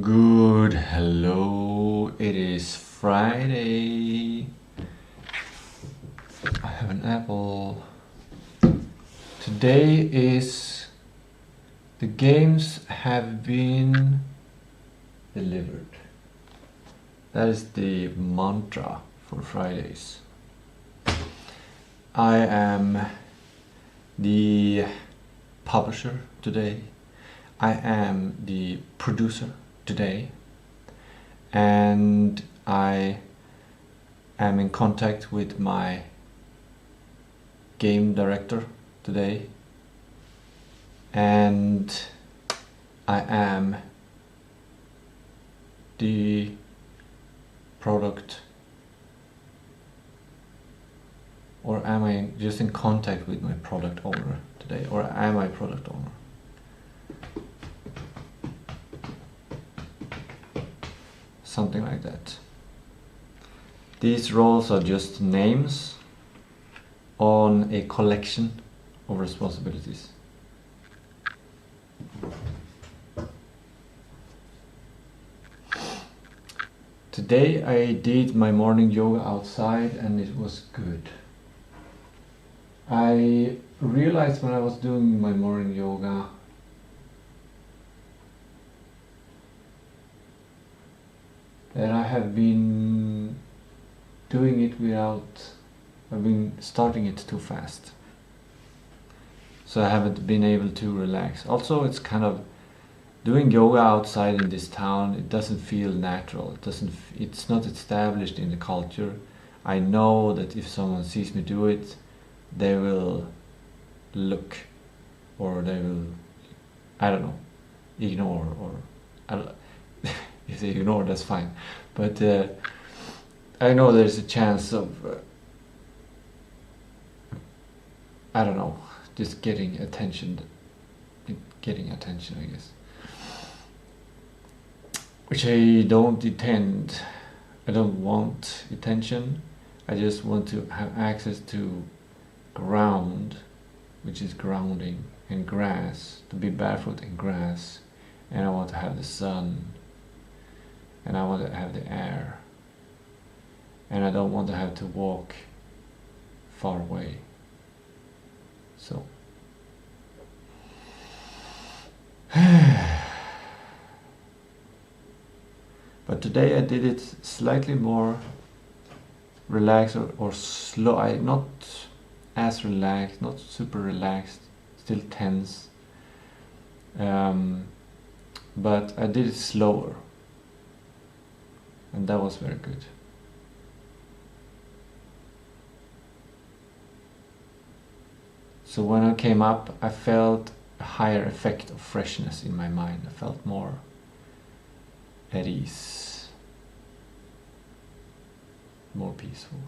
Good, hello, it is Friday. I have an apple. Today is the games have been delivered. That is the mantra for Fridays. I am the publisher today. I am the producer today, and I am in contact with my game director today, and I am the product, or am I just in contact with my product owner today, or am I product owner? Something like that. These roles are just names on a collection of responsibilities. Today I did my morning yoga outside and it was good. I realized when I was doing my morning yoga that I have been doing it I've been starting it too fast. So I haven't been able to relax. Also, it's kind of doing yoga outside in this town, it doesn't feel natural. It's not established in the culture. I know that if someone sees me do it, they will look, or they will, I don't know, ignore, or I don't, if they ignore, that's fine. But I know there's a chance of, I don't know, just getting attention, I guess. Which I don't intend. I don't want attention. I just want to have access to ground, which is grounding, and grass, to be barefoot in grass. And I want to have the sun. And I want to have the air. And I don't want to have to walk far away. So but today I did it slightly more relaxed or slow. Not as relaxed, not super relaxed, still tense. But I did it slower. And that was very good. So when I came up, I felt a higher effect of freshness in my mind. I felt more at ease, more peaceful,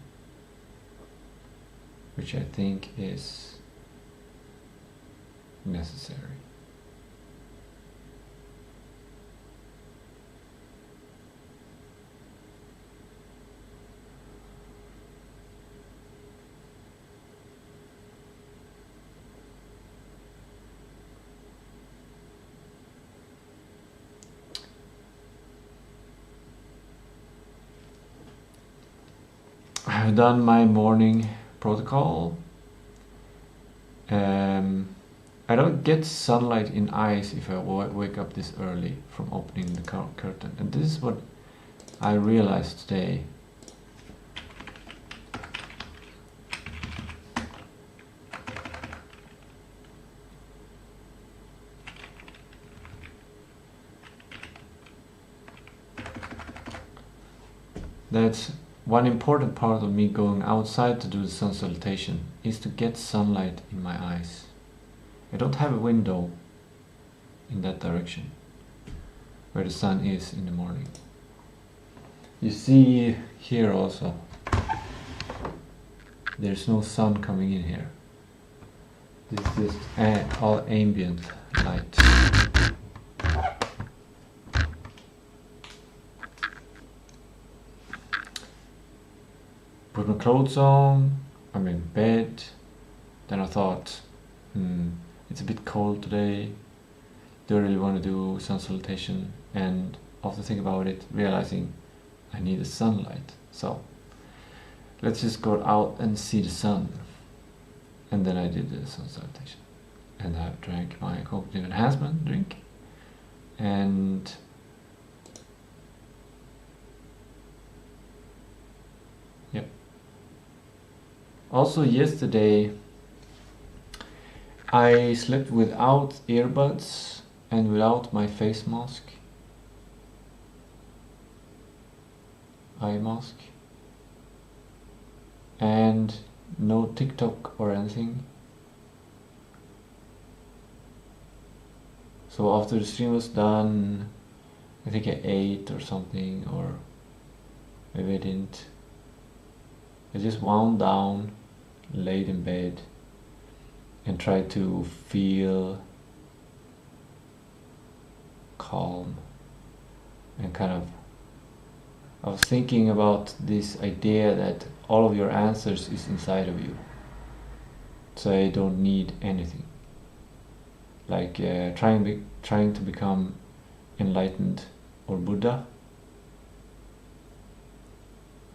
which I think is necessary. I've done my morning protocol. I don't get sunlight in eyes if I wake up this early from opening the curtain, and this is what I realized today. That's one important part of me going outside to do the sun salutation, is to get sunlight in my eyes. I don't have a window in that direction where the sun is in the morning. You see here also, there's no sun coming in here. This is just all ambient light. Put my clothes on, I'm in bed. Then I thought, it's a bit cold today. Do I really want to do sun salutation? And after thinking about it, realizing I need the sunlight. So let's just go out and see the sun. And then I did the sun salutation. And I drank my cognitive enhancement drink. And yep. Also yesterday I slept without earbuds and without my face mask, eye mask, and no TikTok or anything. So after the stream was done, I think I ate or something, or maybe I didn't. I just wound down, laid in bed, and tried to feel calm and kind of, I was thinking about this idea that all of your answers is inside of you, so I don't need anything, like trying to become enlightened or Buddha,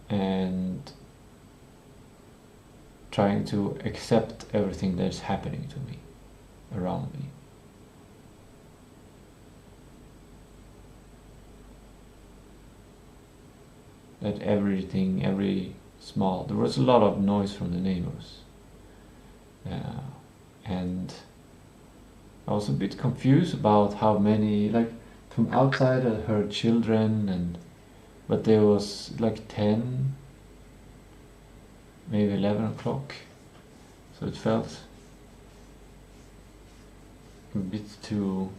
and trying to accept everything that's happening to me, around me. That everything, every small, there was a lot of noise from the neighbors. And I was a bit confused about how many, like from outside I heard children, but there was like 10, maybe 11 o'clock, so it felt a bit too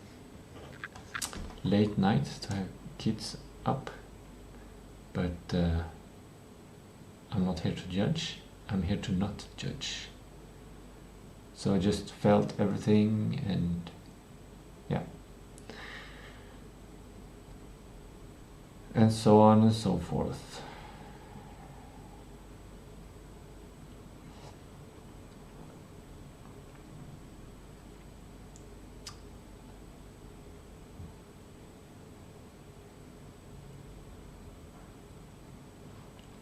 late night to have kids up, but I'm not here to judge, I'm here to not judge. So I just felt everything, and yeah, and so on and so forth.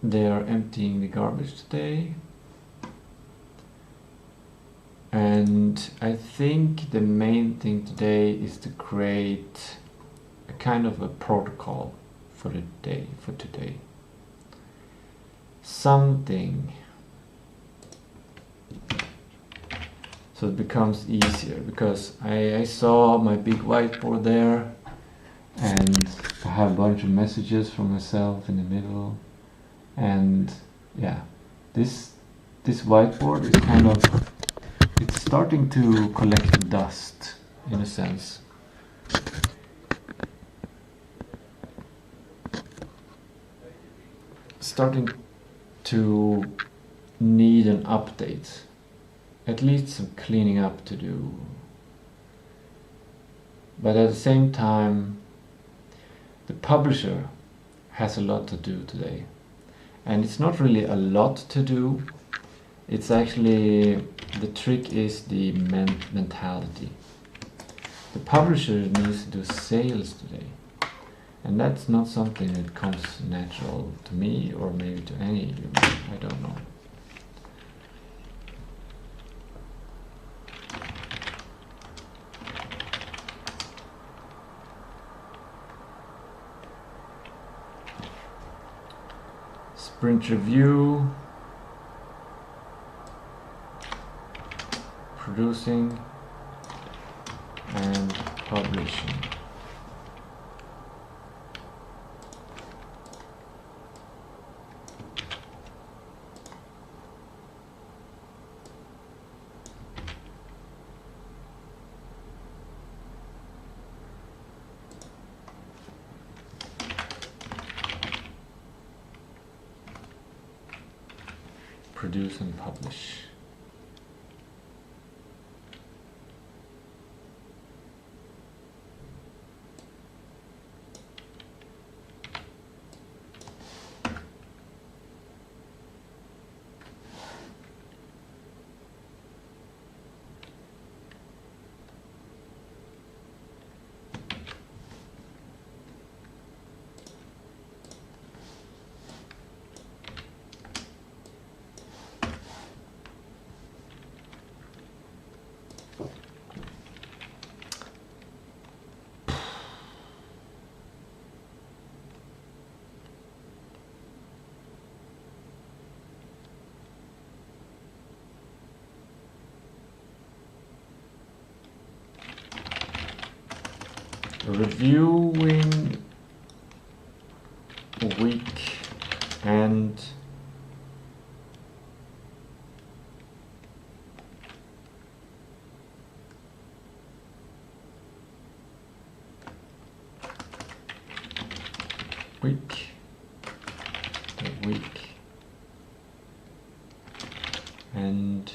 They are emptying the garbage today, and I think the main thing today is to create a kind of a protocol for the day, for today. Something so it becomes easier, because I saw my big whiteboard there, and I have a bunch of messages from myself in the middle. And yeah, this whiteboard is kind of, it's starting to collect dust in a sense. Starting to need an update, at least some cleaning up to do. But at the same time, the publisher has a lot to do today. And it's not really a lot to do, it's actually, the trick is the mentality. The publisher needs to do sales today, and that's not something that comes natural to me, or maybe to any human, I don't know. Sprint review, producing and publishing. Produce and publish. reviewing week and the week and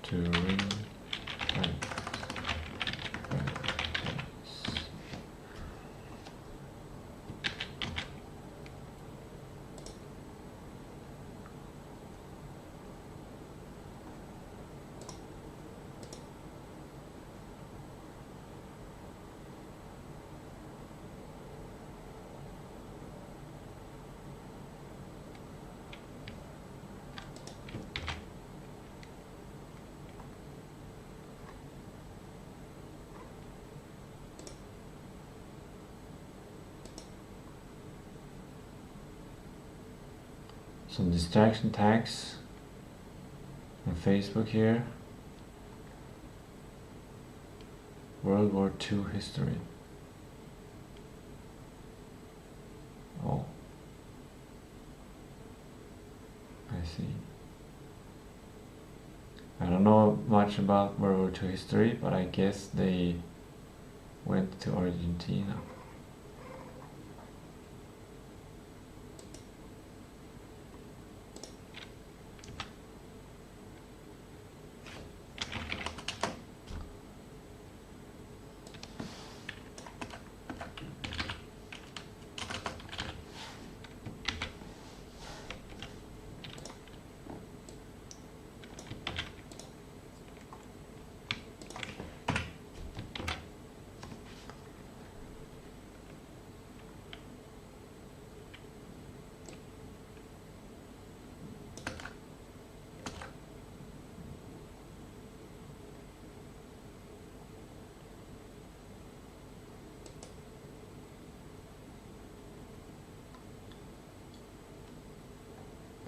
during some distraction tags on Facebook here. World War II history. Oh, I see. I don't know much about World War II history, but I guess they went to Argentina.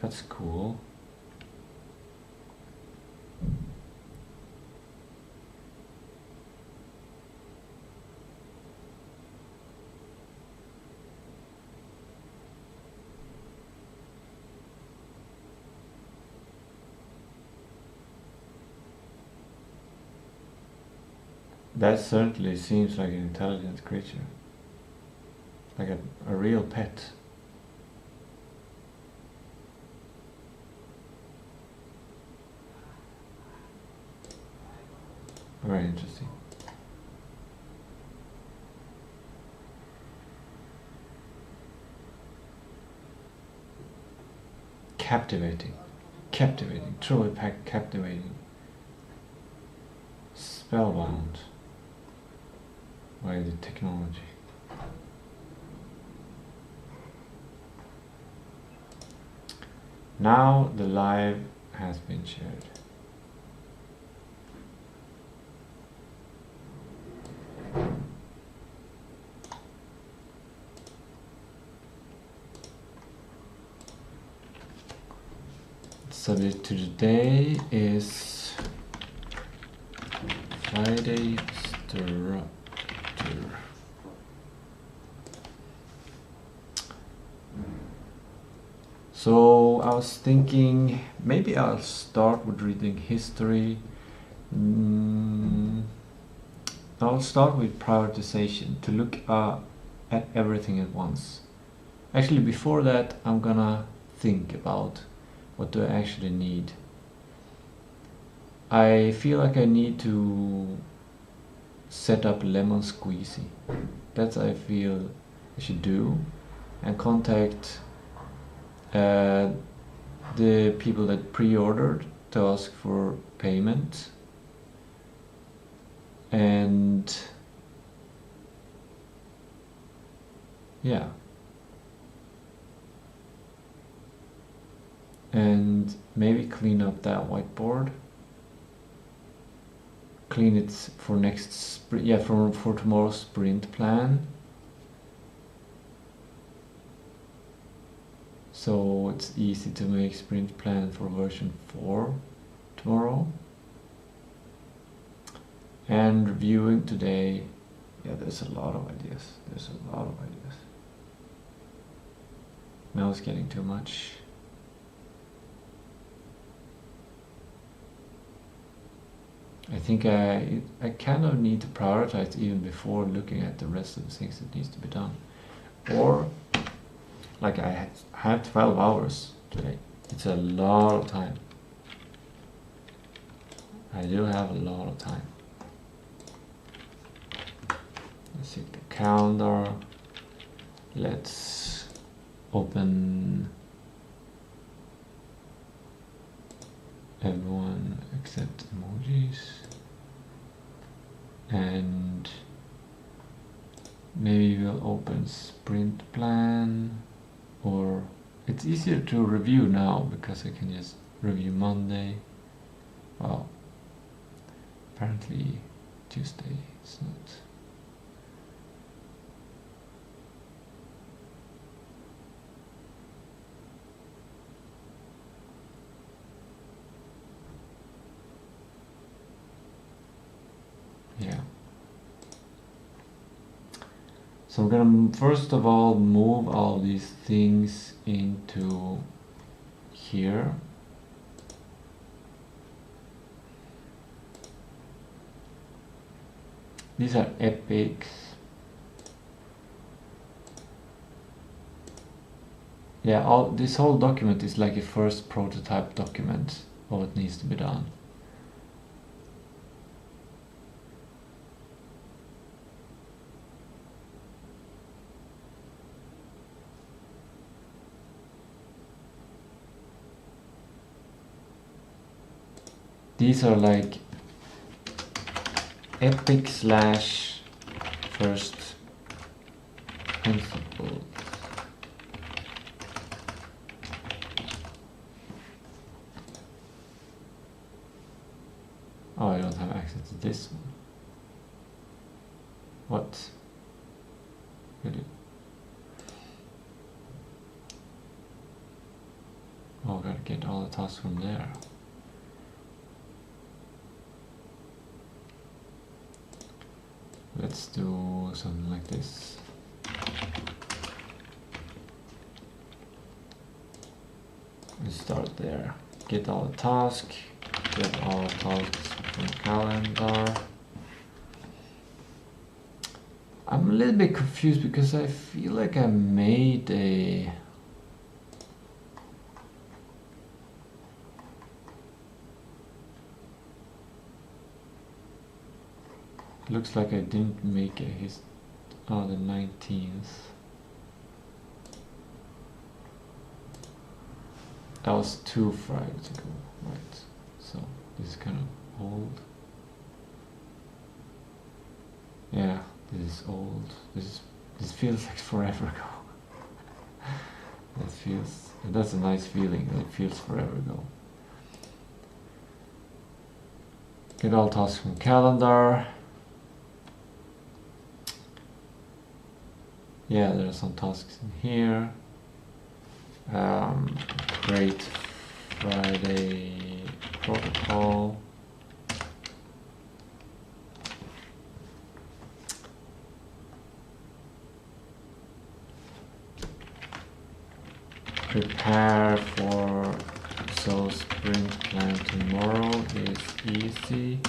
That's cool. That certainly seems like an intelligent creature. Like a real pet. Very interesting. Captivating. Captivating. Truly captivating. Spellbound by the technology. Now the live has been shared. Subject to the day is Friday Structure. So I was thinking maybe I'll start with reading history. I'll start with prioritization to look at everything at once. Actually, before that, I'm gonna think about what do I actually need. I feel like I need to set up lemon squeezy. That's what I feel I should do, and contact the people that pre-ordered to ask for payment, and yeah, and maybe clean up that whiteboard, clean it for next sprint, yeah, for tomorrow's sprint plan, So it's easy to make sprint plan for version 4 tomorrow. And reviewing today. Yeah, there's a lot of ideas. Now it's getting too much. I think I kind of need to prioritize even before looking at the rest of the things that needs to be done. Or, like, I have 12 hours today. It's a lot of time. I do have a lot of time. Let's see the calendar. Let's open everyone except emojis, and maybe we'll open sprint plan, or it's easier to review now because I can just review Monday. Well, apparently Tuesday it's not. Yeah. So I'm gonna first of all move all these things into here. These are epics. Yeah, this whole document is like a first prototype document of what needs to be done. These are like epic slash first principles. Oh, I don't have access to this one. What? Really? Oh, I gotta get all the tasks from there. Let's do something like this. Let's start there. Get all the tasks. Get all the tasks from calendar. I'm a little bit confused because I feel like I made a... Looks like I didn't make a the 19th. That was 2 Fridays ago, right? So this is kind of old. Yeah, this is old. This feels like forever ago. That's a nice feeling. It feels forever ago. Get all tasks from calendar. Yeah, there are some tasks in here. Create Friday protocol. Prepare for sprint plan tomorrow is easy.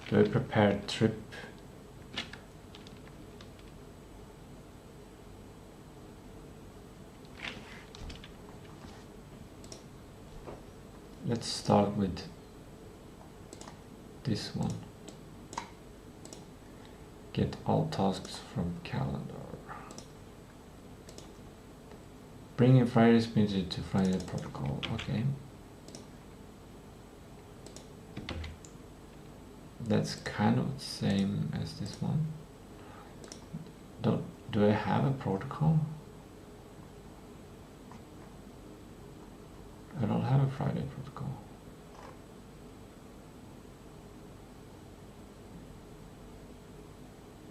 Do I prepare trip? Let's start with this one. Get all tasks from calendar. Bring in Friday's meeting to Friday protocol. Okay. That's kind of the same as this one. Do Do I have a protocol? I don't have a Friday protocol.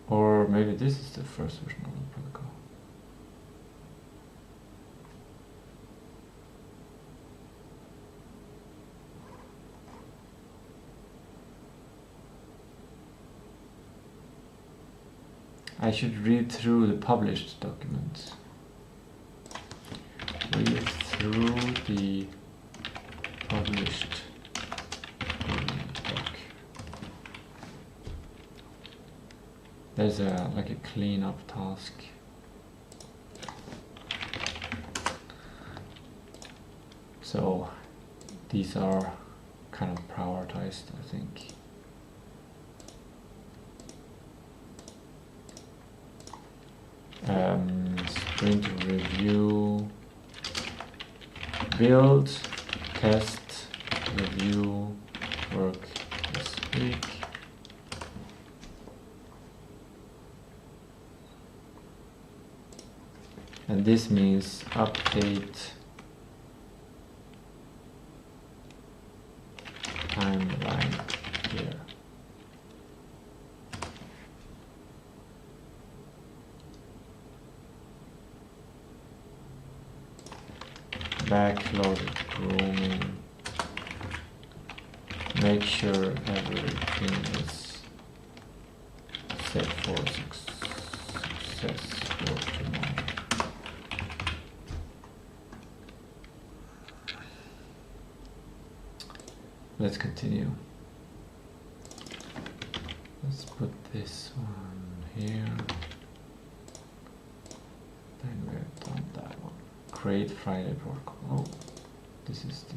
Or maybe this is the first version of the protocol. I should read through the published documents. Read through the published doc. There's a like a cleanup task. So these are kind of prioritized, I think. Sprint review, build, test, review, work this week. And this means update timeline here. Backlog grooming. Make sure everything is set for success for tomorrow. Let's continue. Let's put this one here. Then we've done that one. Create Friday protocol. Oh, this is the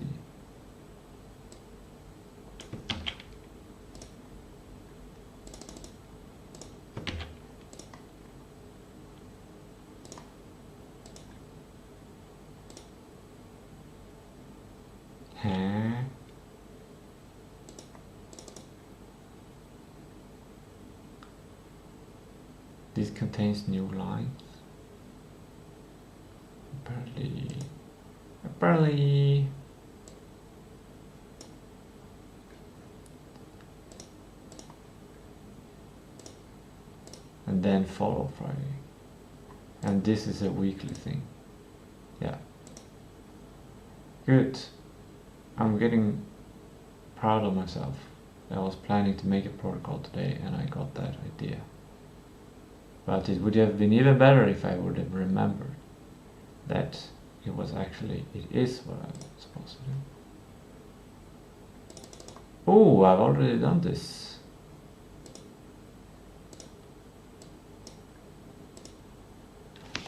this contains new lines. Apparently and then follow Friday. And this is a weekly thing. Yeah. Good. I'm getting proud of myself. I was planning to make a protocol today and I got that idea. But it would have been even better if I would have remembered that it is what I'm supposed to do. Oh, I've already done this.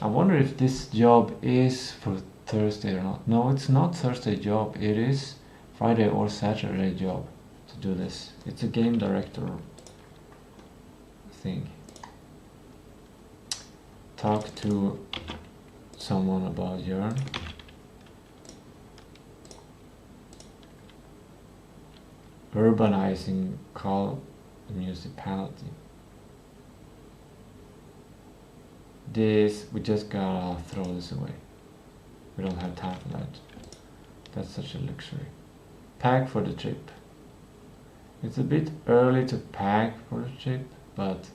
I wonder if this job is for Thursday or not. No, it's not Thursday job. It is Friday or Saturday job to do this. It's a game director thing. Talk to someone about Jörn. Urbanizing call municipality. This, we just gotta throw this away. We don't have time for that. That's such a luxury. Pack for the trip. It's a bit early to pack for the trip, but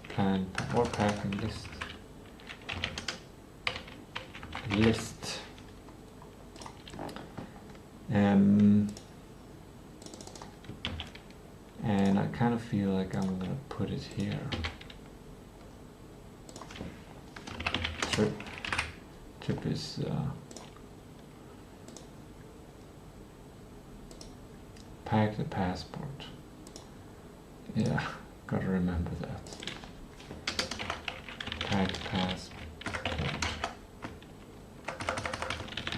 plan or packing list. And I kind of feel like I'm gonna put it here. Trip is pack the passport. Yeah, gotta remember that. Pack passport.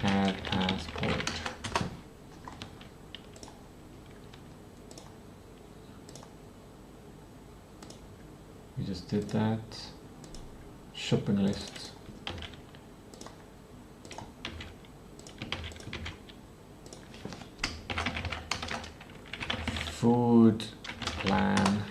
Add passport. We just did that. Shopping list. Food plan.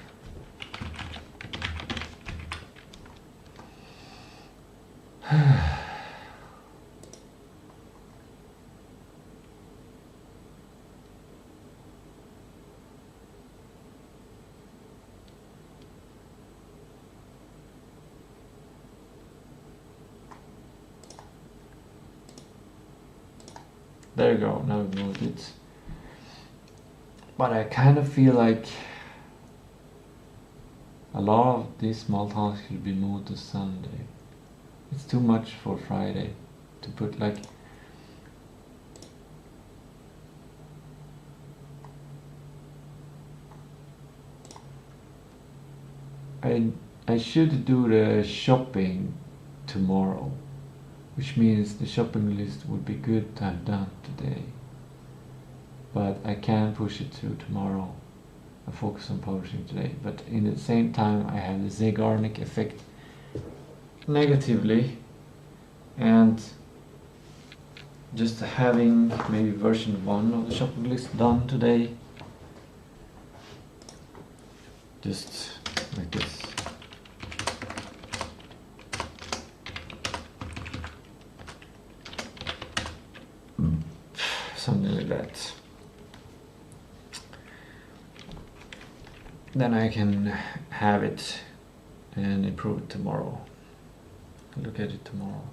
There you go, now we moved it. But I kind of feel like a lot of these small tasks should be moved to Sunday. It's too much for Friday to put like... I should do the shopping tomorrow, which means the shopping list would be good to have done today. But I can push it to tomorrow. I focus on publishing today, but in the same time I have the Zeigarnik effect negatively, and just having maybe version 1 of the shopping list done today, just like this. Something like that. Then I can have it and improve it tomorrow. Look at it tomorrow.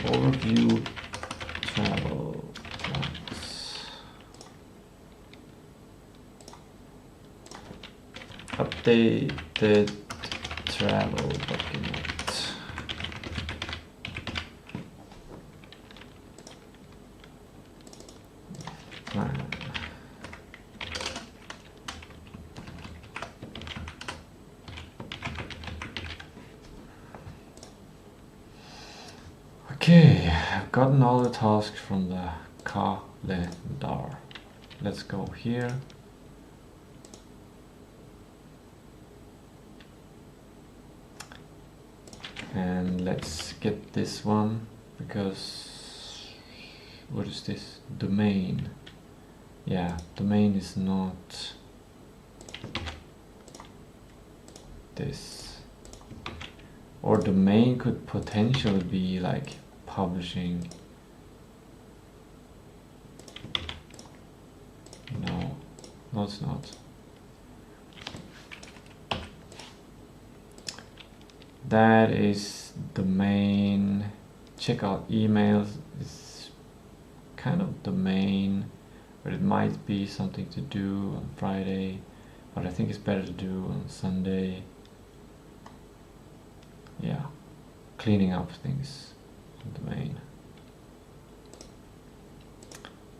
Overview travel plans. Updated travel document. Plan. Okay, I've gotten all the tasks from the calendar. Let's go here. And let's get this one, because what is this? Domain. Yeah, domain is not this. Or domain could potentially be like publishing. No, it's not. That is domain. Check out emails is kind of domain, but it might be something to do on Friday, but I think it's better to do on Sunday. Yeah, cleaning up things in domain.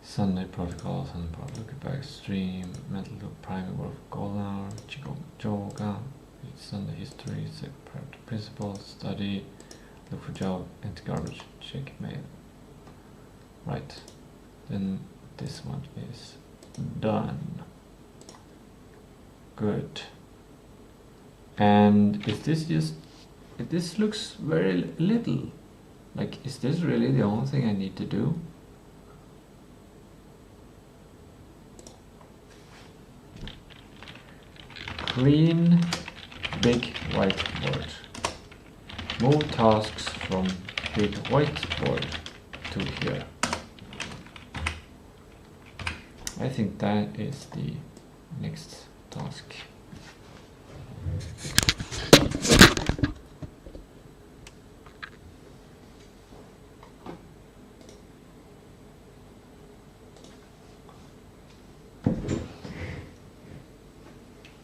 Sunday protocol, Sunday protocol, look back stream, mental look, primary work, golden hour, yoga, Sunday history, set principles, study, look for job, enter garbage, check mail. Right, then this one is done. Good. And is this just, this looks very little. Like, is this really the only thing I need to do? Clean big whiteboard. Move tasks from big whiteboard to here. I think that is the next task.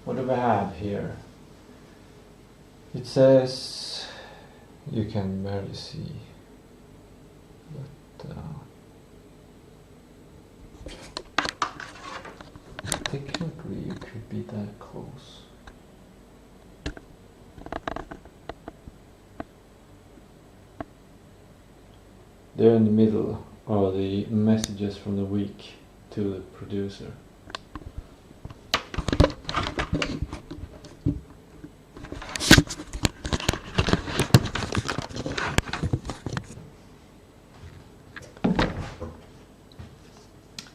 What do we have here? It says, you can barely see, but technically you could be that close. There in the middle are the messages from the week to the producer.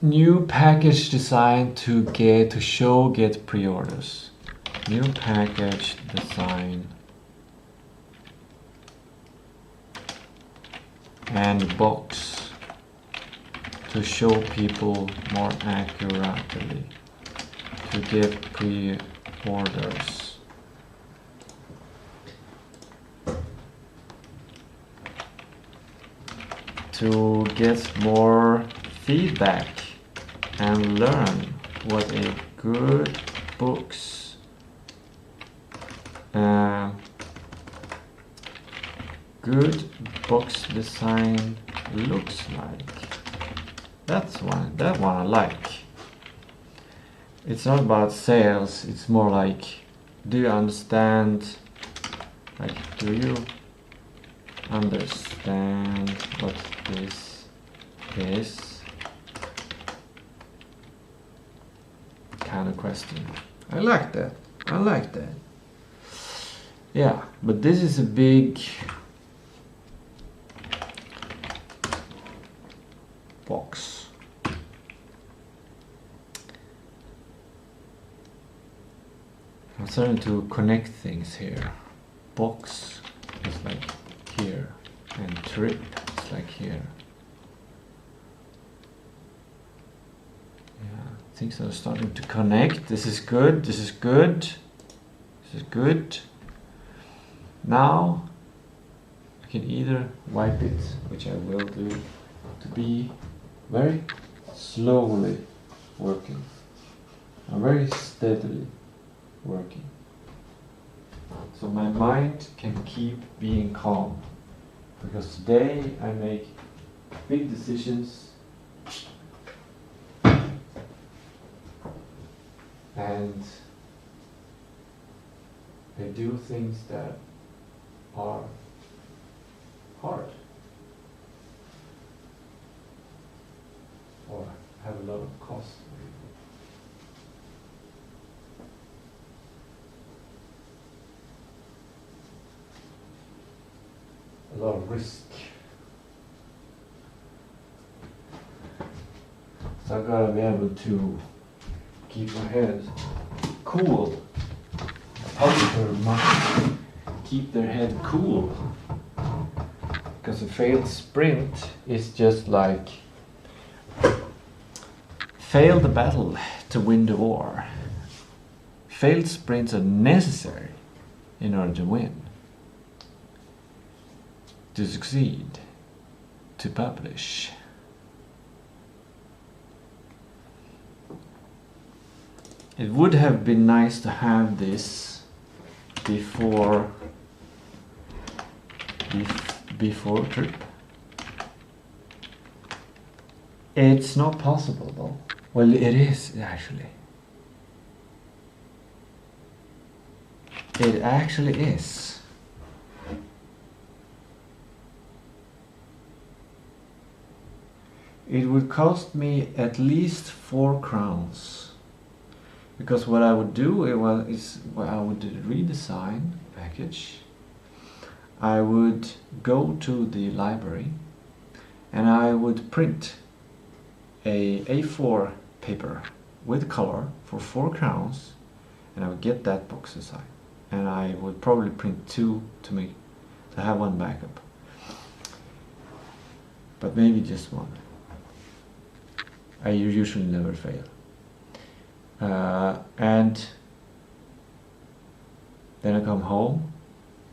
New package design to show get pre-orders. New package design and box to show people more accurately to get pre-orders. to get more feedback and learn what a good box design looks like. That one I like. It's not about sales, it's more like, do you understand, like, do you understand what this is? Kind of question. I like that. Yeah, but this is a big box. I'm starting to connect things here. Box is like here, and trip is like here. Yeah, things are starting to connect. This is good. Now I can either wipe it, which I will do, to be very slowly working and very steadily working, so my mind can keep being calm, because today I make big decisions and I do things that are hard or have a lot of cost. A lot of risk. So I've got to be able to keep my head cool. A publisher must keep their head cool, because a failed sprint is just like fail the battle to win the war. Failed sprints are necessary in order to win, to succeed, to publish. It would have been nice to have this before trip. It's not possible though. Well, it is actually. It actually is. It would cost me at least 4 crowns. Because what I would do I would redesign the package. I would go to the library and I would print a A4 paper with color for 4 crowns, and I would get that box design, and I would probably print 2 to have 1 backup, but maybe just 1. I usually never fail. And then I come home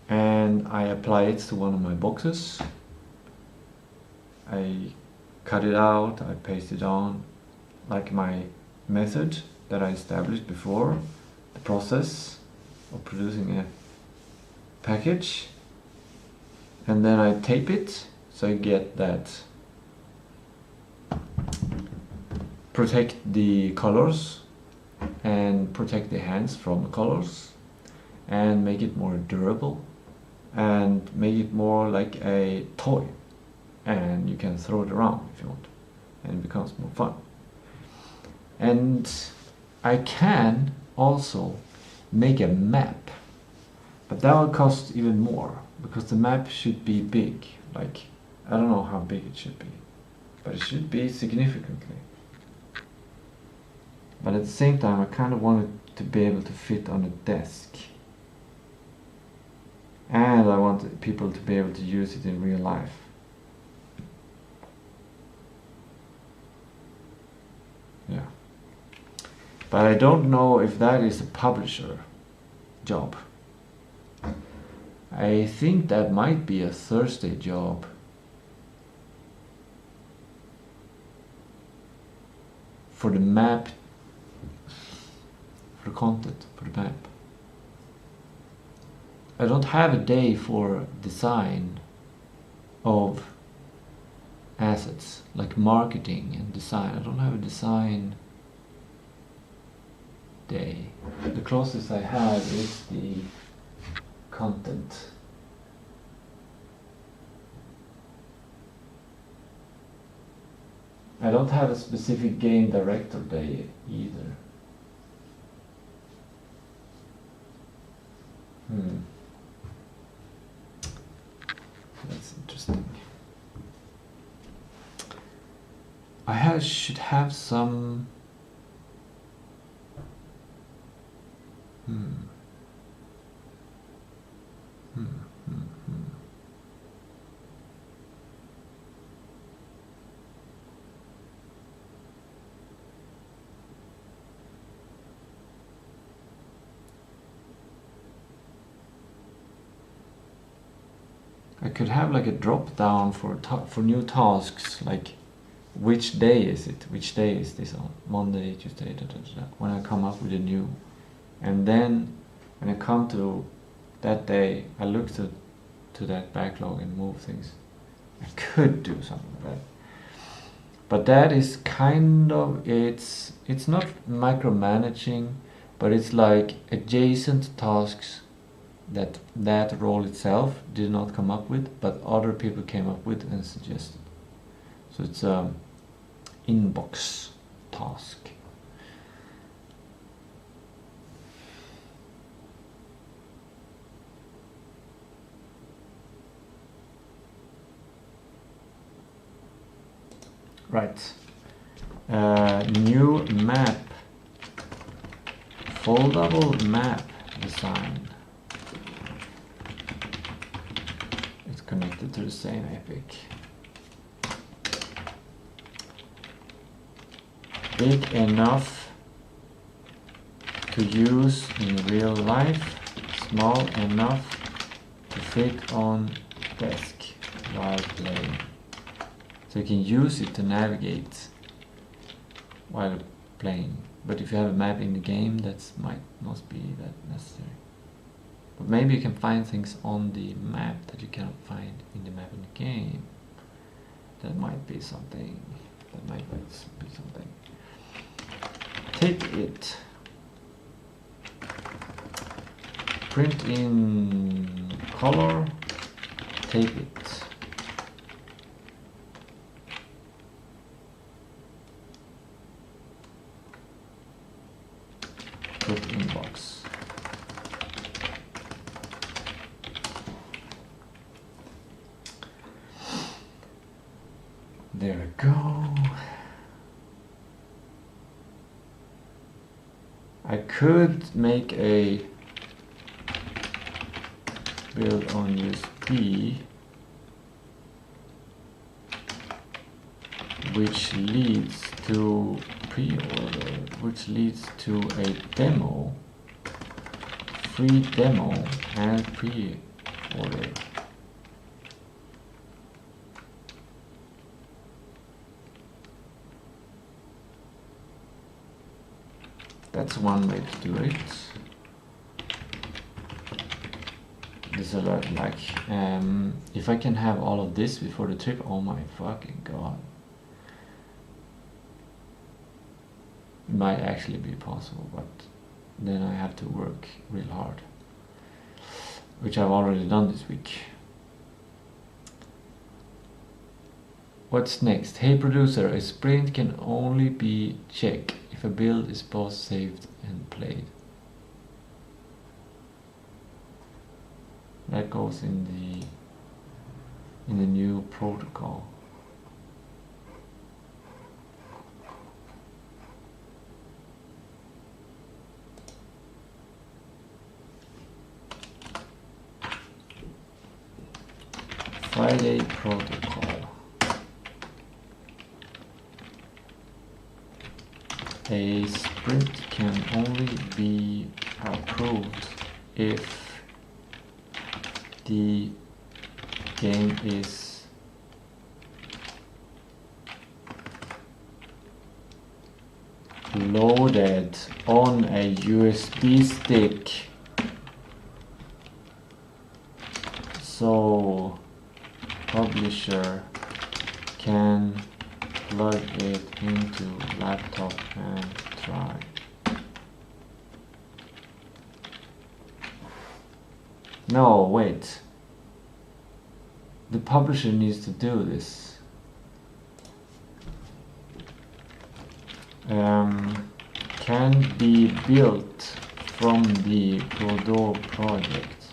and I apply it to one of my boxes. I cut it out, I paste it on, like my method that I established before, the process of producing a package, and then I tape it so I get that, protect the colors and protect the hands from the colors, and make it more durable and make it more like a toy, and you can throw it around if you want, and it becomes more fun. And I can also make a map, but that will cost even more, because the map should be big. Like, I don't know how big it should be, but it should be significantly. But at the same time, I kind of want it to be able to fit on a desk, and I want people to be able to use it in real life. Yeah. But I don't know if that is a publisher job. I think that might be a Thursday job. for the map, for the content, for the map. I don't have a day for design of assets, like marketing and design. I don't have a design day. The closest I have is the content. I don't have a specific game director day either. That's interesting. Should have some. I could have like a drop down for new tasks, like which day is it? Which day is this on? Monday, Tuesday, when I come up with a new, and then when I come to that day, I look to that backlog and move things. I could do something like that, but that is kind of it's not micromanaging, but it's like adjacent tasks that role itself did not come up with, but other people came up with and suggested. So it's a inbox task. Right. New map. Foldable map design. It's connected to the same epic. Big enough to use in real life, small enough to fit on desk while playing. So you can use it to navigate while playing. But if you have a map in the game, that might not be that necessary. But maybe you can find things on the map that you cannot find in the map in the game. That might be something. That might be something. Take it. Print in color. Take it. Put in box. There we go. I could make a build on USB, which leads to pre-order, which leads to a demo, free demo and pre-order. That's one way to do it. This is like, if I can have all of this before the trip, oh my fucking god. It might actually be possible, but then I have to work real hard, which I've already done this week. What's next? Hey producer, a sprint can only be checked if a build is both saved and played. That goes in the new protocol. Friday protocol. A sprint can only be approved if the game is loaded on a USB stick. So publisher can plug it into laptop and try. No, wait. The publisher needs to do this. Can be built from the Godot project.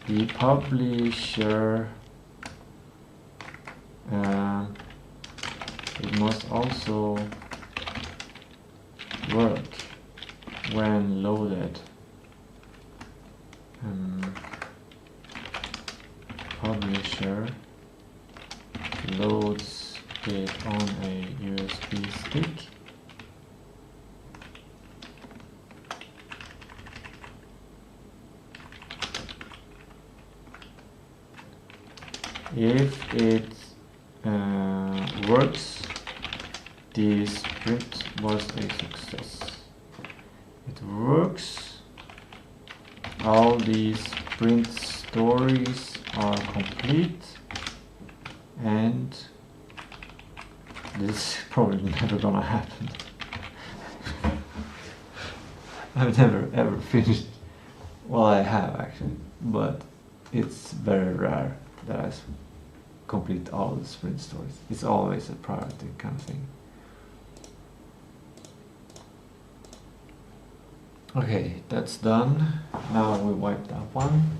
The publisher it must also work when loaded. Publisher loads it on a USB stick. If it works, the sprint was a success. It works. All these sprint stories are complete, and this is probably never gonna happen. I've never ever finished. Well, I have actually, but it's very rare that I complete all the sprint stories. It's always a priority kind of thing. Okay, that's done. Now we wipe that one.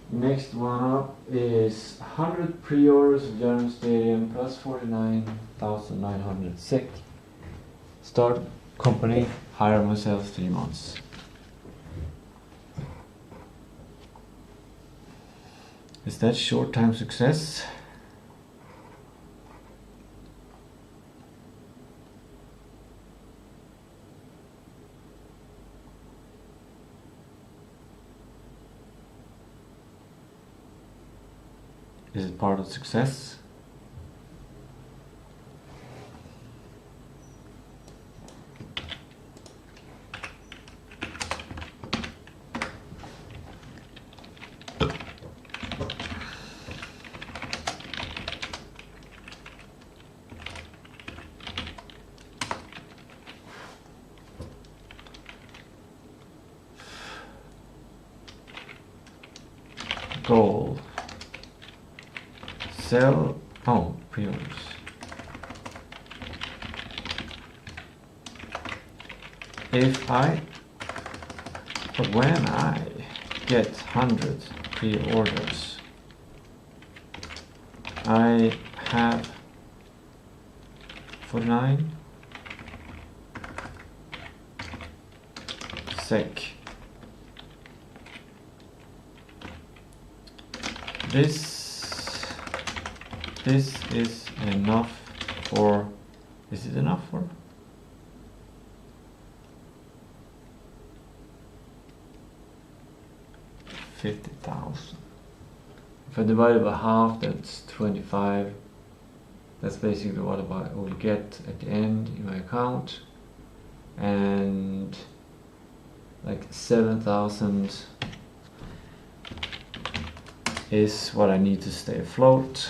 Next one up is 100 pre-orders of Jörn Mysterium plus 49,900 SEK. Start company, hire myself 3 months. Is that short time success? Is it part of success? Goal. Sell, pre-orders. When I get 100 pre-orders, I have 49 SEK. This is enough for, is it enough for? $50,000. If I divide it by half, that's 25. That's basically what I will get at the end in my account. And like 7,000 is what I need to stay afloat.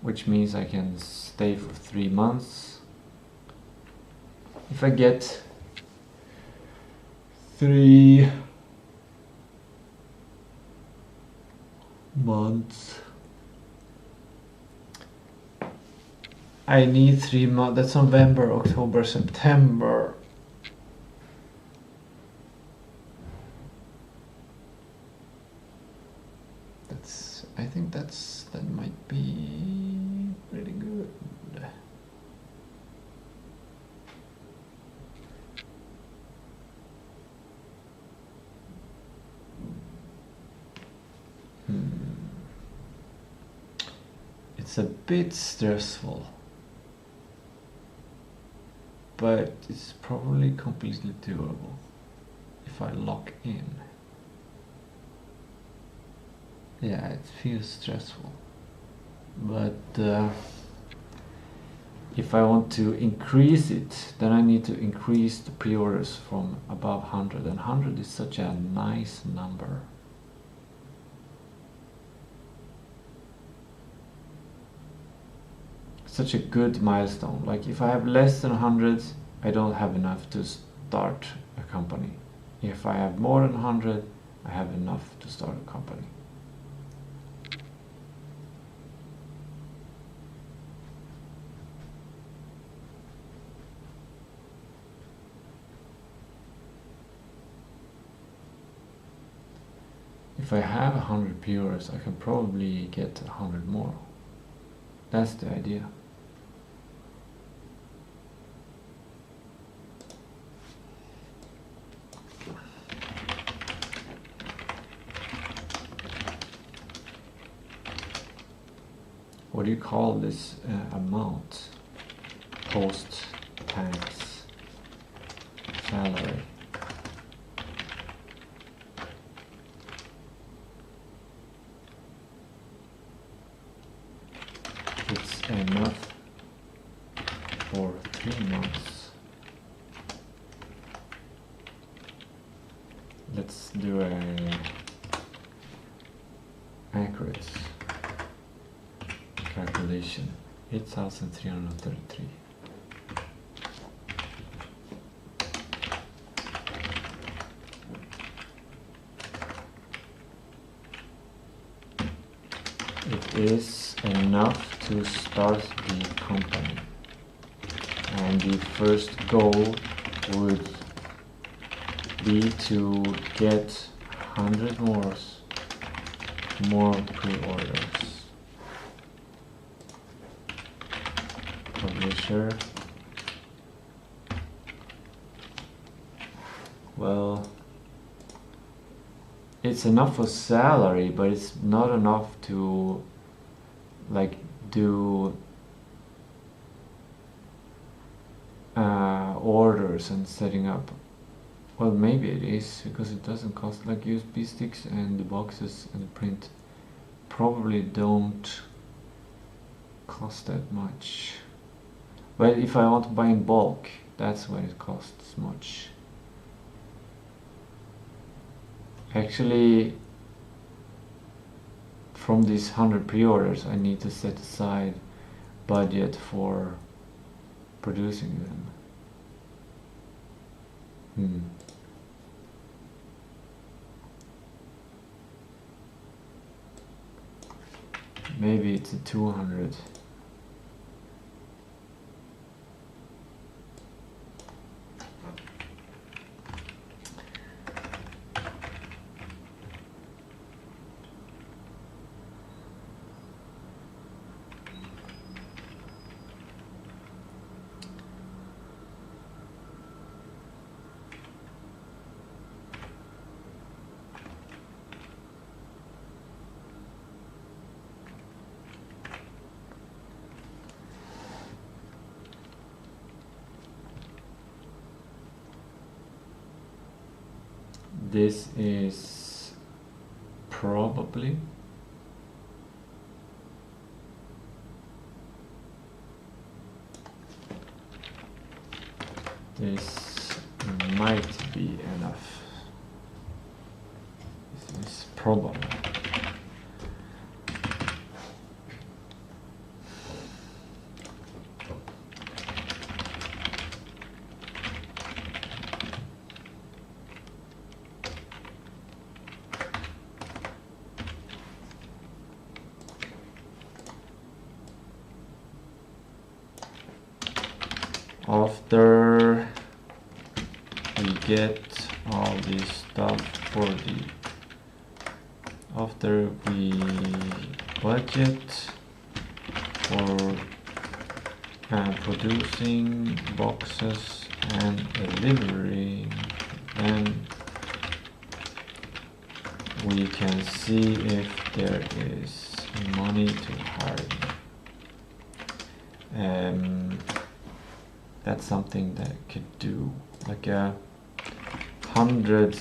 Which means I can stay for 3 months. If I get 3 months, I need 3 months. That's November, October, September. I think that might be pretty good. It's a bit stressful, but it's probably completely doable if I lock in. Yeah, it feels stressful, but if I want to increase it, then I need to increase the pre-orders from above 100, and 100 is such a nice number. Such a good milestone. Like if I have less than 100, I don't have enough to start a company. If I have more than 100, I have enough to start a company. If I have 100 pre-orders, I can probably get 100 more. That's the idea. What do you call this amount? Post-tax salary. It's enough for 3 months. Let's do a accurate calculation. 8,333. It is enough to start the company, and the first goal would be to get 100 more pre-orders. Publisher. Well, it's enough for salary, but it's not enough to like do orders and setting up. Well, maybe it is, because it doesn't cost, like USB sticks and the boxes and the print probably don't cost that much. But if I want to buy in bulk, that's when it costs much. Actually, from these 100 pre-orders, I need to set aside budget for producing them. Maybe it's a 200. This is probably this might be enough. This is probable. After we get all this stuff for the, after we budget for producing boxes and delivering, then we can see if there is money to hire that's something that I could do, like a 100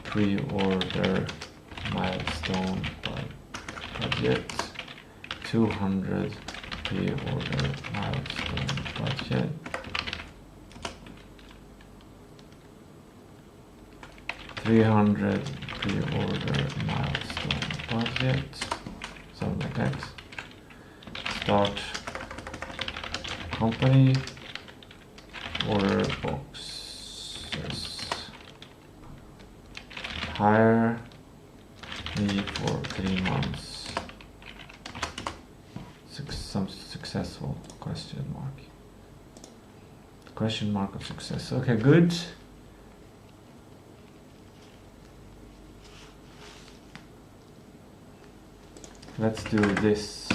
pre-order milestone budget, 200 pre-order milestone budget, 300 pre-order milestone budget, something like that. Start company, order boxes, hire me for 3 months, some successful question mark of success. Okay, good. Let's do this.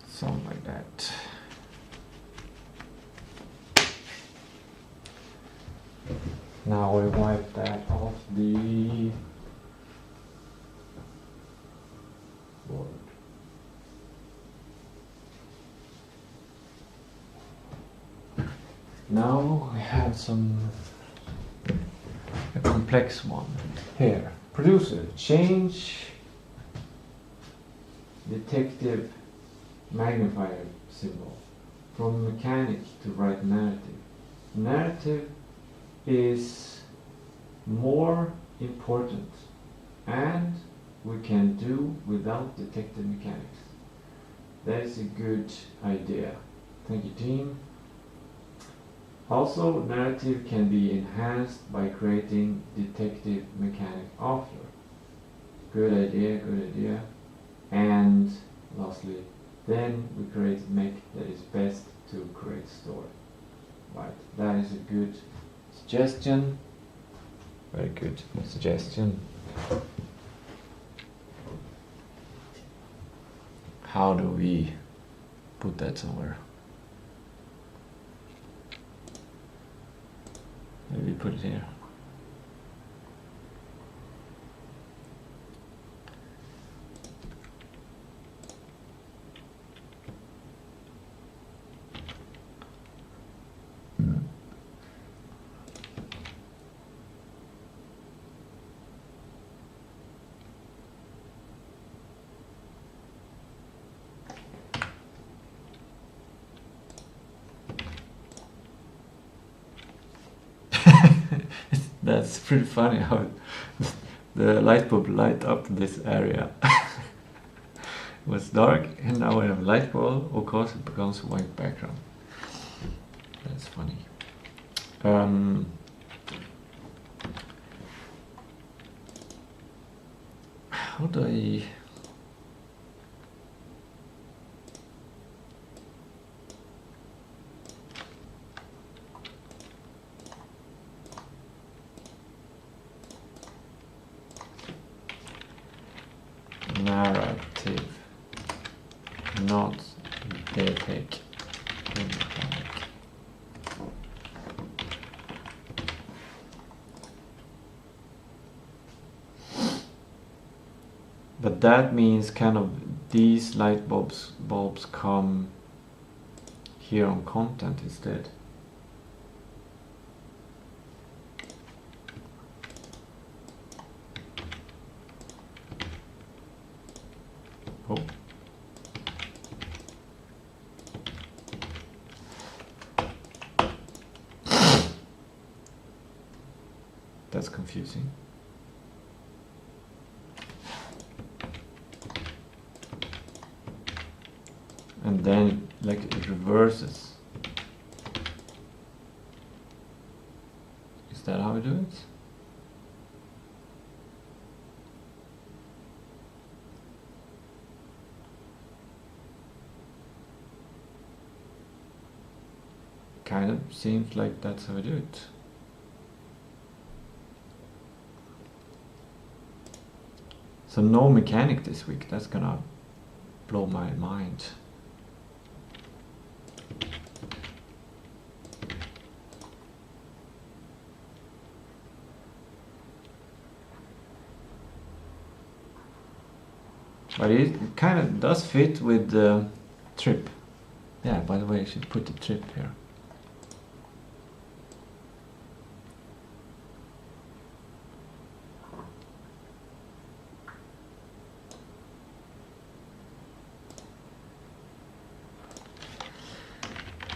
Something like that. Now we wipe that off the board. Now we have a complex one here. Producer, change detective magnifier symbol from mechanic to write narrative. Narrative is more important and we can do without detective mechanics. That is a good idea. Thank you, team. Also, narrative can be enhanced by creating detective mechanic after. Good idea, good idea. And lastly, then we create mech that is best to create story. Right, that is a good suggestion. Very good suggestion. How do we put that somewhere? Maybe put it here. That's pretty funny how the light bulb light up this area. It was dark and now we have a light bulb, of course it becomes a white background. That's funny. How do I... narrative, not detect. But that means kind of these light bulbs come here on content instead. Oh. That's confusing. And then like it reverses. Is that how we do it? Kind of seems like that's how we do it. So no mechanic this week. That's gonna blow my mind. But it kind of does fit with the trip. Yeah, by the way, I should put the trip here.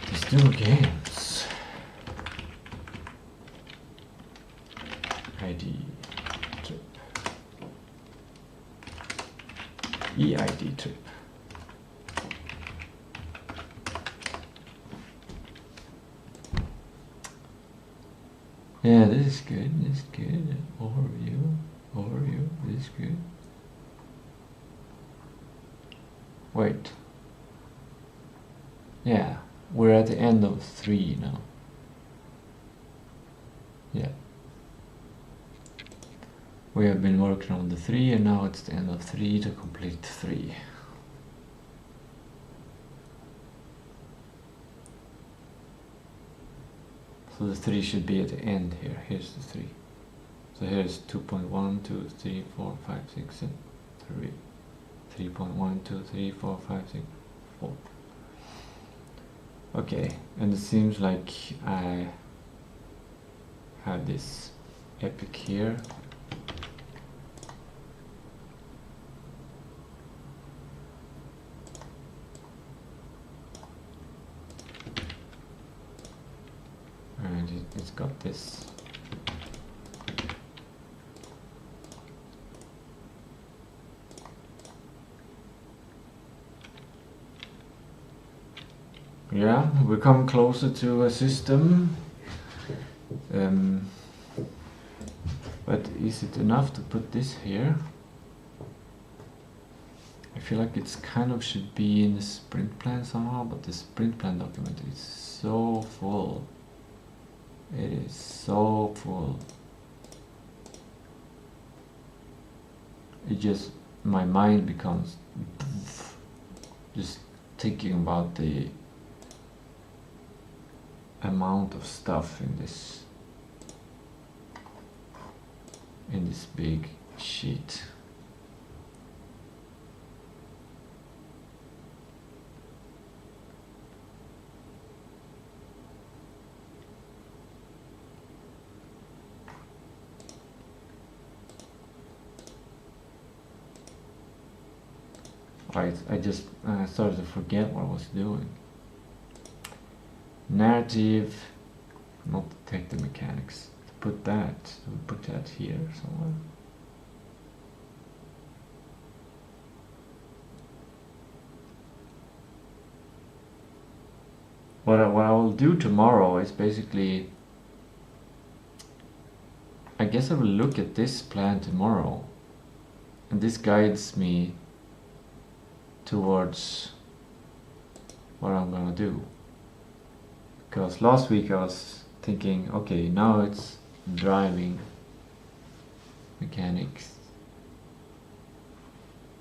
Tistou games. ID trip. EID trip. Yeah, this is good, this is good. Overview, this is good. Wait. Yeah, we're at the end of 3 now. Yeah. We have been working on the 3 and now it's the end of 3 to complete 3. So the 3 should be at the end here. Here's the 3. So here's 2.1, 2, 3, 4, 5, 6, 7, 3. 3.1, 2, 3, 4, 5, 6, 4. Okay, and it seems like I have this epic here. And it's got this. Yeah, we come closer to a system. But is it enough to put this here? I feel like it's kind of should be in the sprint plan somehow, but the sprint plan document is so full. It is so full. It just, my mind becomes just thinking about the amount of stuff in this big sheet. I just started to forget what I was doing. Narrative, not detective mechanics. To put that, we'll put that here somewhere. What I will do tomorrow is basically, I guess I will look at this plan tomorrow, and this guides me towards what I'm gonna do. Because last week I was thinking, okay, now it's driving mechanics,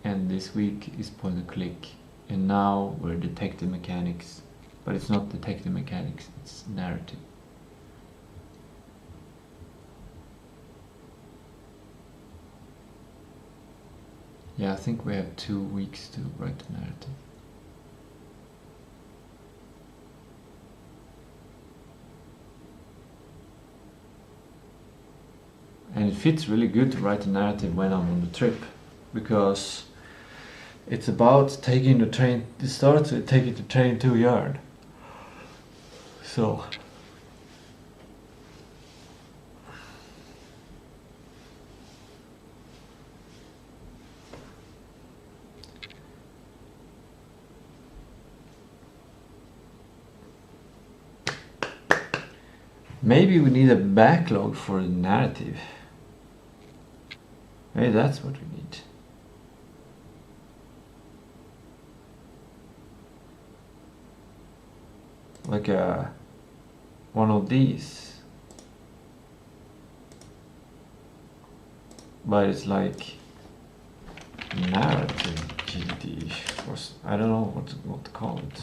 and this week is point and click, and now we're detective mechanics, but it's not detective mechanics, it's narrative. Yeah, I think we have 2 weeks to write the narrative. And it fits really good to write a narrative when I'm on the trip, because it's about taking the train. It starts with taking the train to Jörn. So maybe we need a backlog for the narrative. Maybe that's what we need. Like one of these. But it's like narrative GD. I don't know what to call it.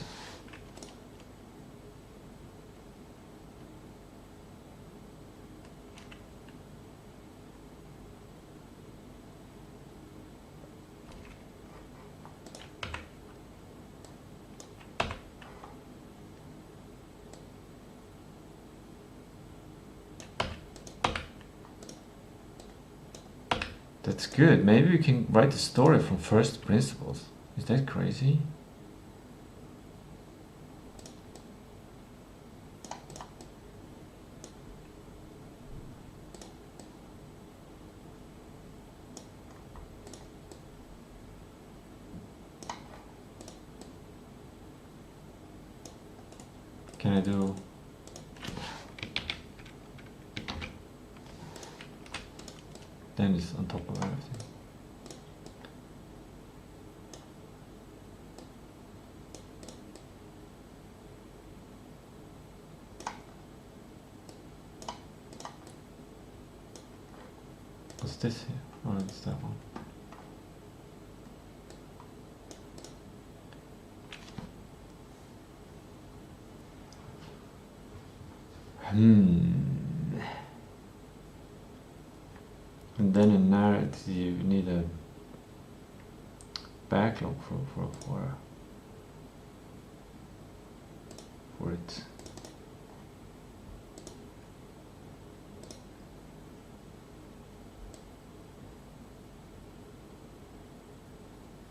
That's good. Maybe we can write a story from first principles. Is that crazy? Can I do... Then it's on top of everything. What's this here? Oh, it's that one. And then in narrative you need a backlog for it. Where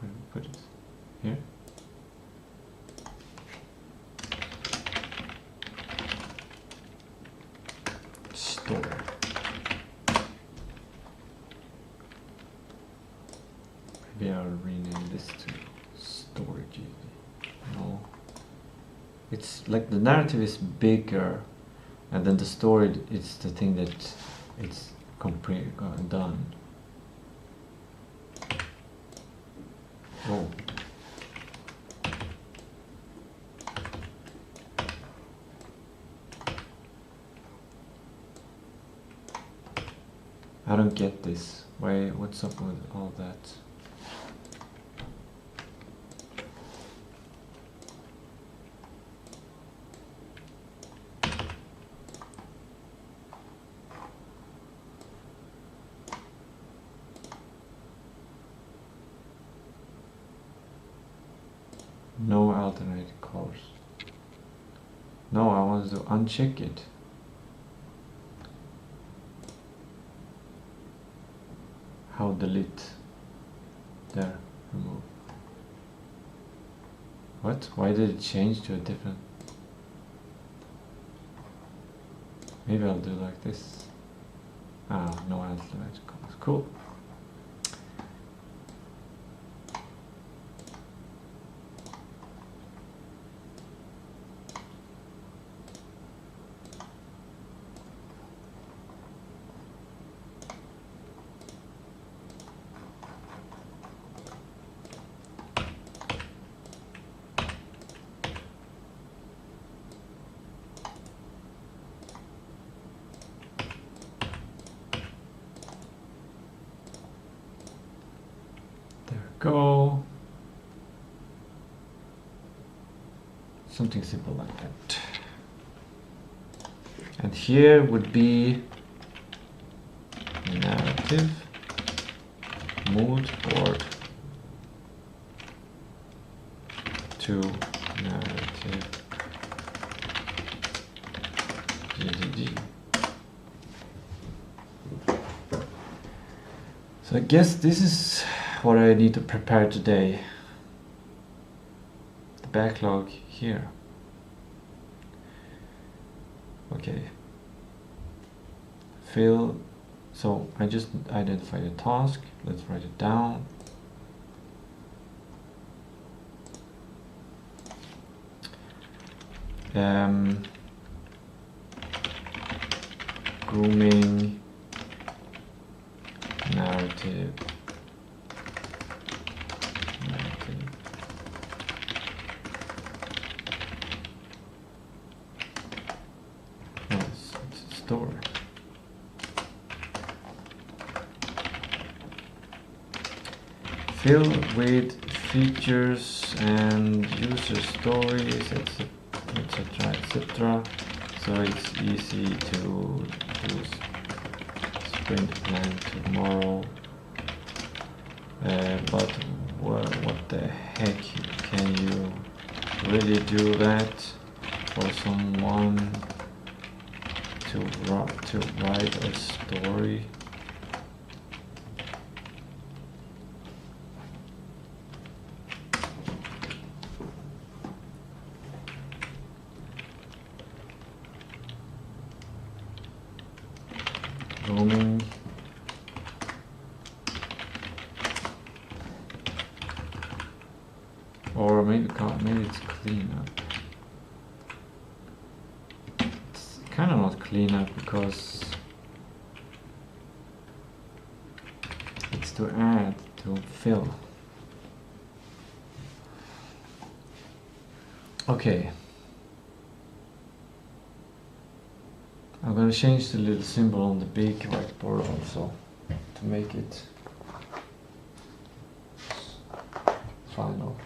do we put it? Here? Store. Maybe I'll rename this to storage. No. It's like the narrative is bigger, and then the story is the thing that it's done. Oh. I don't get this. Why? What's up with all that? No alternating colors. No, I want to uncheck it. How delete? There, remove. What? Why did it change to a different? Maybe I'll do like this. Ah, no alternating colors. Cool. Go. Something simple like that. And here would be narrative mood board to narrative GDG. So I guess this is what I need to prepare today. The backlog here. Okay. Fill. So I just identify the task. Let's write it down. Grooming narrative. Store. fill with features and user stories, etc, etc. So it's easy to do sprint plan tomorrow. But what the heck, can you really do that for someone to write a story? Roaming. Or maybe it's cleanup. It's kind of not cleanup because it's to add, to fill. Okay. I'm gonna change the little symbol on the big whiteboard also to make it final.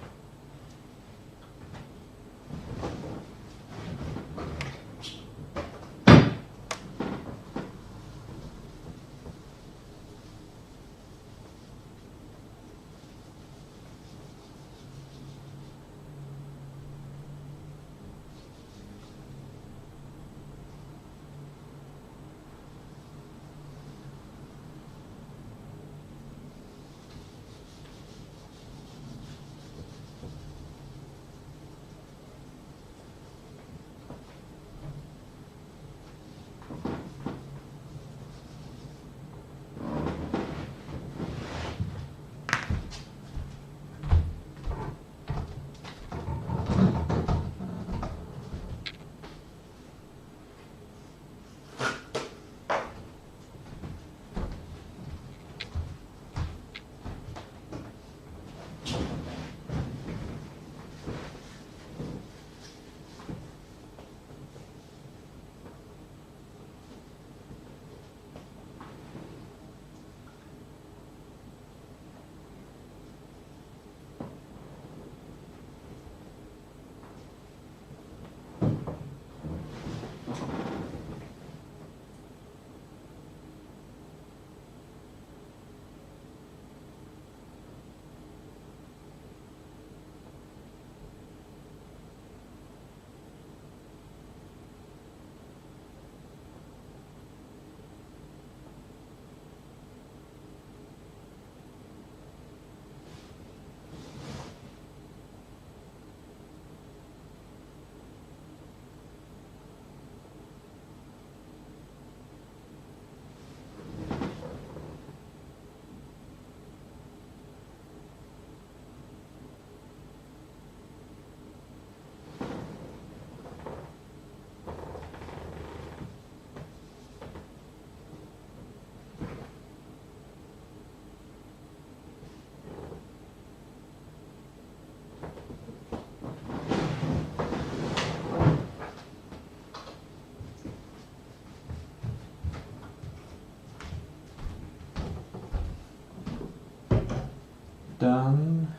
Done.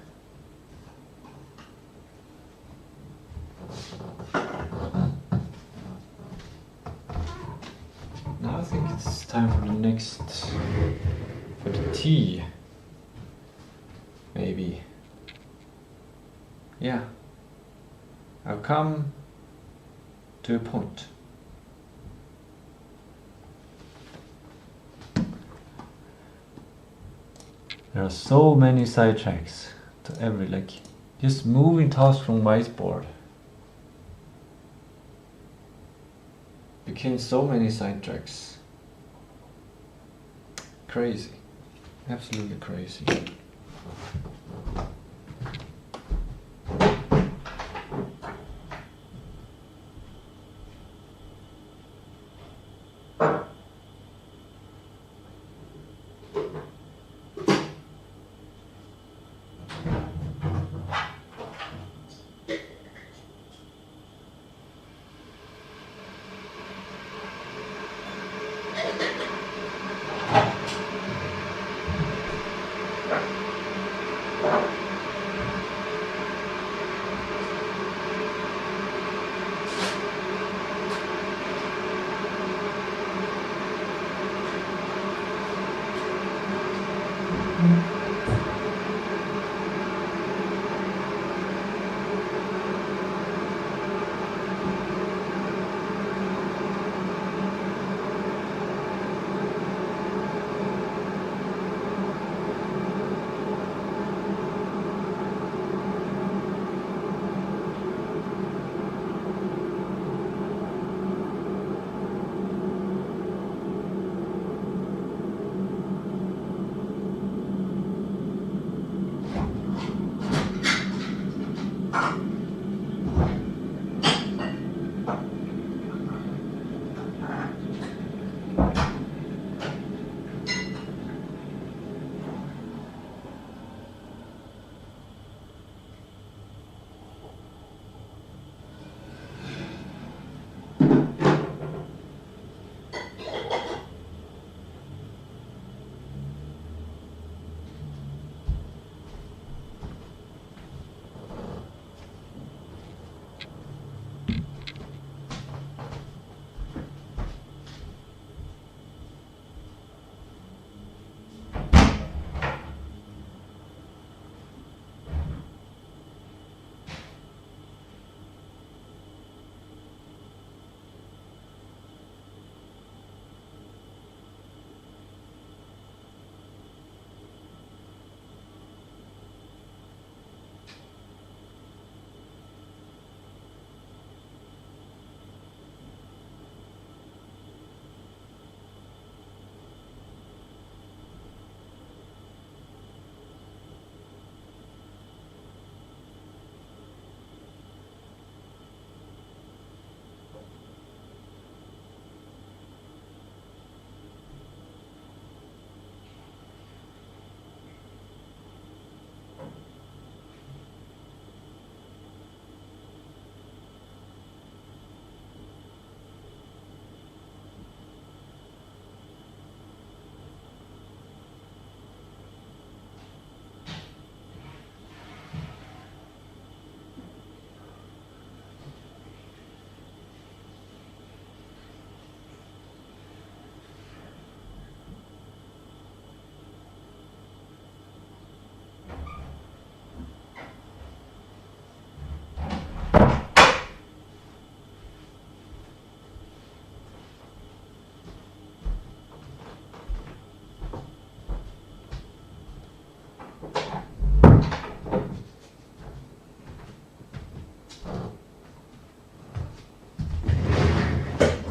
Now I think it's time for the next, for the tea. Maybe. Yeah. I've come to a point. There are so many sidetracks to every, like, just moving tasks from whiteboard became so many sidetracks. Crazy. Absolutely crazy.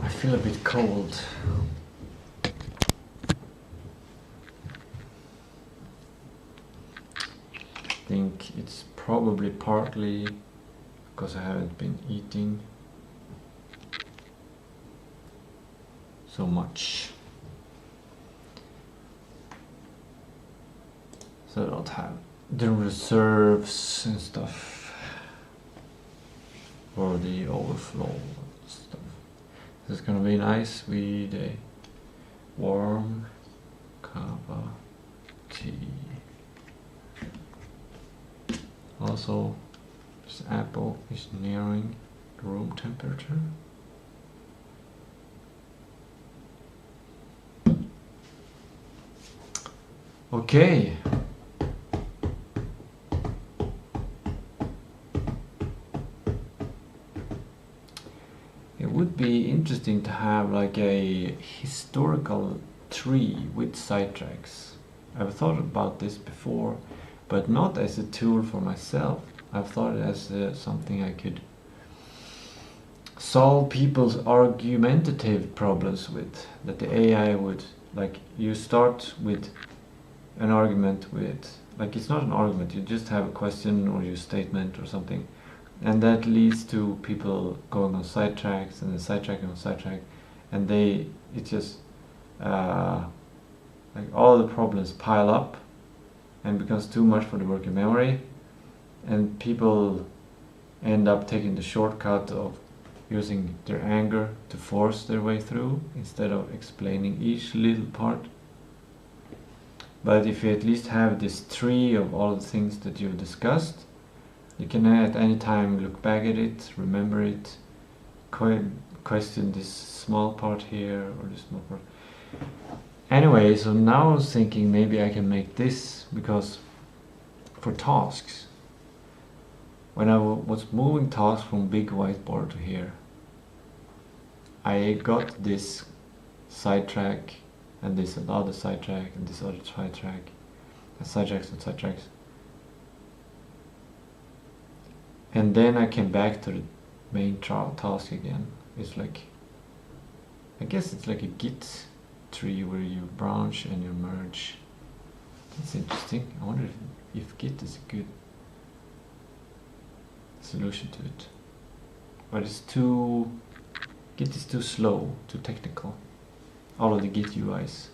I feel a bit cold. I think it's probably partly because I haven't been eating so much. So I don't have the reserves and stuff or the overflow stuff. This is gonna be nice with a warm cup of tea. Also, this apple is nearing room temperature. Okay. It would be interesting to have like a historical tree with sidetracks. I've thought about this before, but not as a tool for myself. I've thought it as something I could solve people's argumentative problems with. That the AI would, like, you start with an argument with, like, it's not an argument, you just have a question or your statement or something, and that leads to people going on sidetracks and then sidetracking on sidetrack, and it just like all the problems pile up and becomes too much for the working memory, and people end up taking the shortcut of using their anger to force their way through instead of explaining each little part. But if you at least have this tree of all the things that you've discussed, you can at any time look back at it, remember it, question this small part here or this small part. Anyway, so now I was thinking maybe I can make this, because for tasks, when I was moving tasks from big whiteboard to here, I got this sidetrack and this another sidetrack and this other sidetrack and sidetracks and sidetracks. And then I came back to the main task again. It's like, I guess it's like a Git tree where you branch and you merge. That's interesting. I wonder if Git is a good solution to it. But it's too... Git is too slow, too technical. All of the Git UIs.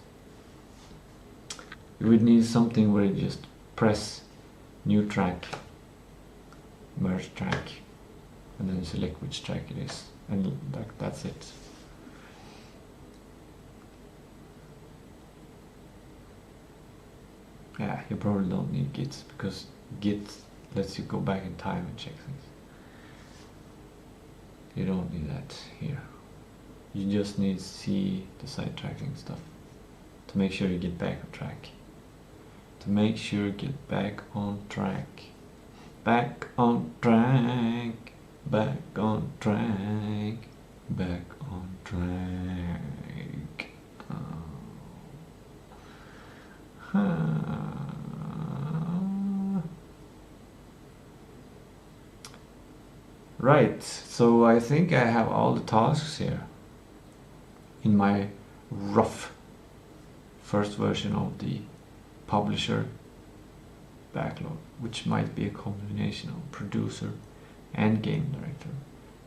You would need something where you just press new track, merge track, and then select which track it is, and that's it. Yeah, you probably don't need Git, because Git lets you go back in time and check things. You don't need that here. You just need to see the sidetracking stuff to make sure you get back on track. To make sure you get back on track. Back on track. Back on track. Back on track. Right, so I think I have all the tasks here in my rough first version of the publisher backlog, which might be a combination of producer and game director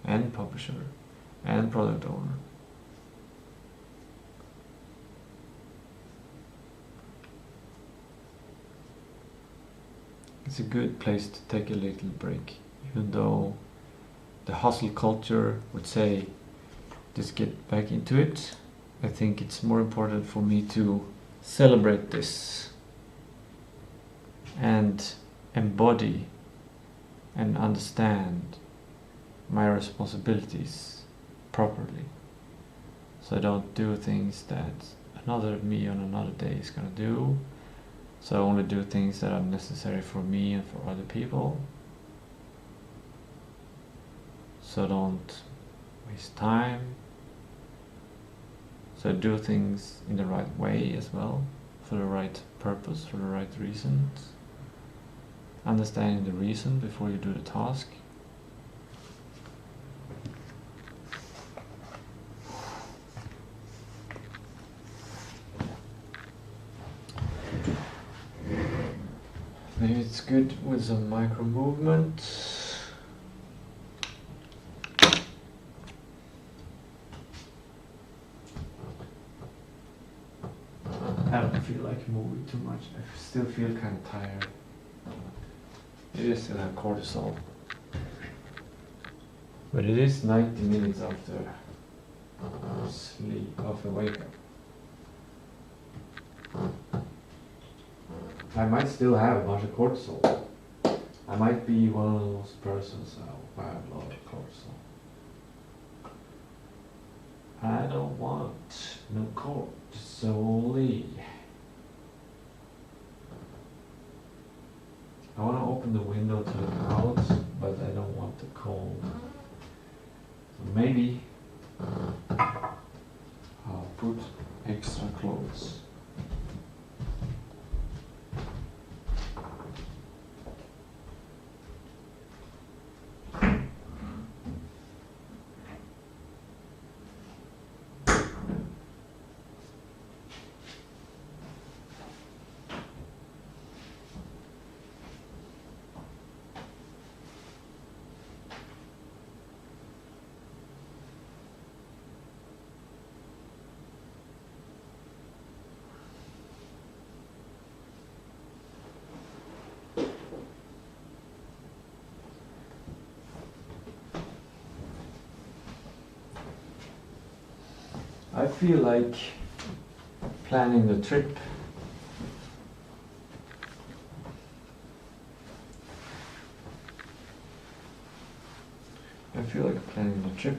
and publisher and product owner. It's a good place to take a little break, even though the hustle culture would say just get back into it. I think it's more important for me to celebrate this and embody and understand my responsibilities properly, so I don't do things that another me on another day is gonna do. So I only do things that are necessary for me and for other people. So don't waste time. So do things in the right way as well, for the right purpose, for the right reasons. Understanding the reason before you do the task. Maybe it's good with some micro movement. I don't feel like moving too much. I still feel kind of tired. Maybe I still have cortisol. But it is 90 minutes after sleep, after wake up. I might still have a bunch of cortisol. I might be one of those persons who have a lot of cortisol. I don't want no cortisol. I want to open the window to look out, but I don't want the cold. So maybe I'll put extra clothes. I feel like planning the trip. I feel like planning the trip.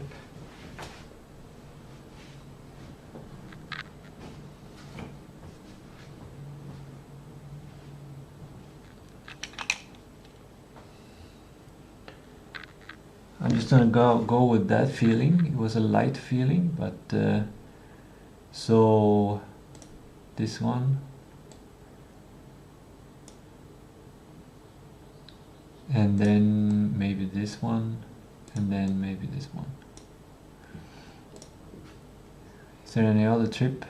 I'm just gonna go with that feeling. It was a light feeling, but so this one, and then maybe this one, and then maybe this one. Is there any other trip?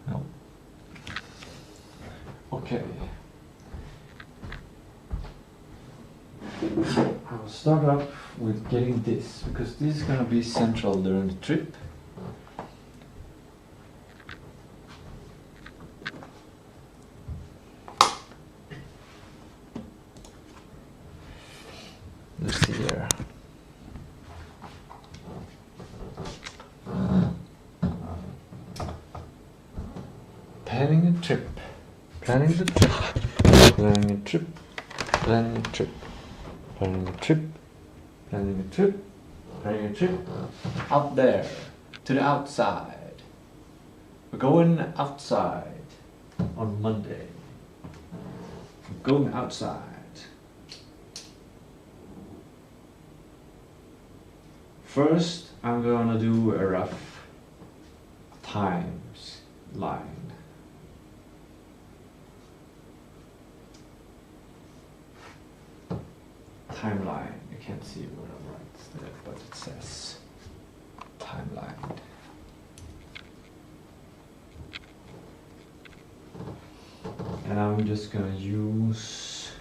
No. Okay. I'll start up with getting this, because this is going to be central during the trip. Let's see here. Planning a trip. Planning the trip. Planning a trip. Planning a trip. Planning a trip. Planning a trip. Planning a trip. Out there. To the outside. We're going outside on Monday. We're going outside. First, I'm gonna do a rough times line. Timeline. You can't see what I write there, but it says timeline. And I'm just gonna use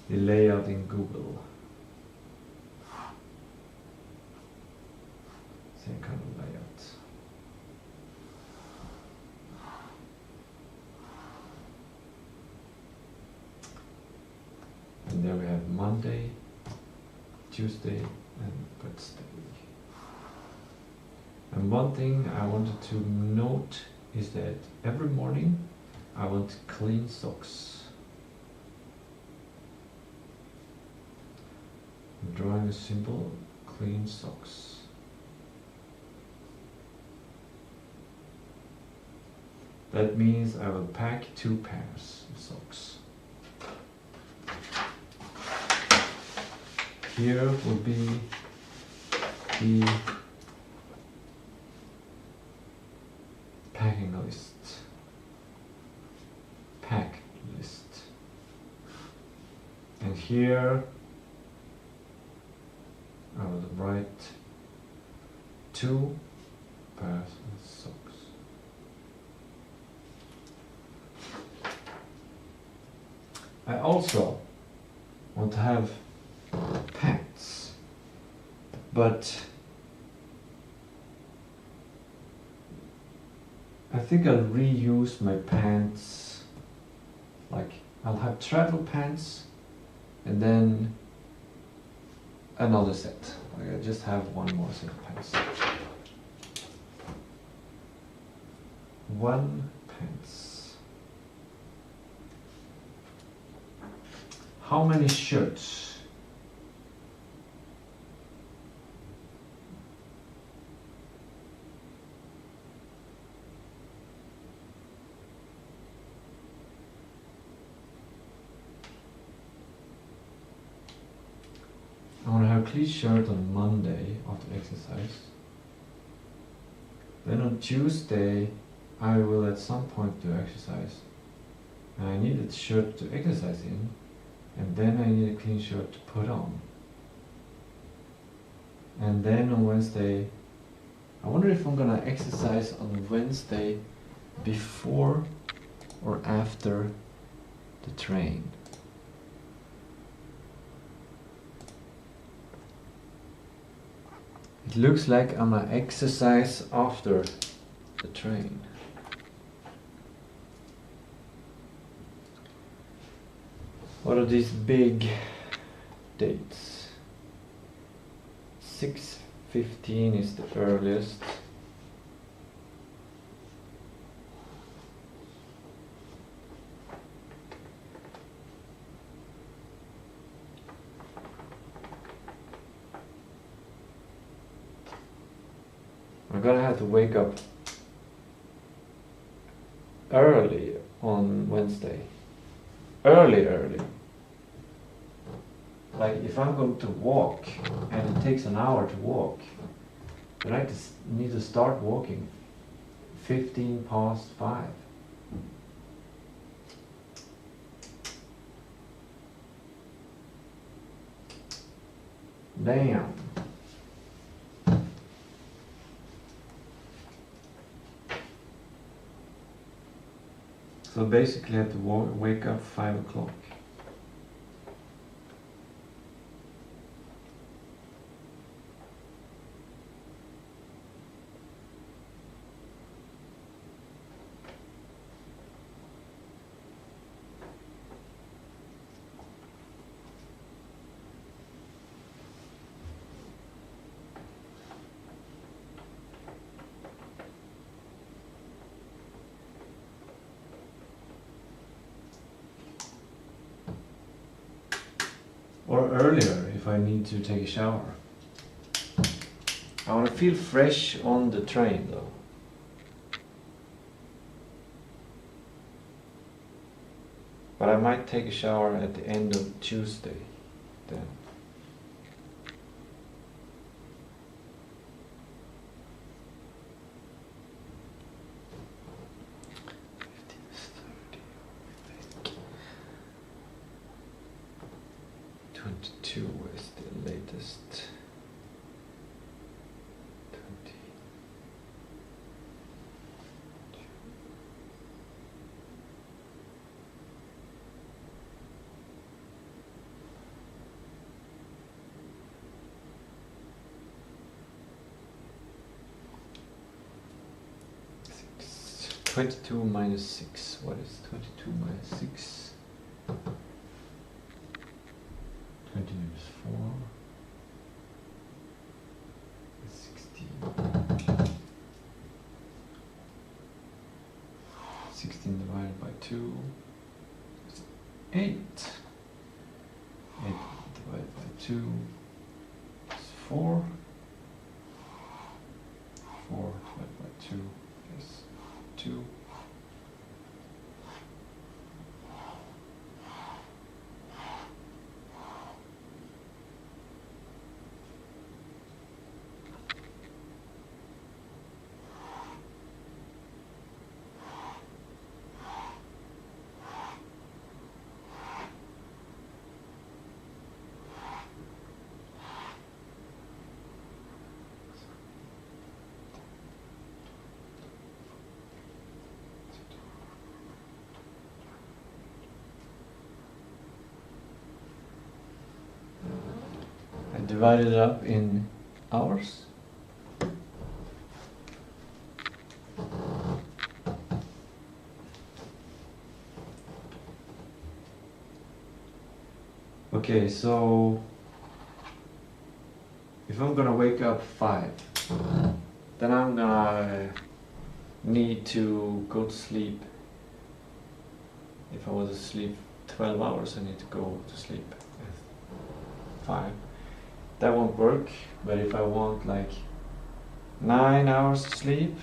the layout in Google. Same kind of layout. And there we have Monday, Tuesday, and Wednesday. And one thing I wanted to note is that every morning I want clean socks. I'm drawing a symbol, clean socks. That means I will pack 2 pairs of socks. Here will be the packing list. Pack list. And here I will write 2 pairs of socks. I also want to have pants, but I think I'll reuse my pants. Like, I'll have travel pants and then another set. Like, I just have one more set of pants. One pants. How many shirts? I want to have a clean shirt on Monday after exercise. Then on Tuesday I will at some point do exercise. And I need a shirt to exercise in. And then I need a clean shirt to put on. And then on Wednesday, I wonder if I'm gonna exercise on Wednesday before or after the train. It looks like I'm gonna exercise after the train. What are these big dates? 6:15 is the earliest. I'm gonna have to wake up early on Wednesday. Early. Like, if I'm going to walk and it takes an hour to walk, then I need to start walking 5:15. Damn. So basically I have to wake up 5 o'clock. Or earlier if I need to take a shower. I want to feel fresh on the train though. But I might take a shower at the end of Tuesday then. Is the latest. 20. Six. 22 minus 6. What is 22 minus 6? 20 minus 4 is 16. 16 divided by 2 is 8. 8 divided by 2 is 4. 4 divided by 2 is 2. Divided it up in hours. Okay, so if I'm gonna wake up 5, then I'm gonna need to go to sleep. If I was to sleep 12 hours, I need to go to sleep at 5. That won't work, but if I want like 9 hours to sleep,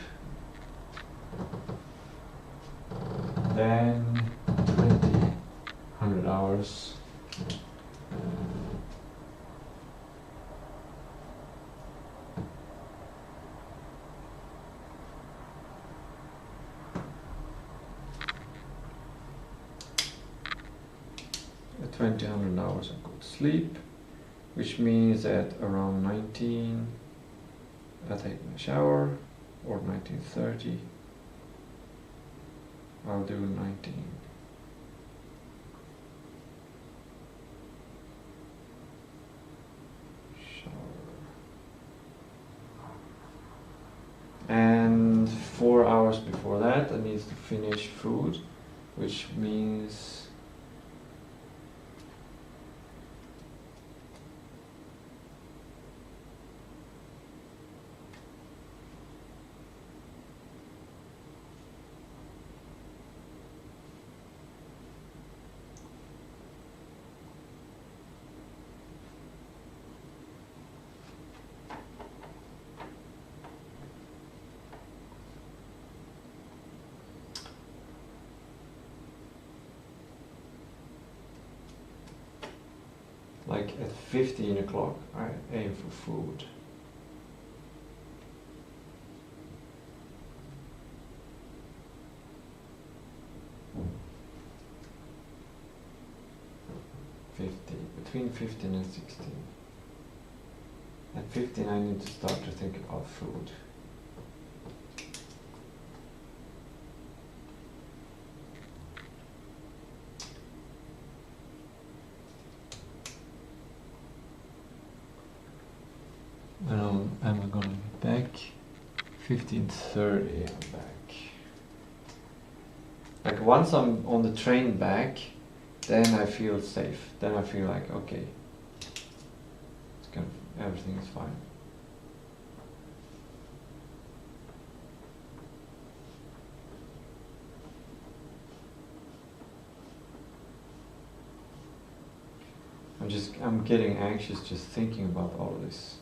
then 100 hours. At 100 hours I go to sleep. Which means that around 19 I take a shower, or 19:30 I'll do 19. Shower. And 4 hours before that I need to finish food, which means like at 15 o'clock I aim for food. Between 15 and 16. At 15 I need to start to think about food. am I gonna be back? 15:30 I'm back. Like once I'm on the train back, then I feel safe. Then I feel like, okay, it's gonna, everything is fine. I'm getting anxious just thinking about all this.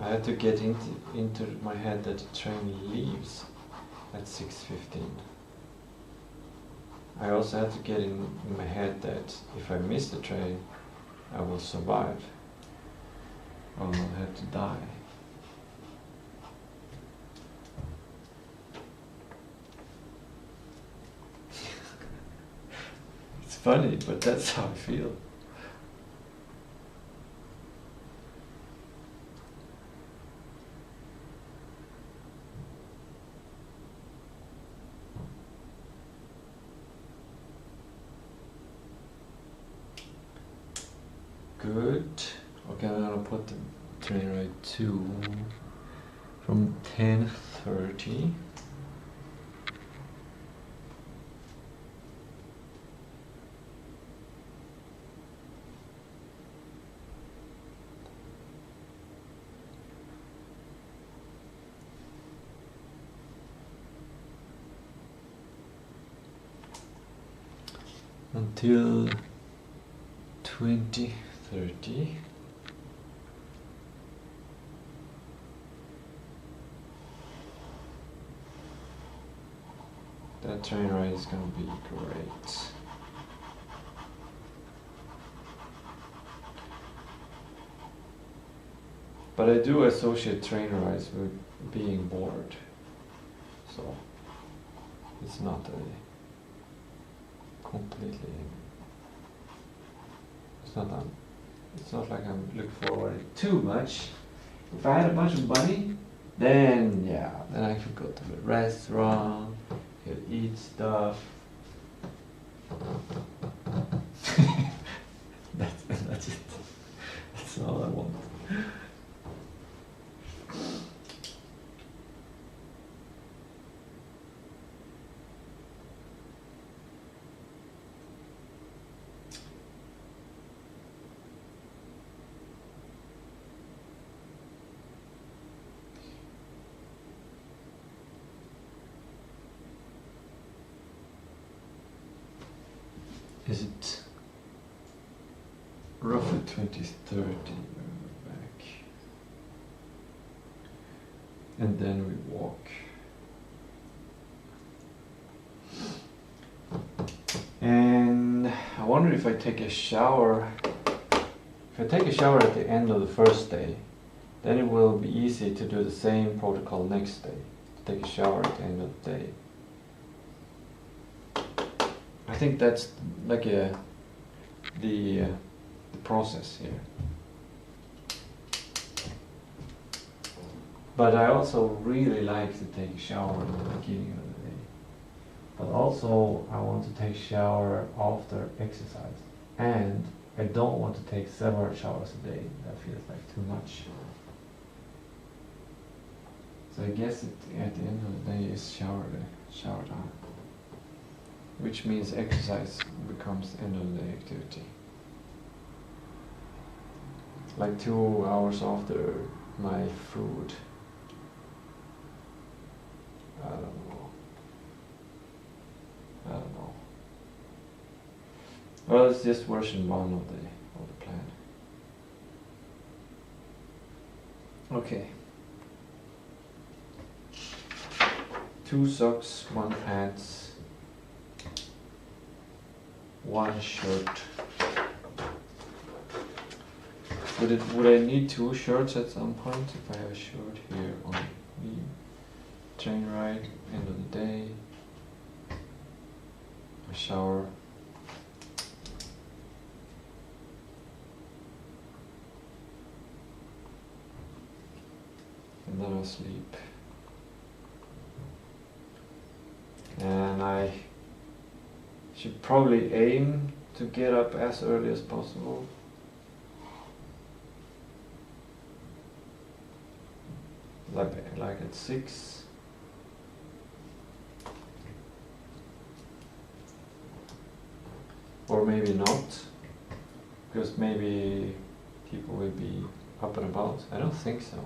I had to get into my head that the train leaves at 6:15. I also had to get in my head that if I miss the train, I will survive. I will not have to die. It's funny, but that's how I feel. Good. Okay, I'm gonna put the train ride 2 from 10:30. Until 20:30. That train ride is gonna be great. But I do associate train rides with being bored, so it's not a completely. It's not like I'm looking forward to too much. If I had a bunch of money, then yeah, then I could go to the restaurant, could eat stuff. That's it. That's all I want. Is it roughly 20:30 when we're back? And then we walk. And I wonder if I take a shower. If I take a shower at the end of the first day, then it will be easy to do the same protocol next day. To take a shower at the end of the day. I think that's like the process here. But I also really like to take a shower at the beginning of the day. But also I want to take a shower after exercise. And I don't want to take several showers a day. That feels like too much. So I guess at the end of the day is shower time. Which means exercise becomes end of the day activity. Like 2 hours after my food. I don't know. Well, it's just version 1 of the plan. Okay. 2 socks, 1 pants, 1 shirt. Would I need 2 shirts at some point if I have a shirt here on me? Train ride, end of the day, a shower. gonna sleep. And I should probably aim to get up as early as possible. Like at 6. Or maybe not, because maybe people will be up and about. I don't think so.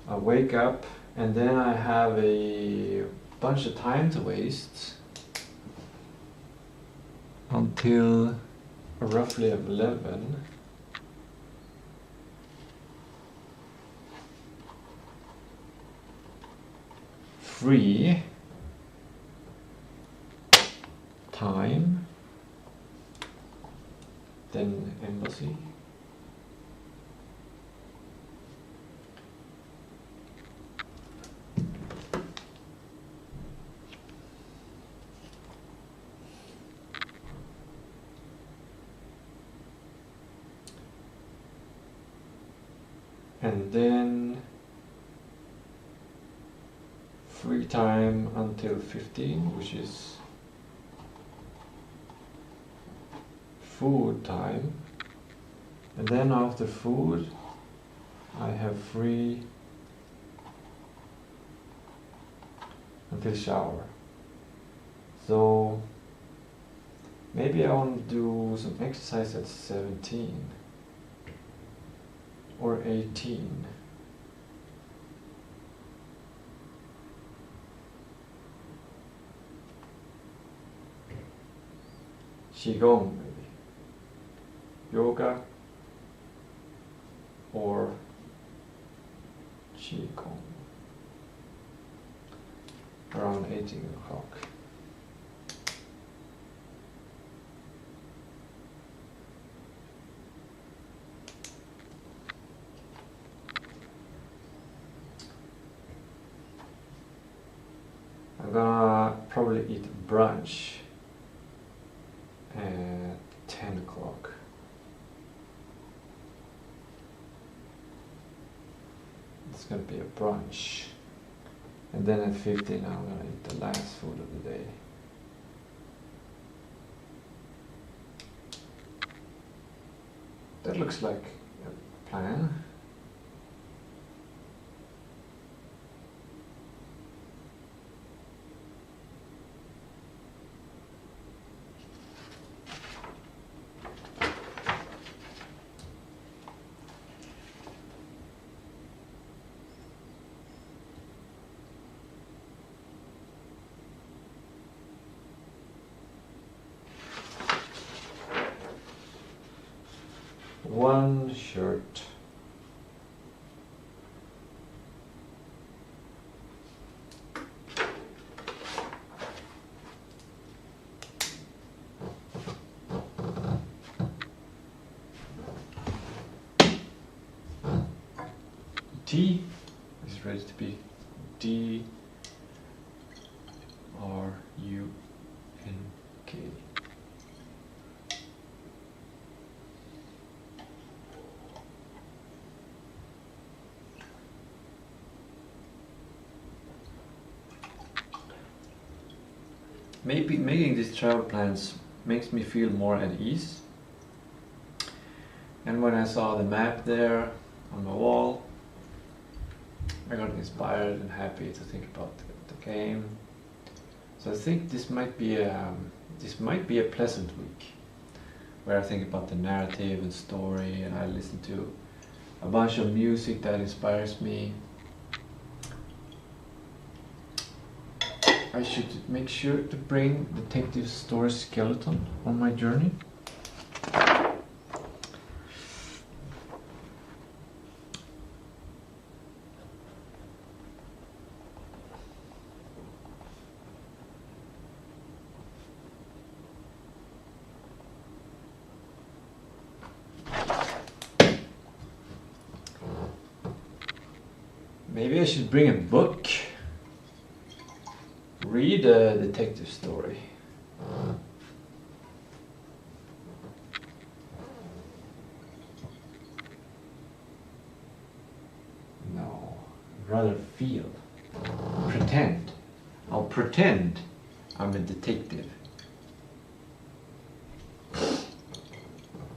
I wake up and then I have a bunch of time to waste until roughly 11. Free time, then embassy. And then free time until 15, which is food time. And then after food I have free until shower. So maybe I want to do some exercise at 17 or 18. Qigong maybe. Yoga or Qigong. Around 18 o'clock. I'm gonna probably eat brunch at 10 o'clock. It's gonna be a brunch. And then at 15 I'm gonna eat the last food of the day. That looks like a plan. One shirt. T is ready to be D R U N K. Maybe making these travel plans makes me feel more at ease. And when I saw the map there on my wall, I got inspired and happy to think about the game. So I think this might be a pleasant week, where I think about the narrative and story, and I listen to a bunch of music that inspires me. I should make sure to bring Detective Story skeleton on my journey. Maybe I should bring a book. Read a detective story. rather feel. Pretend. I'll pretend I'm a detective. I'll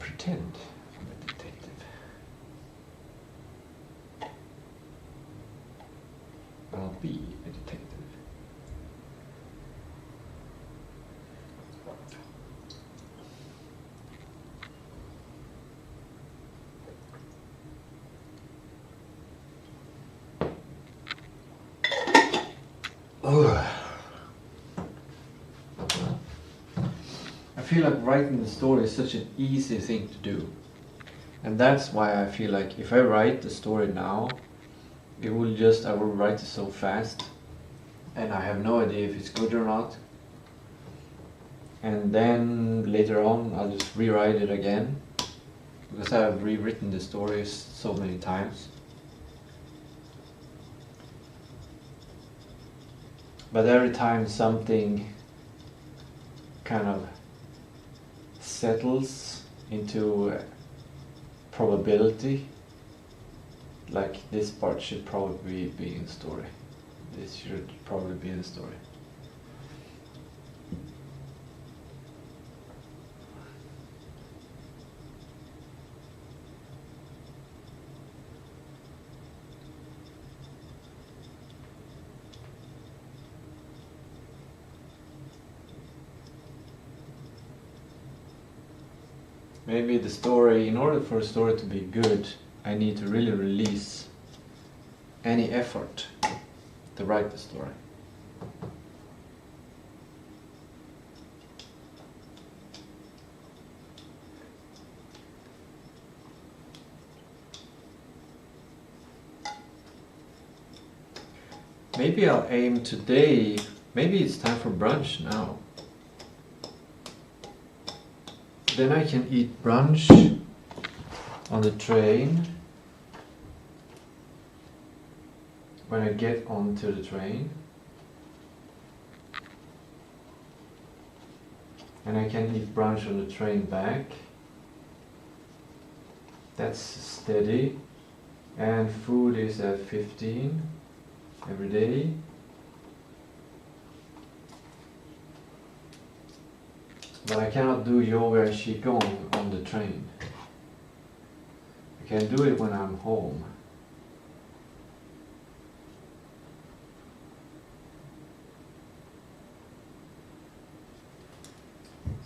pretend I'm a detective. I'll be a detective. I feel like writing the story is such an easy thing to do. And that's why I feel like if I write the story now, I will write it so fast. And I have no idea if it's good or not. And then later on, I'll just rewrite it again. Because I have rewritten the stories so many times. But every time something kind of settles into probability, like this part should probably be in the story. This should probably be in the story. Maybe the story, in order for a story to be good, I need to really release any effort to write the story. Maybe I'll aim today, maybe it's time for brunch now. Then I can eat brunch on the train when I get onto the train. And I can eat brunch on the train back. That's steady. And food is at 15 every day. But I cannot do yoga and qigong on the train. I can do it when I'm home.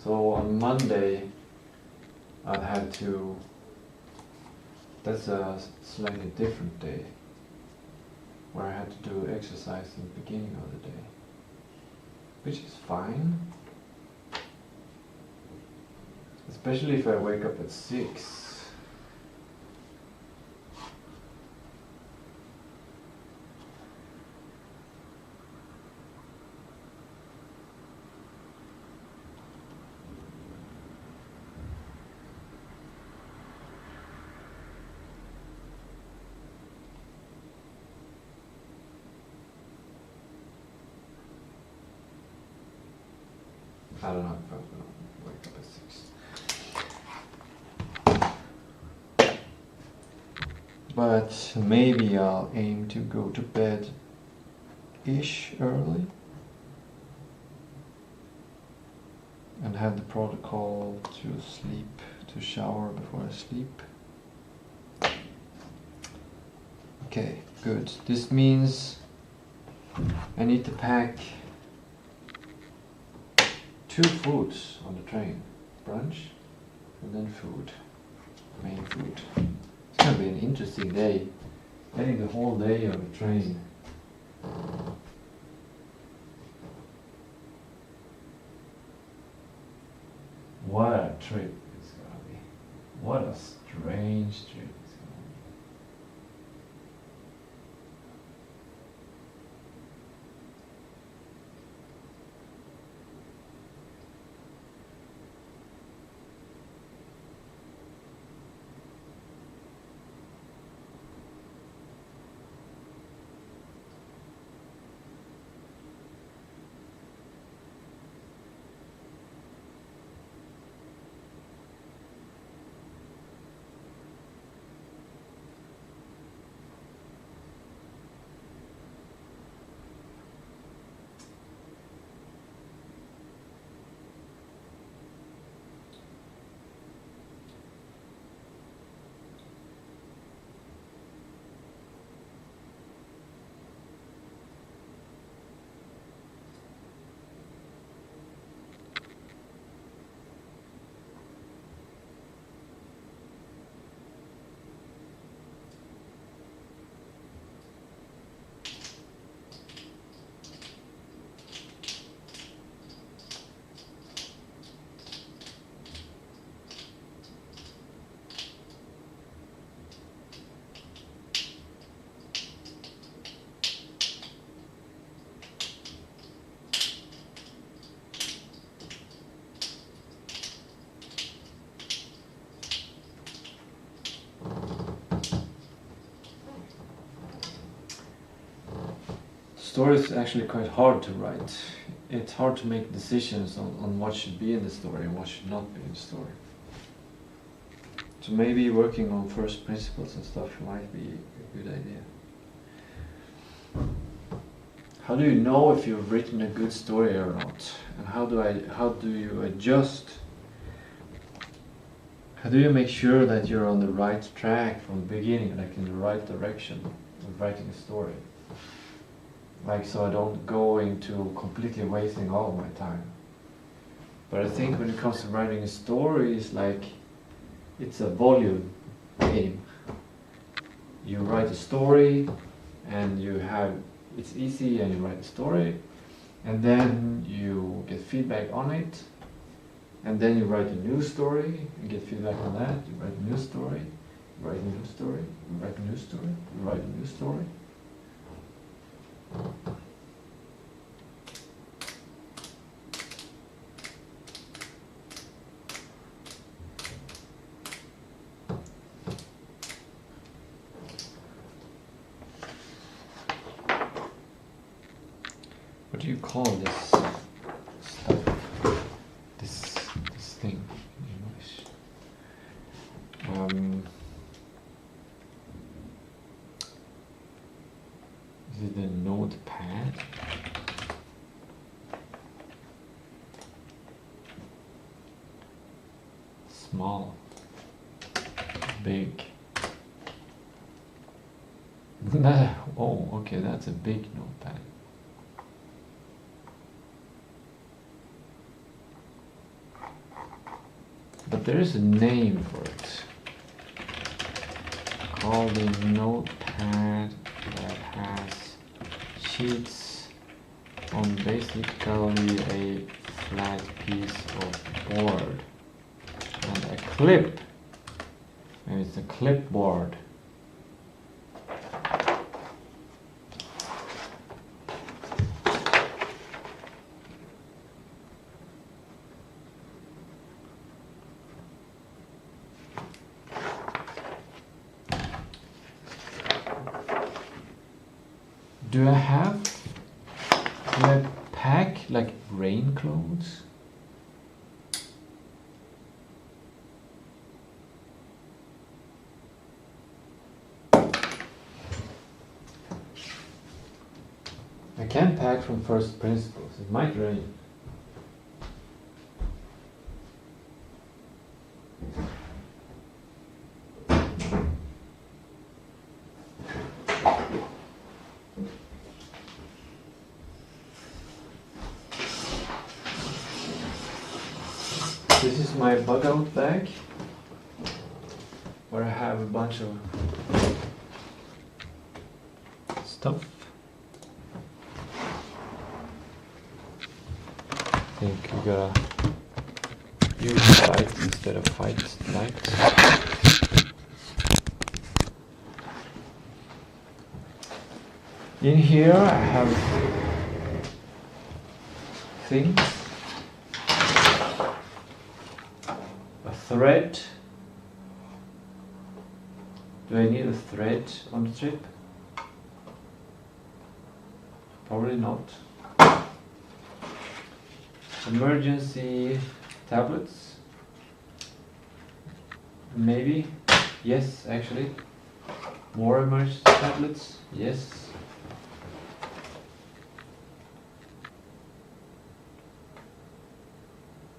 So on Monday, I'll have to, that's a slightly different day, where I had to do exercise in the beginning of the day, which is fine. Especially if I wake up at 6. I don't know if I'm gonna wake up at 6. But maybe I'll aim to go to bed-ish early. And have the protocol to sleep, to shower before I sleep. Okay, good. This means I need to pack 2 foods on the train. Brunch and then food. Main food. It's gonna be an interesting day. Getting the whole day on the train. What a trip it's gonna be. What a strange trip it's gonna be. Story is actually quite hard to write. It's hard to make decisions on what should be in the story and what should not be in the story. So maybe working on first principles and stuff might be a good idea. How do you know if you've written a good story or not? And how do you adjust? How do you make sure that you're on the right track from the beginning, like in the right direction of writing a story? Like, so I don't go into completely wasting all of my time. But I think when it comes to writing a story, it's like, it's a volume game. You write a story, and it's easy, and you write a story, and then you get feedback on it, and then you write a new story, you get feedback on that, you write a new story, you write a new story, you write a new story, you write a new story. What do you call this stuff? This thing in English? Is it a notepad? Small, big. Oh, okay, that's a big notepad. But there is a name for it, called a notepad that has sheets on basically a flat piece of board and a clip. Maybe it's a clipboard. Do I pack like rain clothes? I can pack from first principles. It might rain. This is my bug out bag, where I have a bunch of stuff. I think we gotta use light instead of fight light. In here I have things. A thread. Do I need a thread on the trip? Probably not. Emergency tablets? Maybe. Yes, actually. More emergency tablets? Yes.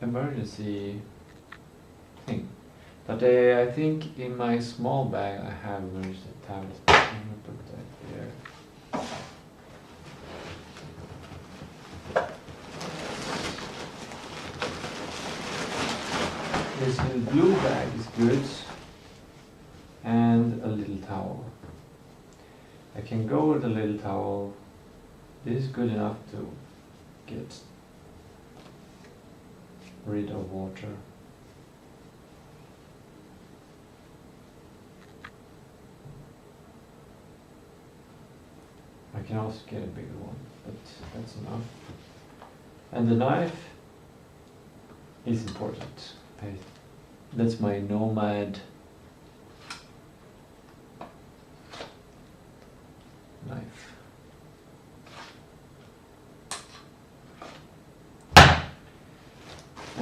Emergency thing. But I think in my small bag I have emergency tablets. I'm gonna put that here. This little blue bag is good, and a little towel. I can go with a little towel. This is good enough to get rid of water. I can also get a bigger one, but that's enough. And the knife is important. That's my nomad knife.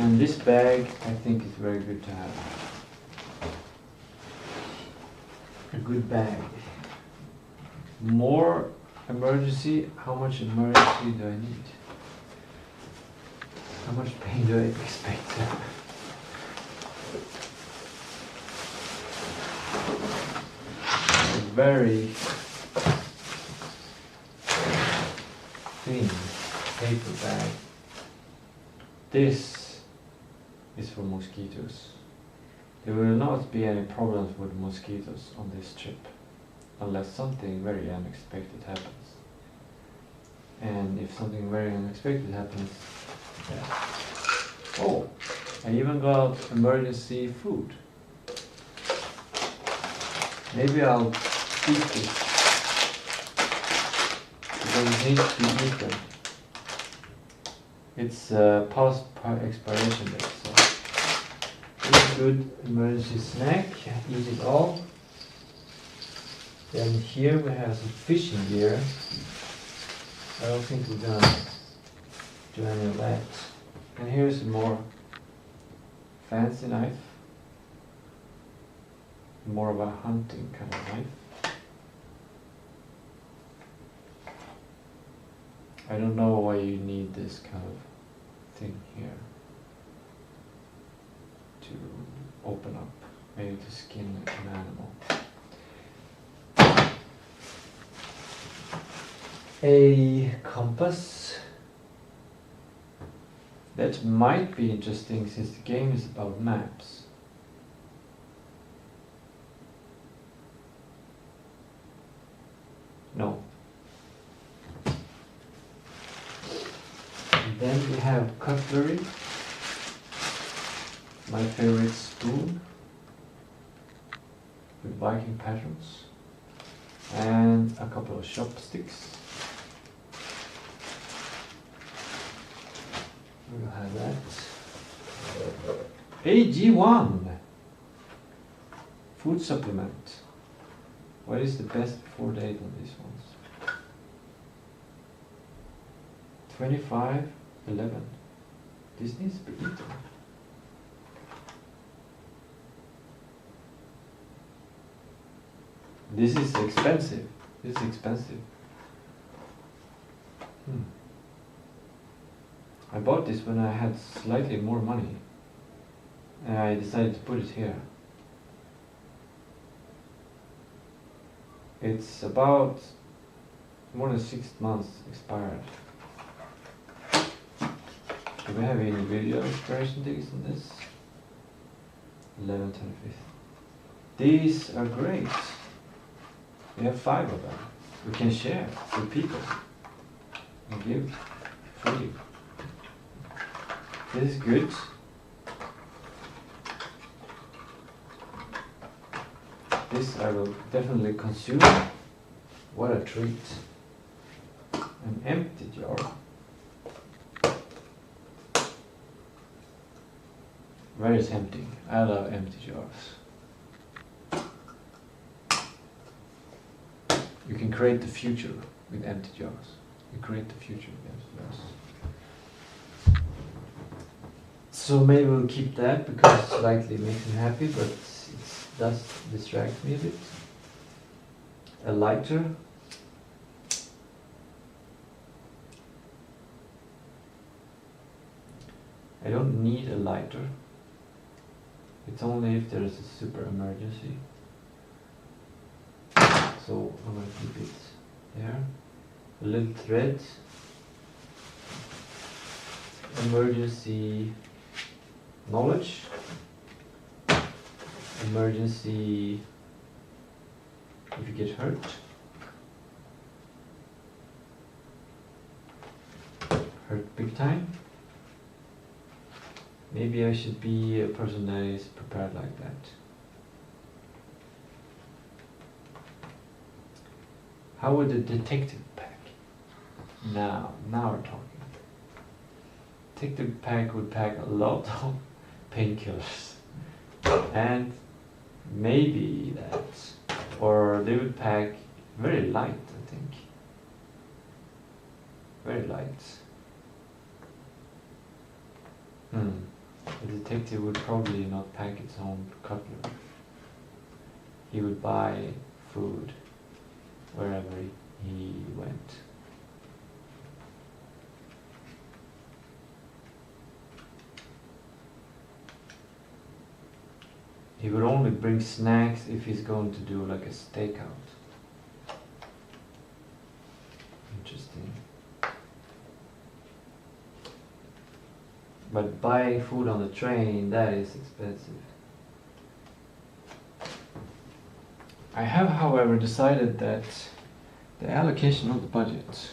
And this bag, I think, is very good to have. A good bag. More emergency. How much emergency do I need? How much pain do I expect? A very thin paper bag. This is for mosquitoes. There will not be any problems with mosquitoes on this trip, unless something very unexpected happens. And if something very unexpected happens, yeah. Oh, I even got emergency food. Maybe I'll eat this, because it needs to be eaten. It's past expiration date, so it's a good emergency snack. Eat it all. Then here we have some fishing gear. I don't think we're gonna do any of that. And here's a more fancy knife. More of a hunting kind of knife. I don't know why you need this kind of thing here to open up, maybe to skin an animal. A compass. That might be interesting since the game is about maps. No. And then we have cutlery. My favorite spoon with Viking patterns. And a couple of chopsticks. We'll have that. AG1 food supplement. What is the best before date on these ones? 25/11. This needs to be eaten. This is expensive. This is expensive. I bought this when I had slightly more money, and I decided to put it here. It's about more than 6 months expired. Do we have any video expiration dates on this? 11/25. These are great. We have 5 of them. We can share with people and give free. This is good. This I will definitely consume. What a treat. An empty jar. Very tempting. I love empty jars. You can create the future with empty jars. You create the future with empty jars. So maybe we'll keep that because it slightly makes me happy, but it does distract me a bit. A lighter. I don't need a lighter. It's only if there is a super emergency. So I'm going to keep it there. A little thread. Emergency knowledge. Emergency if you get hurt. Hurt big time. Maybe I should be a person that is prepared like that. How would a detective pack? Now we're talking. Detective pack would pack a lot of painkillers. And maybe that. Or they would pack very light, I think. Very light. The detective would probably not pack his own cutlery. He would buy food wherever he went. He would only bring snacks if he's going to do like a stakeout. Interesting. But buying food on the train, that is expensive. I have, however, decided that the allocation of the budget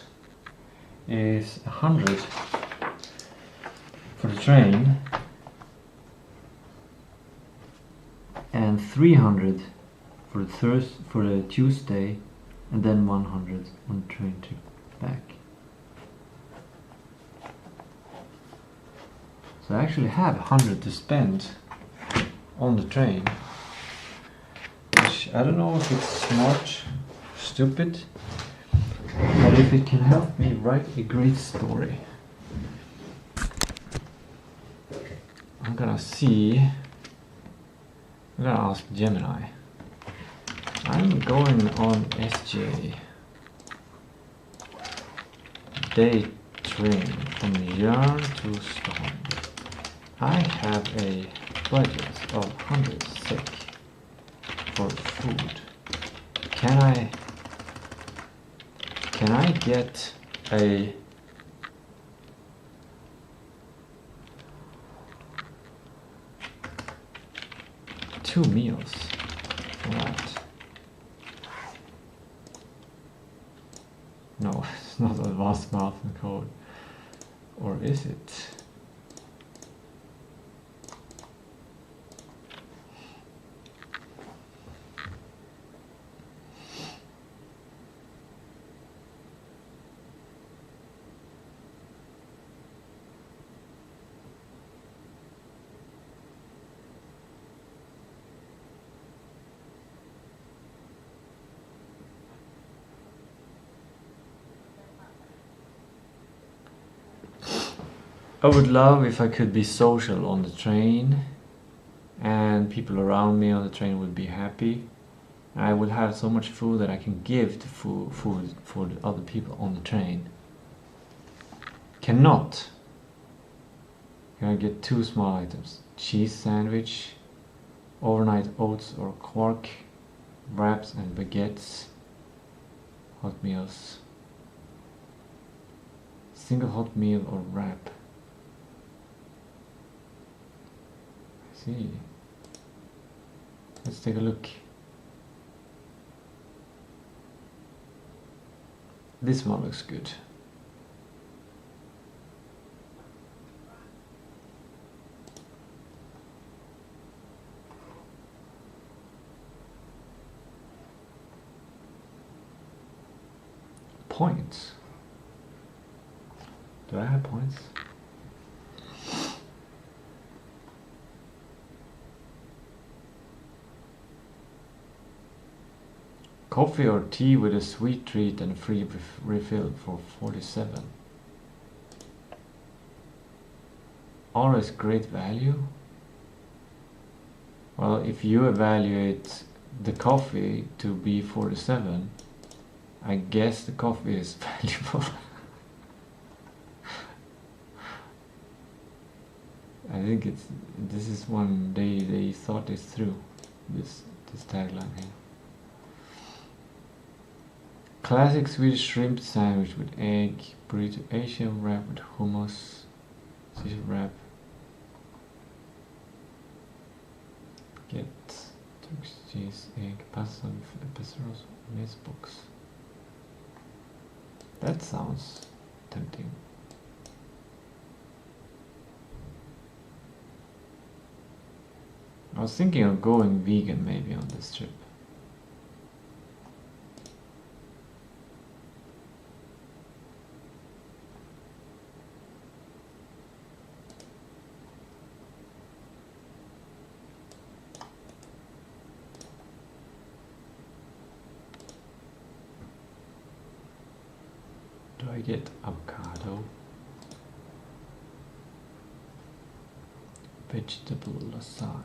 is 100 for the train and 300 for the Tuesday, and then 100 on the train trip back. So I actually have 100 to spend on the train, which I don't know if it's smart, stupid, but if it can help me write a great story. I'm gonna ask Gemini. I'm going on SJ. Day train from Jörn to Stockholm. I have a budget of 100 SEK for food. Can I get a two meals for that? No, it's not advanced math and code. Or is it? I would love if I could be social on the train and people around me on the train would be happy. I would have so much food that I can give to food for the other people on the train. Cannot. Can I get two small items? Cheese sandwich, overnight oats or quark, wraps and baguettes, hot meals, single hot meal or wrap. See. Let's take a look. This one looks good. Points. Do I have points? Coffee or tea with a sweet treat and a free refill for 47. Always great value. Well, if you evaluate the coffee to be 47, I guess the coffee is valuable. I think this is one they thought this through, this tagline here. Classic Swedish shrimp sandwich with egg, burrito, Asian wrap with hummus, Caesar wrap. Get Turkish cheese, egg, pasta with pesseros, maize box. That sounds tempting. I was thinking of going vegan maybe on this trip. Do I get avocado? Vegetable lasagna.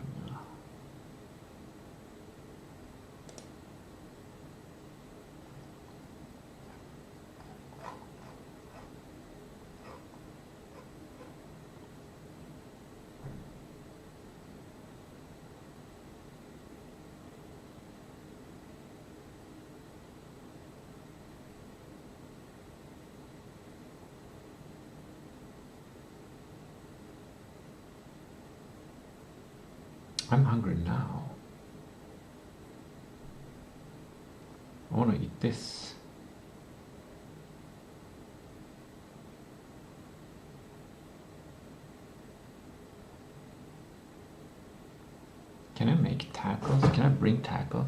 I'm hungry now. I want to eat this. Can I make tacos? Can I bring tacos?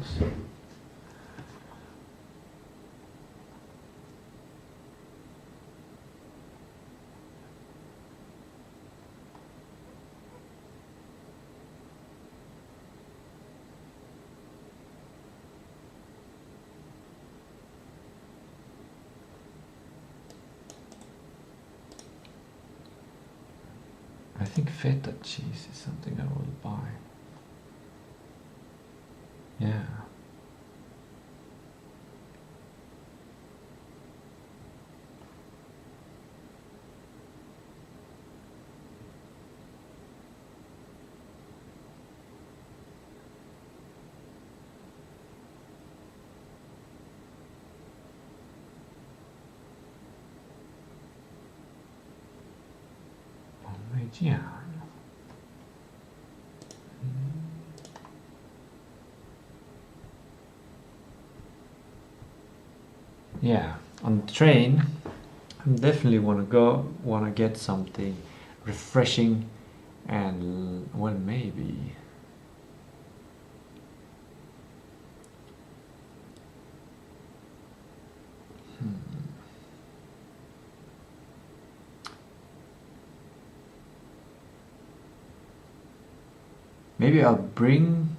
I think feta cheese is something I will buy. Yeah. Parmigiano. Yeah, on the train, I definitely want to get something refreshing, and well, maybe maybe I'll bring.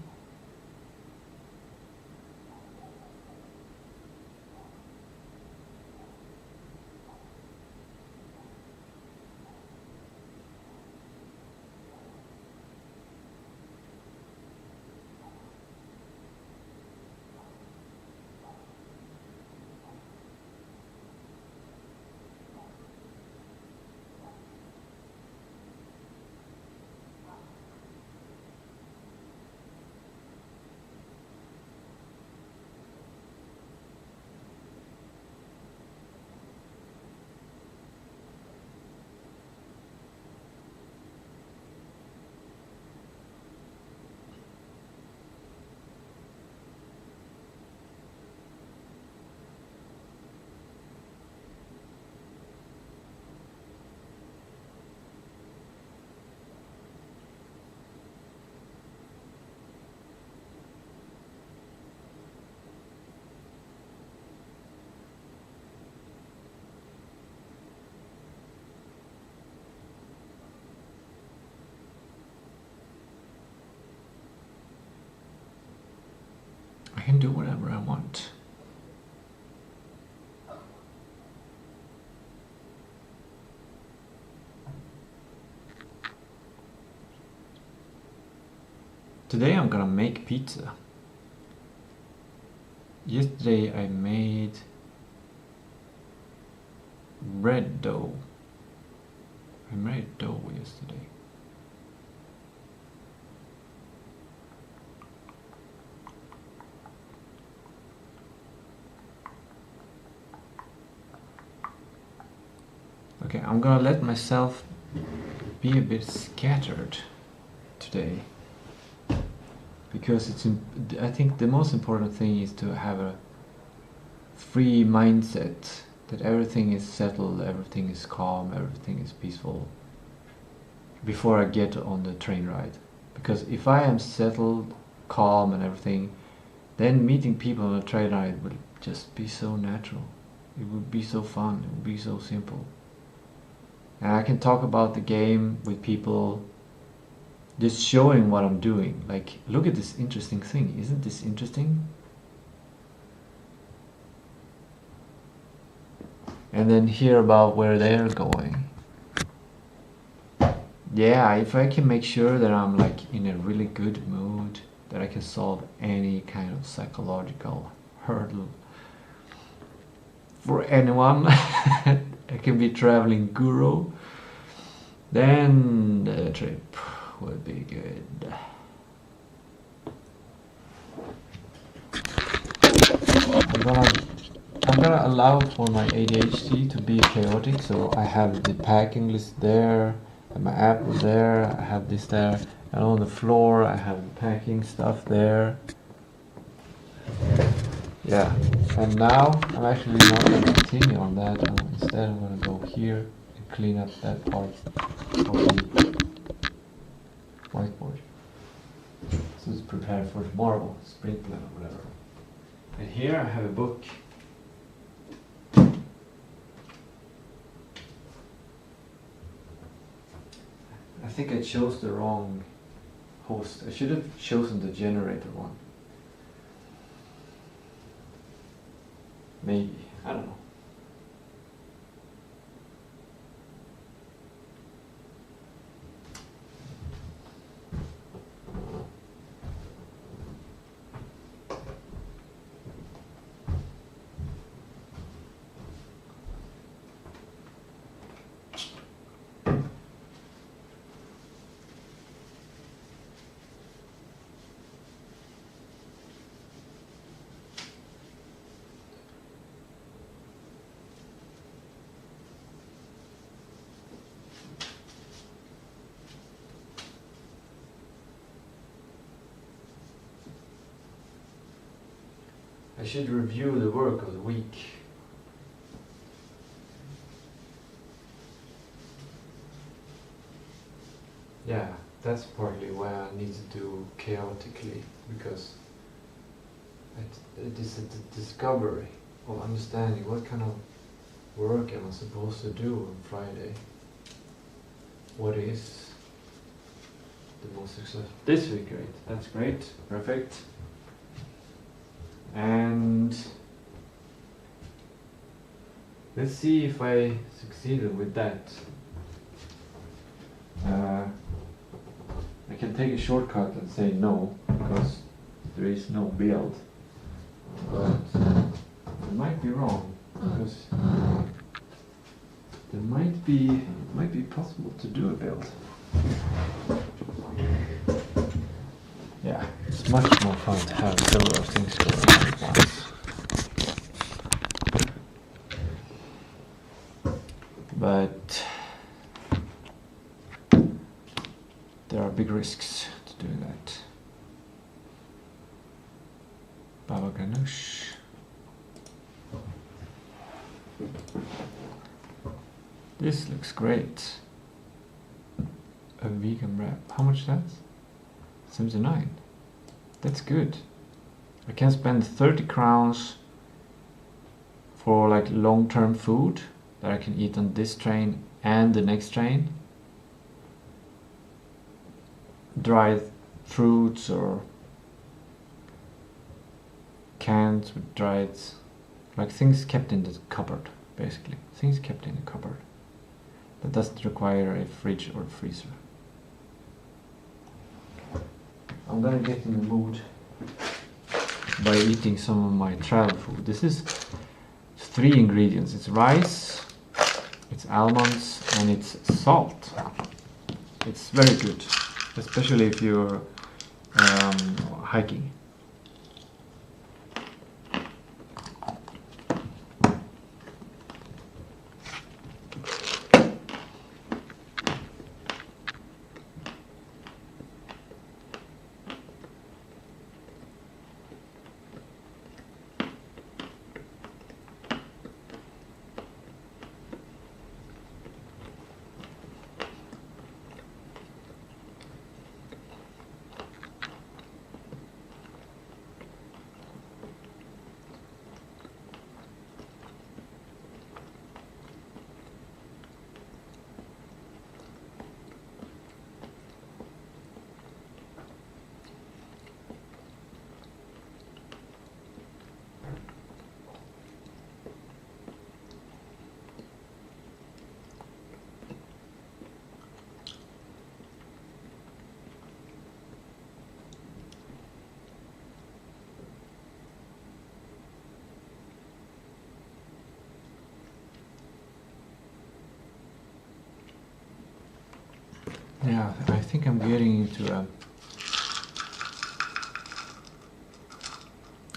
I can do whatever I want. Today I'm gonna make pizza. Yesterday I made bread dough. I made dough yesterday. Okay, I'm gonna let myself be a bit scattered today, because I think the most important thing is to have a free mindset, that everything is settled, everything is calm, everything is peaceful before I get on the train ride. Because if I am settled, calm and everything, then meeting people on the train ride will just be so natural. It would be so fun, it would be so simple. And I can talk about the game with people, just showing what I'm doing. Like, look at this interesting thing. Isn't this interesting? And then hear about where they're going. yeah, if I can make sure that I'm like in a really good mood, that I can solve any kind of psychological hurdle for anyone, I can be traveling guru, then the trip would be good. I'm gonna allow for my ADHD to be chaotic, so I have the packing list there, and my app there, I have this there, and on the floor I have the packing stuff there. Yeah, and now I'm actually not going to continue on that. Instead I'm going to go here and clean up that part of the whiteboard. So it's prepared for tomorrow, sprint plan or whatever. And here I have a book. I think I chose the wrong host. I should have chosen the generator one. Maybe, I don't know. I should review the work of the week. Yeah, that's partly why I need to do chaotically, because it is a discovery of understanding what kind of work am I supposed to do on Friday. What is the most successful? This week, great. That's great. Perfect. And let's see if I succeeded with that. I can take a shortcut and say no, because there is no build. But I might be wrong, because it might be possible to do a build. Yeah, it's much more fun to have several things going on at once. But there are big risks to doing that. Baba Ganoush. This looks great. A vegan wrap. How much is that? 79. That's good. I can spend 30 crowns for like long-term food that I can eat on this train and the next train. Dried fruits or cans with dried, like things kept in the cupboard, basically. Things kept in the cupboard. That doesn't require a fridge or freezer. I'm gonna get in the mood by eating some of my travel food. This is 3 ingredients. It's rice, it's almonds, and it's salt. It's very good, especially if you're hiking. Yeah, I think I'm getting into a...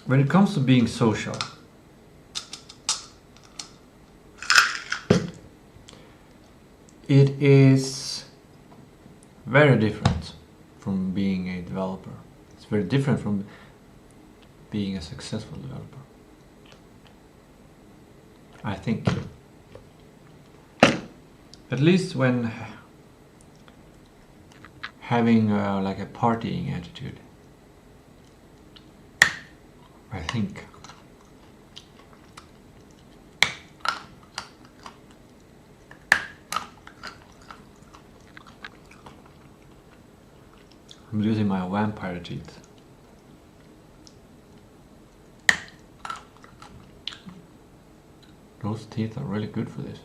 When it comes to being social, it is very different from being a developer. It's very different from being a successful developer, I think. At least when having like a partying attitude, I think. I'm using my vampire teeth. Those teeth are really good for this.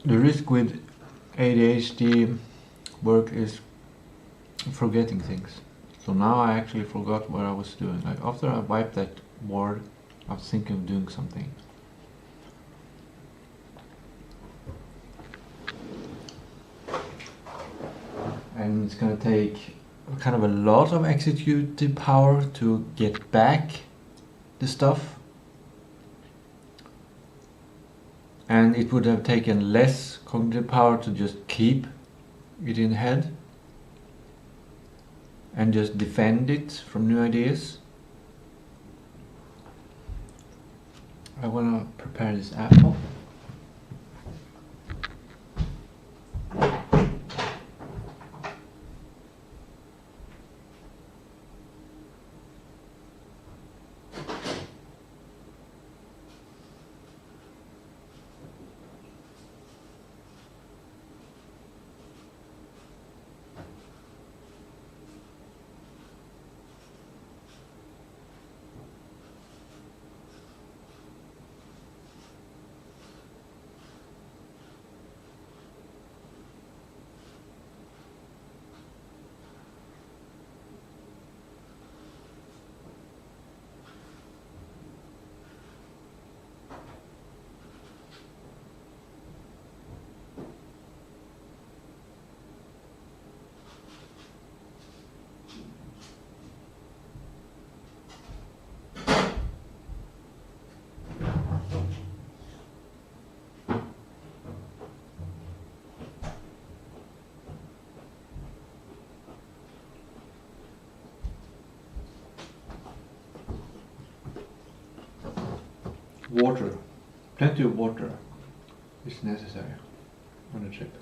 The risk with ADHD work is forgetting things. So now I actually forgot what I was doing. Like after I wiped that board, I was thinking of doing something. And it's gonna take kind of a lot of executive power to get back the stuff. And it would have taken less cognitive power to just keep it in the head and just defend it from new ideas. I want to prepare this apple. Water, plenty of water is necessary on a trip.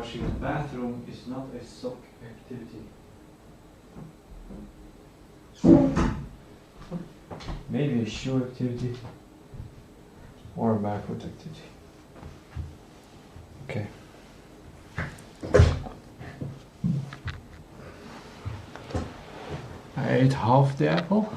washing the bathroom is not a sock activity. Maybe a shoe activity or a barefoot activity. Okay. I ate half the apple.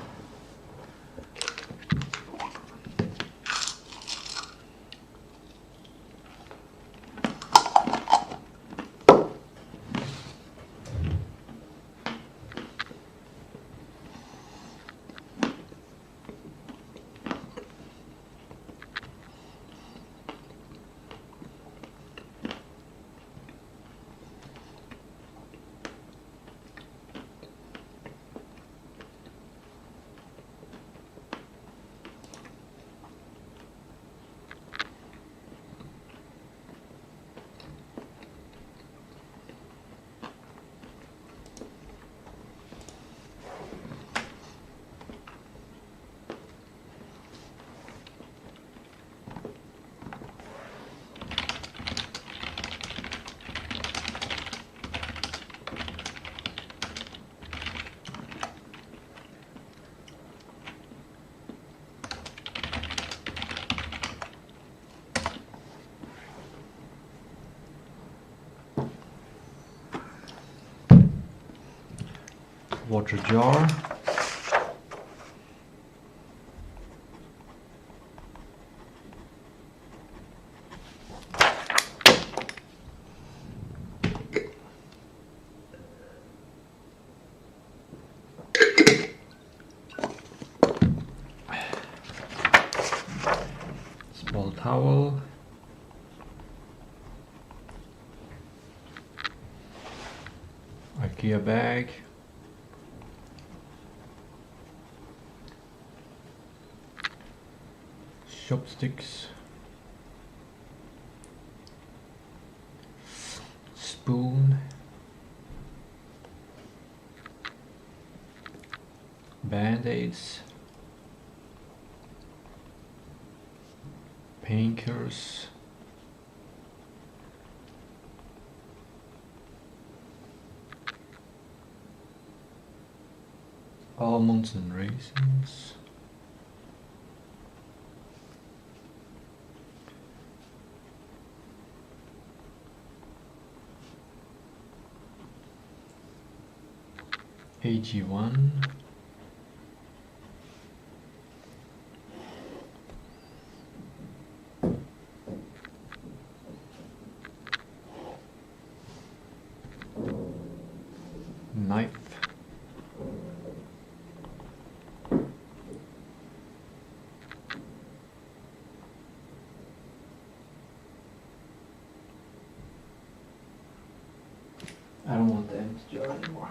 Water jar. Small towel. IKEA bag. Chopsticks, spoon, band-aids, painkillers, almonds and raisins. AG1, knife, I don't want the empty jar anymore.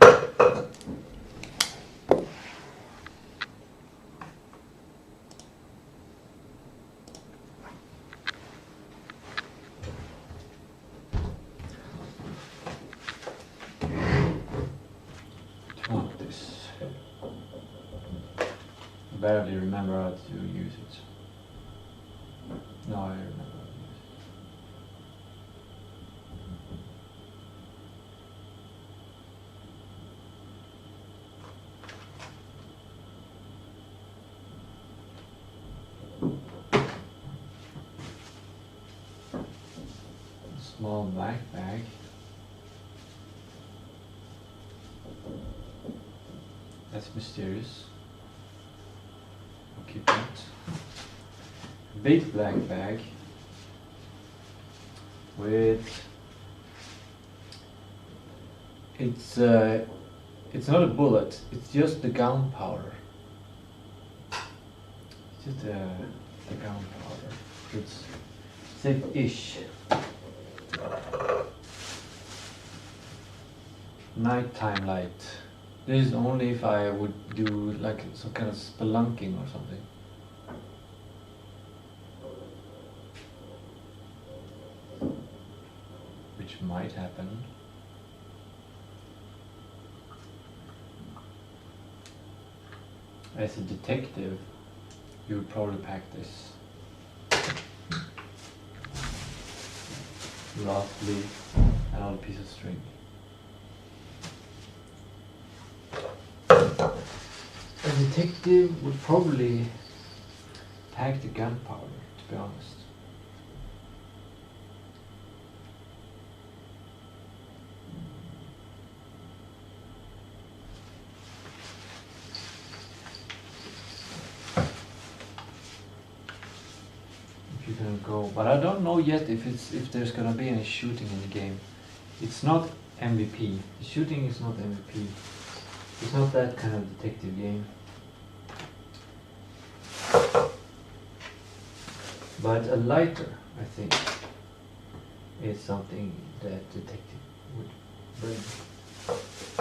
Barely remember how to use it. No, I remember how to use it. Small black bag. That's mysterious. Keep that. Big black bag with it's not a bullet, it's just the gunpowder. It's just the gunpowder. It's safe-ish. Nighttime light. This is only if I would do like some kind of spelunking or something. Which might happen. As a detective, you would probably pack this. Lastly, I another piece of string. A detective would probably pack the gunpowder, to be honest. If you're gonna go, but I don't know yet if there's gonna be any shooting in the game. It's not MVP. The shooting is not MVP. It's not that kind of detective game. But a lighter, I think, is something that detective would bring.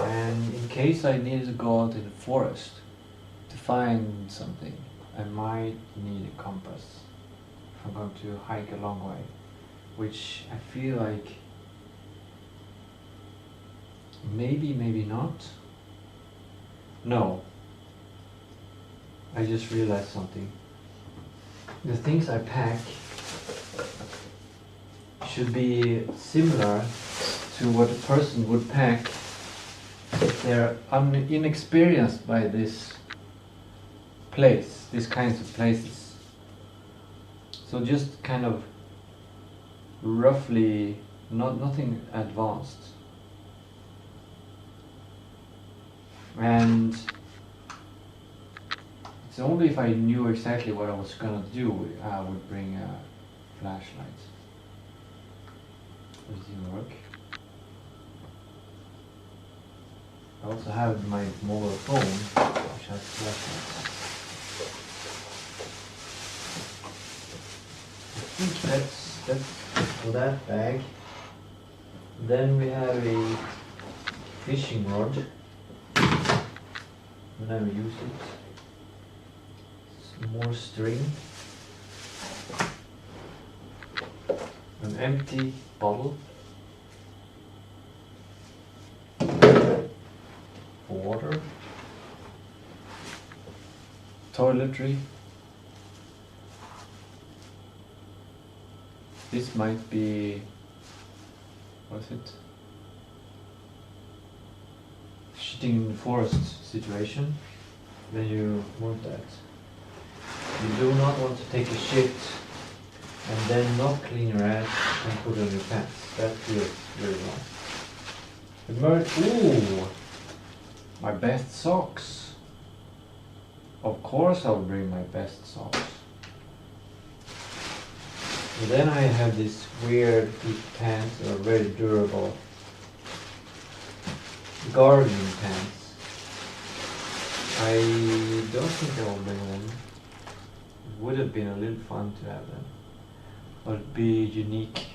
And in case I needed to go out in the forest to find something, I might need a compass if I'm going to hike a long way, which I feel like maybe, maybe not. No. I just realized something. The things I pack should be similar to what a person would pack if they're inexperienced by this place, these kinds of places. So just kind of roughly, nothing advanced. And it's only if I knew exactly what I was gonna do, I would bring a flashlight. Does it work? I also have my mobile phone, which has flashlights. I think that's for that bag. Then we have a fishing rod. Never use it. Some more string. An empty bottle. Water. Toiletry. This might be, what is it? Shitting in the forest situation. Then you want that. You do not want to take a shit and then not clean your ass and put it on your pants. That feels very wrong. Ooh! My best socks. Of course I'll bring my best socks. And then I have this weird pants that are very durable. Gardening pants. I don't think I will bring them. It would have been a little fun to have them, but be unique.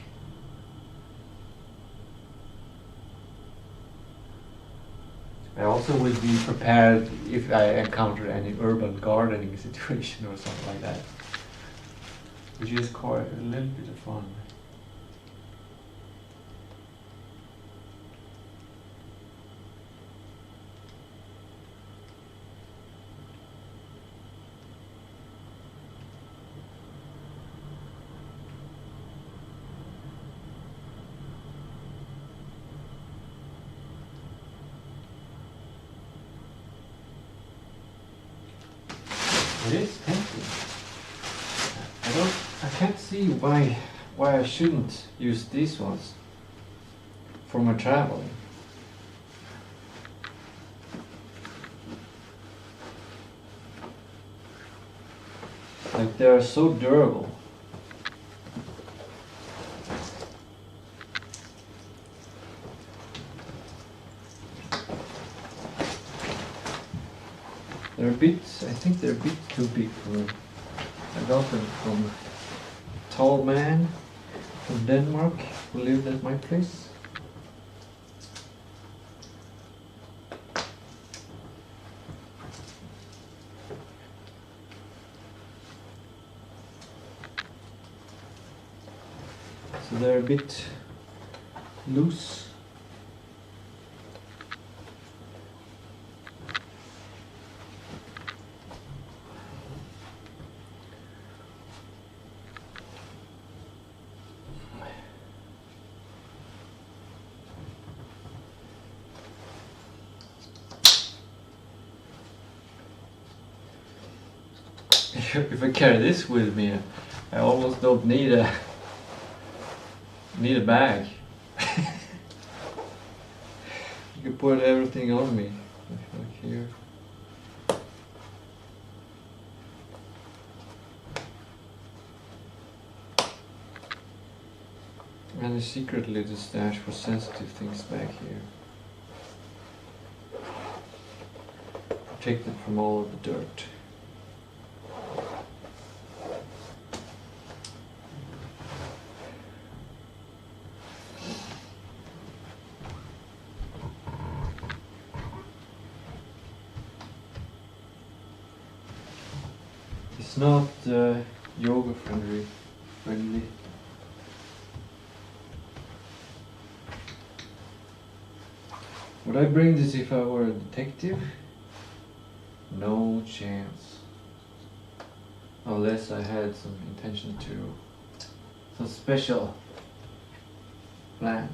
I also would be prepared if I encounter any urban gardening situation or something like that, which is quite a little bit of fun. It is tempting. I can't see why I shouldn't use these ones for my traveling. Like, they are so durable. They're a bit, I think they're a bit too big for me. I got them from a tall man from Denmark who lived at my place. So they're a bit loose. if I carry this with me, I almost don't need a bag. You can put everything on me, like here. And a secret little stash for sensitive things back here. Protected from all of the dirt. It's not yoga friendly. Would I bring this if I were a detective? No chance. Unless I had some intention to. Some special plan.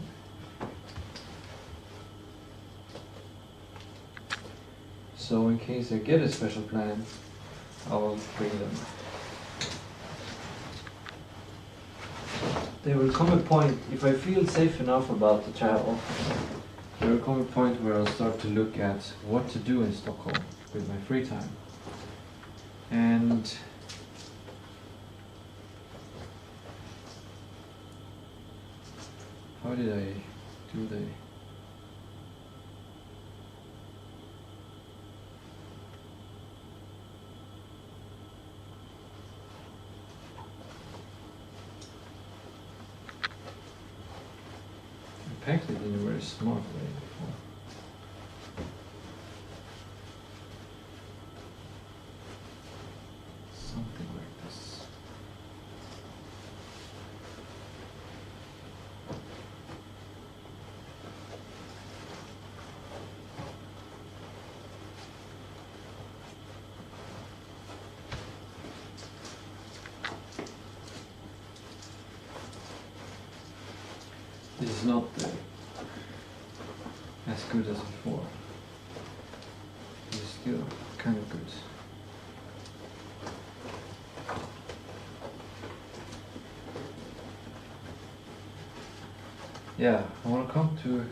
So in case I get a special plan, I will bring them. There will come a point, if I feel safe enough about the travel, there will come a point where I'll start to look at what to do in Stockholm with my free time. And how did I do that? I packed it in a very smart way before. Something like this. This is not as good as before. It's still kind of good. Yeah, I want to come to a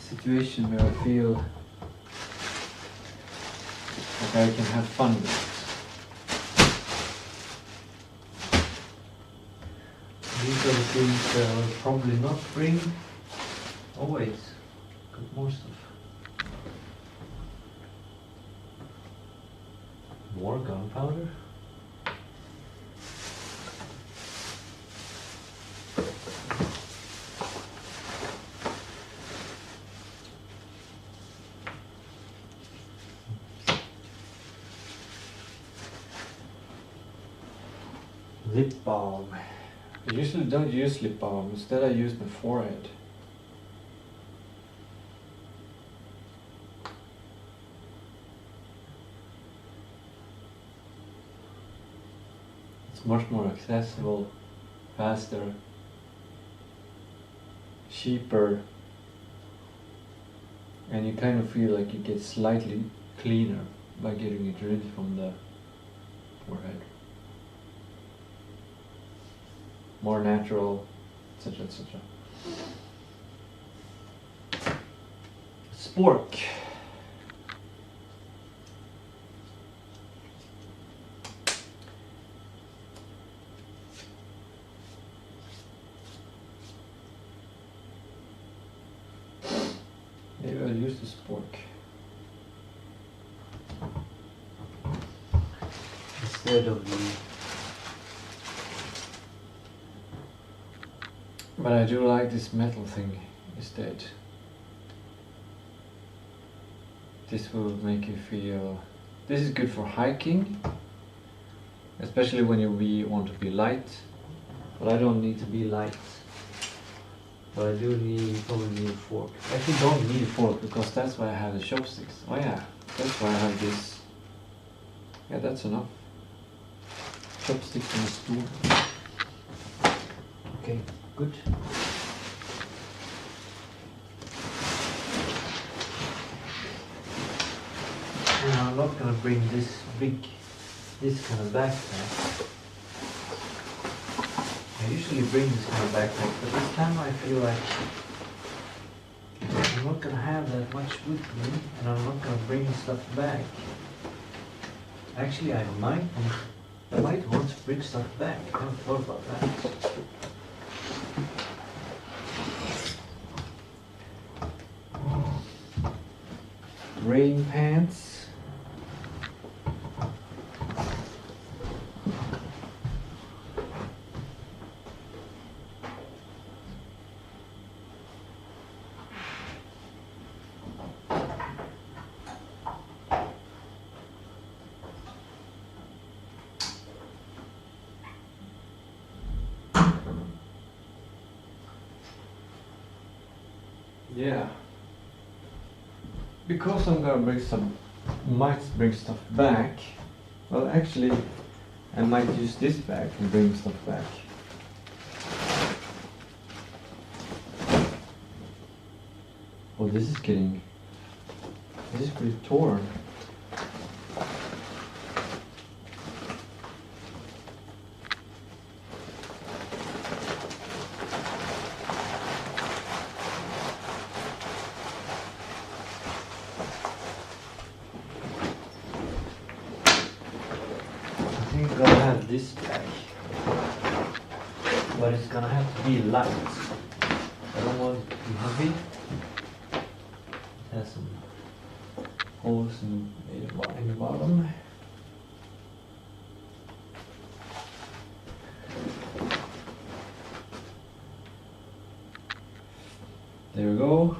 situation where I feel like I can have fun with it. These are the things that I will probably not bring. Oh wait, got more stuff. More gunpowder? Lip balm. I usually don't use lip balm, instead I use my forehead. It's much more accessible, faster, cheaper, and you kind of feel like you get slightly cleaner by getting it rid from the forehead. More natural, etc., etc. Spork. Maybe I'll use the spork instead of the. But I do like this metal thing instead. This will make you feel. This is good for hiking, especially when you want to be light. But I don't need to be light. But I do probably need a fork. I actually don't need a fork because that's why I have the chopsticks. Oh yeah, that's why I have this. Yeah, that's enough. Chopsticks and a spoon. Okay. Good. Now I'm not gonna bring this big this kind of backpack. I usually bring this kind of backpack, but this time I feel like I'm not gonna have that much with me, and I'm not gonna bring stuff back. Actually, I might want to bring stuff back. I haven't thought about that. Rain pants. Yeah. Because I'm gonna might bring stuff back. Well, actually, I might use this bag and bring stuff back. Oh, this is pretty torn. I'm gonna have this bag, but it's gonna have to be light. I don't want it to be heavy. It has some holes in the bottom. There we go.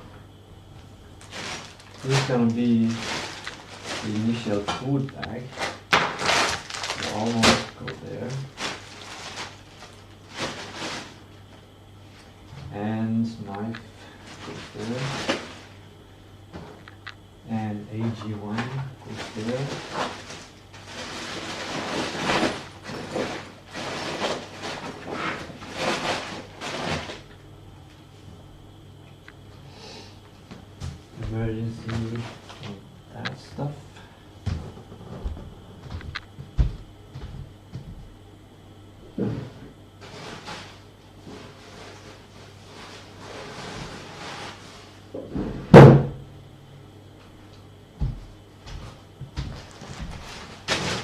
This is gonna be the initial food bag. Almost go there. And knife goes there. And AG1 goes there. Emergency, that stuff.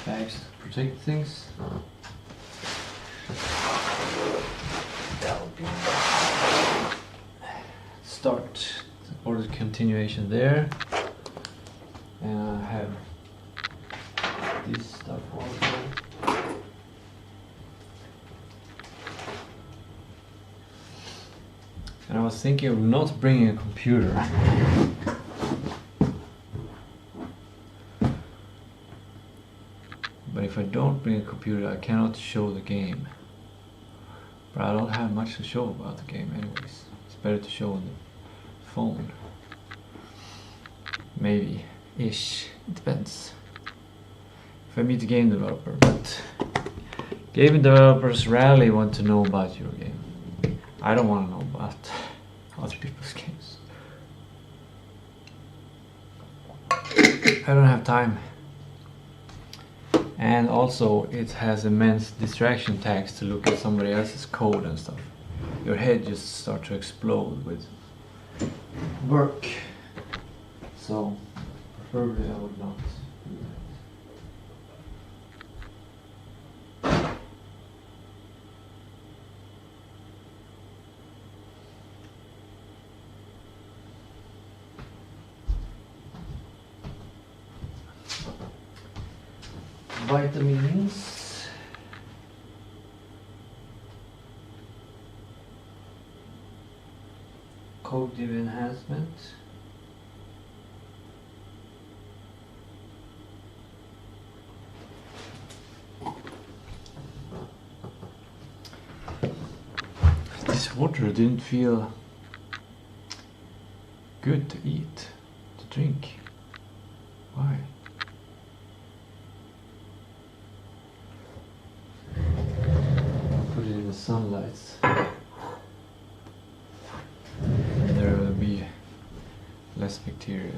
Bags to protect things. That'll be start or the continuation there. And I have this stuff also. And I was thinking of not bringing a computer. But if I don't bring a computer, I cannot show the game. But I don't have much to show about the game anyways. It's better to show on the phone. Maybe. Ish. It depends. If I meet a game developer, but game developers rarely want to know about your game. I don't want to know about other people's games. I don't have time. And also it has immense distraction tags to look at somebody else's code and stuff. Your head just starts to explode with work. So preferably I would not do that. Vitamins. Cognitive enhancement. This water didn't feel good to eat, to drink. Why? Put it in the sunlight. And there will be less bacteria.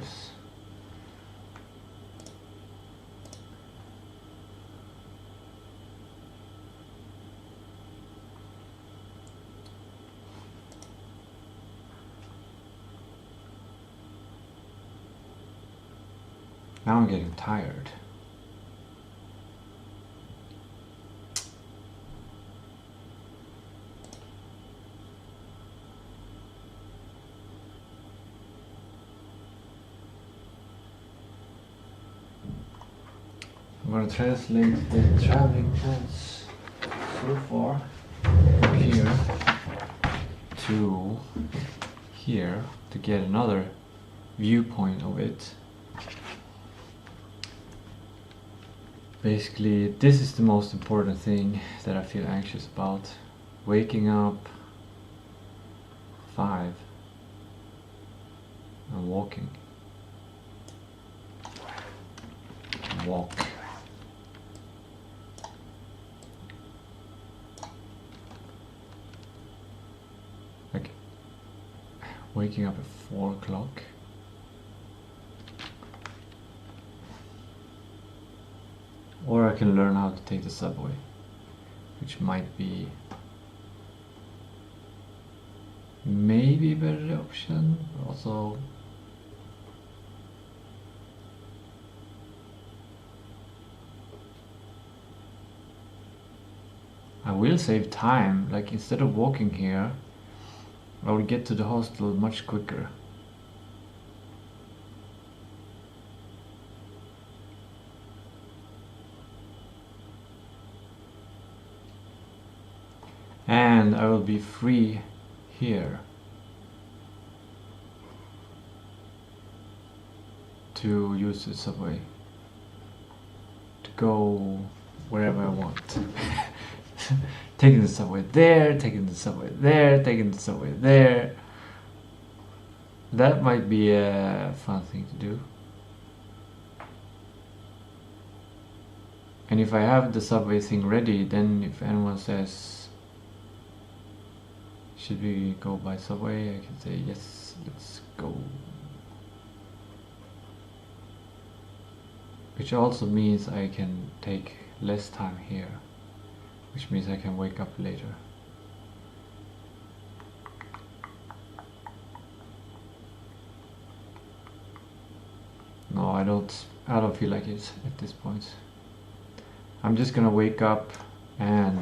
Now I'm getting tired. I'm going to translate the traveling plans so far from here to here to get another viewpoint of it. Basically, this is the most important thing that I feel anxious about. Waking up 5 and walking. Walk. Like waking up at 4 o'clock. Or I can learn how to take the subway, which might be maybe a better option, but also I will save time. Like instead of walking here, I will get to the hostel much quicker. And I will be free here to use the subway to go wherever I want. Taking the subway there, taking the subway there, taking the subway there. That might be a fun thing to do. And if I have the subway thing ready, then if anyone says, should we go by subway, I can say yes, let's go. Which also means I can take less time here, which means I can wake up later. No, I don't feel like it at this point. I'm just gonna wake up and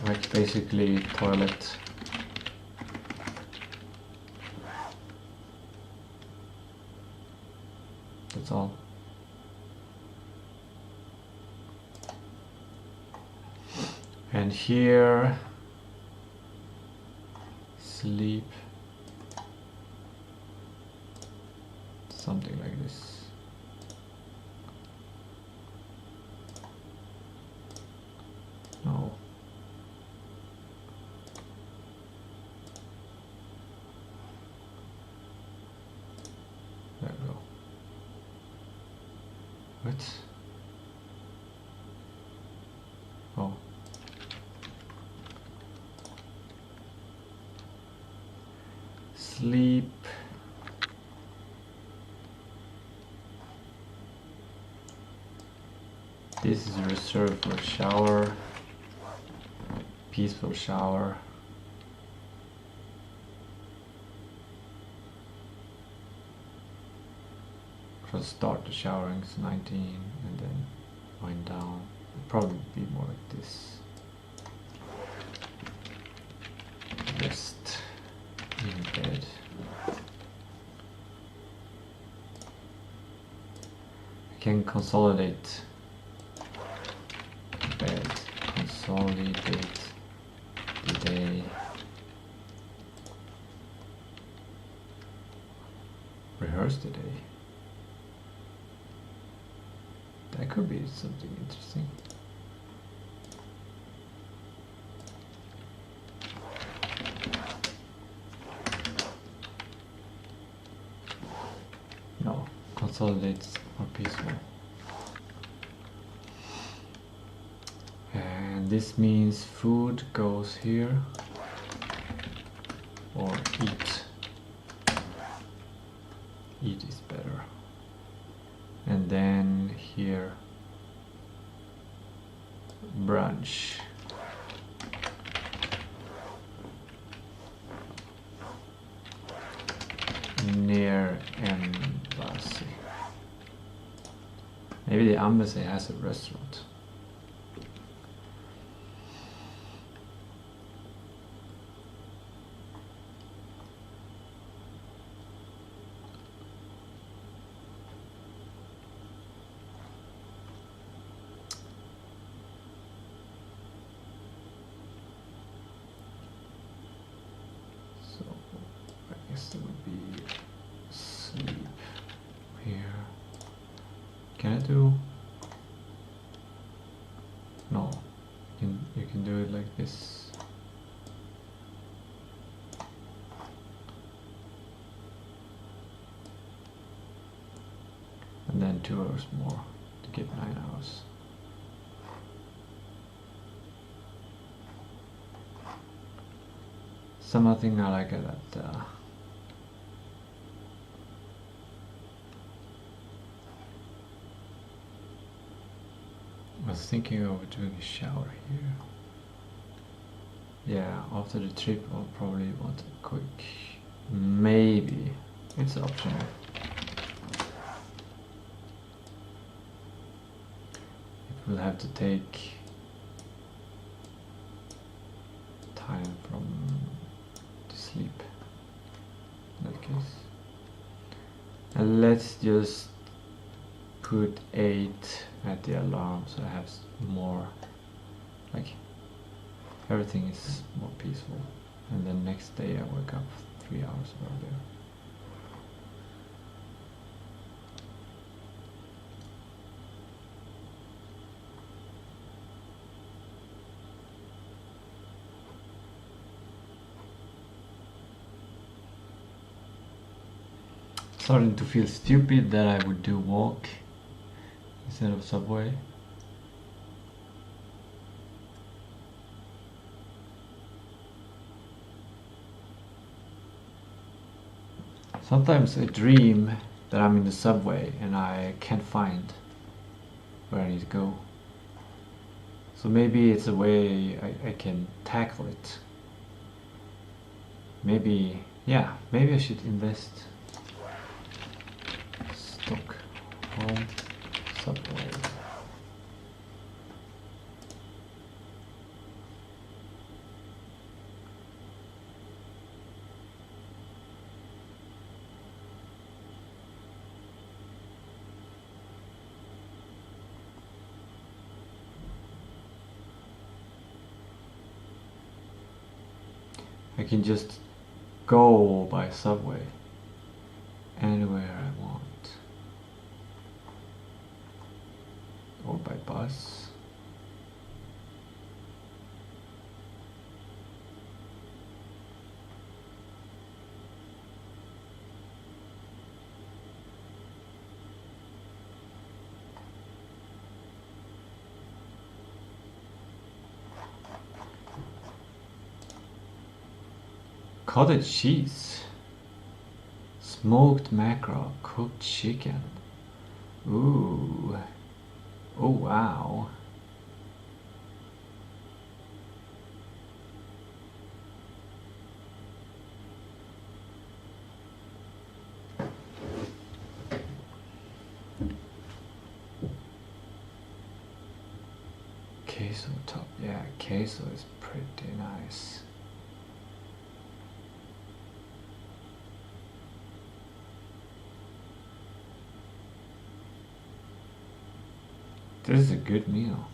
like basically toilet. That's all. And here, sleep. Something like this. No. There we go. What? Oh. Sleep. This is reserved for shower. Peaceful shower. For start the showering is 19 and then wind down. It'll probably be more like this. Rest in bed. I can consolidate bed. Consolidate the day. Rehearse the day. That could be something interesting. No, consolidates more peaceful. And this means food goes here, or eat. Eat is better. And then here, brunch. Near their embassy. Maybe the embassy has a restaurant. There would be sleep here. Can I do? No. You can do it like this. And then 2 hours more to get 9 hours. Something I like that. I was thinking of doing a shower here. Yeah, after the trip I'll probably want a quick... Maybe. It's optional. It will have to take time from to sleep in that case. And let's just put 8 at the alarm so I have more, like, everything is more peaceful. And then next day I wake up 3 hours earlier. Starting to feel stupid that I would do walk instead of subway. Sometimes I dream that I'm in the subway and I can't find where I need to go. So maybe it's a way I can tackle it. Maybe, yeah, maybe I should invest. Stockholm subway. I can just go by subway anywhere I want. Or by bus. Cottage cheese, smoked mackerel, cooked chicken. Ooh, oh wow. Queso top, yeah, queso is pretty nice. This is a good meal.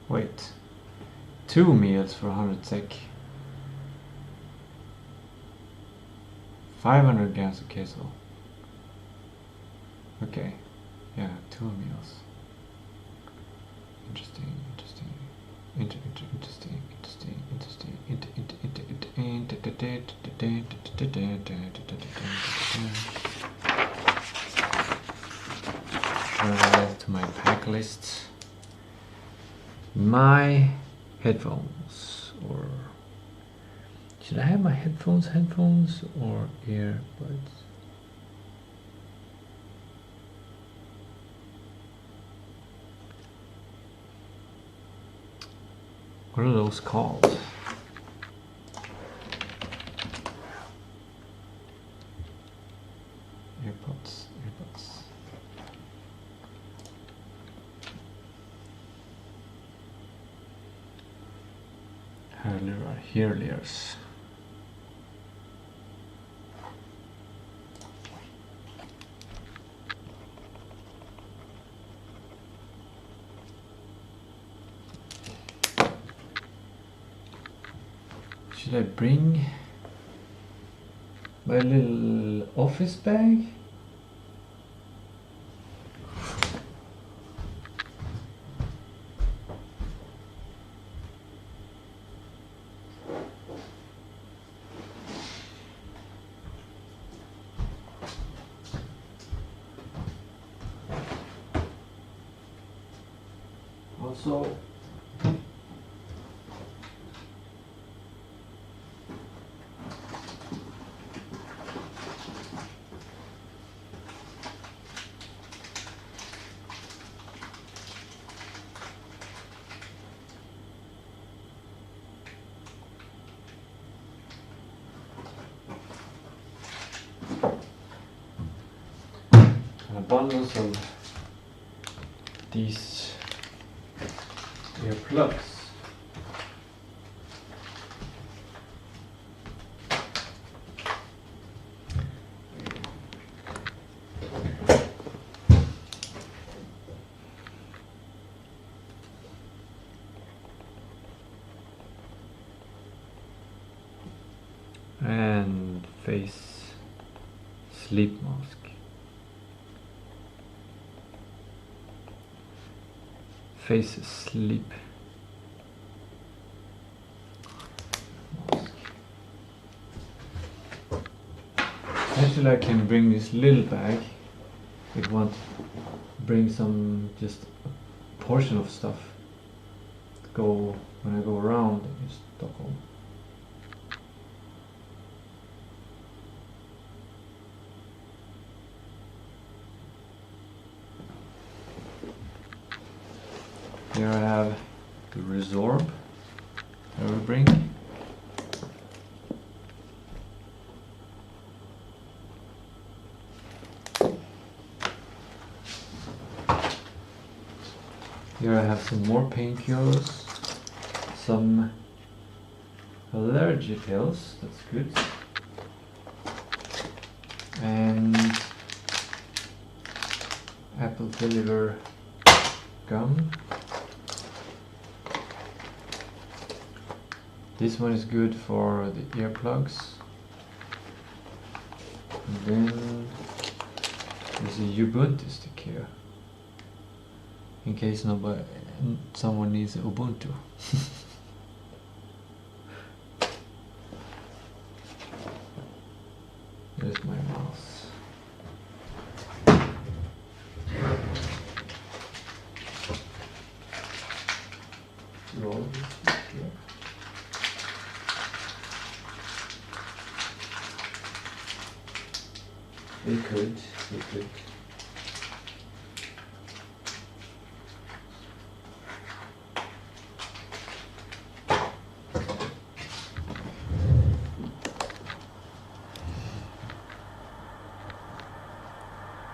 Wait, 2 meals for 100 SEK. 500 grams of queso. Okay. Yeah, 2 meals. Interesting. To my pack list. My headphones or Should I have my headphones or earbuds? What are those called? Earbuds. Hurlers. Should I bring my little office bag? Also, bundles of these earplugs. And face sleep mask. Face sleep mask. Actually, I can bring this little bag. It won't bring some, just a portion of stuff. Go when I go around in Stockholm. Here I have the resorb I will bring. Here I have some more painkillers, some allergy pills, that's good, and apple vinegar gum. This one is good for the earplugs. And then there's a Ubuntu stick here, in case someone needs Ubuntu. There's my mouse. Roll this here. We could.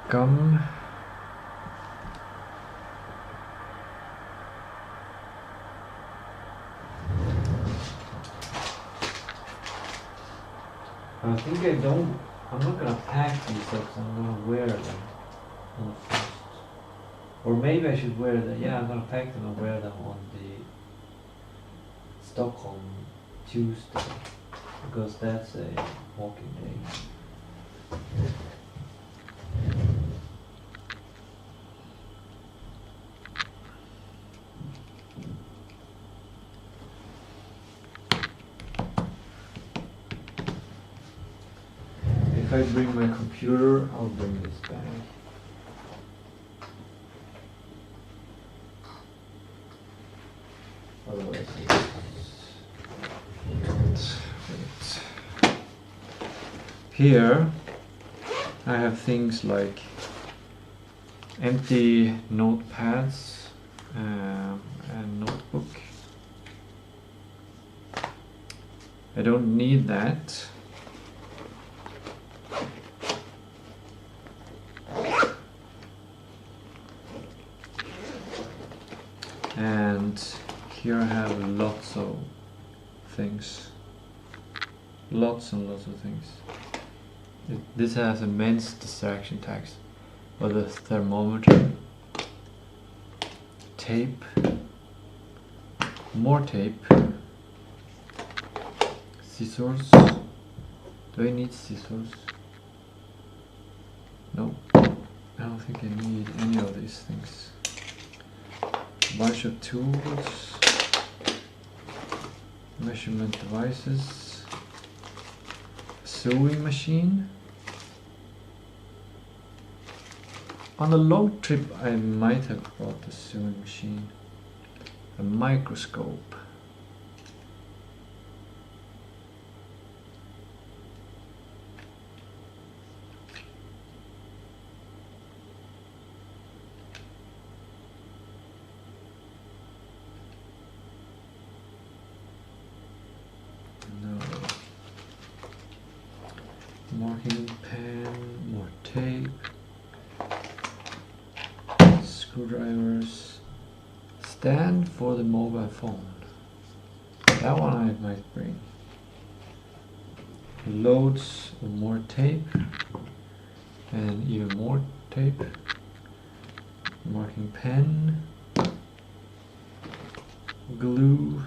Gum. I think I'm not gonna pack these up, so I'm gonna wear them on first. Or maybe I should wear them, yeah, I'm gonna pack them and wear them on the Stockholm Tuesday, because that's a walking day. If I bring my computer, I'll bring this bag. Otherwise, it's... Wait. Here I have things like empty notepads and notebook. I don't need that. And here I have lots of things. Lots and lots of things. This has immense distraction tags. Or the thermometer. Tape. More tape. Scissors. Do I need scissors? No. I don't think I need any of these things. A bunch of tools. Measurement devices. Sewing machine. On a long trip I might have brought a sewing machine. A microscope. No. Marking pen, more tape. Screwdrivers. Stand for the mobile phone. That one I might bring. Loads of more tape. And even more tape. Marking pen. Glue.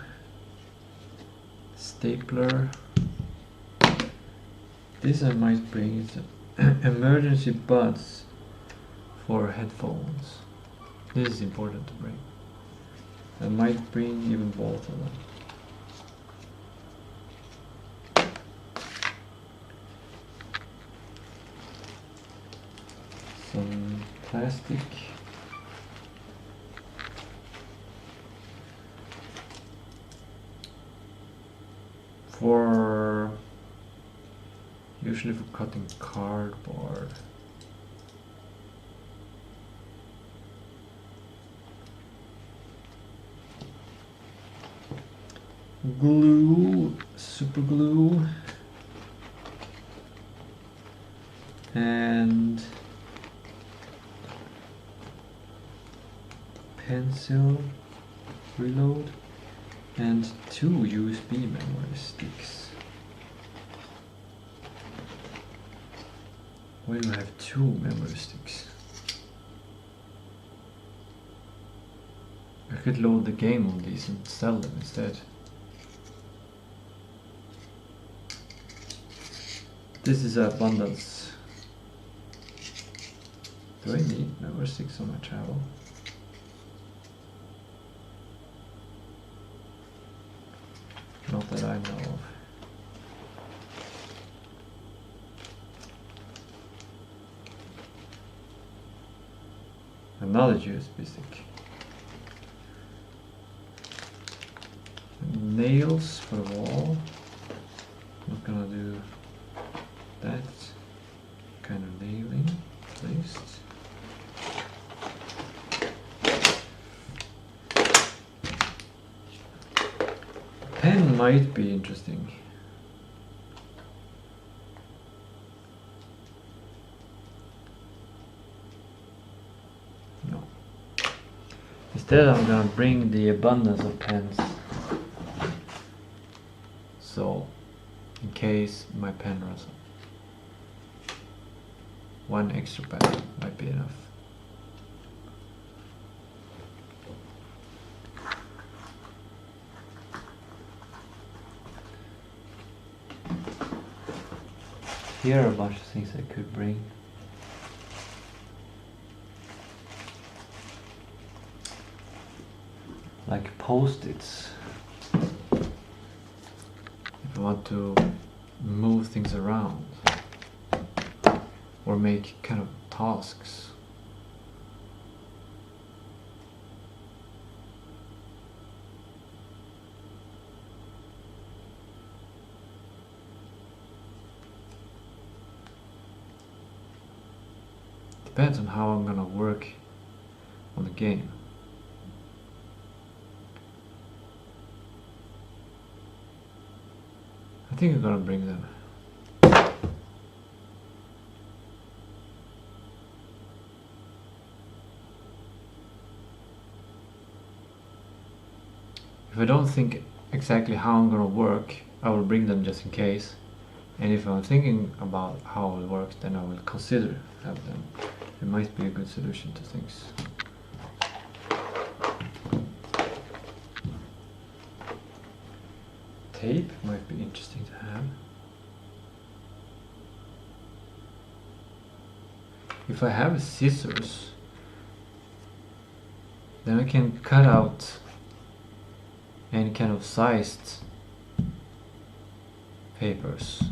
Stapler. This I might bring is emergency buds for headphones. This is important to bring. I might bring even both of them. Some plastic. Usually for cutting cardboard. Glue, super glue, and pencil, reload, and 2 USB memory sticks. Why do I have 2 memory sticks? I could load the game on these and sell them instead. This is abundance. Do I need memory sticks on my travel? Not that I know of. Another USB stick. Nails for the wall. Not gonna do that kind of nailing, at least. Pen might be interesting. No. Instead I'm gonna bring the abundance of pens. So, in case my pen runs out. 1 extra pen might be enough. Here are a bunch of things I could bring. Like post-its. If I want to move things around. Or make kind of tasks. depends on how I'm gonna work on the game. I think I'm gonna bring them. If I don't think exactly how I'm gonna work, I will bring them just in case. And if I'm thinking about how it works, then I will consider have them. It might be a good solution to things. Tape might be interesting to have. If I have scissors, then I can cut out any kind of sized papers.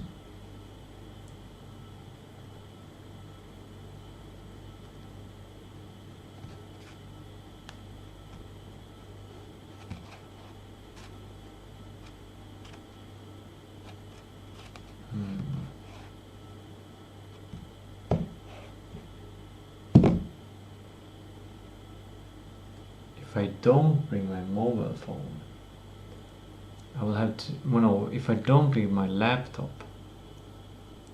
If I don't bring my mobile phone, I will have to, well, no, if I don't bring my laptop,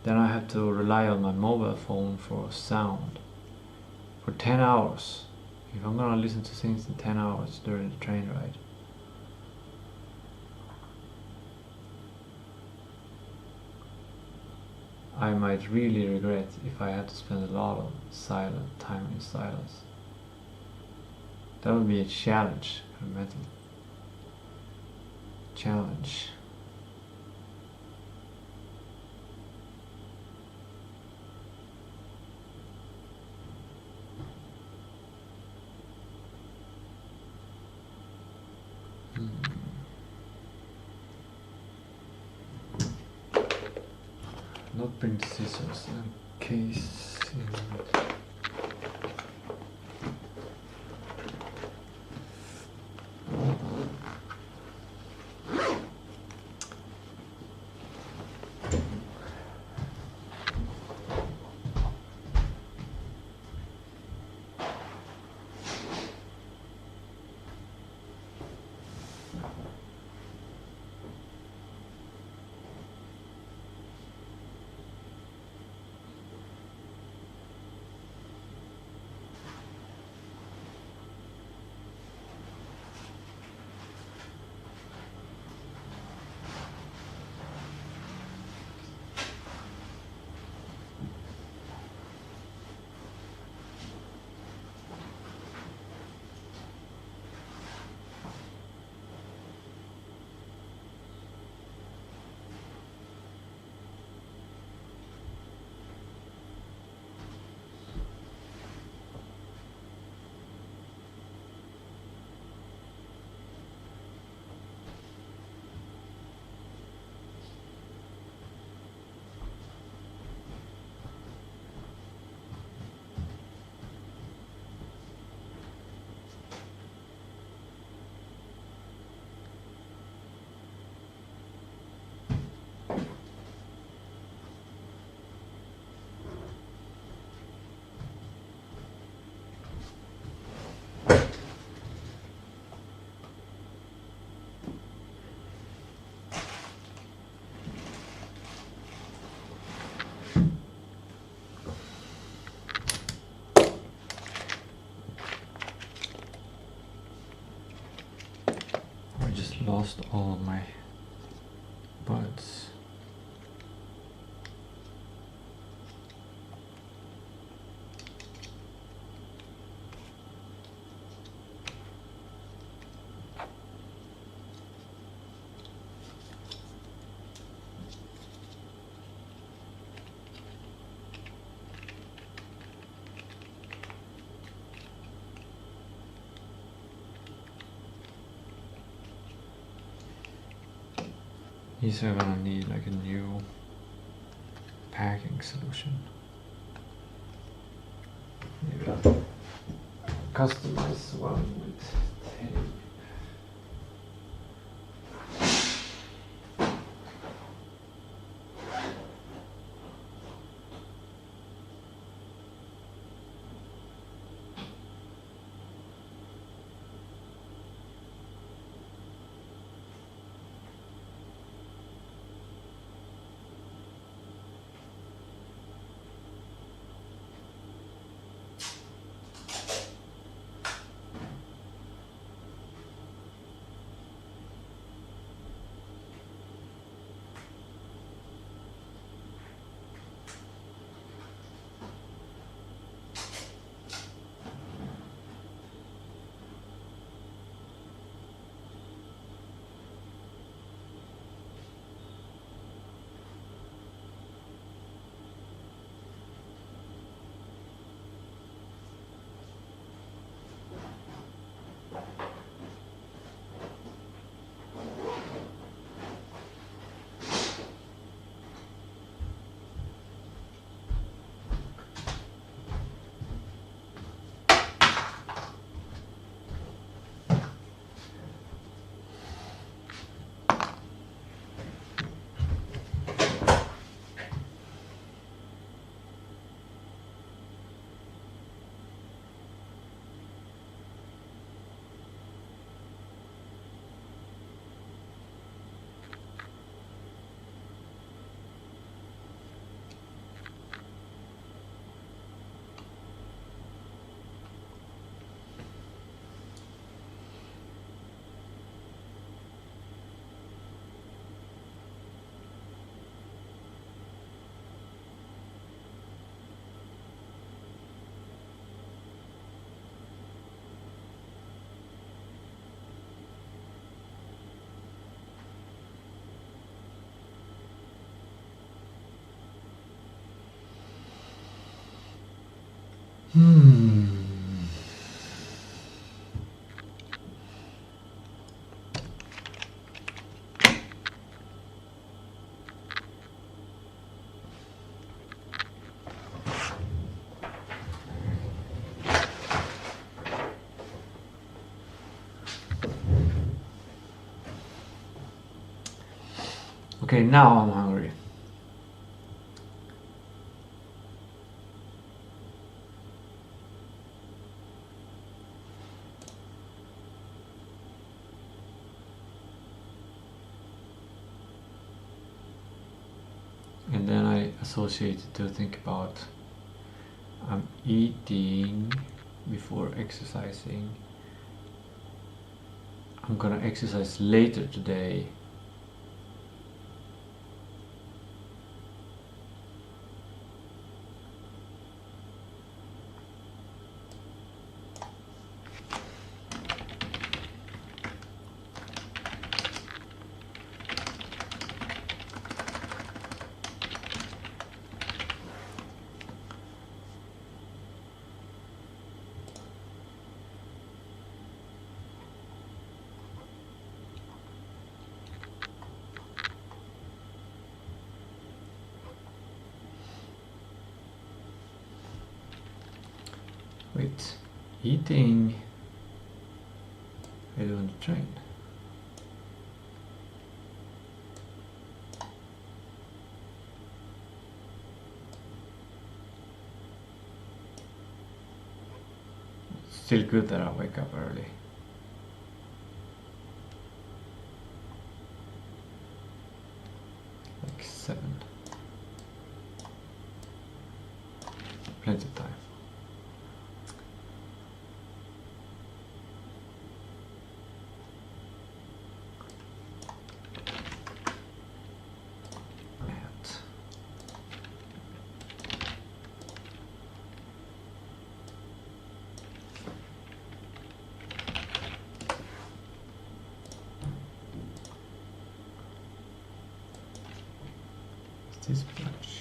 then I have to rely on my mobile phone for sound for 10 hours. If I'm gonna listen to things in 10 hours during the train ride. I might really regret if I had to spend a lot of time in silence. That would be a challenge for metal. Challenge. Not bring the scissors in case. Lost all of my buds. These are gonna need like a new packing solution. Maybe I'll customize one with tape. Okay, now I'm hungry. And then I associated to think about I'm eating before exercising. I'm gonna exercise later today. Wait, eating I do on the train. Still good that I wake up early. Like 7. Plenty of time. This brunch.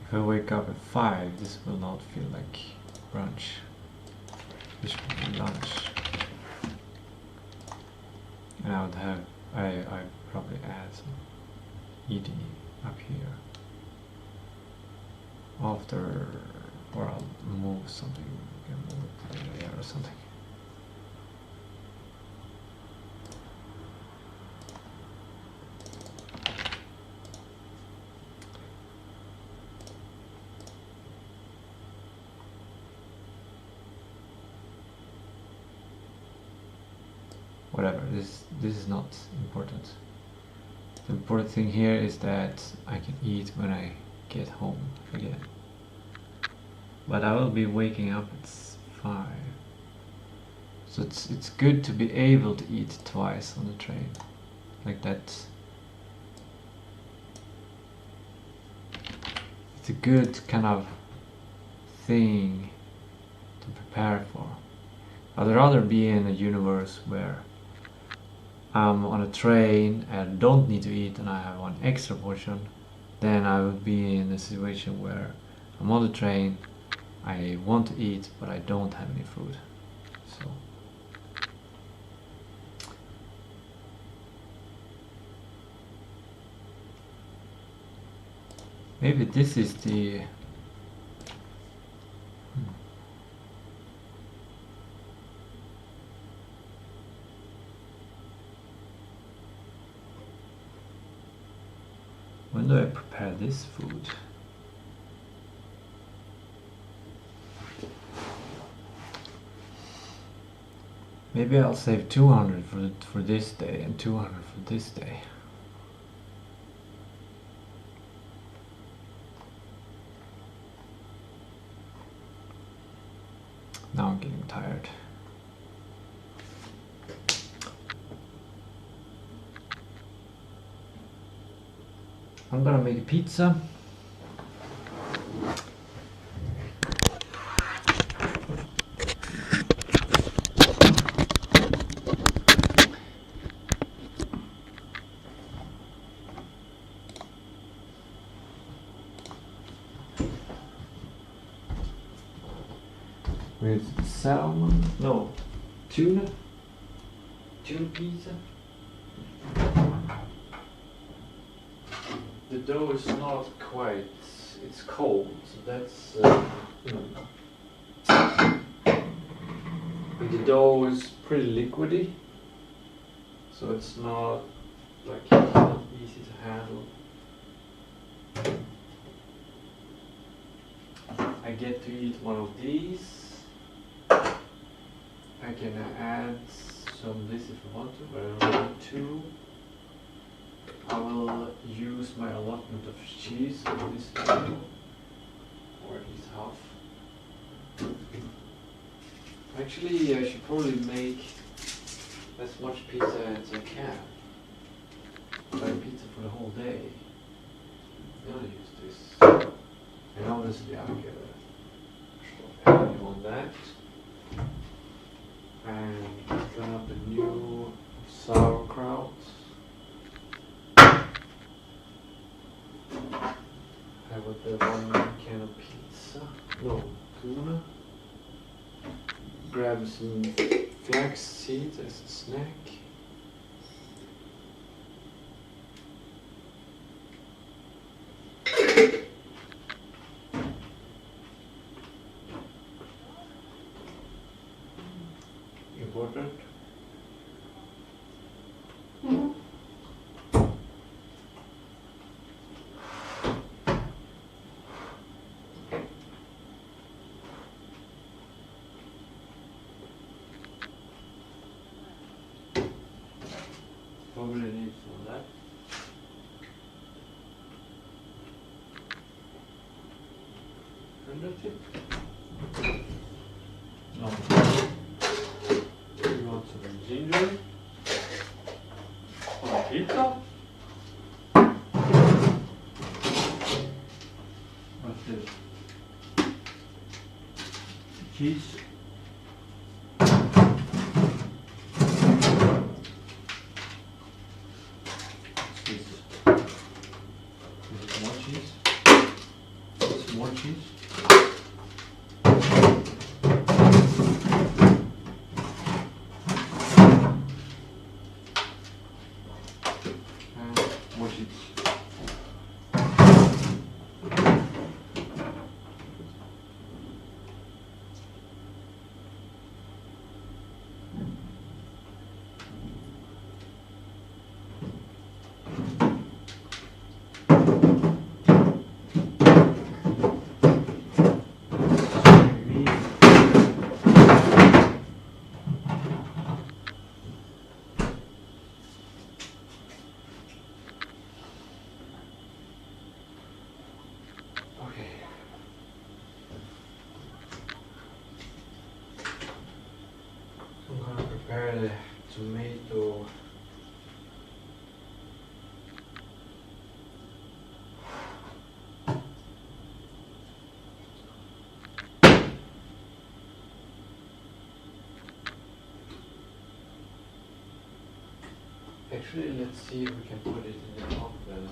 If I wake up at 5, this will not feel like brunch. This will be lunch. And I would have, I probably add some eating up here. After, or I'll move something, move it there or something. Whatever, this is not important. The important thing here is that I can eat when I get home again. But I will be waking up at 5. So it's good to be able to eat twice on the train. Like that. It's a good kind of thing to prepare for. I'd rather be in a universe where I'm on a train and don't need to eat and I have one extra portion, then I would be in a situation where I'm on the train, I want to eat but I don't have any food. So maybe this is the when do I prepare this food? Maybe I'll save 200 for this day and 200 for this day. Now I'm getting tired. I'm gonna make a pizza. with salmon. No, tuna. Tuna pizza. The dough is not quite. It's cold, so that's. The dough is pretty liquidy, so it's not like not easy to handle. I get to eat one of these. I can add some of this if I want to, but I don't want to. I will use my allotment of cheese on this table, or at least half. Actually, I should probably make as much pizza as I can. Buy pizza for the whole day. I'm gonna use this. And obviously I'll get a value on that. And turn up a new sauerkraut. Have with the 1 can of pizza. No, tuna. Grab some flax seeds as a snack. Important. Probably need some of that. And that's it. No. You want some ginger on a pizza? What's this? Cheese. More cheese. And more cheese. I'm gonna prepare the tomato. Actually, let's see if we can put it in the oven.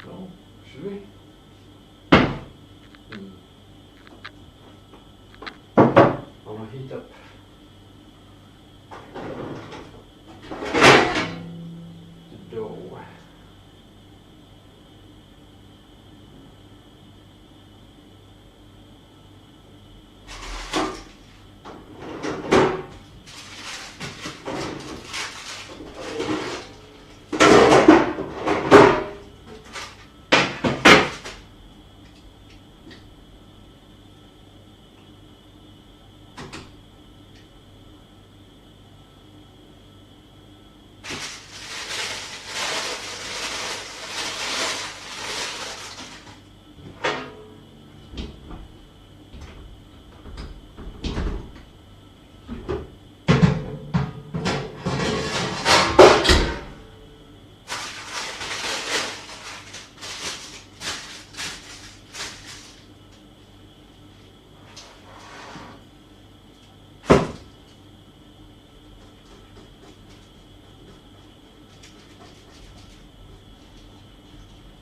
No? Should we? I'm gonna heat up the dough.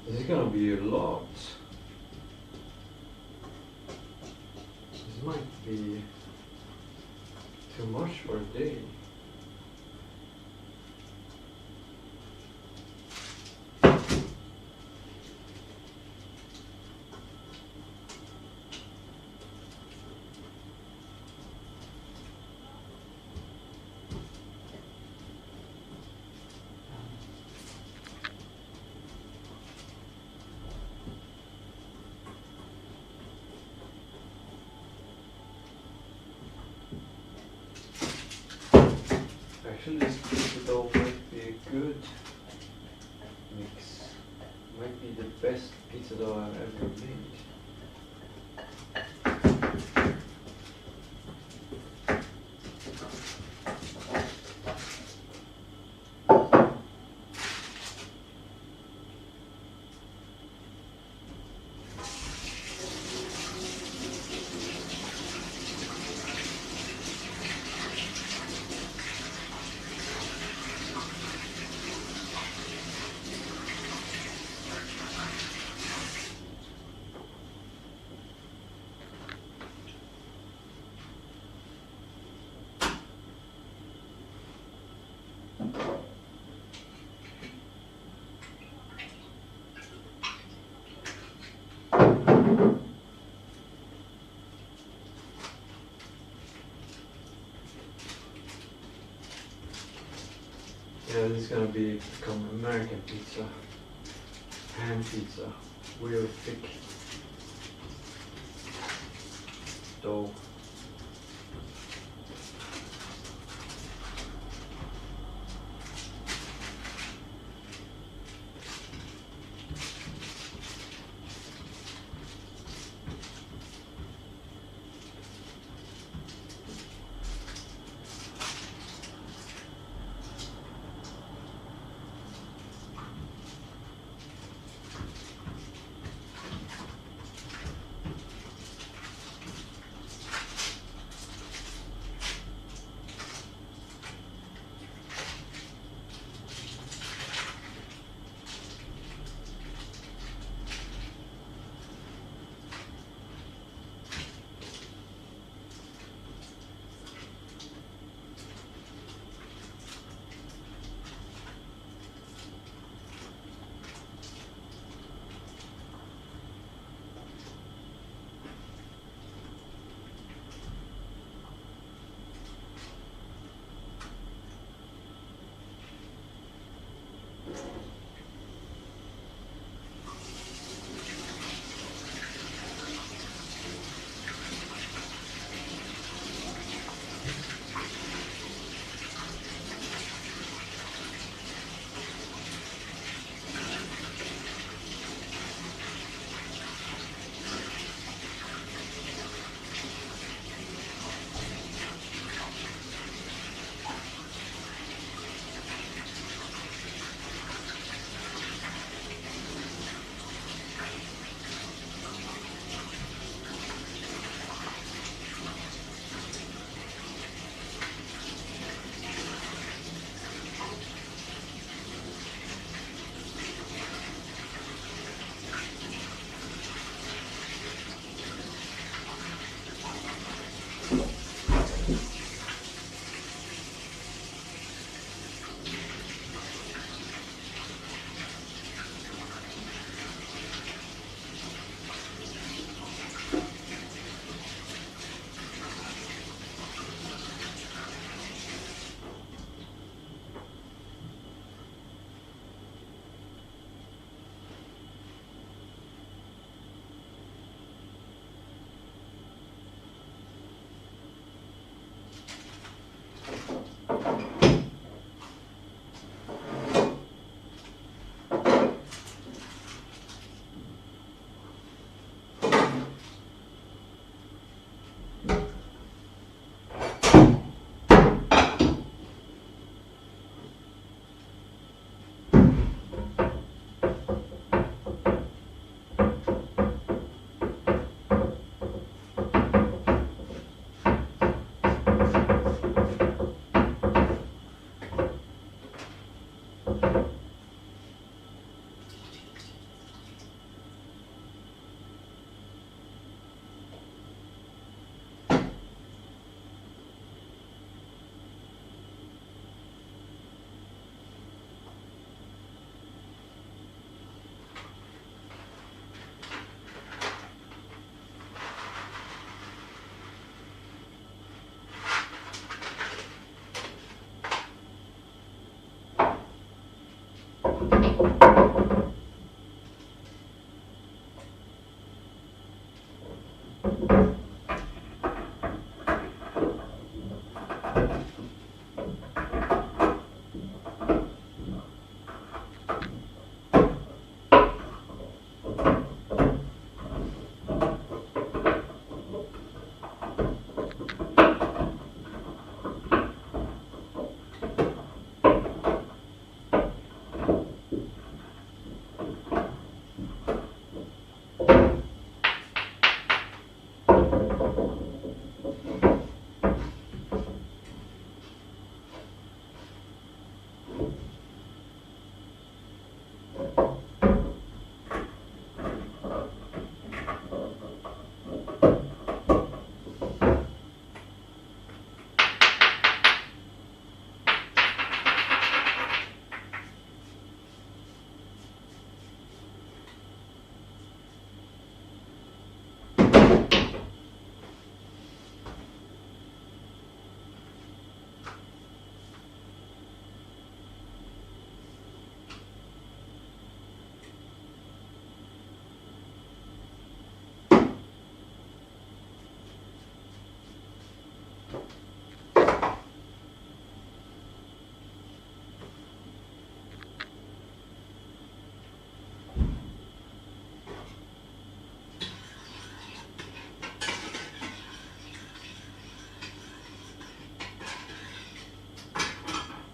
This is gonna be a lot. This might be Too much for a day. Actually, this pizza dough might be a good mix. Might be the best pizza dough I've ever made. Yeah, this is gonna become American pizza, ham pizza, real thick dough.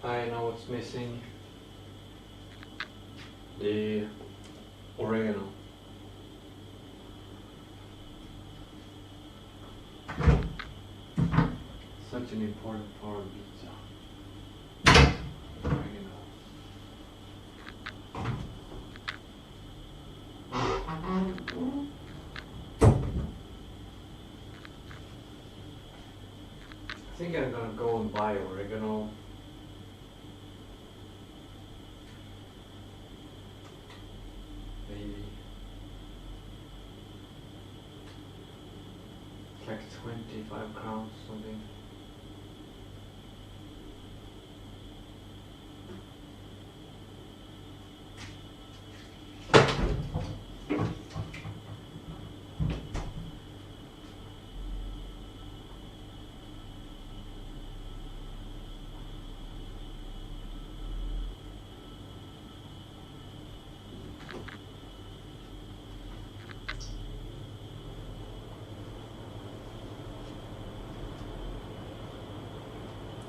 I know what's missing. The oregano. Such an important part of pizza. Oregano. I think I'm gonna go and buy oregano. Maybe. It's like 25 crowns something.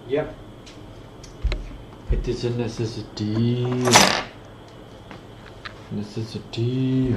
Yep. It is a necessity. Necessity.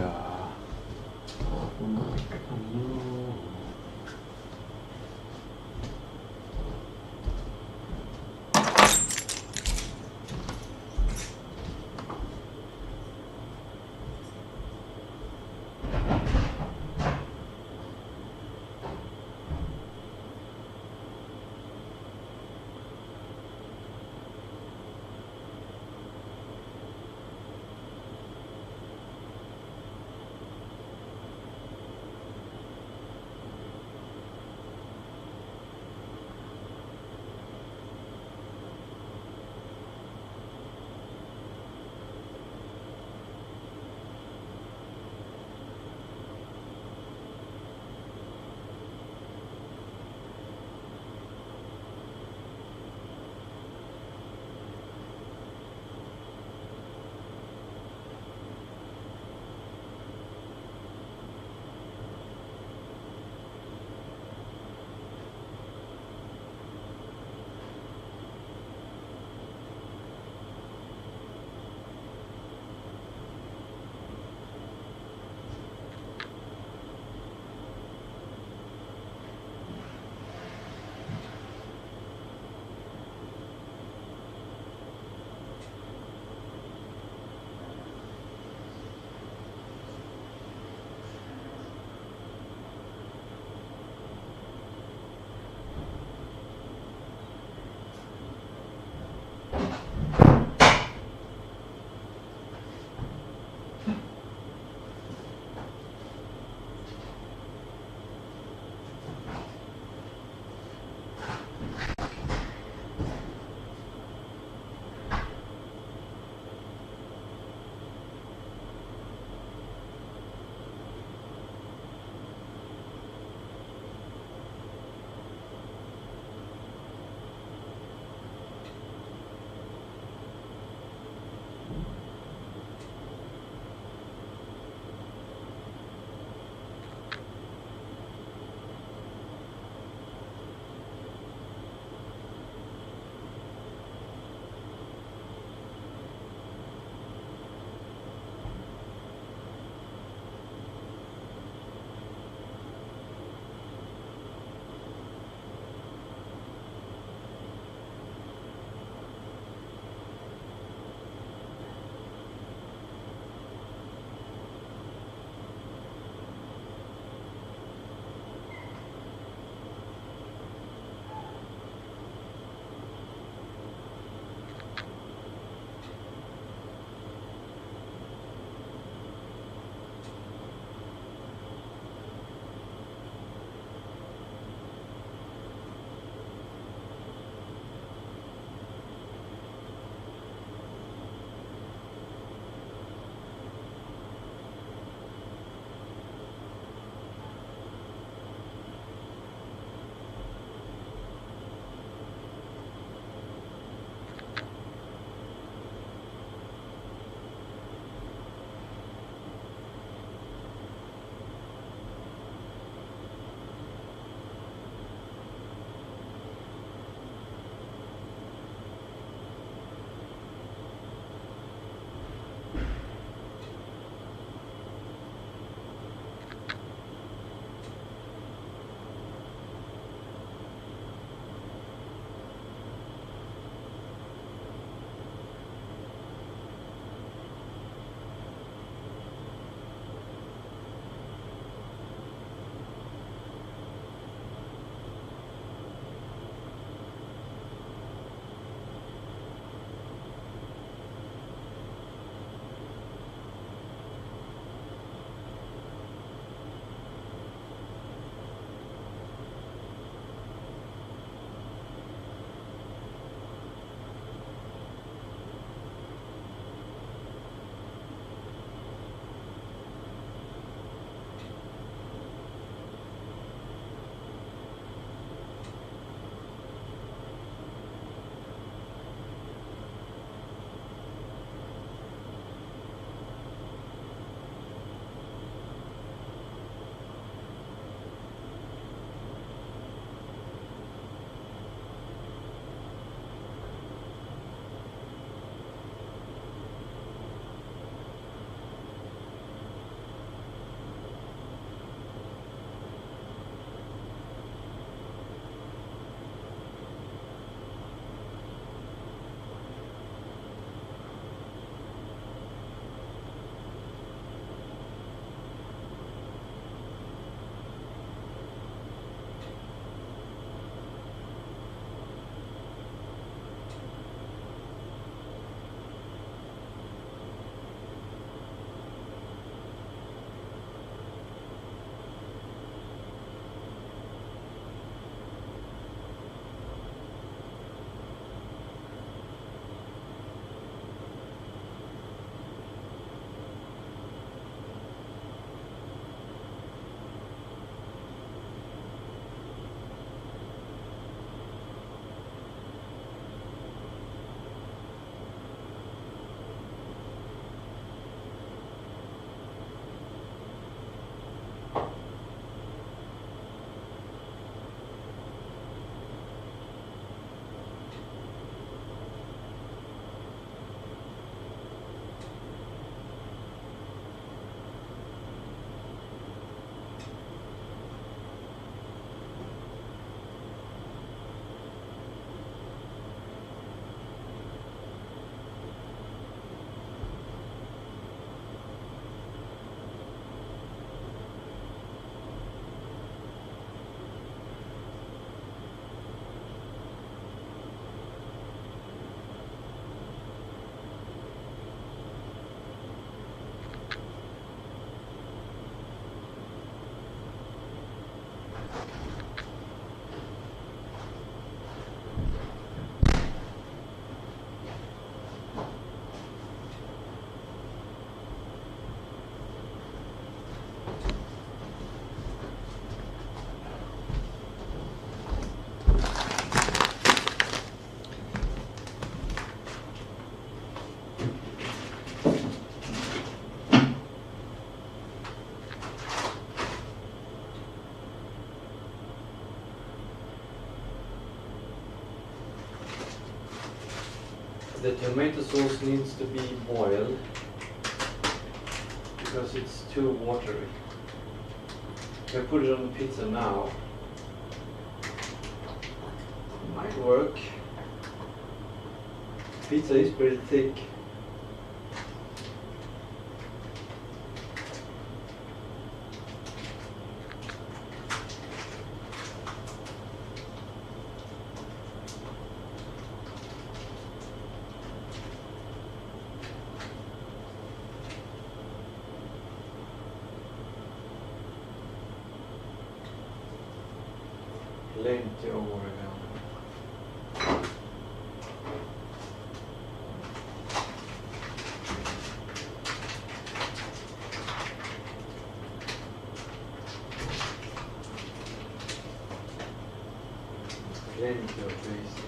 the tomato sauce needs to be boiled because it's too watery. If I put it on the pizza now, it might work. Pizza is pretty thick. Plenty of oregano. Plenty of paste.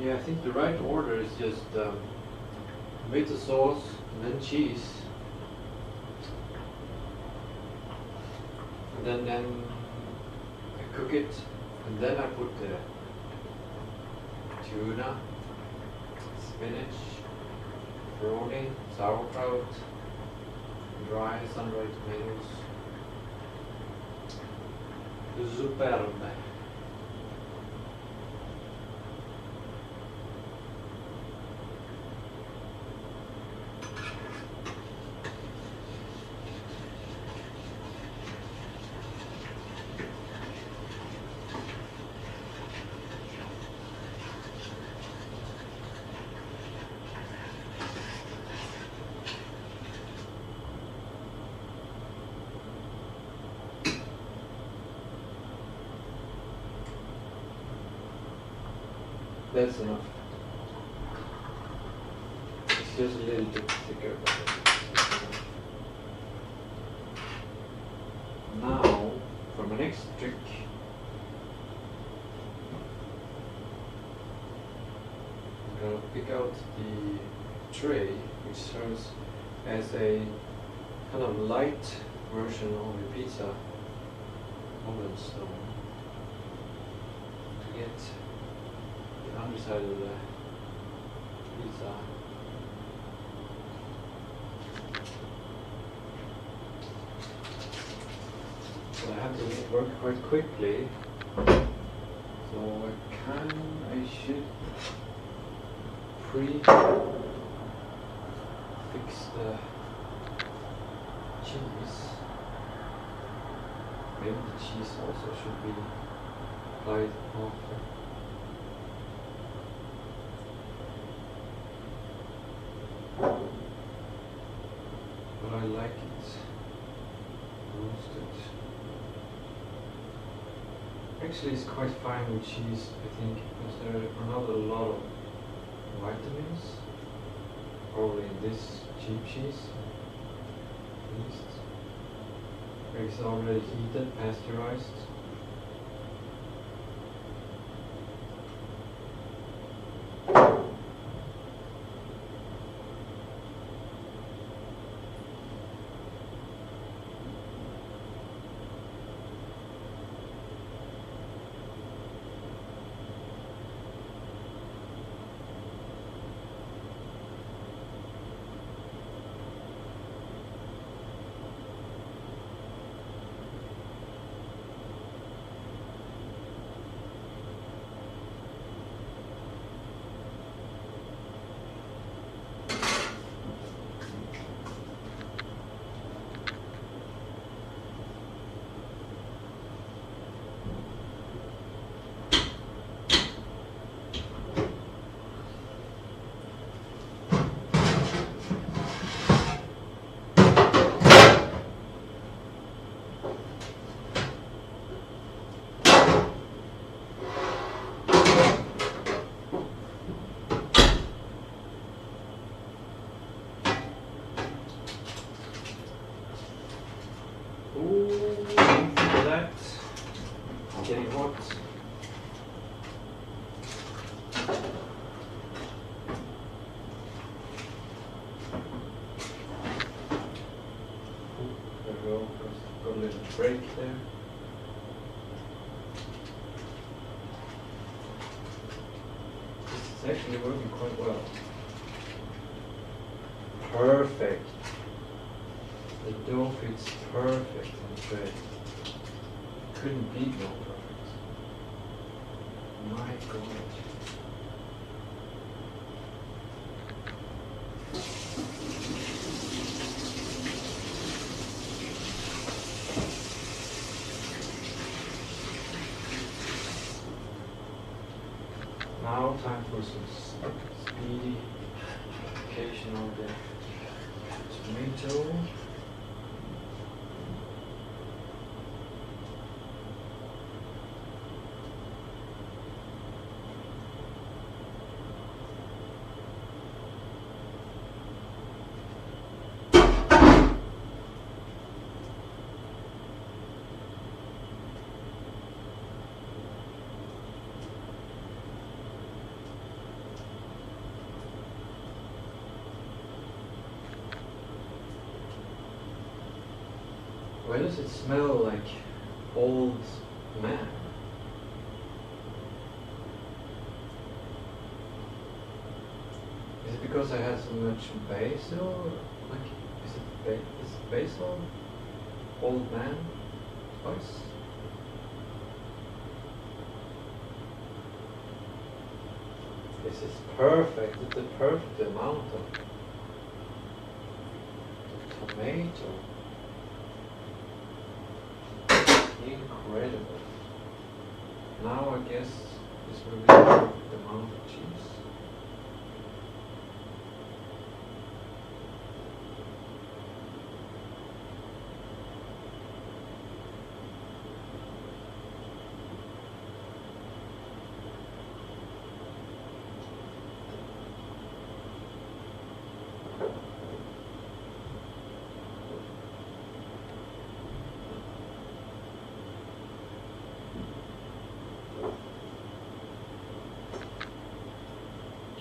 Yeah, I think the right order is just tomato sauce and then cheese. And then I cook it, and then I put the tuna, spinach, pepperoni, sauerkraut, dry sun-dried tomatoes. Superb. That's enough. It's just a little bit thicker. Now, for my next trick, I'm going to pick out the tray which serves as a kind of light version of the pizza oven stone to get the underside of the pizza. So I have to work quite quickly. So I should fix the cheese. Maybe the cheese also should be applied after. But I like it roasted. Actually, it's quite fine with cheese, I think, because there are not a lot of vitamins, probably in this cheap cheese, at least. It's already heated, pasteurized. break there. It's actually working quite well. Perfect. The dough fits perfect in the tray. Couldn't be more perfect. My God. Now time for some speedy application of the tomato. Why does it smell like old man? Is it because I had so much basil? Like, is it basil? Old man spice? This is perfect. It's the perfect amount of tomato. Incredible. Now I guess this will be the perfect amount of cheese.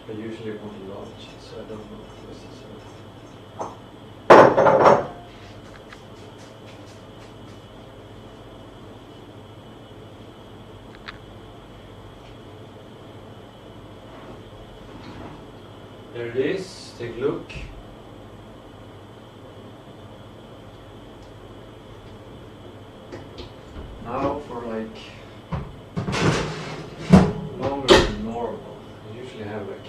I usually want a lot of cheese, so I don't know if this is There it is, take a look. Now for like longer than normal. I usually have like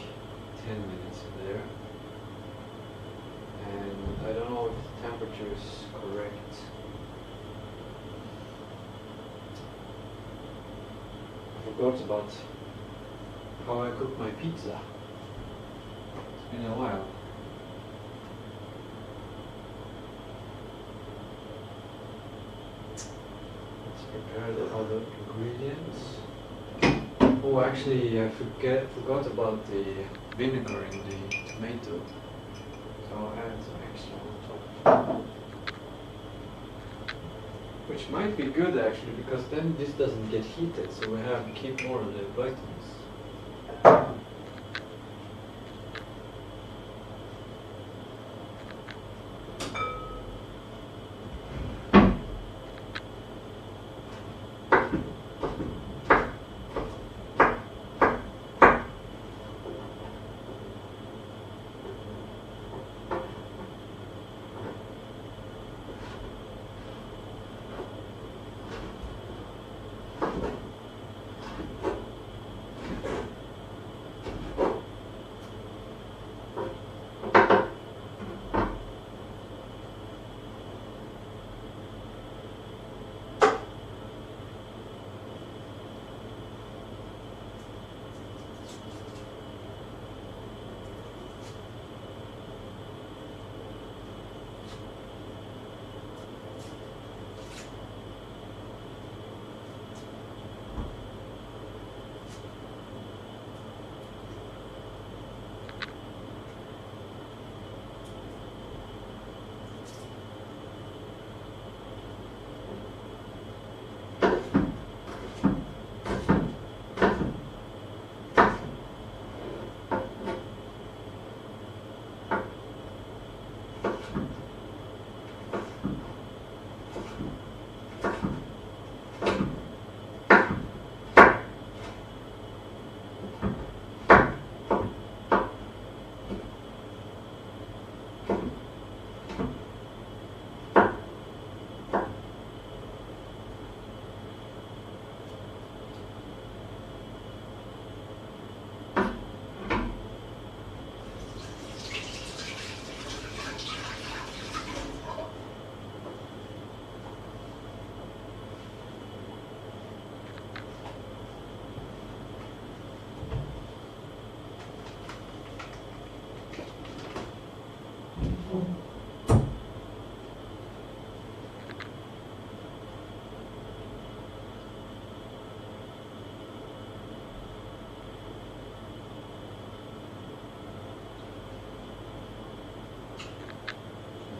10 minutes in there, and I don't know if the temperature is correct. I forgot about how I cook my pizza. It's been a while. Let's prepare the other ingredients. Oh, actually, I forgot about the vinegar in the tomato, so I'll add some extra on top. Which might be good actually, because then this doesn't get heated, so we have to keep more of the vitamins.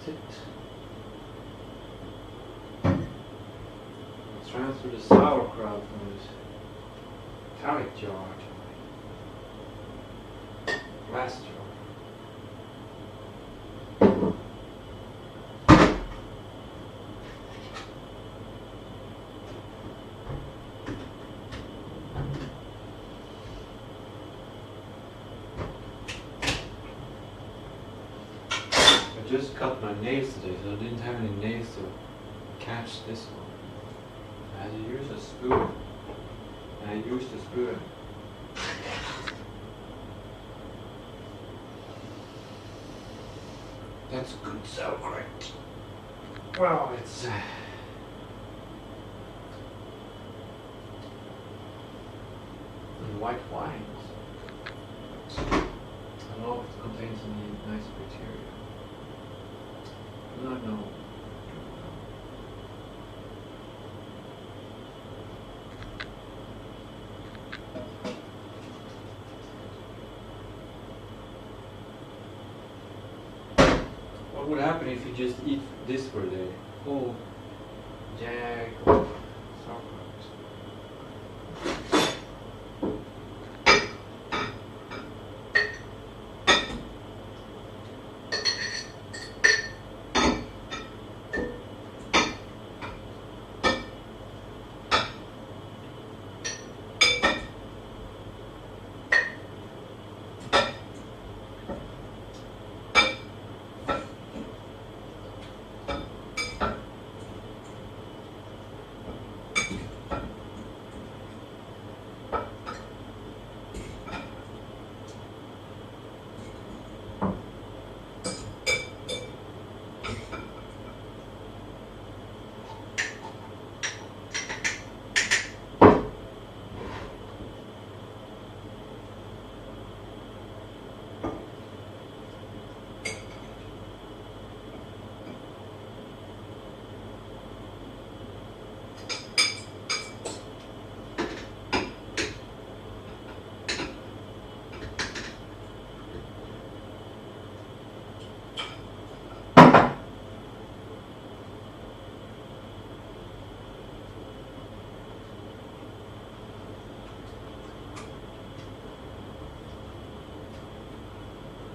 it. Transfer the sauerkraut from this pallet jar to my glass jar. I just cut my nails today, so I didn't have any nails to catch this one. I had to use a spoon. And I used the spoon. That's good sauerkraut. Well, it's and white wines. I don't know if it contains any nice bacteria. I do not know. What would happen if you just eat this for a day? Oh, jag of sauerkraut.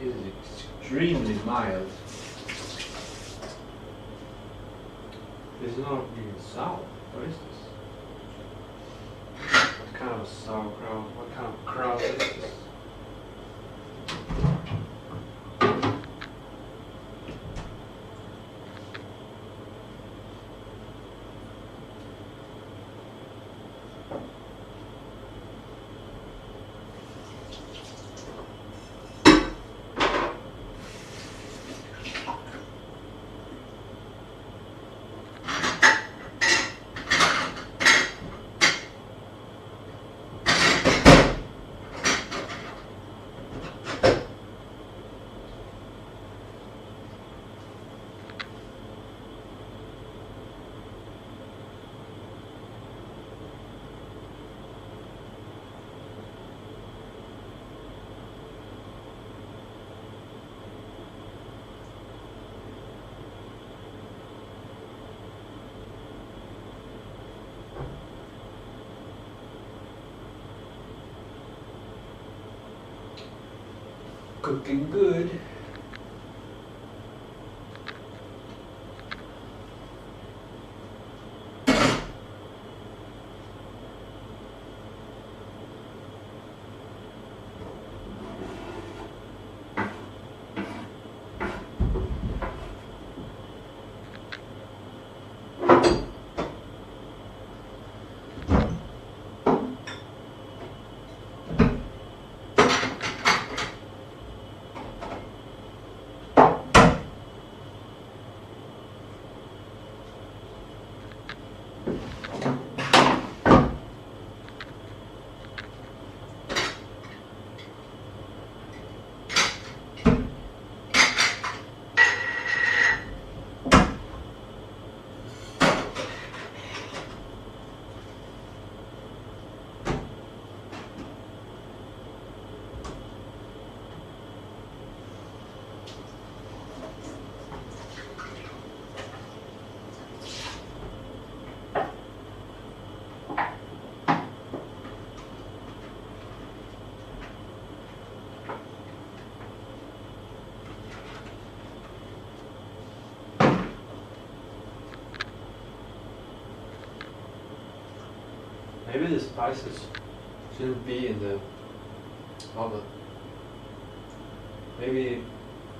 This is extremely mild. This is not even sour. What is this? What kind of sauerkraut? What kind of kraut is this? Cooking good. Maybe the spices shouldn't be in the oven. Maybe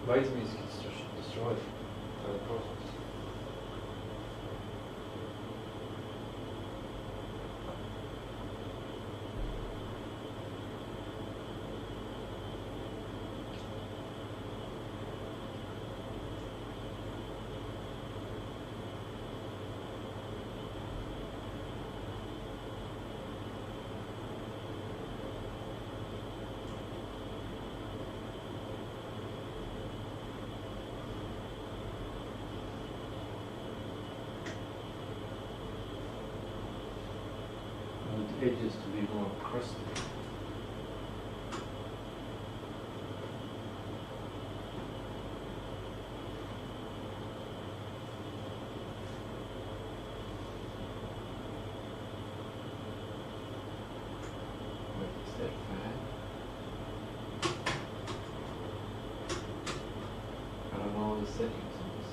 vitamins get destroyed by the process. Edges to be more crusty. Wait, is that fat? I don't know the settings on this.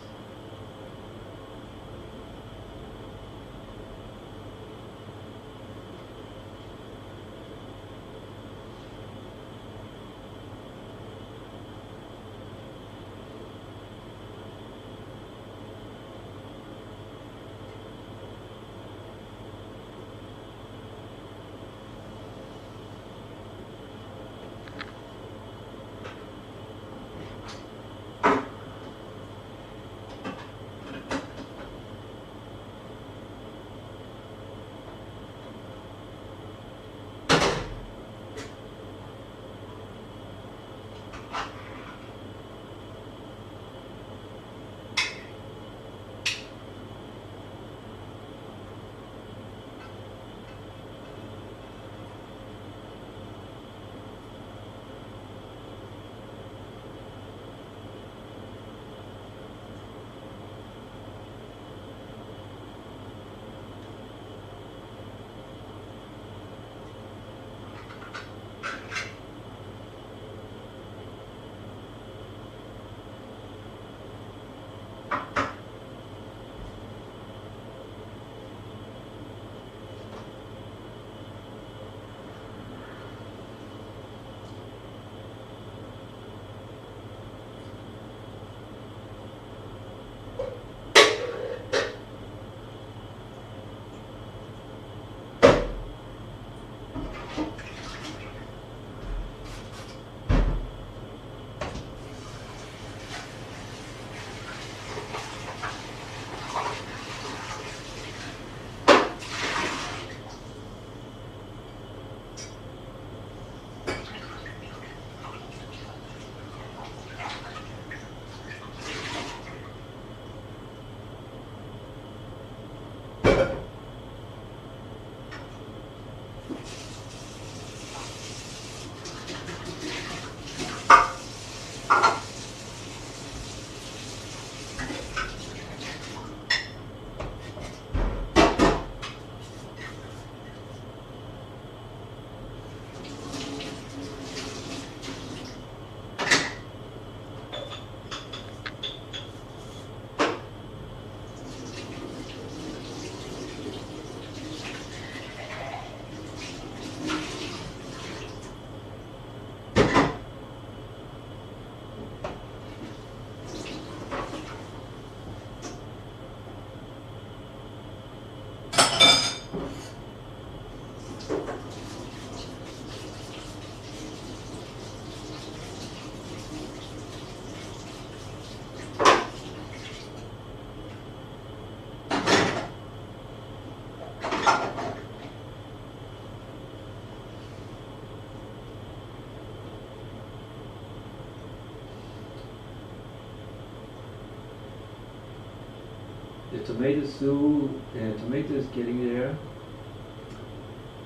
The tomato is getting there,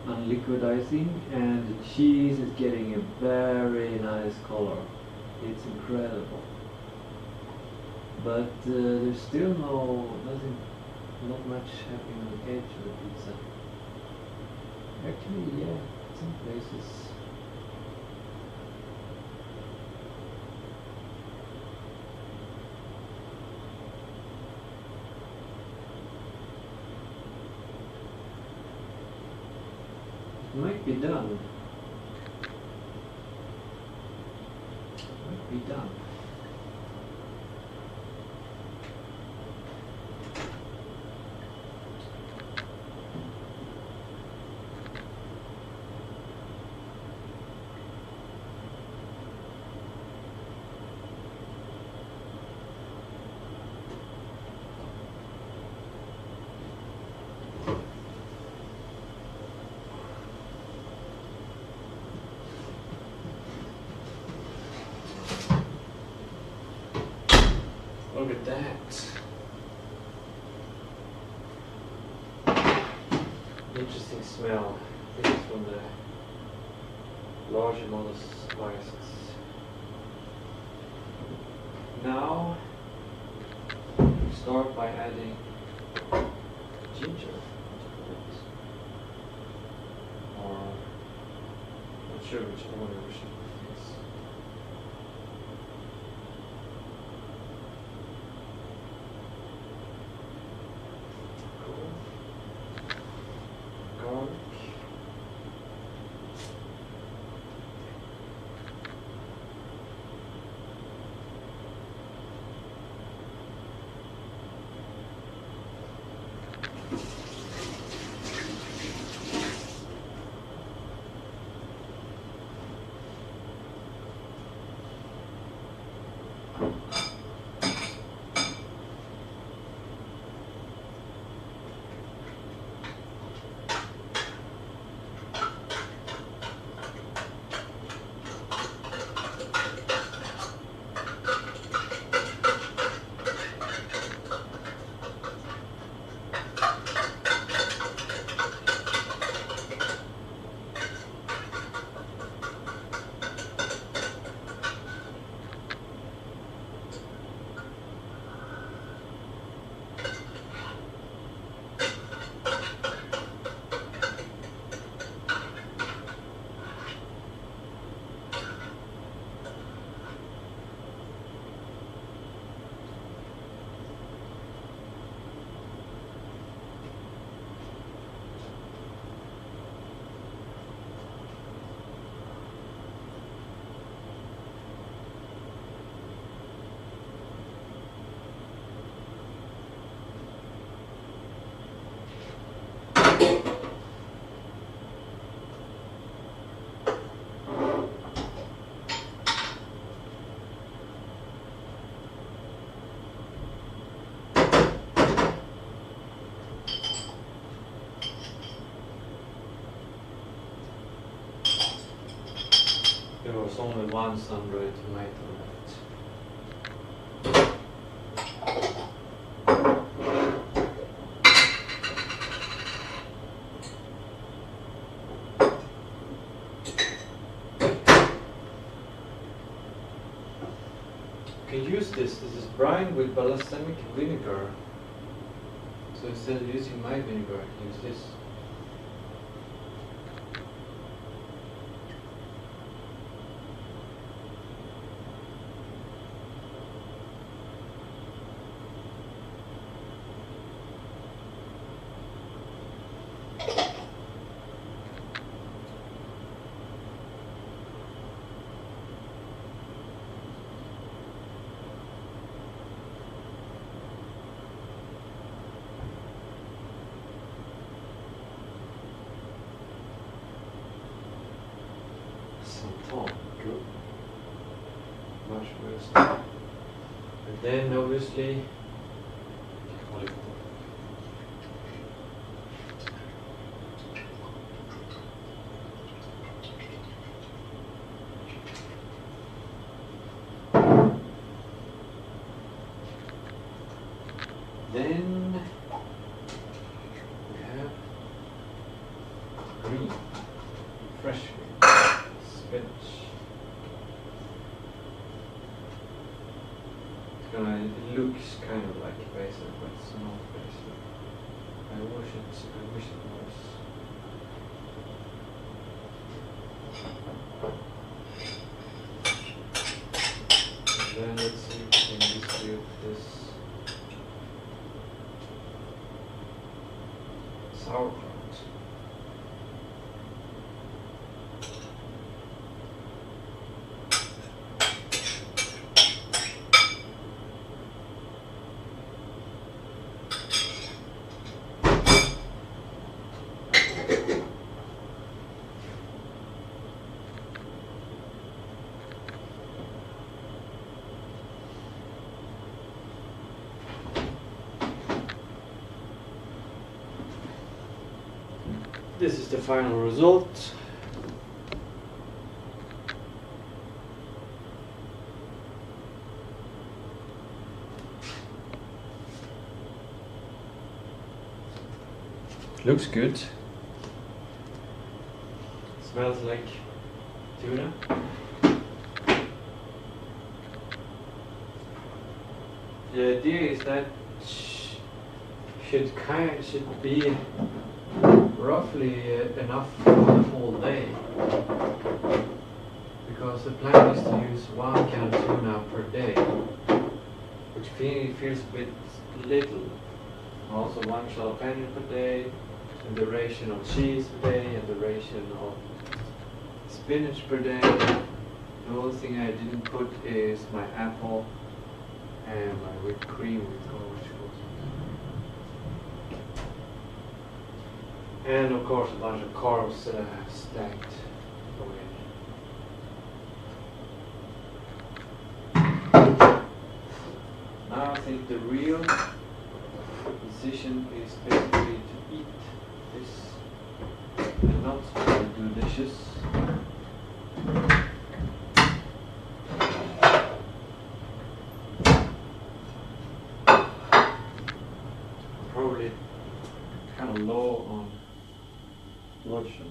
unliquidizing, and the cheese is getting a very nice color. It's incredible. But there's still not much happening on the edge of the pizza. Actually, yeah, some places. might be done. Might be done. Look at that. Interesting smell. This is from the larger mollusk viruses. Now, start by adding ginger. Or, not sure which order we should put this. Garlic. There was only one sun-dried tomato left. You can use this. This is brine with balsamic vinegar. So instead of using my vinegar, I can use this. Good. Much worse. And then obviously then we have green, fresh green, spinach. It looks kind of like basil, but it's not basil. I wish it was. And then let's see if we can distribute this sauerkraut. This is the final result. Looks good. Smells like tuna. The idea is that should be roughly enough for the whole day, because the plan is to use 1 can of tuna per day, which feels a bit little. Also 1 jalapeno per day, and the ration of cheese per day, and the ration of spinach per day. The only thing I didn't put is my apple and my whipped cream with orange juice. And of course a bunch of carbs stacked away. Now I think the real decision is basically to eat this and not to do dishes. Probably kind of low on blood sugar.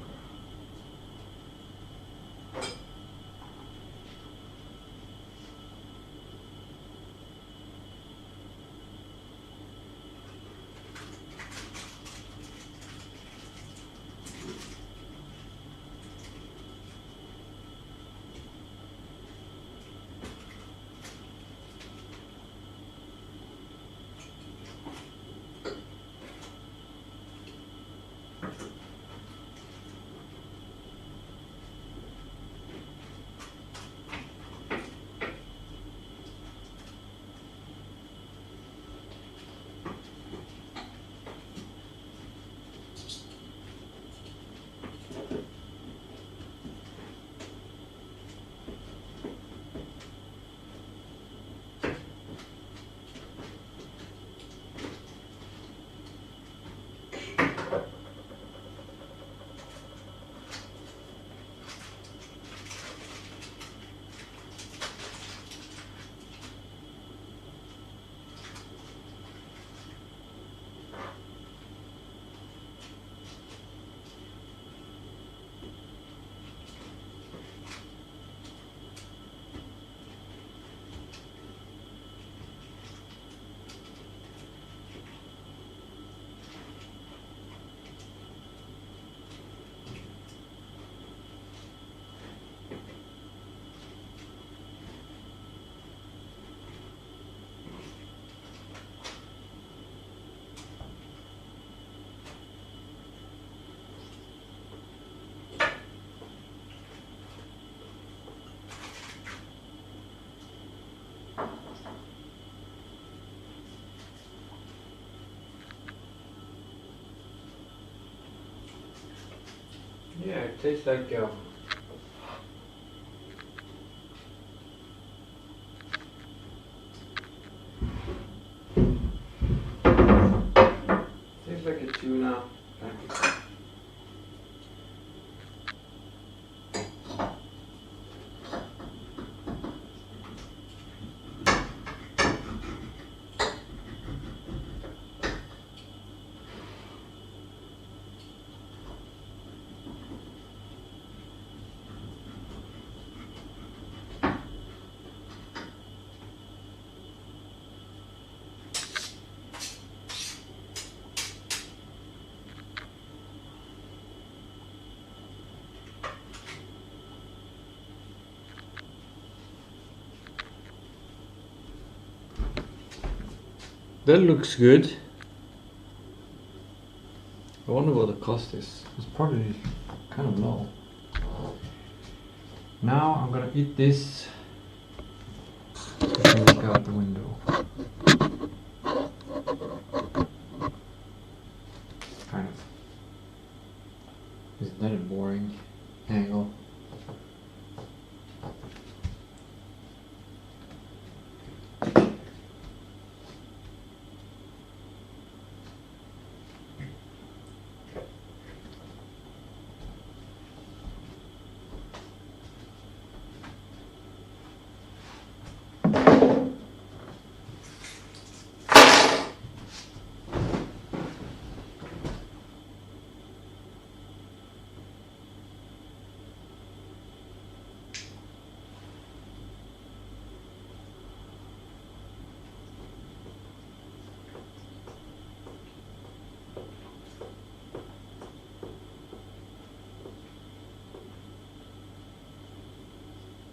Yeah, it tastes like a tuna. That looks good. I wonder what the cost is. It's probably kind of low. Now I'm gonna eat this and look out the window. Kind of. Isn't that a boring angle?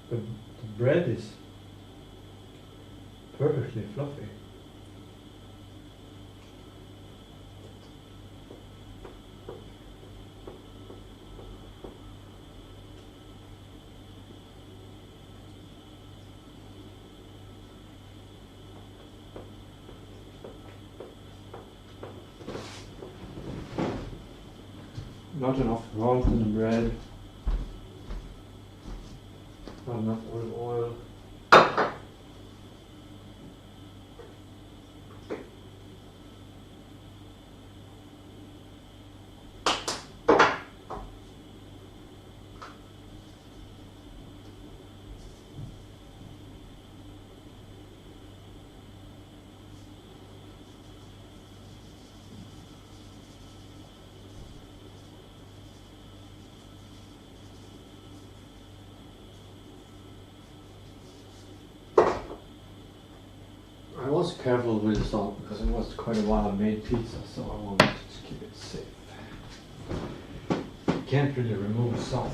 The bread is perfectly fluffy. Not enough salt in the bread. Not enough olive oil. I was careful with the salt because it was quite a while I made pizza, so I wanted to keep it safe. You can't really remove salt.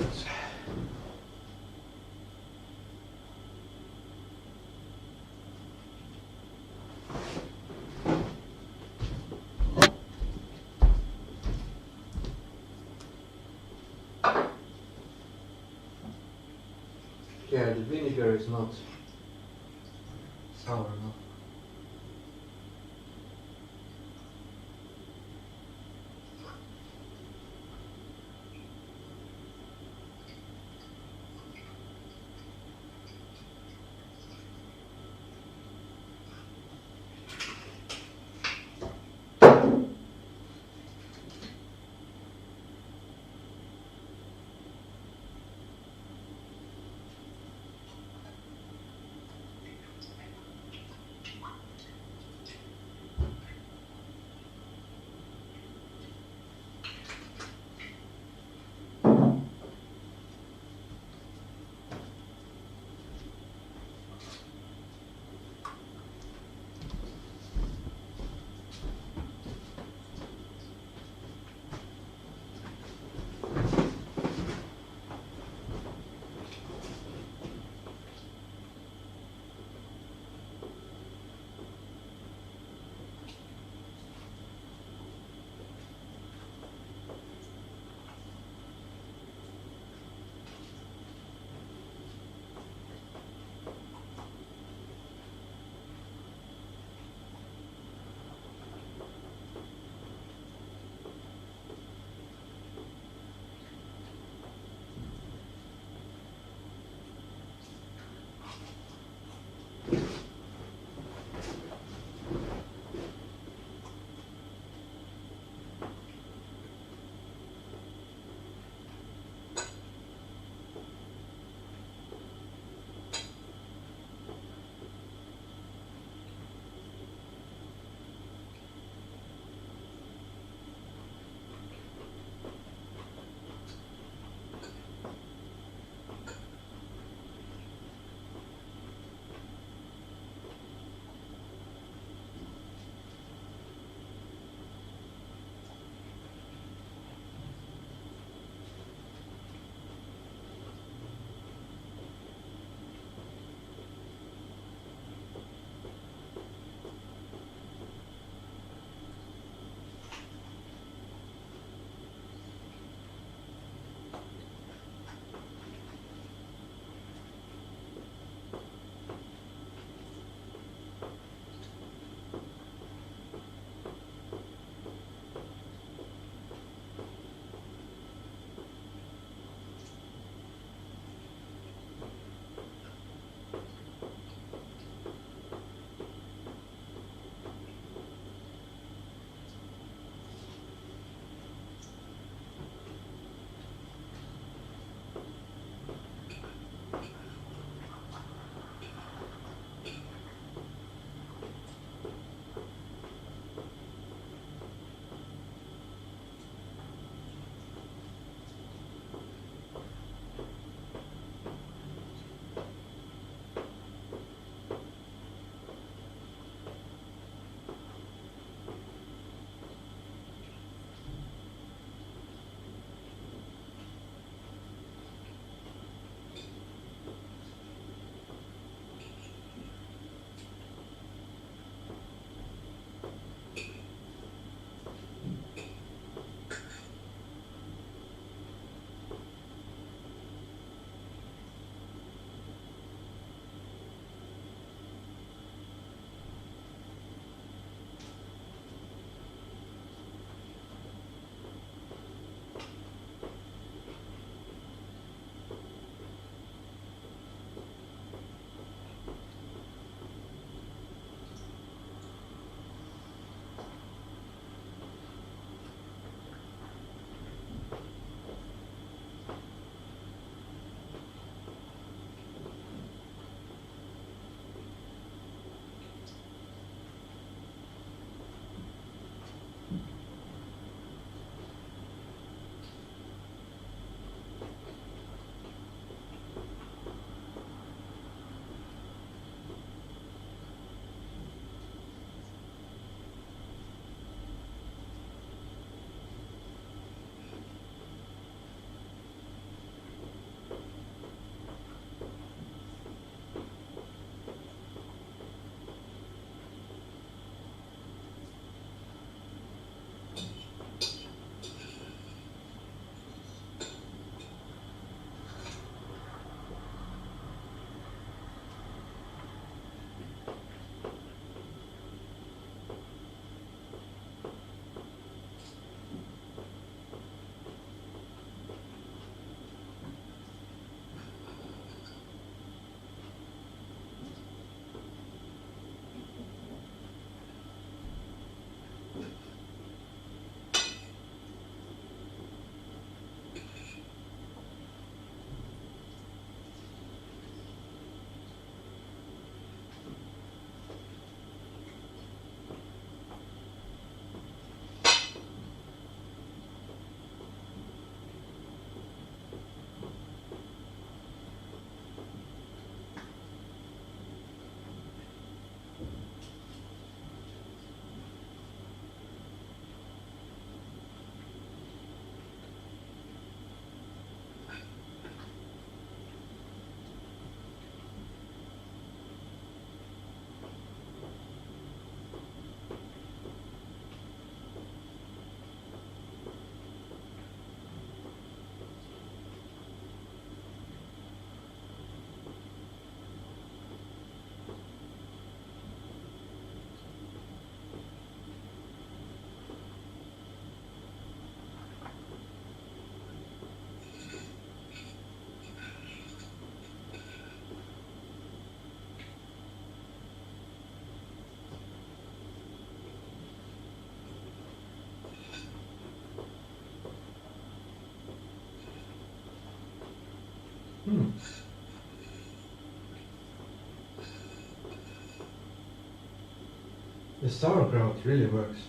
Yeah, the vinegar is not sour enough. The sauerkraut really works.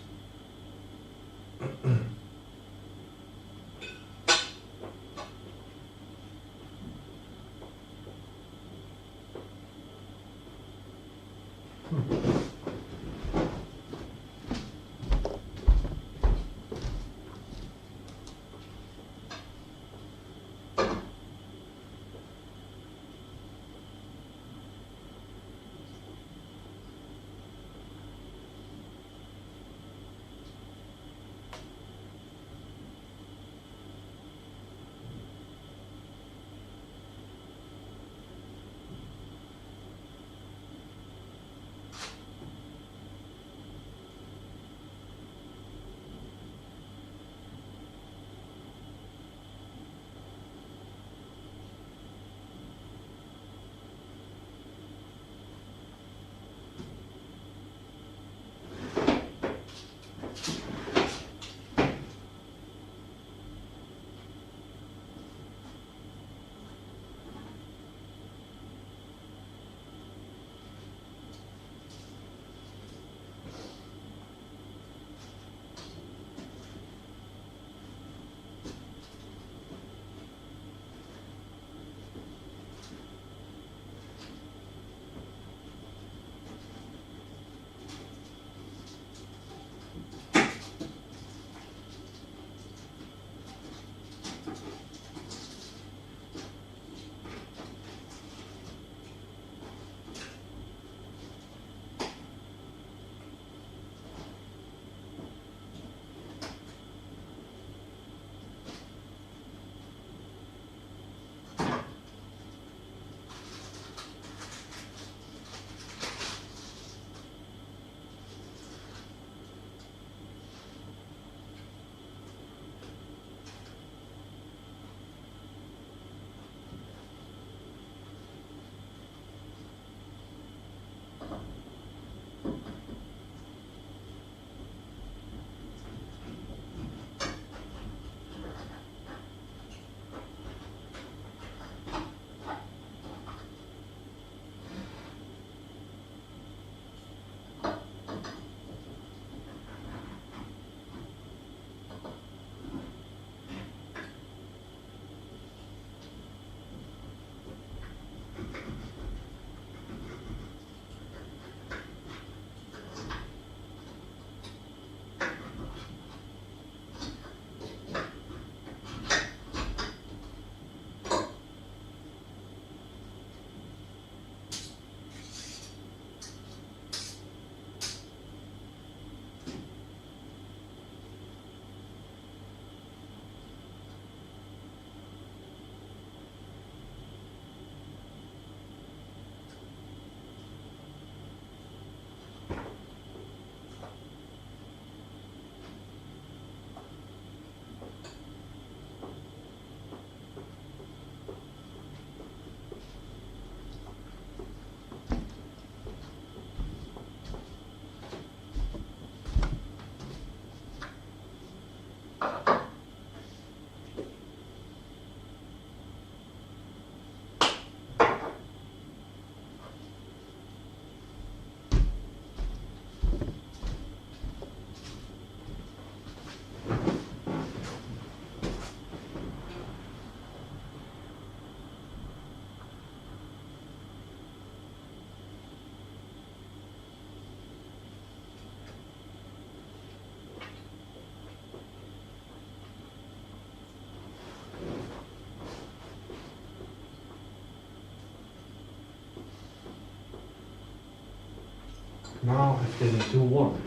Now it's getting too warm.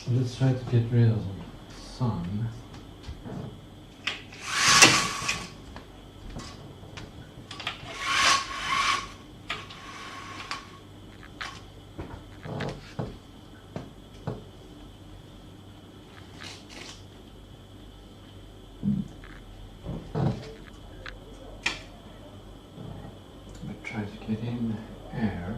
Let's try to get rid of the sun. But try to get in air.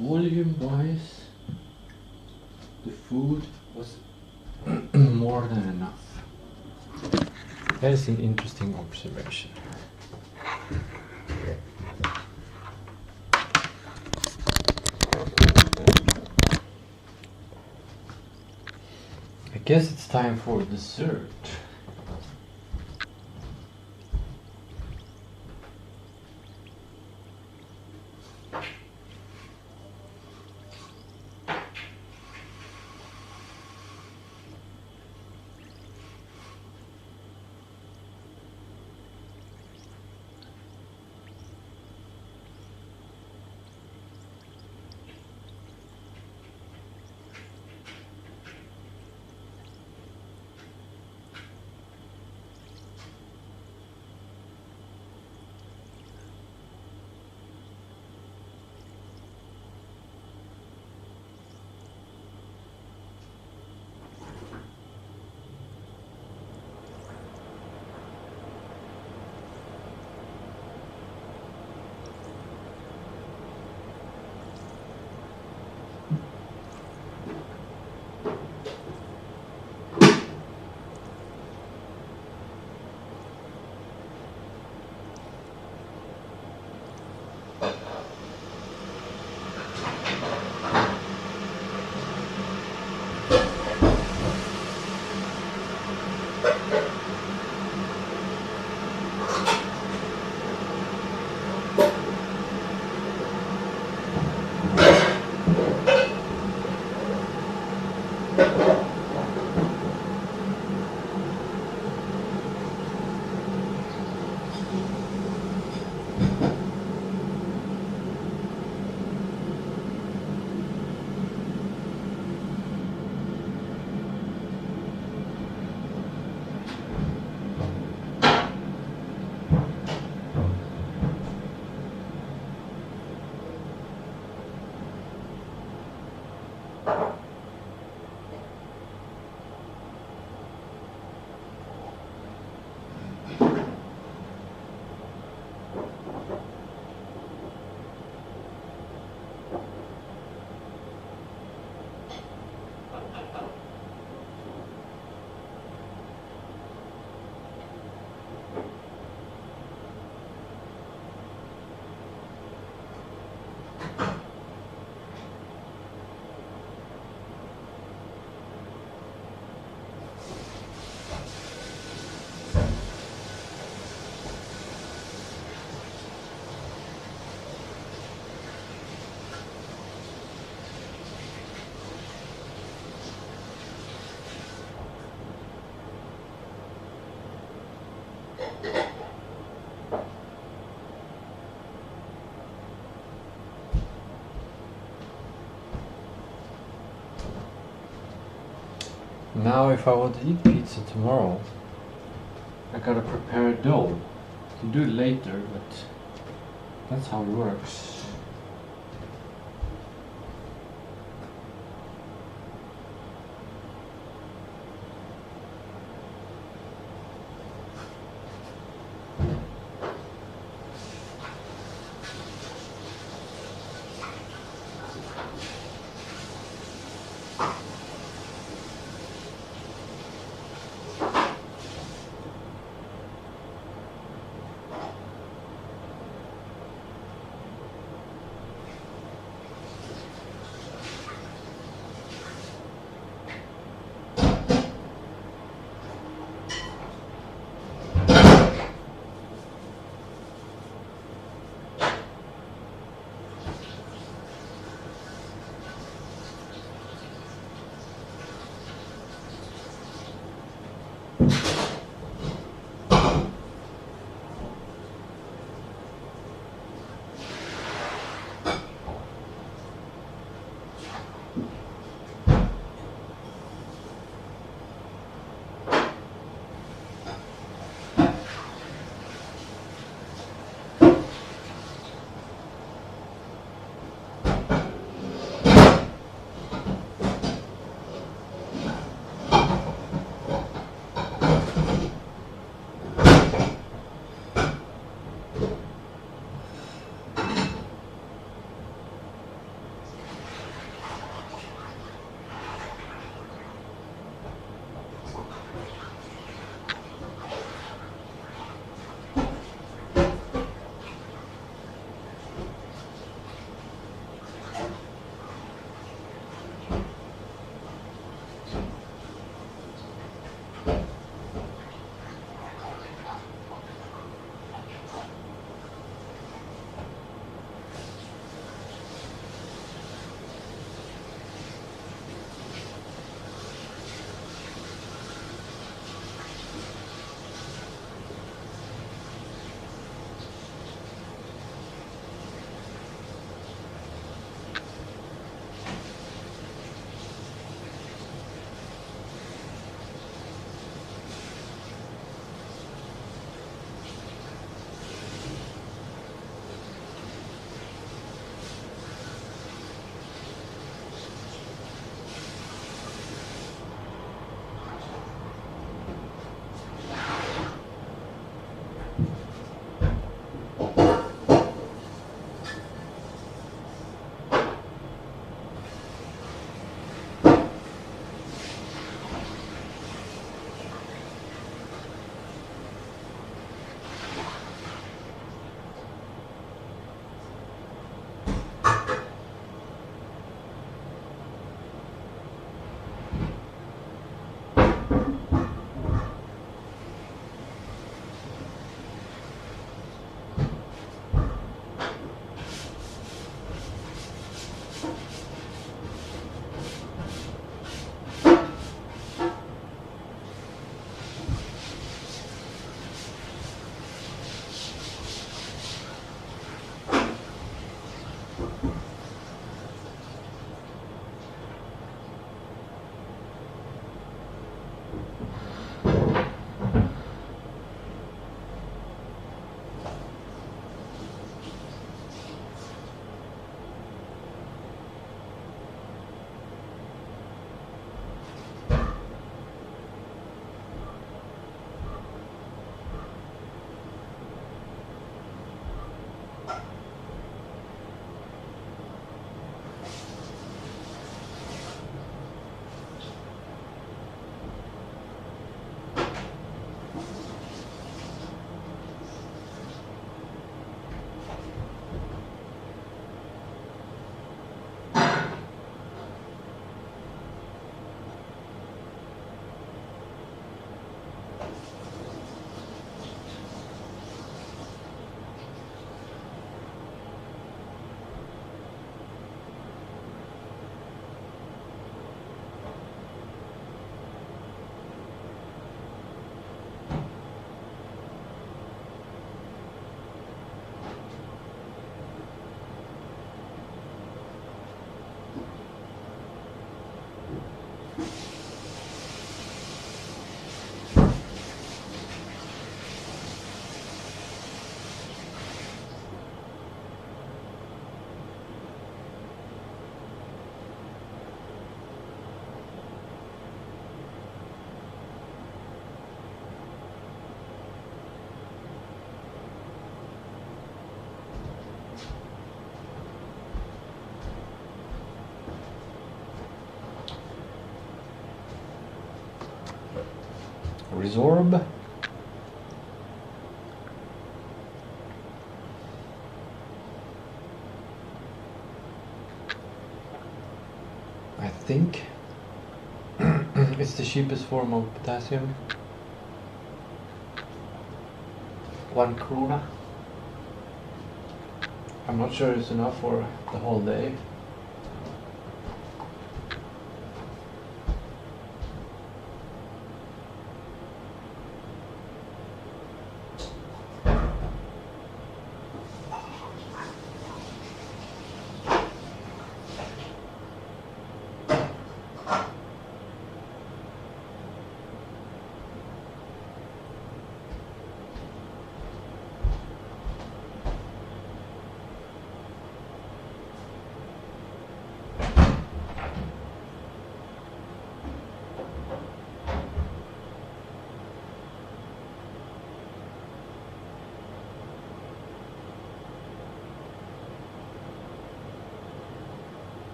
Volume wise, the food was more than enough. That is an interesting observation. I guess it's time for dessert. Now if I want to eat pizza tomorrow, I gotta prepare a dough. I can do it later, but that's how it works. Resorb. I think it's the cheapest form of potassium. 1 krona. I'm not sure it's enough for the whole day.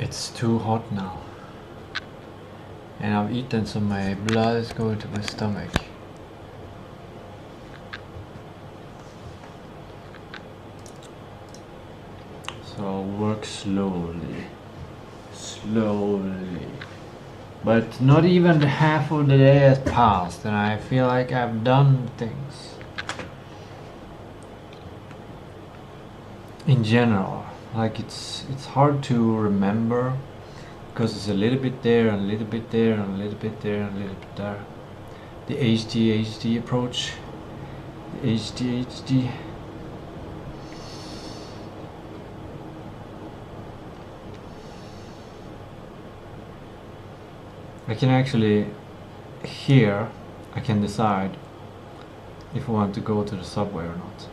It's too hot now. And I've eaten so my blood is going to my stomach. So I'll work slowly. Slowly. But not even the half of the day has passed and I feel like I've done things. In general. Like it's hard to remember because it's a little bit there and a little bit there and a little bit there and a little bit there. The HD approach. The HD. I can actually here I can decide if I want to go to the subway or not.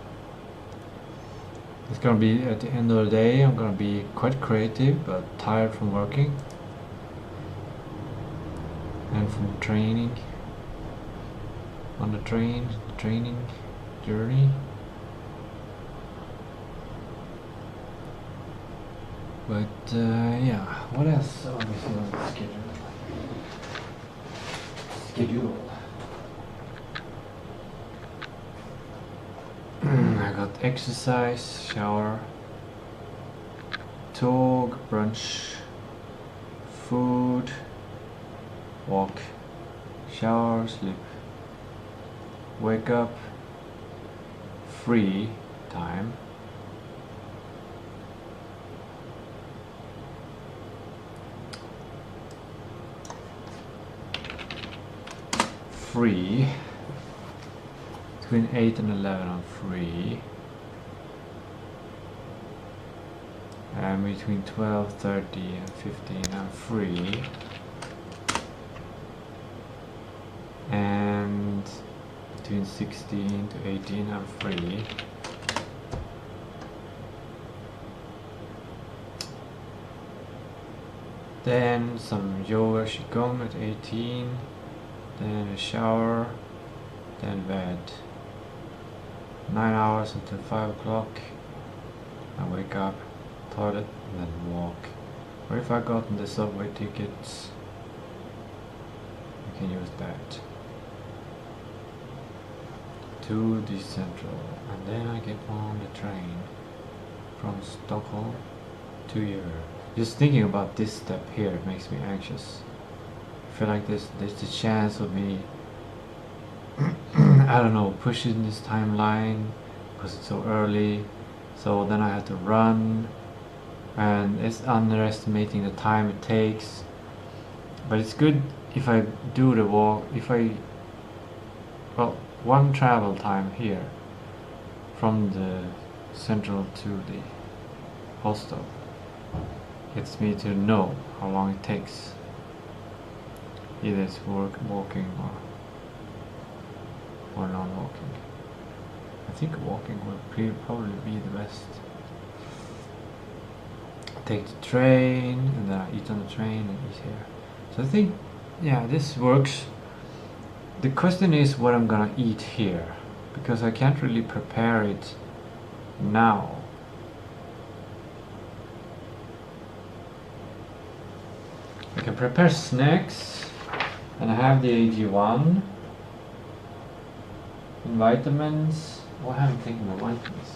It's gonna be at the end of the day, I'm gonna be quite creative but tired from working and from training on the training journey. But yeah, what else are we still on the schedule? I got exercise, shower, talk, brunch, food, walk, shower, sleep, wake up, free time, free. Between 8 and 11 I'm free, and between 12:30 and 15 I'm free, and between 16 to 18 I'm free, then some yoga qigong at 18, then a shower, then bed. 9 hours until 5 o'clock. I wake up, toilet, and then walk. Or if I got the subway tickets, I can use that. To the central, and then I get on the train from Stockholm to your... Just thinking about this step here makes me anxious. I feel like there's the chance of me I don't know, pushing this timeline because it's so early, so then I have to run, and it's underestimating the time it takes. But it's good if I do the walk, well, one travel time here from the central to the hostel gets me to know how long it takes. Either it's walking or non-walking. I think walking will probably be the best. Take the train, and then I eat on the train and eat here. So I think, yeah, this works. The question is what I'm gonna eat here, because I can't really prepare it now. I can prepare snacks, and I have the AG1 and vitamins. Oh, I haven't taken my vitamins.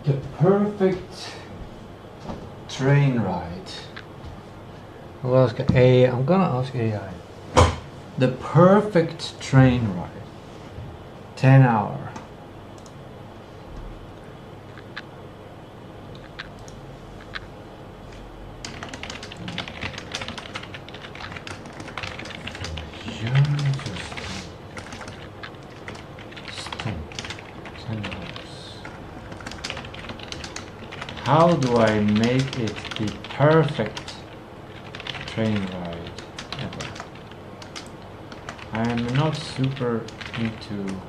The perfect train ride. I'm gonna ask AI. The perfect train ride. 10 hour. How do I make it the perfect train ride ever? I'm not super into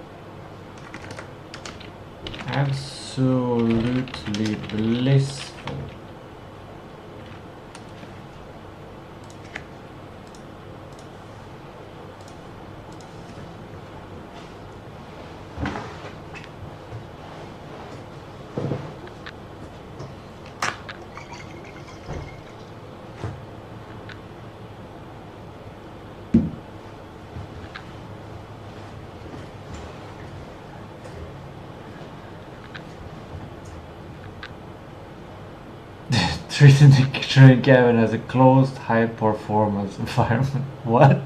absolutely blissful. Treating the training cabin as a closed high performance environment. What?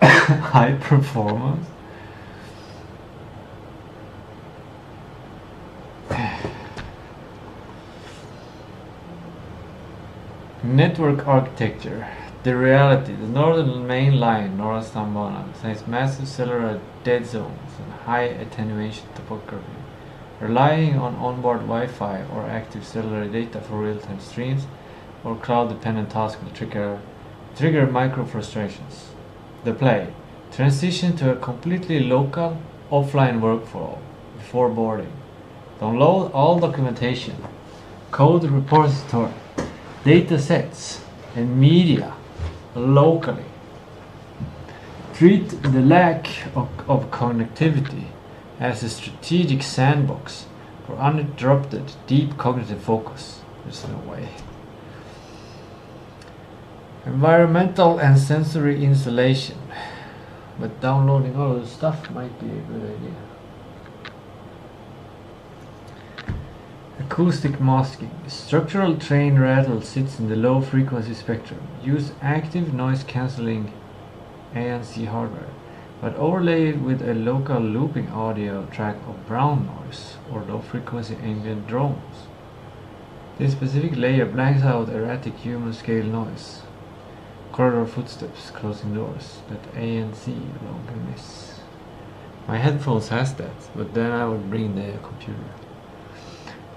High performance? Network architecture. The reality. The northern main line, North Stambana, has massive cellular dead zones and high attenuation topography. Relying on onboard Wi-Fi or active cellular data for real-time streams or cloud-dependent tasks will trigger micro frustrations. The play. Transition to a completely local, offline workflow before boarding. Download all documentation, code repository, data sets, and media locally. Treat the lack of connectivity as a strategic sandbox for uninterrupted, deep cognitive focus. There's no way. Environmental and sensory insulation. But downloading all of the stuff might be a good idea. Acoustic masking. Structural train rattle sits in the low frequency spectrum. Use active noise cancelling ANC hardware, but overlay it with a local looping audio track of brown noise or low frequency ambient drones. This specific layer blanks out erratic human scale noise, corridor footsteps, closing doors that ANC alone can miss. My headphones has that, but then I would bring the computer.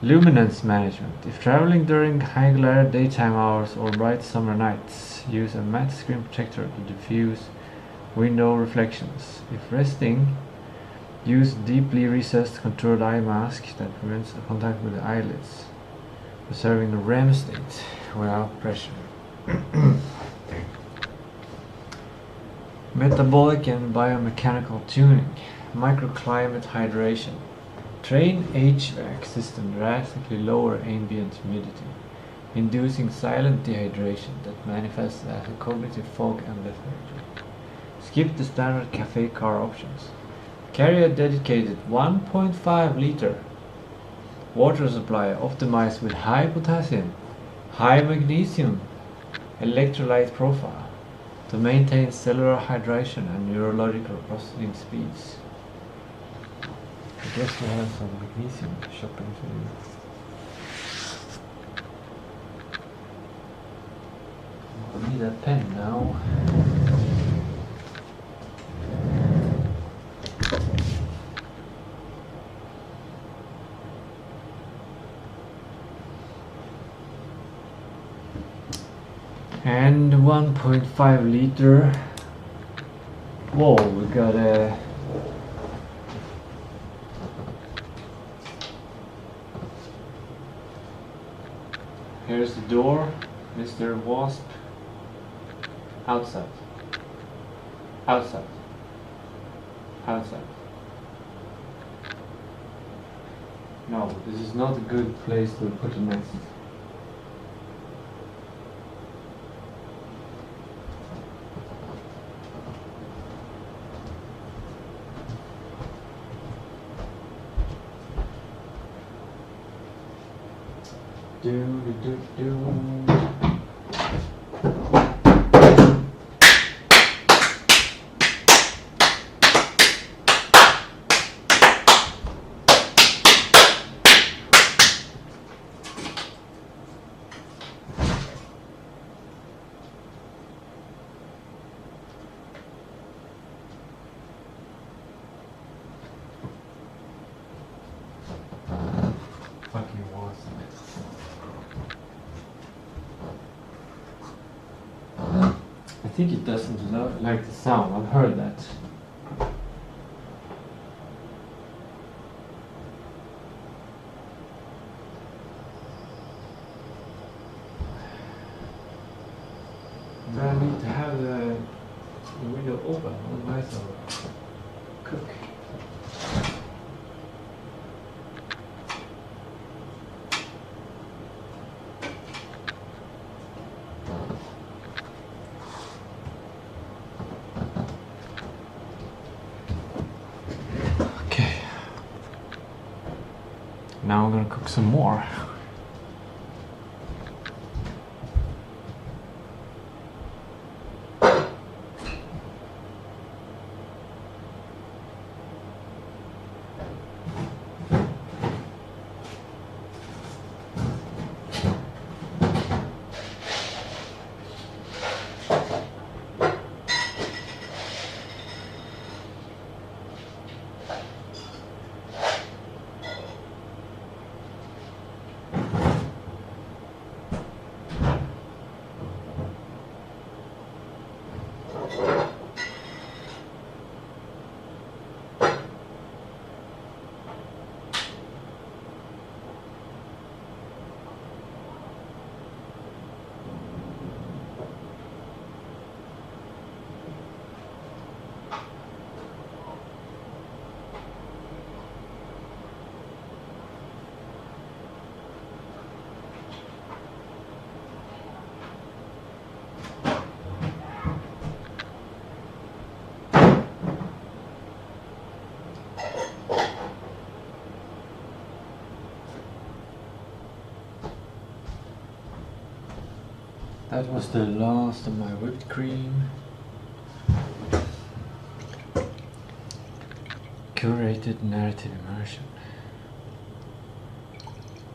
Luminance management. If traveling during high glare daytime hours or bright summer nights, use a matte screen protector to diffuse window reflections. If resting, use deeply recessed controlled eye mask that prevents contact with the eyelids, preserving the REM state without pressure. Metabolic and biomechanical tuning. Microclimate hydration. Train HVAC system drastically lower ambient humidity, inducing silent dehydration that manifests as a cognitive fog and lethargy. Skip the standard cafe car options. Carry a dedicated 1.5 liter water supply optimized with high potassium, high magnesium electrolyte profile to maintain cellular hydration and neurological processing speeds. I guess we have some magnesium shopping to do. I need a pen now. And 1.5 liter. Whoa, we got a here's the door, Mr. Wasp. Outside. Outside. Outside. No, this is not a good place to put a nest. Do. Fucking awesome. think it doesn't like the sound. I've heard that. But I need to have the window open, otherwise I'll cook. Okay. Now I'm gonna cook some more. That was the last of my whipped cream. Curated narrative immersion.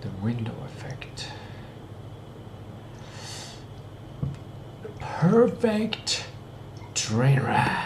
The window effect. Perfect train ride.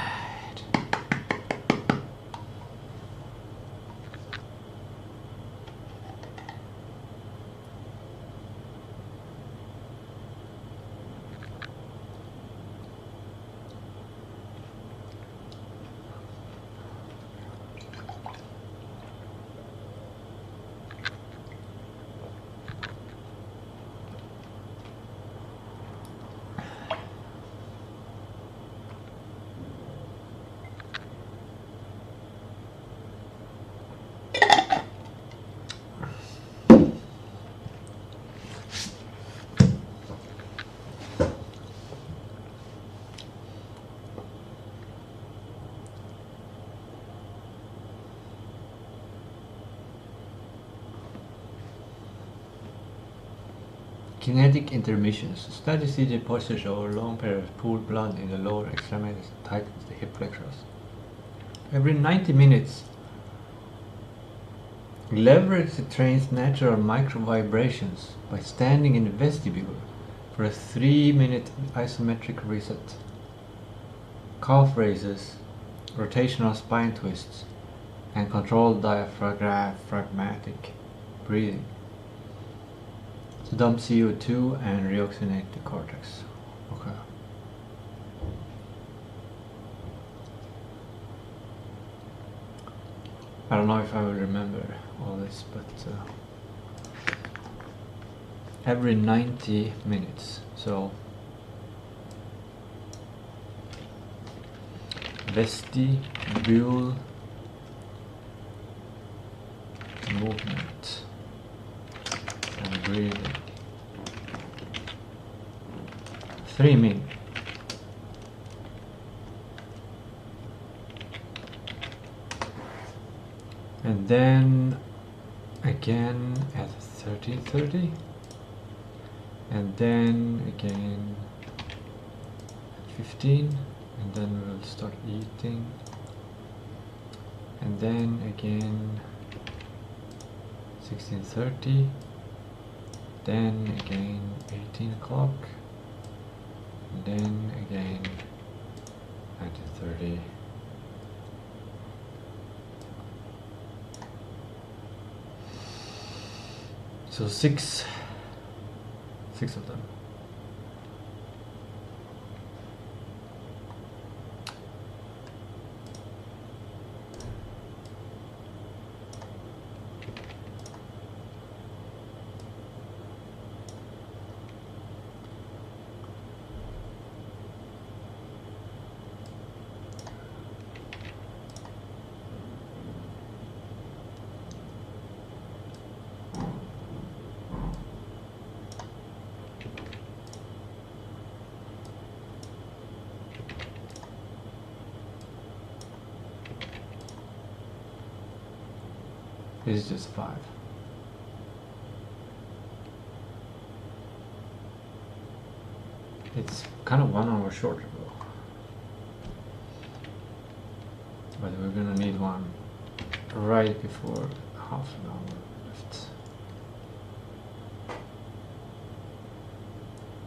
Kinetic intermissions. Study CJ postures over long periods. Pull blood in the lower extremities and tightens the hip flexors. Every 90 minutes, leverage the train's natural micro vibrations by standing in the vestibule for a 3-minute isometric reset. Calf raises, rotational spine twists, and controlled diaphragmatic breathing to dump CO2 and reoxygenate the cortex. Okay. I don't know if I will remember all this, but every 90 minutes. So vestibule movement and breathing. 3 minutes. And then again at 13:30, and then again at 15, and then we'll start eating, and then again 16:30, then again 18 o'clock, and then again 19:30. So six of them. It's just 5. It's kind of 1 hour shorter though. But we're gonna need one right before half an hour left.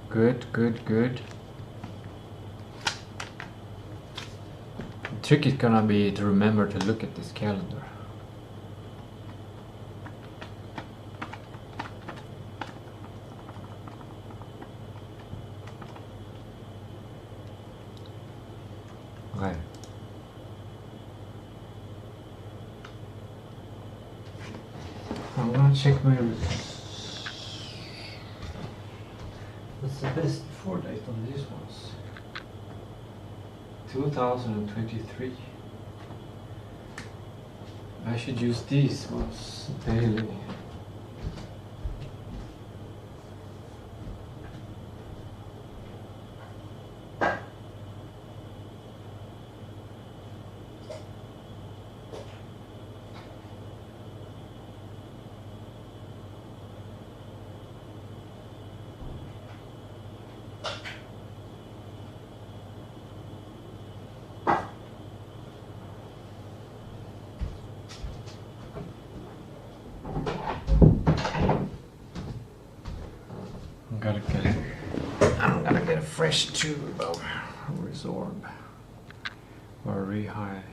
Good, good, good. The trick is gonna be to remember to look at this calendar. Okay. I'm gonna check my what's the best before date on these ones? 2023. I should use these ones daily. I'm gonna get a fresh tube of Resorb or rehydrate.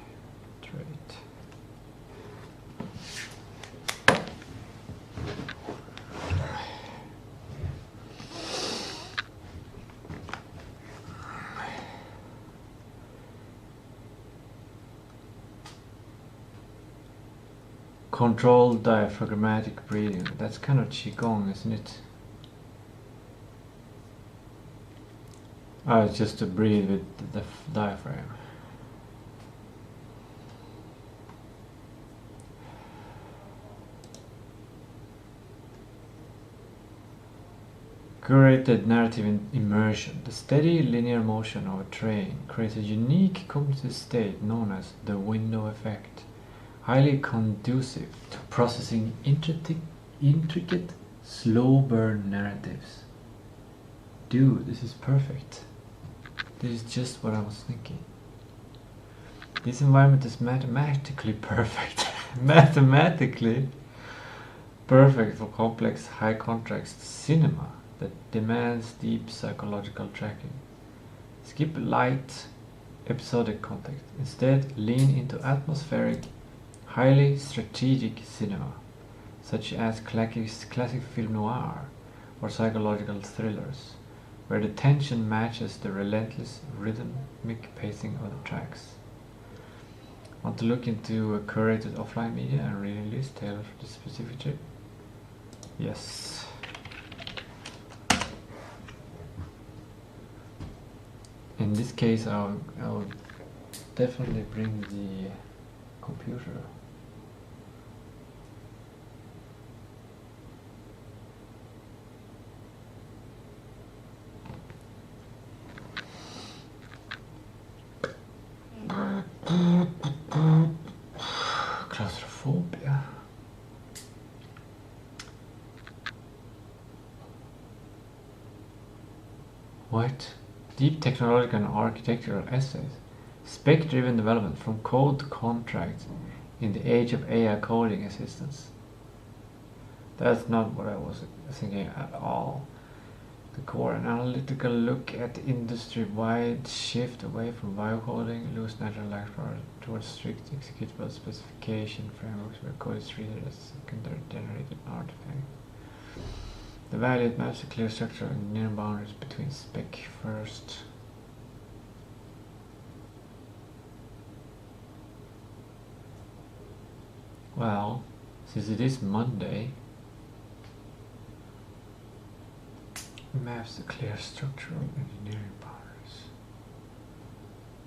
Controlled diaphragmatic breathing. That's kind of Qigong, isn't it? Oh, it's just to breathe with the diaphragm. Curated narrative immersion. The steady linear motion of a train creates a unique cognitive state known as the window effect, highly conducive to processing intricate slow burn narratives. Dude, this is perfect. This is just what I was thinking. This environment is mathematically perfect. Mathematically perfect for complex, high contrast cinema that demands deep psychological tracking. Skip light, episodic context. Instead, lean into atmospheric, highly strategic cinema, such as classic film noir or psychological thrillers, where the tension matches the relentless rhythmic pacing of the tracks. Want to look into a curated offline media and release tailored for this specific trip? Yes. In this case, I'll definitely bring the computer. Claustrophobia. What? Deep technological and architectural essays. Spec-driven development from code to contract in the age of AI coding assistance. That's not what I was thinking at all. The core analytical look at the industry-wide shift away from biocoding, loose natural language towards strict executable specification frameworks where code is treated as a secondary generated artifact. The value it maps a clear structural engineering boundaries between spec first. Well, since it is Monday, maps the clear structural engineering boundaries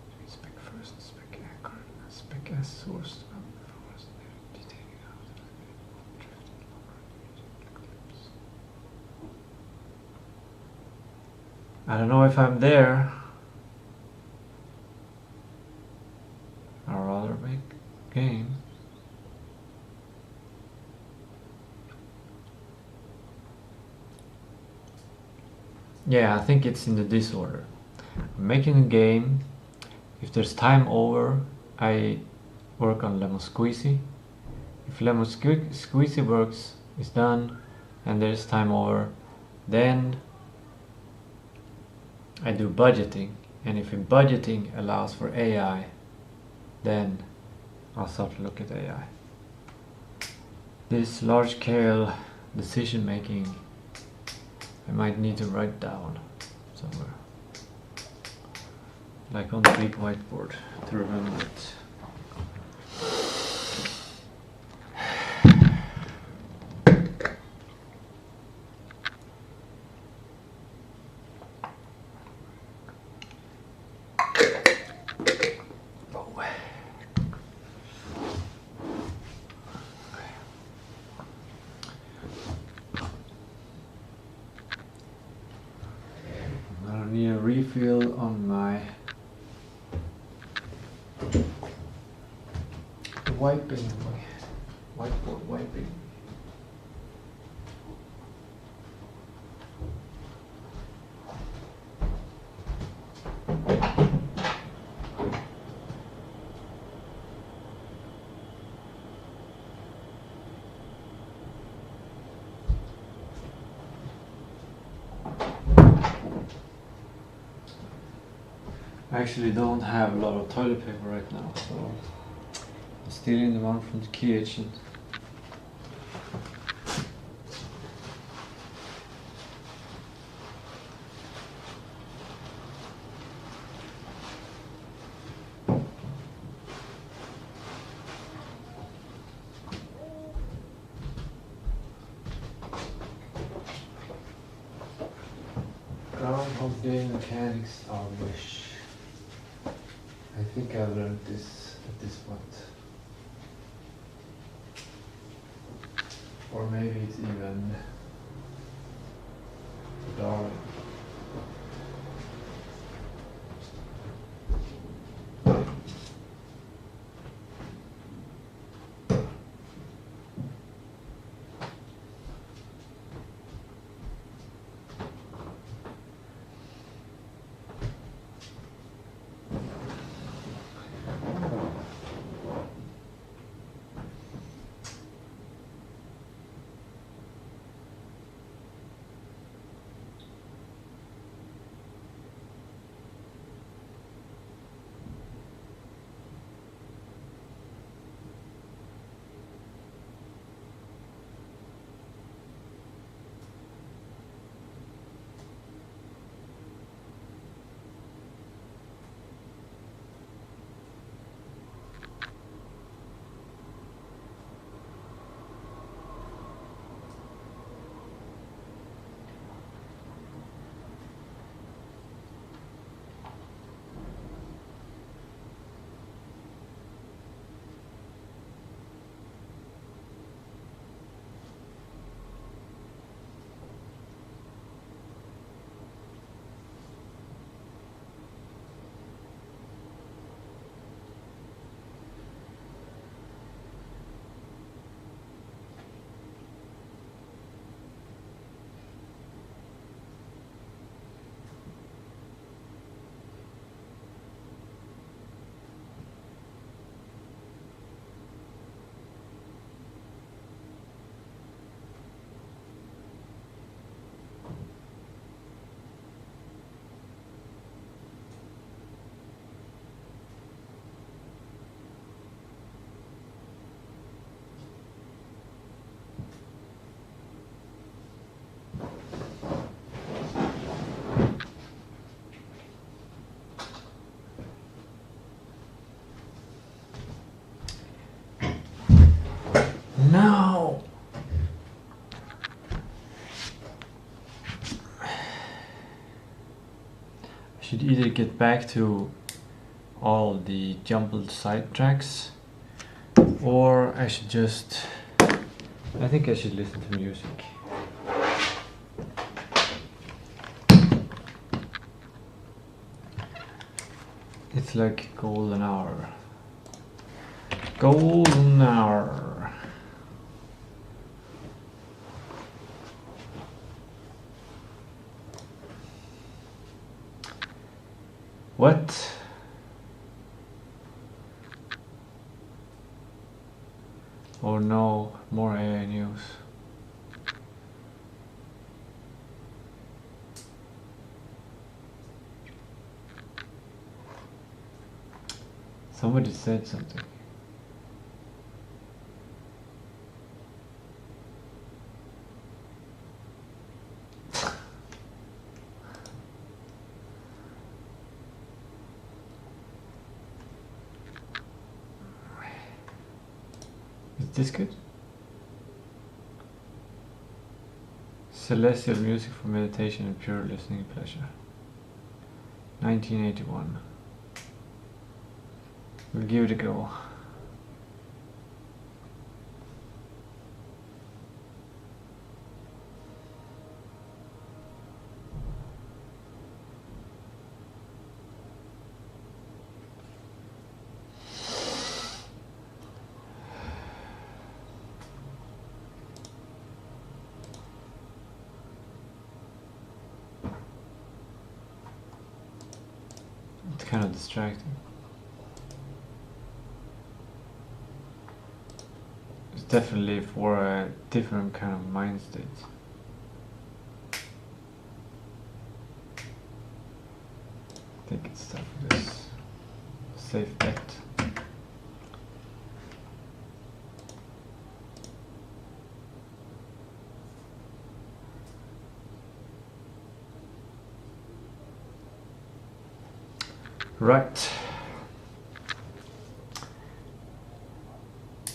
between spec first and spec anchor and spec as source detailing out drifting clips. I don't know if I'm there. I'd rather make game. Yeah, I think it's in the disorder. I'm making a game. If there's time over, I work on lemon squeezy. If lemon squeezy works is done and there's time over, then I do budgeting. And if in budgeting allows for AI, then I'll start to look at AI. This large-scale decision making I might need to write down somewhere, like on the big whiteboard, to remember it. I need a refill on my wiping, whiteboard wiping. I actually don't have a lot of toilet paper right now, so I'm stealing the one from the kitchen. Groundhog Day mechanics are wish. I think I learned this at this point. Or maybe it's even Darwin. No! I should either get back to all the jumbled side tracks, or I should just... I think I should listen to music. It's like golden hour. Golden hour. What? Oh no, more AI news. Somebody said something. Is this good? Celestial music for meditation and pure listening pleasure. 1981. We'll give it a go. It's kind of distracting. It's definitely for a different kind of mind state. I think it's time for this safe bet. Right.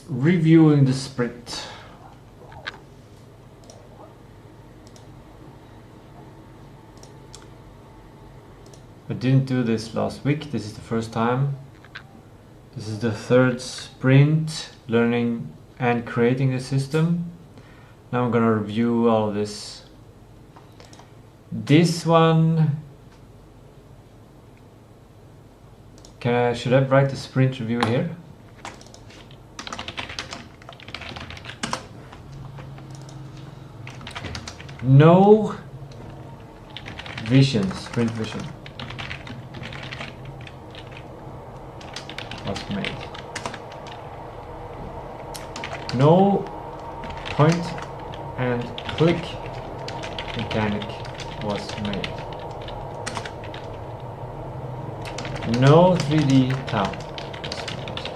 Reviewing the sprint. I didn't do this last week. This is the first time. This is the third sprint, learning and creating the system. Now I'm gonna review all of this. This one, should I write the sprint review here? No vision, sprint vision was made. No point and click mechanic was made. No 3D tau was made.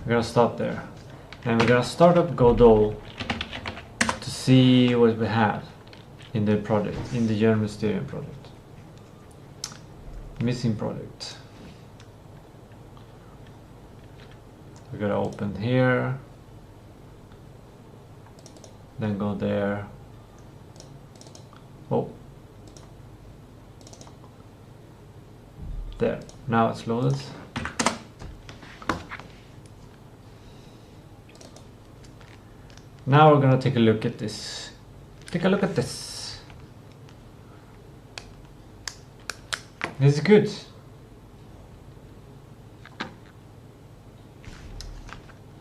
We're gonna stop there, and we're gonna start up Godot to see what we have in the project, in the Jörn Mysterium project. Missing project. We're gonna open here, then go there. Oh, there. Now it's loaded. Now we're gonna take a look at this. Take a look at this. This is good.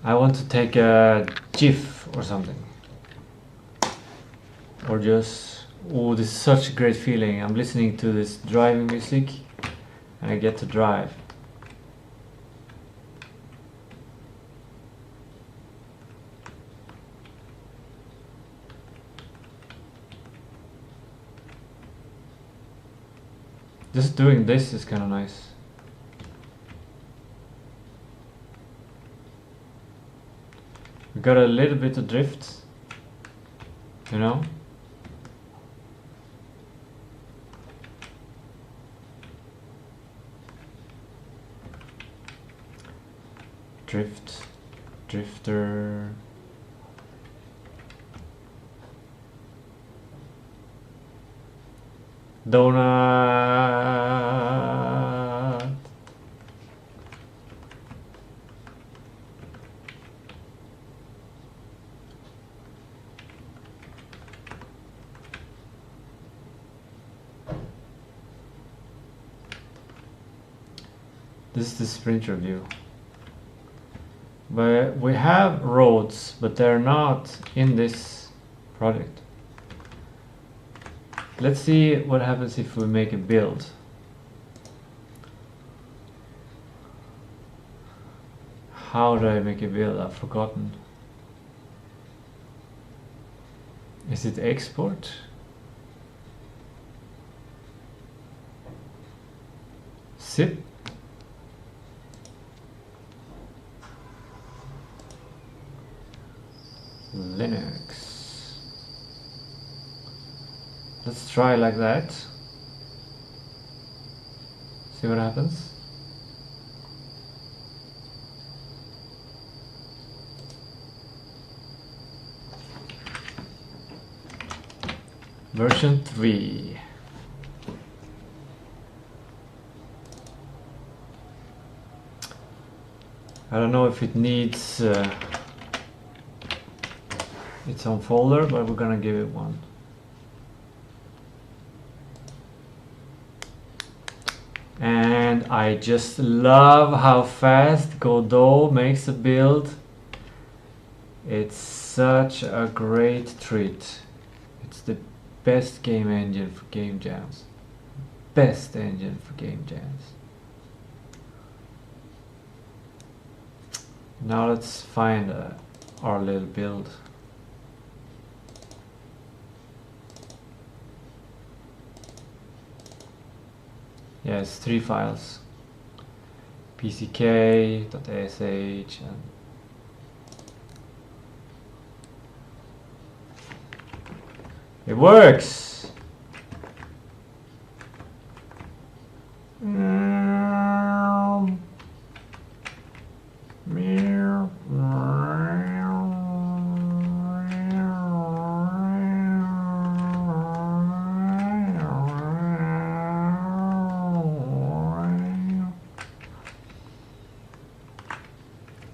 I want to take a GIF or something. Or just, oh, this is such a great feeling. I'm listening to this driving music and I get to drive. Just doing this is kind of nice. We got a little bit of drift, you know? Drift, drifter. Donut. This is the sprinter view. But we have roads, but they're not in this project. Let's see what happens if we make a build. How do I make a build? I've forgotten. Is it export? Zip? Linux. Let's try like that. See what happens. Version 3. I don't know if it needs its own folder, but we're gonna give it one. And I just love how fast Godot makes a build. It's such a great treat. It's the best game engine for game jams. Best engine for game jams. Now let's find our little build. Yes, 3 files. pck.sh and it works!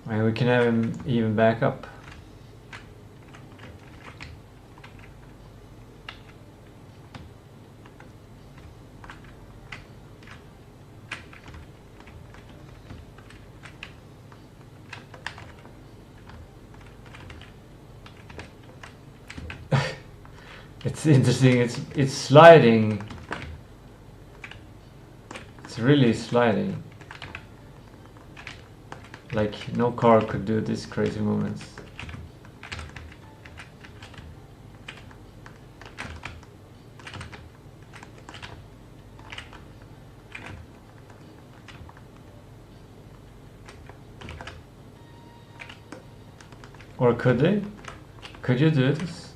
And we can have him even back up. It's interesting, it's sliding. It's really sliding. Like no car could do these crazy movements. Or could they? Could you do this?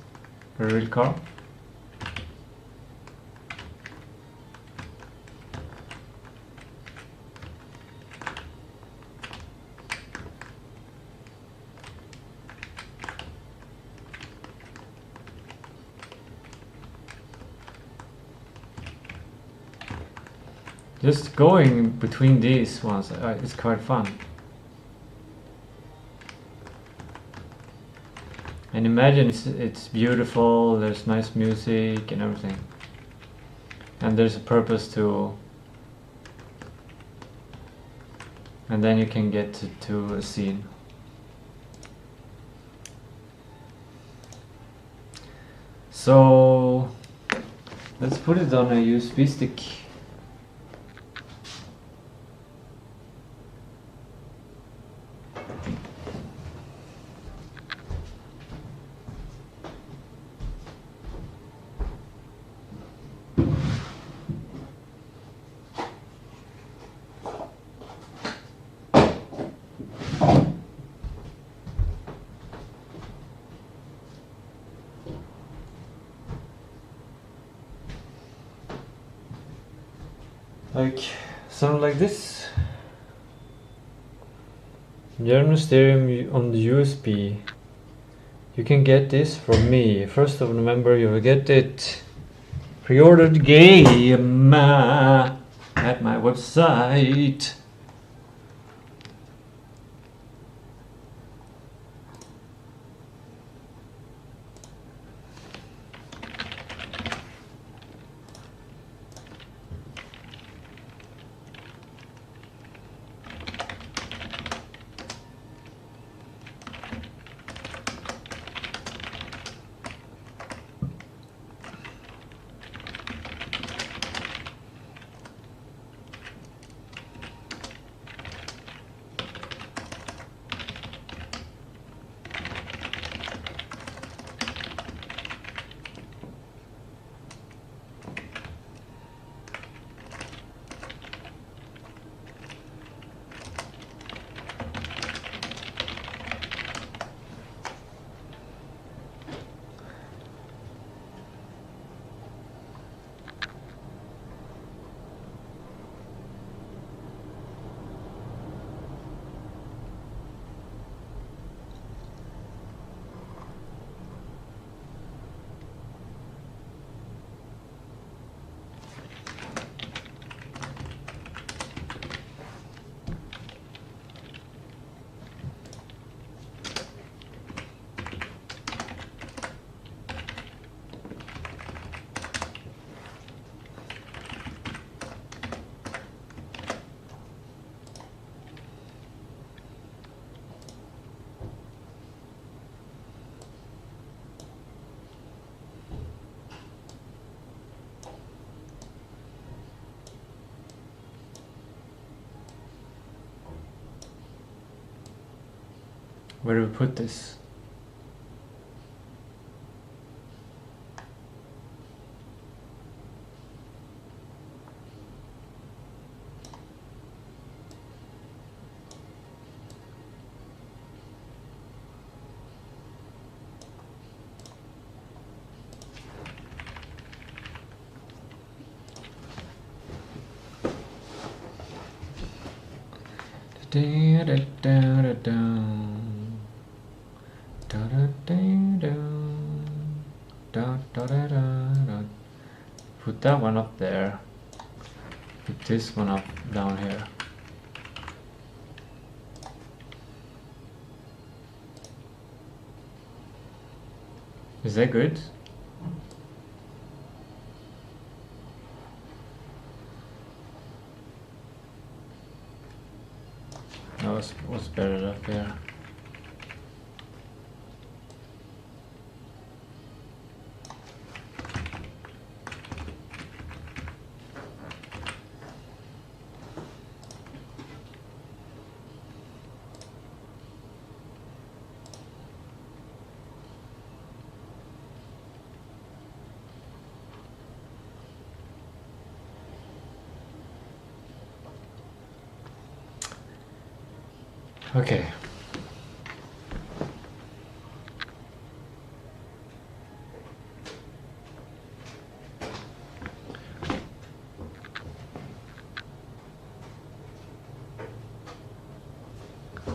A real car? Just going between these ones is quite fun. And imagine it's beautiful, there's nice music and everything. And there's a purpose to... And then you can get to a scene. So let's put it on a USB stick. Like something like this. Jörn Mysterium on the USB. You can get this from me. 1st of November you will get it. Pre-ordered game at my website. Where do we put this? Put that one up there. Put this one up down here. Is that good? No, what's better up there? Okay.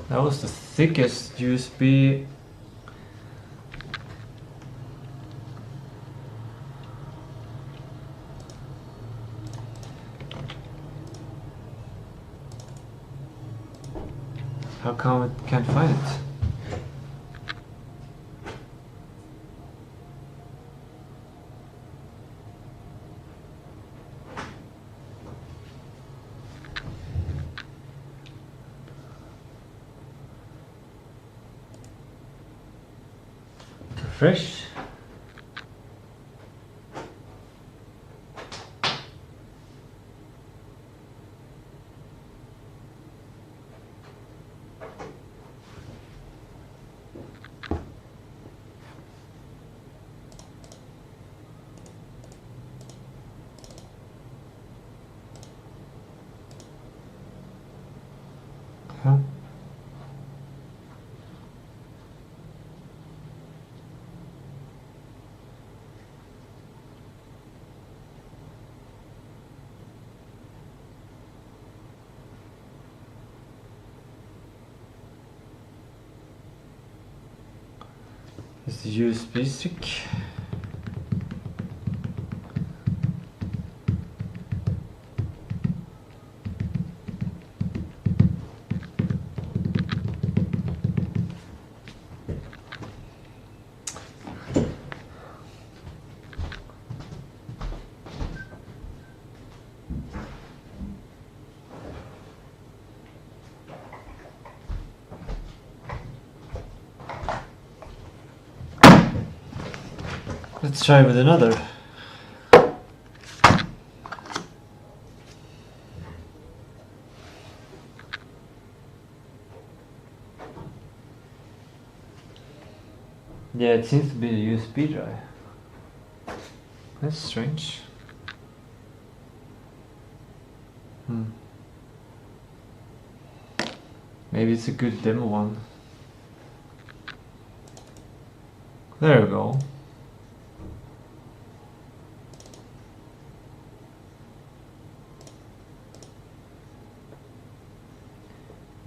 That was the thickest USB. How come it can't find it? Refresh. Huh? It's the USB stick. Let's try with another. Yeah, it seems to be a USB drive. That's strange. Maybe it's a good demo one. There we go.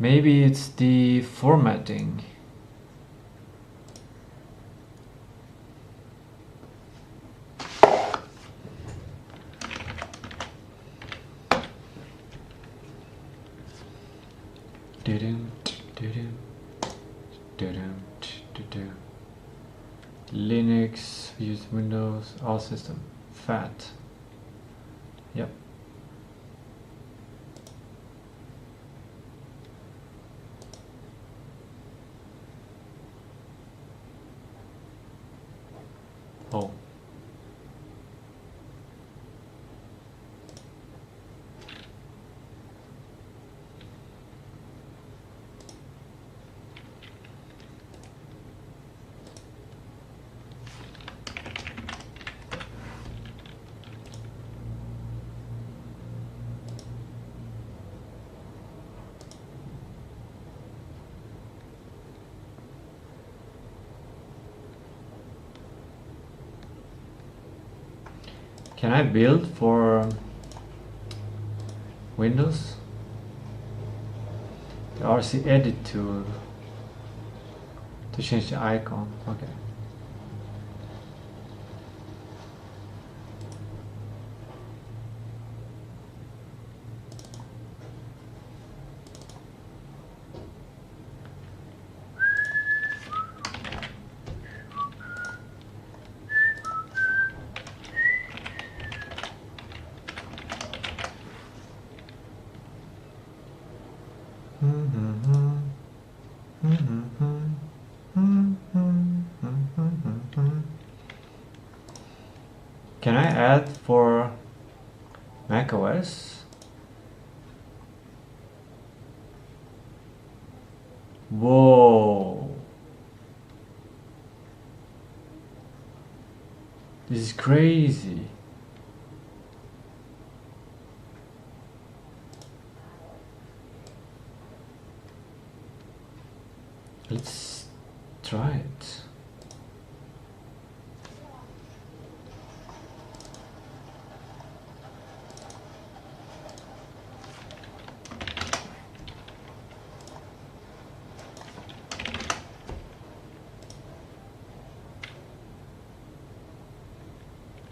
Maybe it's the formatting. Linux, use Windows, all system, fat. Yep. Oh. Can I build for Windows? The RC edit tool to change the icon. Okay. Can I add for macOS? Whoa! This is crazy. Let's try it.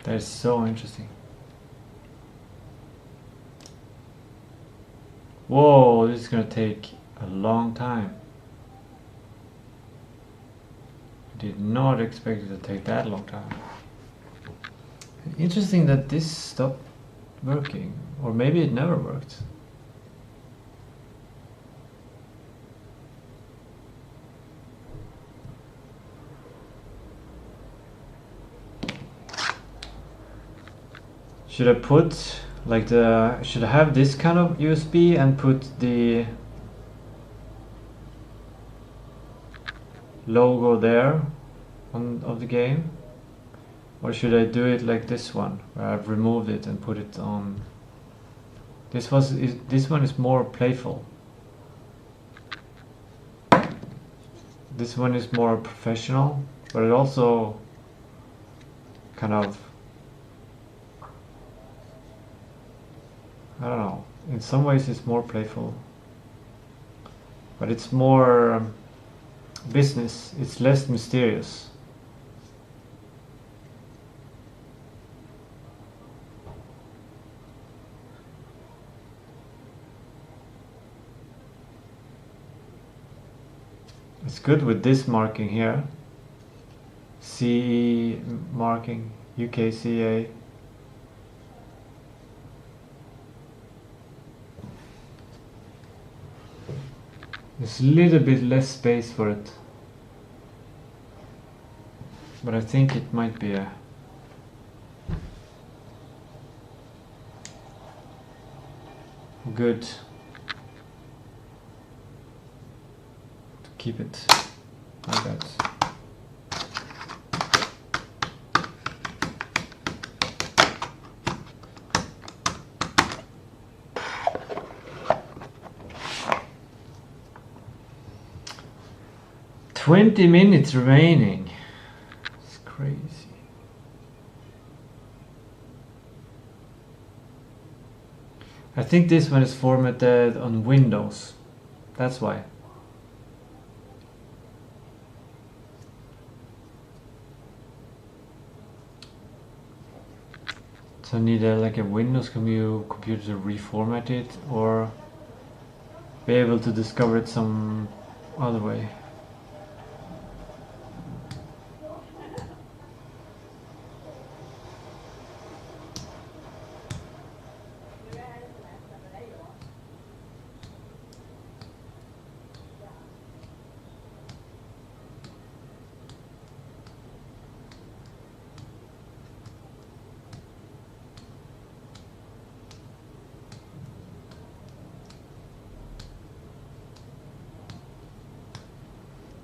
That is so interesting. Whoa, this is gonna take a long time. Did not expect it to take that long time. Interesting that this stopped working, or maybe it never worked. Should I put like should I have this kind of USB and put the logo there of the game, or should I do it like this one where I've removed it and put it on? This one is more playful. This one is more professional, but it also kind of, I don't know, in some ways it's more playful, but it's more business, it's less mysterious. It's good with this marking here, CE marking, UKCA. There's a little bit less space for it, but I think it might be a good to keep it like that. "20 minutes remaining." It's crazy. I think this one is formatted on Windows. That's why. So I need like a Windows computer to reformat it, or be able to discover it some other way.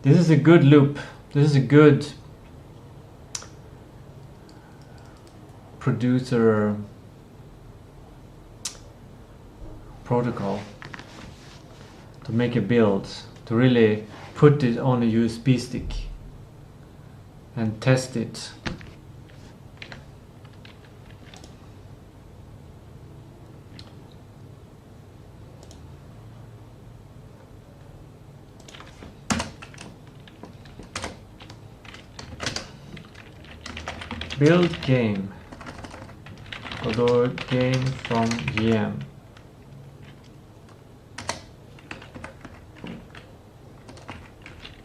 This is a good loop. This is a good producer protocol to make a build, to really put it on a USB stick and test it. Build game. Godot game from GM.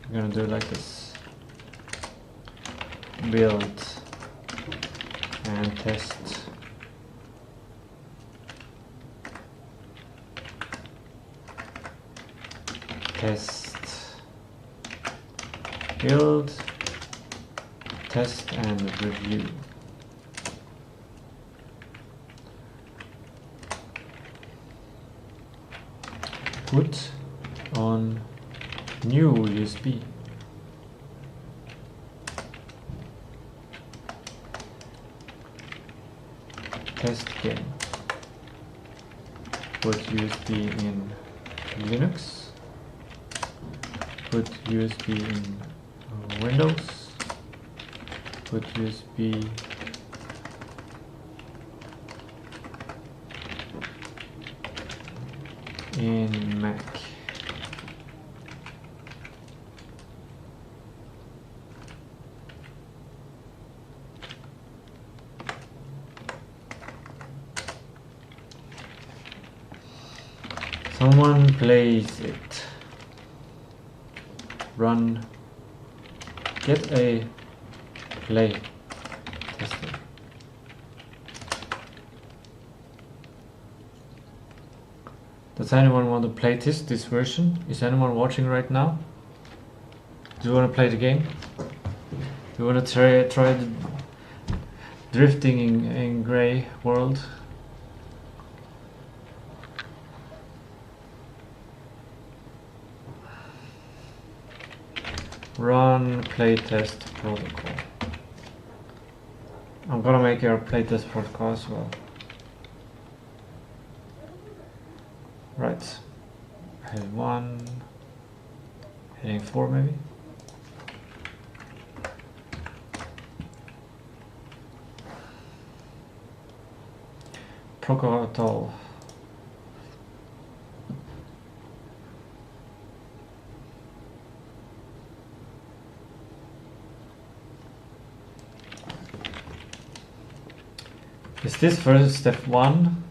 I'm gonna do it like this. Build and test. Test. Build, test and review. Put on new USB. Test game. Put USB in Linux. Put USB in Windows. Put USB in Mac. Someone plays it. Run. Get a play tester. Does anyone want to play this version? Is anyone watching right now? Do you want to play the game? Do you want to try the drifting in gray world? Run playtest protocol. I'm gonna make your playtest protocol as well. Right. Heading 1, heading 4 maybe. Protocol. Is this first step 1?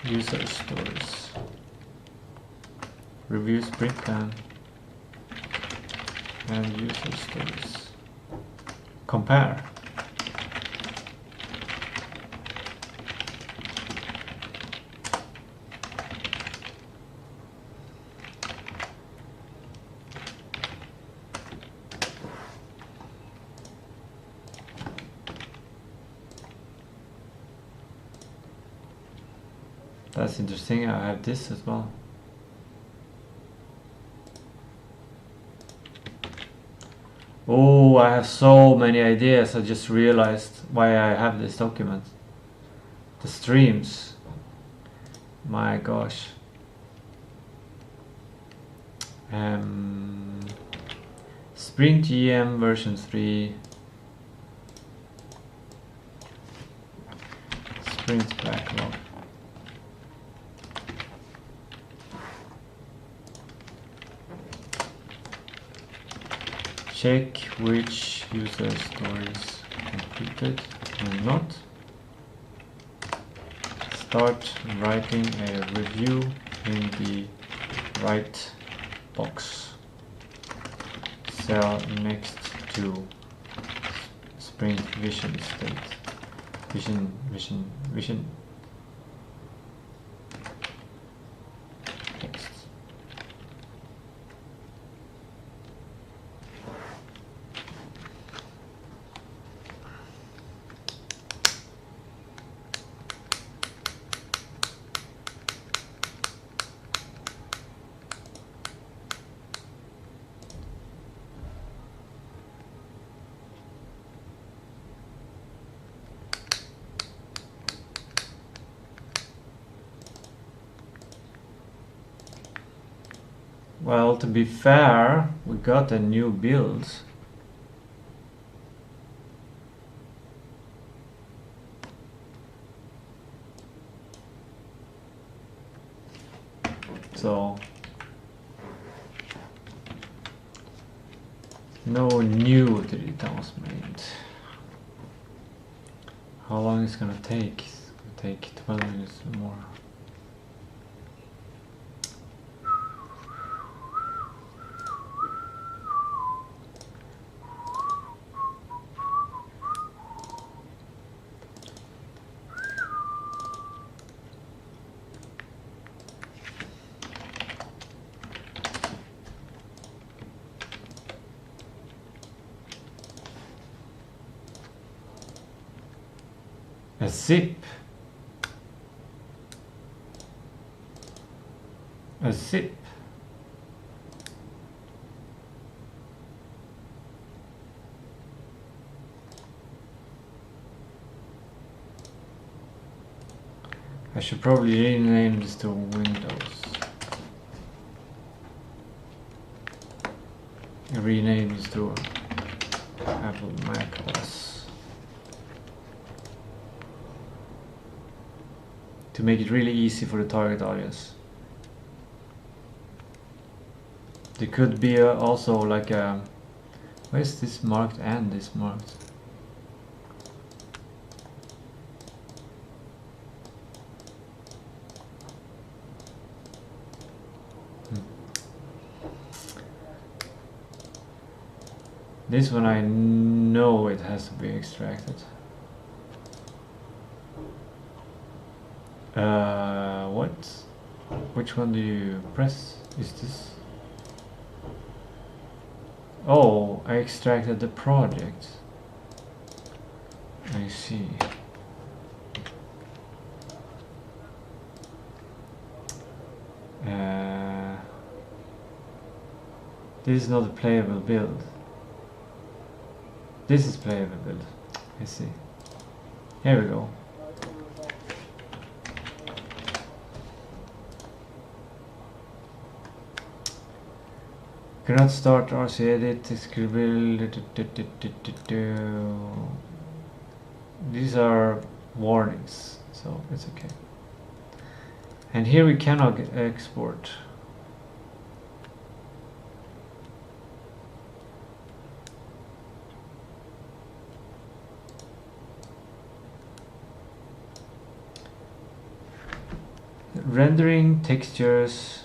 User stories. Review sprint plan. And user stories. Compare. That's interesting. I have this as well. Oh, I have so many ideas. I just realized why I have this document. The streams. My gosh. Sprint GM version 3. Sprint backlog. Check which user stories completed and not. Start writing a review in the right box. Cell next to sprint vision state. Vision. Text. Well, to be fair, we got a new build. So no new data was made. How long is it gonna take? It's gonna take 12 minutes or more. A zip. A zip. I should probably rename this to Windows. Rename this to Apple Mac OS. To make it really easy for the target audience. There could be also like a... Where is this marked and this marked? This one I know it has to be extracted. What? Which one do you press? Is this? Oh, I extracted the project. I see. This is not a playable build. This is playable build. I see. Here we go. Cannot start RC edit. This could be. These are warnings, so it's okay. And here we cannot export. Rendering textures.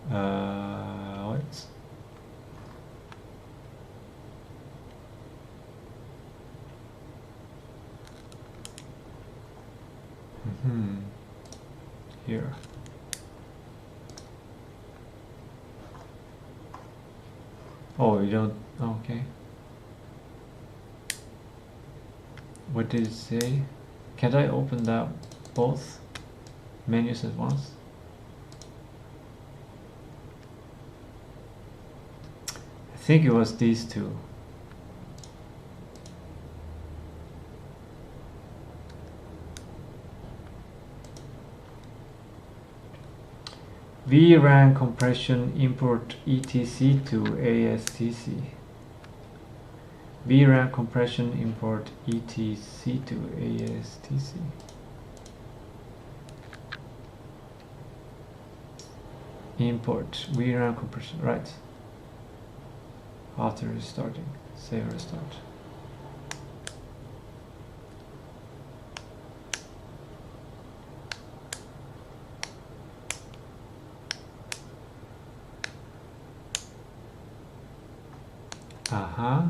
What? Here. Oh, you don't. Okay. What did it say? Can't I open that both menus at once? I think it was these two. VRAM compression import etc to ASTC. VRAM compression import etc to ASTC. Import VRAM compression, right. After restarting, save restart. Uh-huh.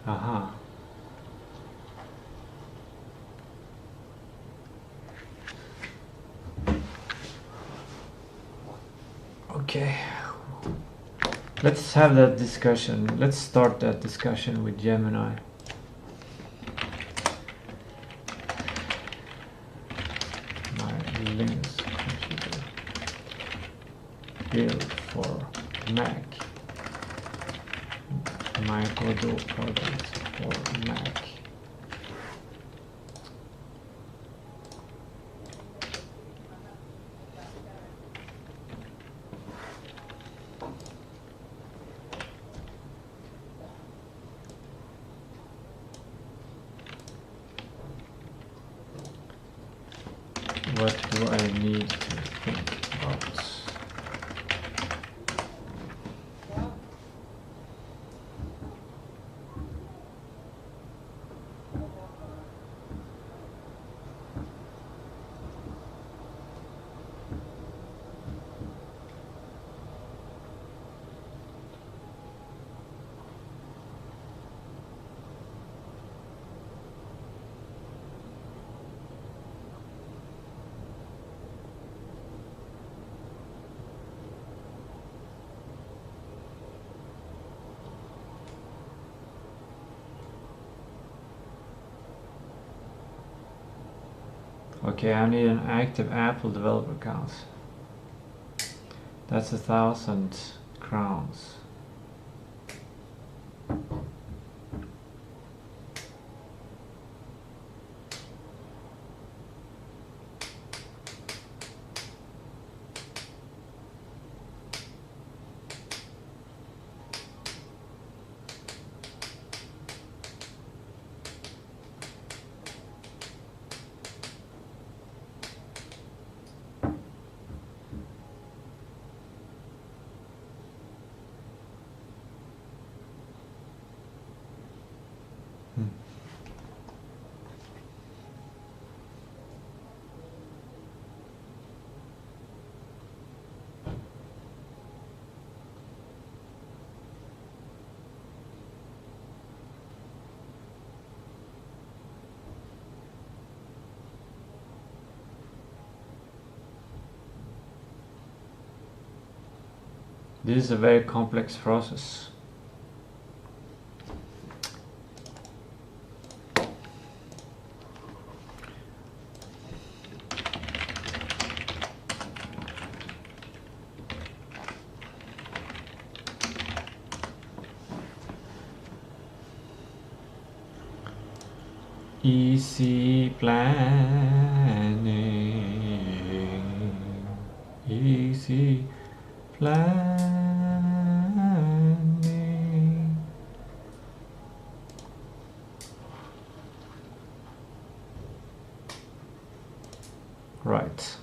Aha. Okay. Let's have that discussion. Let's start that discussion with Gemini. My Linux computer built for Mac. My Godot project for Mac. What do I need to think about? Okay, I need an active Apple developer account. That's 1,000 crowns. This is a very complex process. Easy planning, easy planning. Right.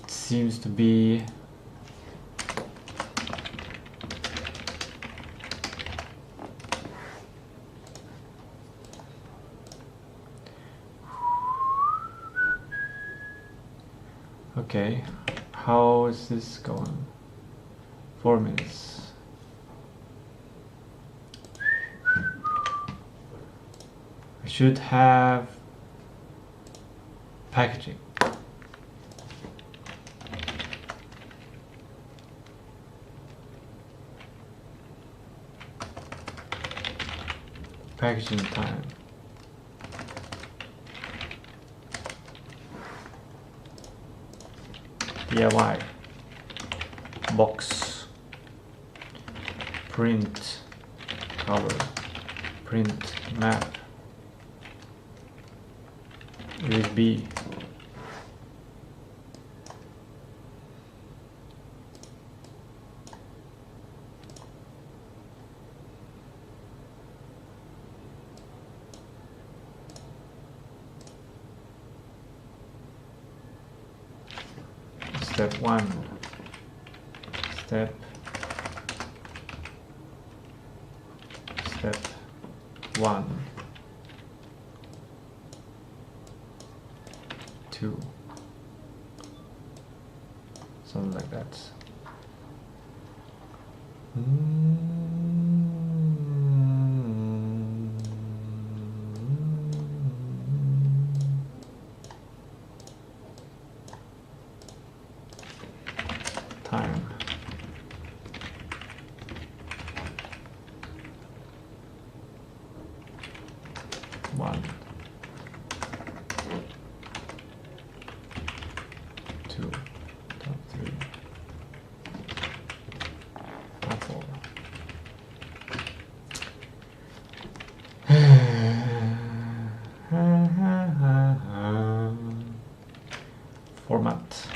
Seems to be okay. How is this going? 4 minutes. I should have packaging. Packaging time. DIY. Box. Print. Cover. Print. Map. USB. Step 1. Step 1. 2. Something like that. Time. One. 2. 3. 4. Format.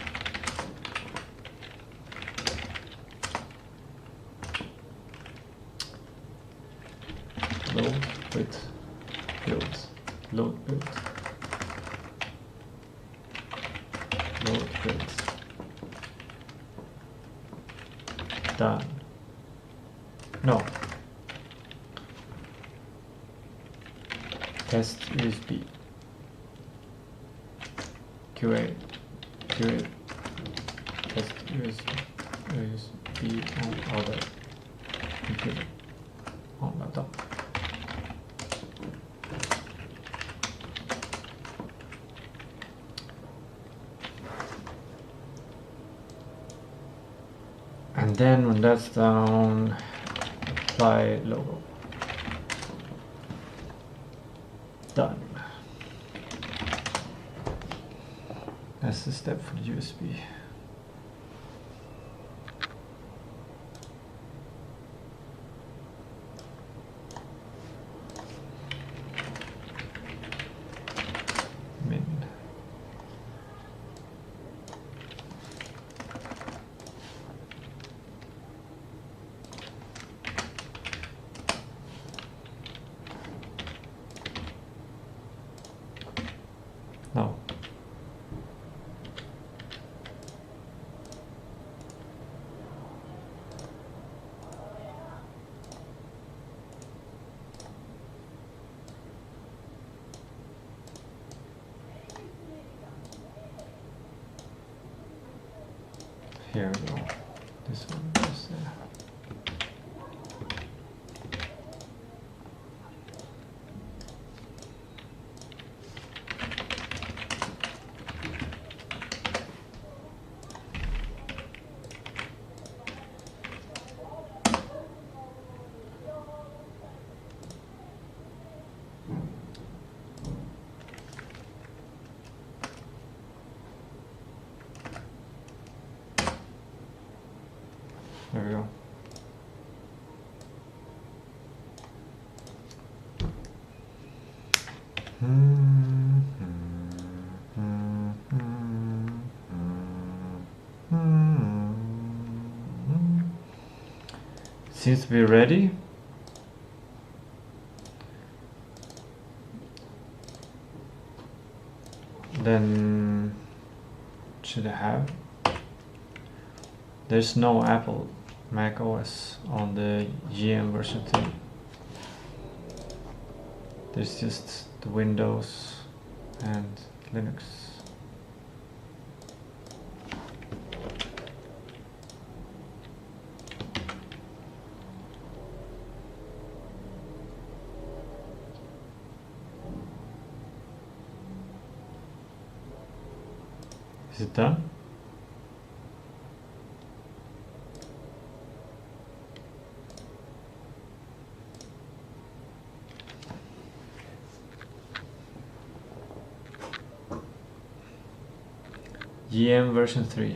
Load with build. Load build. Load build. Done. No. Test USB. QA. QA. Test USB on other computer. On laptop. And then when that's down, apply logo. Done. That's the step for the USB. Min. No. Here we go. This one is there. There we go. Seems to be ready. Then should I have? There's no Apple Mac OS on the GM version 3. There's just the Windows and Linux. Is it done? GM version 3.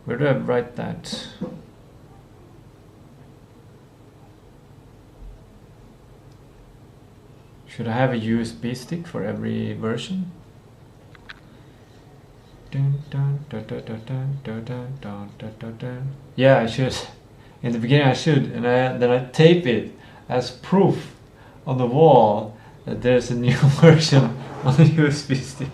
Where do I write that? Should I have a USB stick for every version? Yeah, I should. In the beginning I should, and then I tape it as proof on the wall that there's a new version on the USB stick.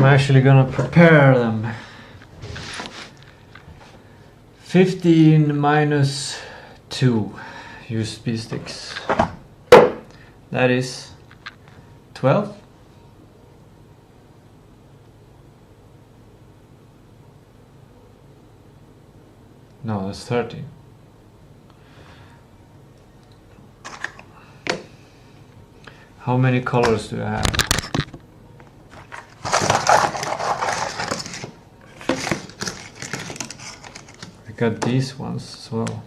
I'm actually gonna prepare them. 15 minus 2 USB sticks. That is 12. No, that's 13. How many colors do I have? I got these ones as well.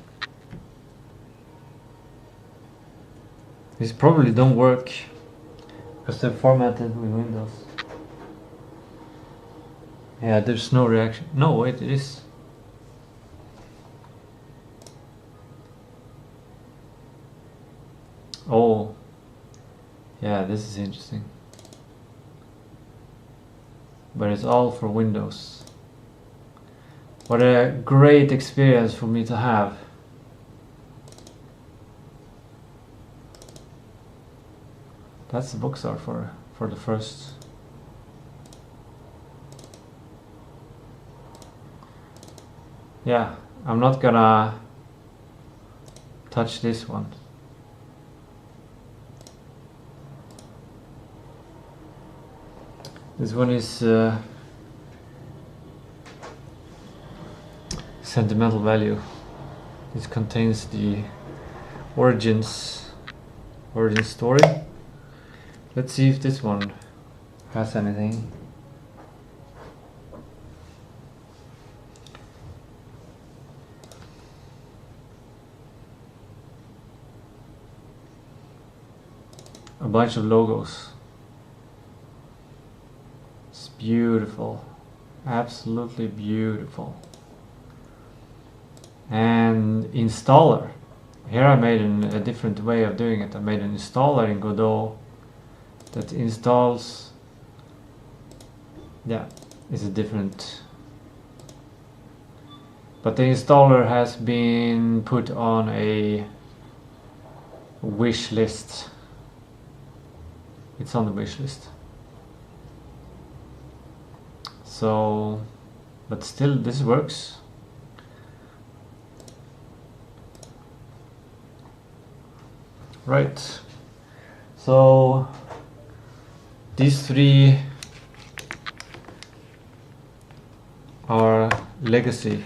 These probably don't work because they're formatted with Windows. Yeah, there's no reaction. No, wait, it is. Oh, yeah, this is interesting. But it's all for Windows. What a great experience for me to have. That's the box art for the first. Yeah, I'm not gonna touch this one. This one is sentimental value. This contains the origin story. Let's see if this one has anything. A bunch of logos. It's beautiful, absolutely beautiful. And installer. Here I made a different way of doing it. I made an installer in Godot that installs. Yeah, it's a different. But the installer has been put on a wish list. It's on the wish list. So, but still this works. Right. So these three are legacy,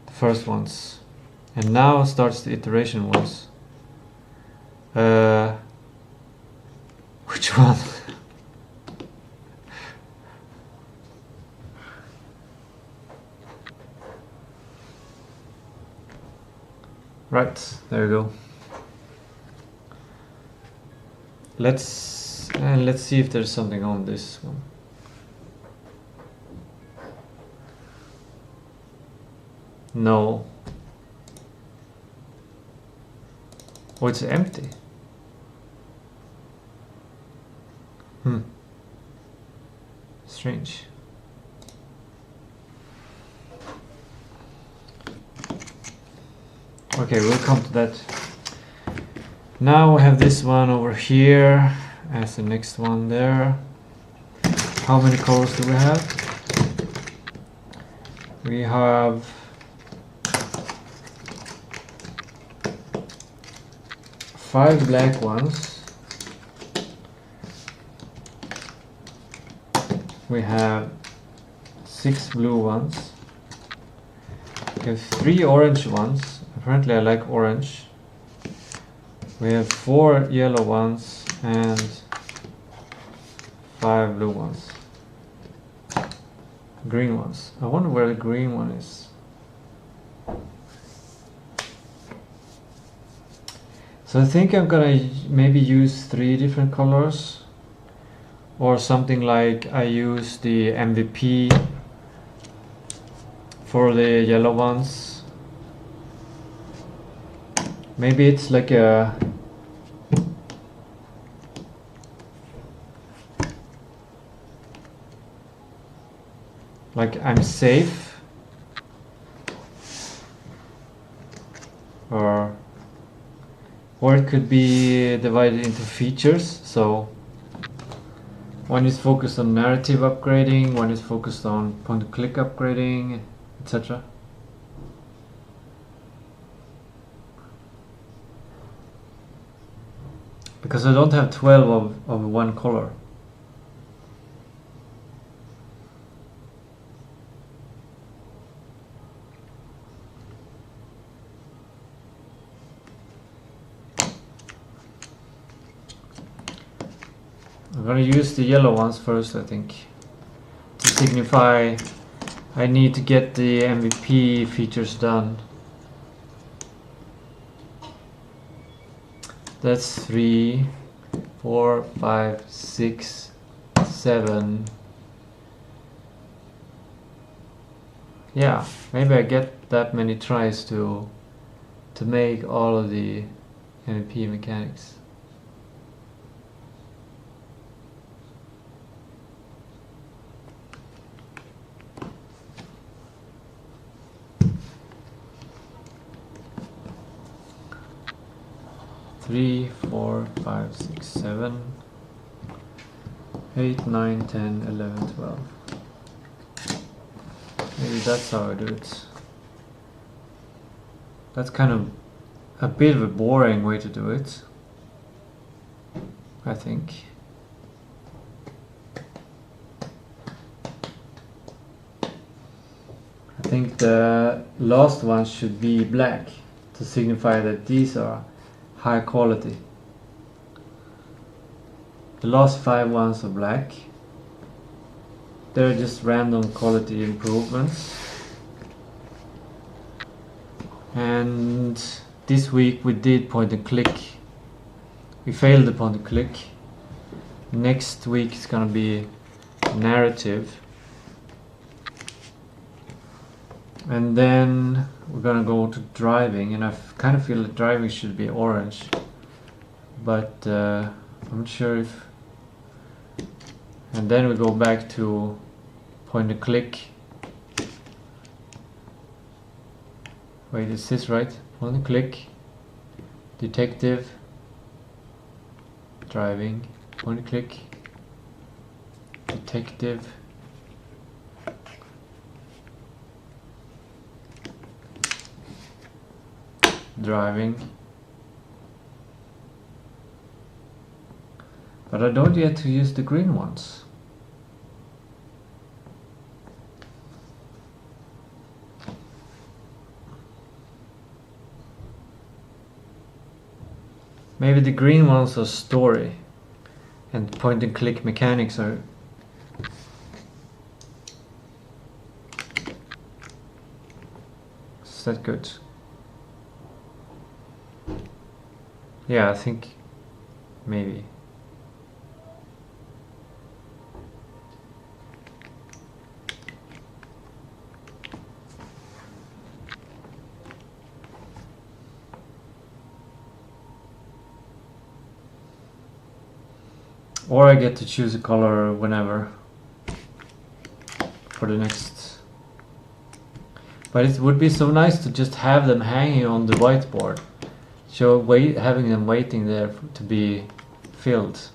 the first ones, and now starts the iteration ones. Which one? Right, there we go. Let's see if there's something on this one. No. Oh, it's empty. Strange. Okay, we'll come to that. Now we have this one over here as the next one there. How many colors do we have? We have 5 black ones. We have 6 blue ones. We have 3 orange ones. Apparently I like orange. We have 4 yellow ones and 5 blue ones. Green ones. I wonder where the green one is. So I think I'm gonna maybe use 3 different colors, or something like I use the MVP for the yellow ones. Maybe it's like a I'm safe, or it could be divided into features. So One is focused on narrative upgrading, one is focused on point-and-click upgrading, etc. Because I don't have 12 of one color. I'm gonna use the yellow ones first, I think, to signify I need to get the MVP features done. That's 3, 4, 5, 6, 7. Yeah, maybe I get that many tries to make all of the MVP mechanics. Three, 4, 5, 6, 7, 8, 9, 10, 11, 12. Maybe that's how I do it. That's kind of a bit of a boring way to do it, I think. I think the last one should be black to signify that these are high quality. The last 5 ones are black. They're just random quality improvements. And this week we did point and click. We failed the point and click. Next week it's gonna be narrative. And then we're gonna go to driving, and I kind of feel that driving should be orange, but I'm not sure if. And then we go back to point and click. Wait, is this right? Point and click, detective, driving, point and click, detective, driving. But I don't yet to use the green ones. Maybe the green ones are story and point and click mechanics are is that good? Yeah, I think maybe. Or I get to choose a color whenever for the next. But it would be so nice to just have them hanging on the whiteboard. So having them waiting there to be filled.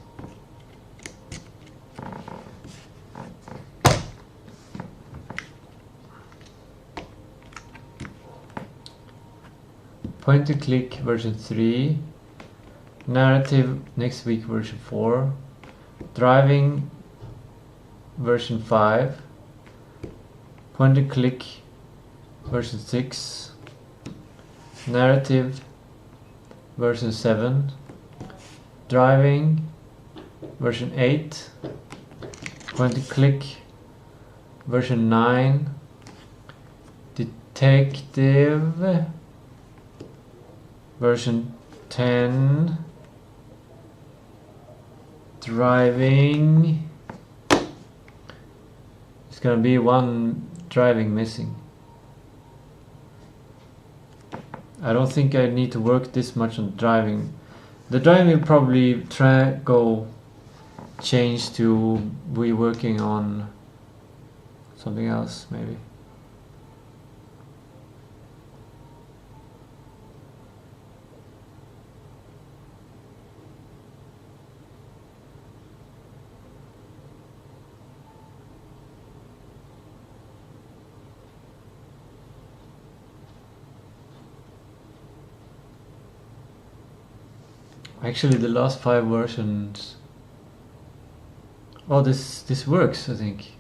Point and click version 3. Narrative next week version 4. Driving version 5. Point and click version 6. Narrative version 7. Driving version 8. Point and click version 9. Detective version 10. Driving. It's gonna be one driving missing. I don't think I need to work this much on driving. The driving will probably change to be working on something else maybe. Actually, the last 5 versions. Oh, this works, I think.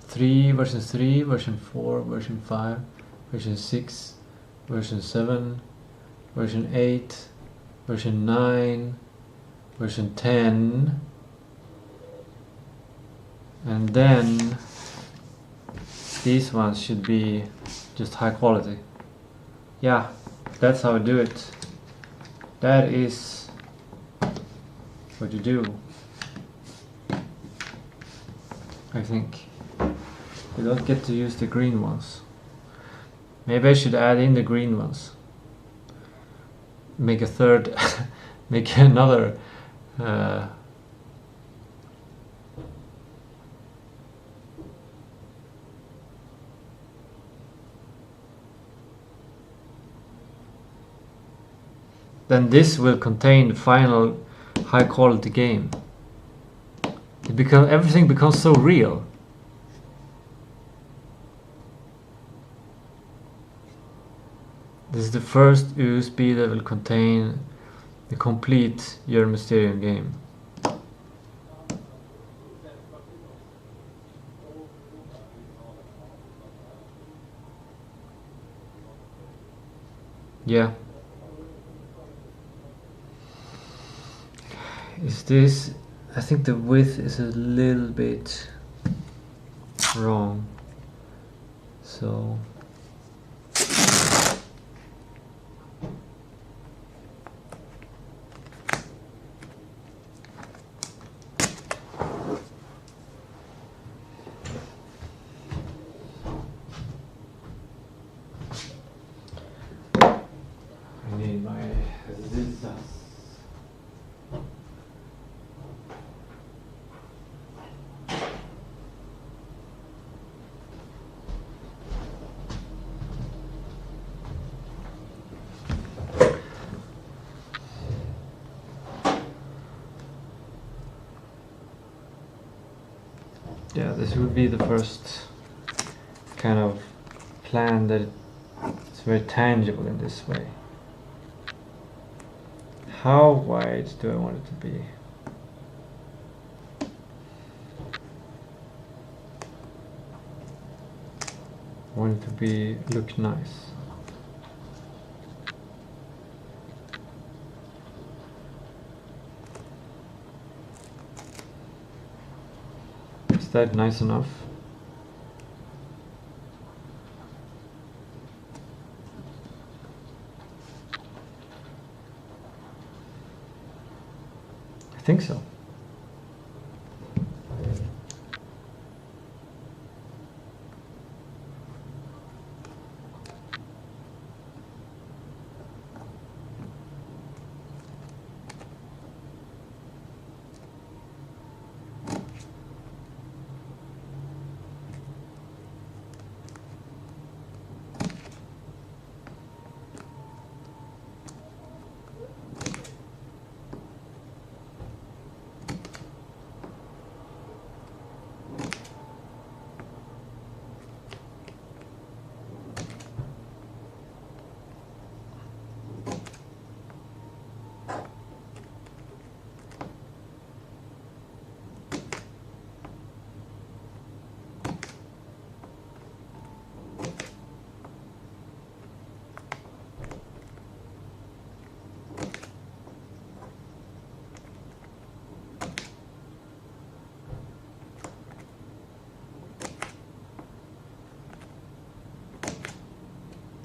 3, version 3, version 4, version 5, version 6, version 7, version 8, version 9, version 10, and then these ones should be just high quality. Yeah, that's how I do it. That is what you do, I think. You don't get to use the green ones. Maybe I should add in the green ones. Make a third, make another then this will contain the final high quality game. Everything becomes so real. This is the first USB that will contain the complete Jörn Mysterium game. Yeah. Is this... I think the width is a little bit wrong. So... I need my scissors. Yeah, this would be the first kind of plan that it's very tangible in this way. How wide do I want it to be? I want it to look nice. Is that nice enough? I think so.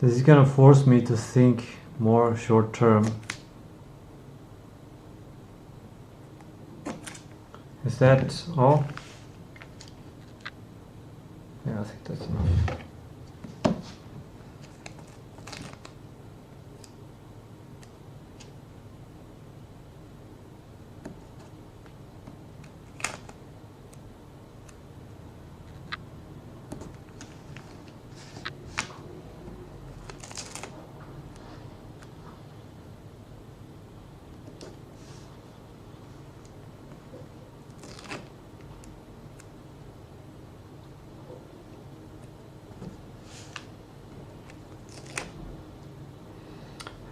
This is gonna force me to think more short term. Is that all? Yeah, I think that's enough.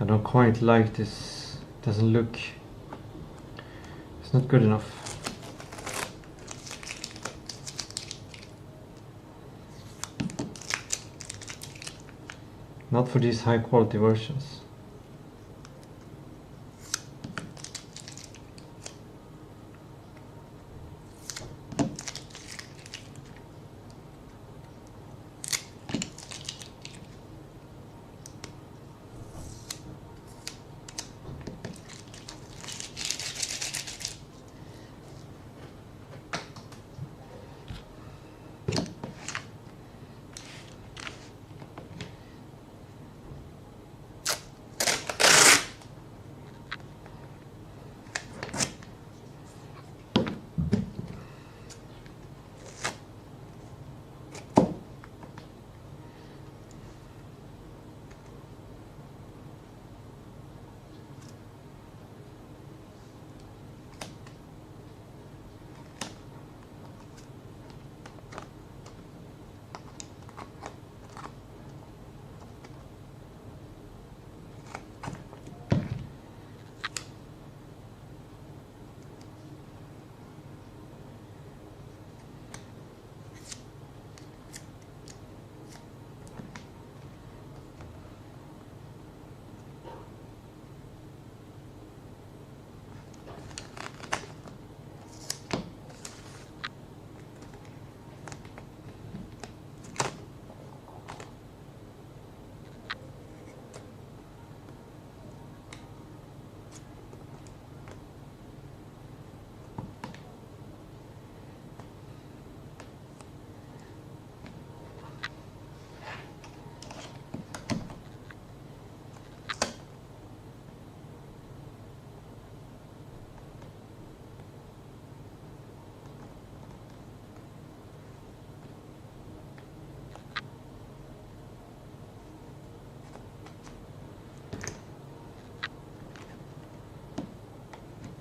I don't quite like this. Doesn't look. It's not good enough. Not for these high quality versions.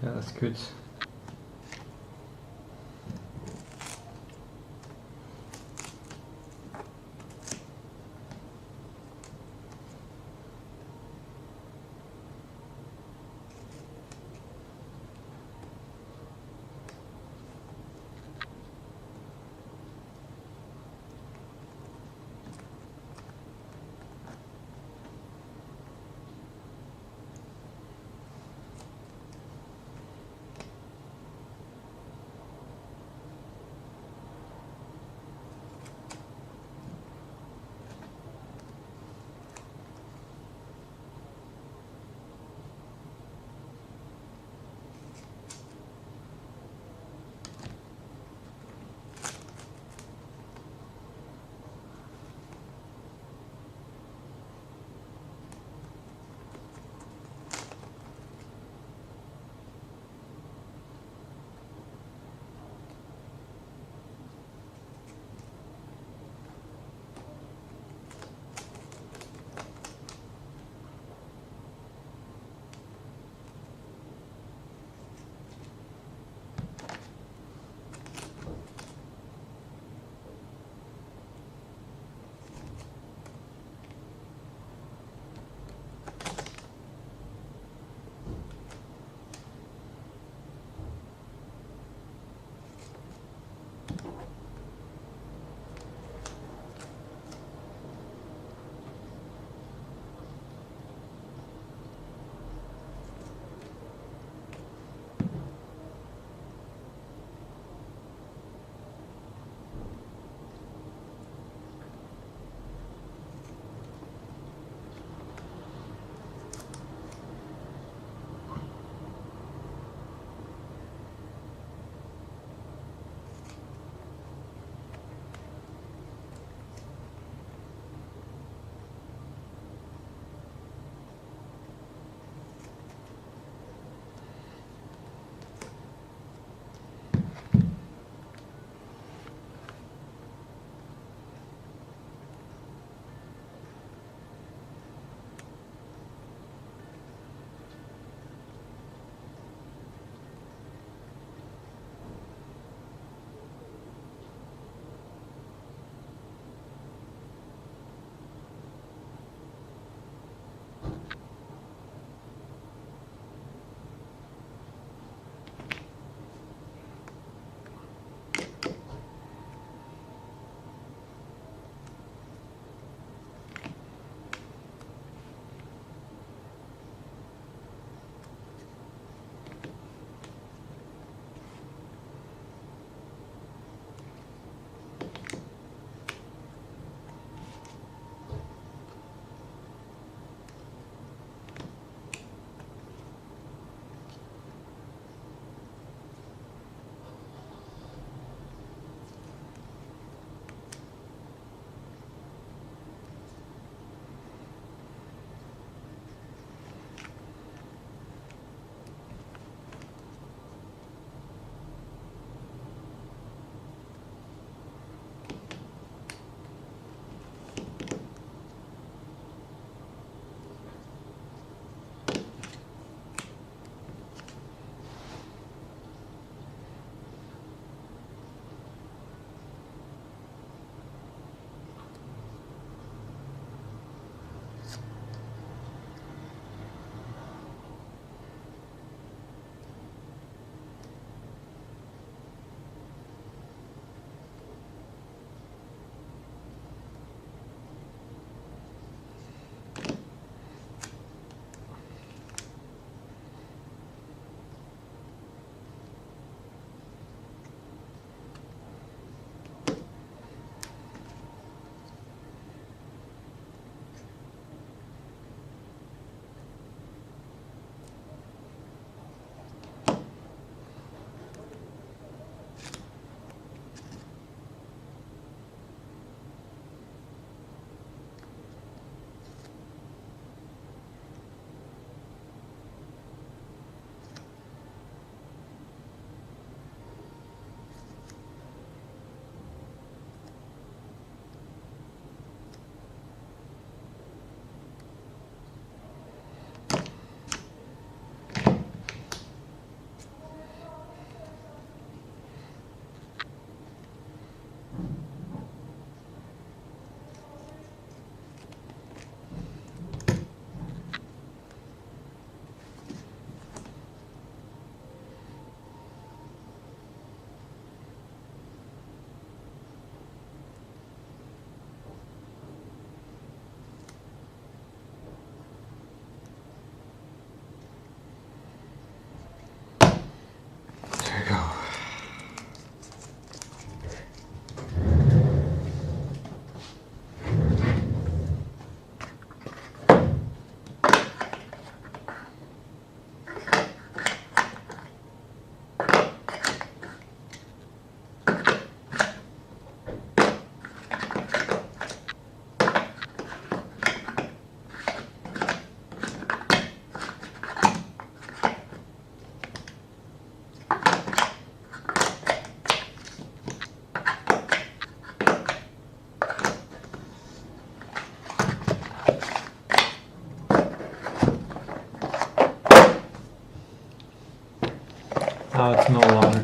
Yeah, that's good.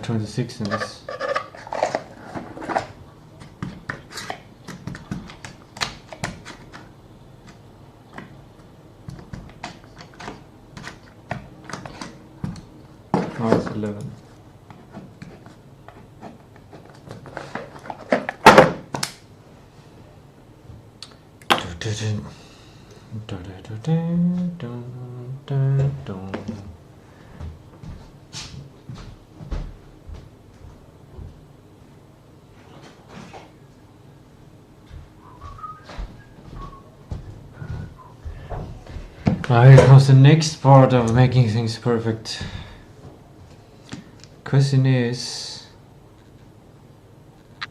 26 in this. Oh, it's 11. Here comes the next part of making things perfect. Question is, I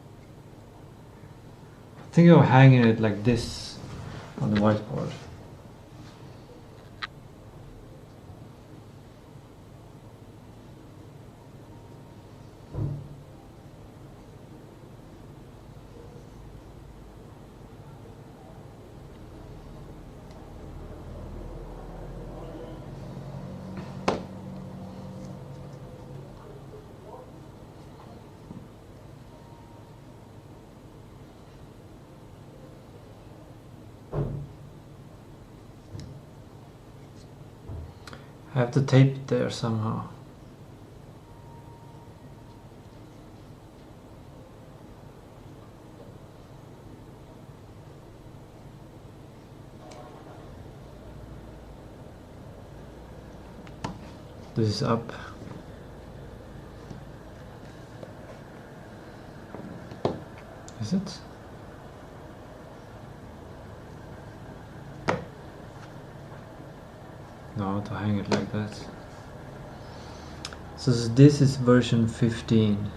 think of hanging it like this on the whiteboard. I have to tape it there somehow. This is up. Is it? No, to hang it like that. So this is version 15.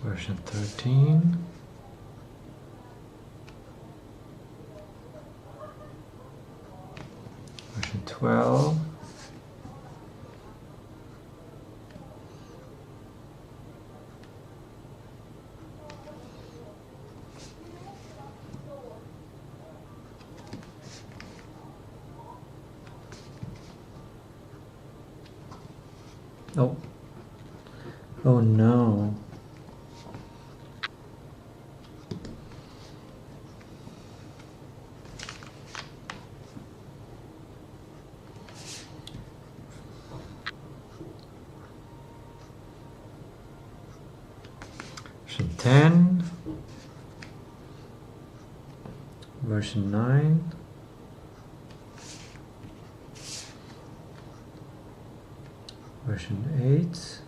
Version 13. Version 12. Oh. Oh no. Version 10. Version 9. Version 8.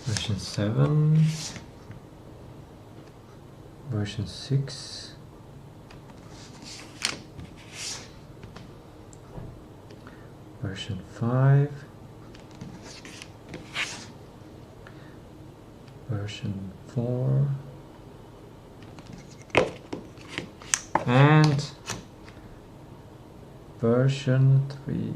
Version 7. Version 6. Version 5. Version 4. And version 3.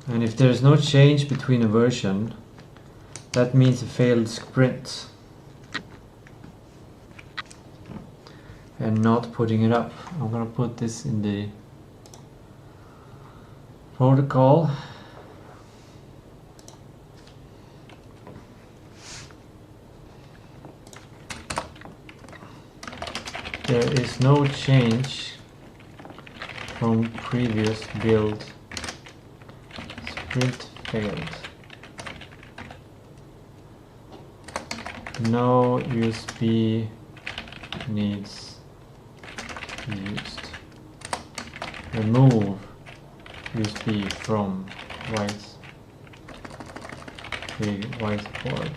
And if there is no change between a version, that means a failed sprint and not putting it up. I'm gonna put this in the protocol. There is no change from previous build Print failed. No USB needs used. Remove USB from whiteboard.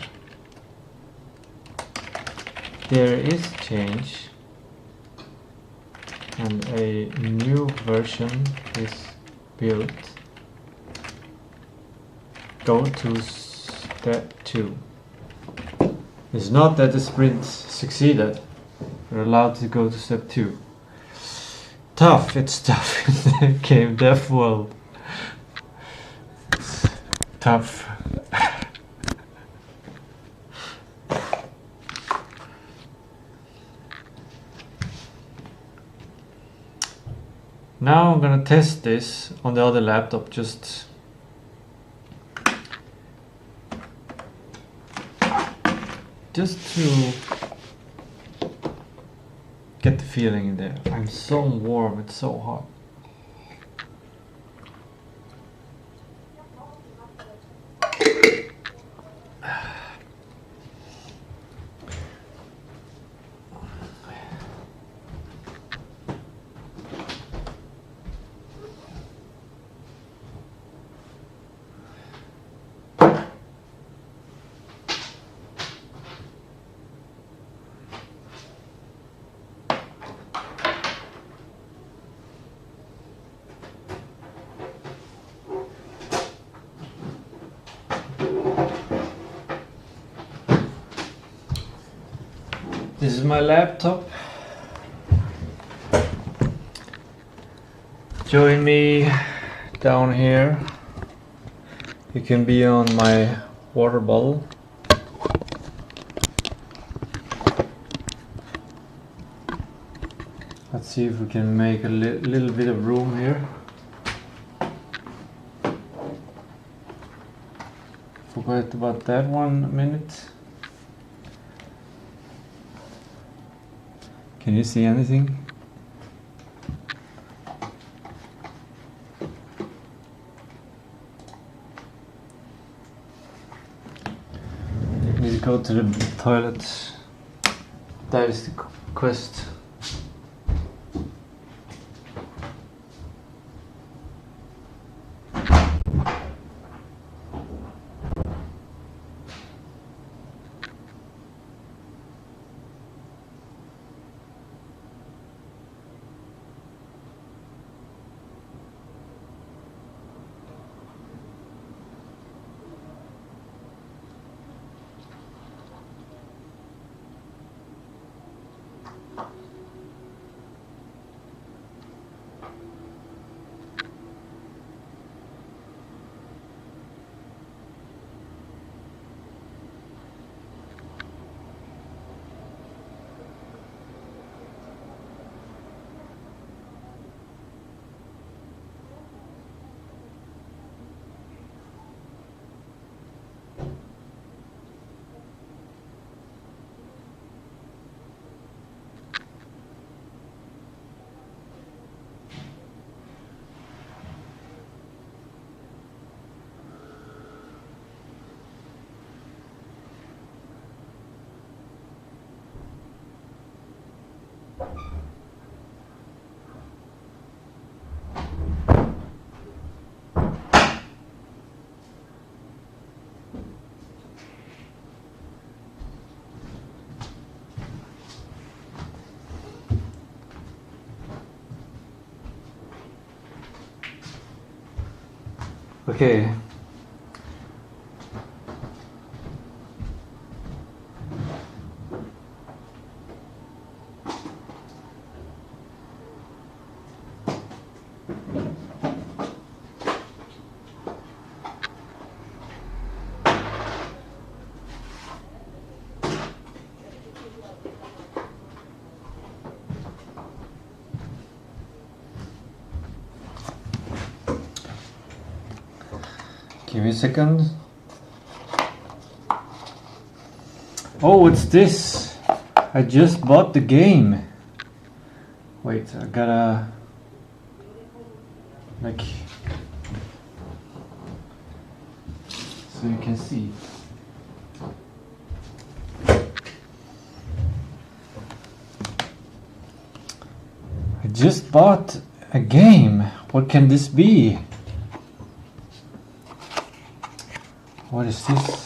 There is change and a new version is built. Go to step 2. It's not that the sprint succeeded. We're allowed to go to step 2. Tough, it's tough in the game dev world. It's tough. Now I'm gonna test this on the other laptop just to get the feeling in there. I'm so warm, it's so hot. This is my laptop. Join me down here. You can be on my water bottle. Let's see if we can make a little bit of room here. Forgot about that 1 minute. Can you see anything? I need to go to the toilet. That is the quest. Okay. Give me a second. Oh, it's this. I just bought the game. Wait, I gotta so you can see. I just bought a game. What can this be? What is this?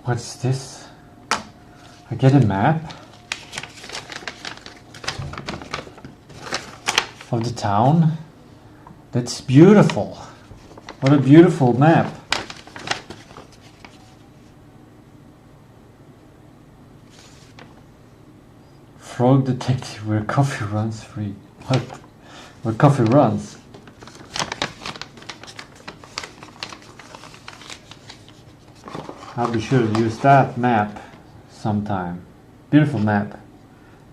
What's this? I get a map of the town. That's beautiful. What a beautiful map. Frog detective where coffee runs free. What? Where coffee runs? I'll be sure to use that map sometime. Beautiful map.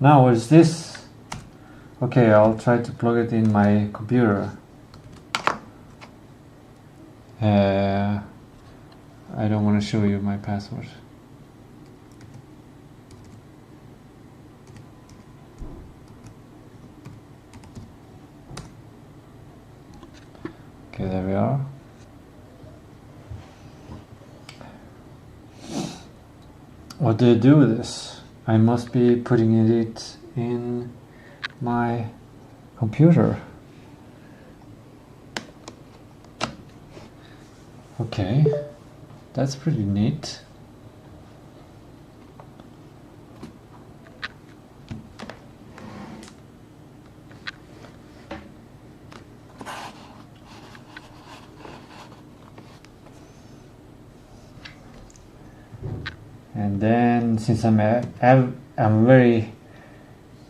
Now what is this? Okay, I'll try to plug it in my computer. I don't want to show you my password. Okay, there we are. What do I do with this? I must be putting it in my computer. Okay, that's pretty neat. And then, since I'm a very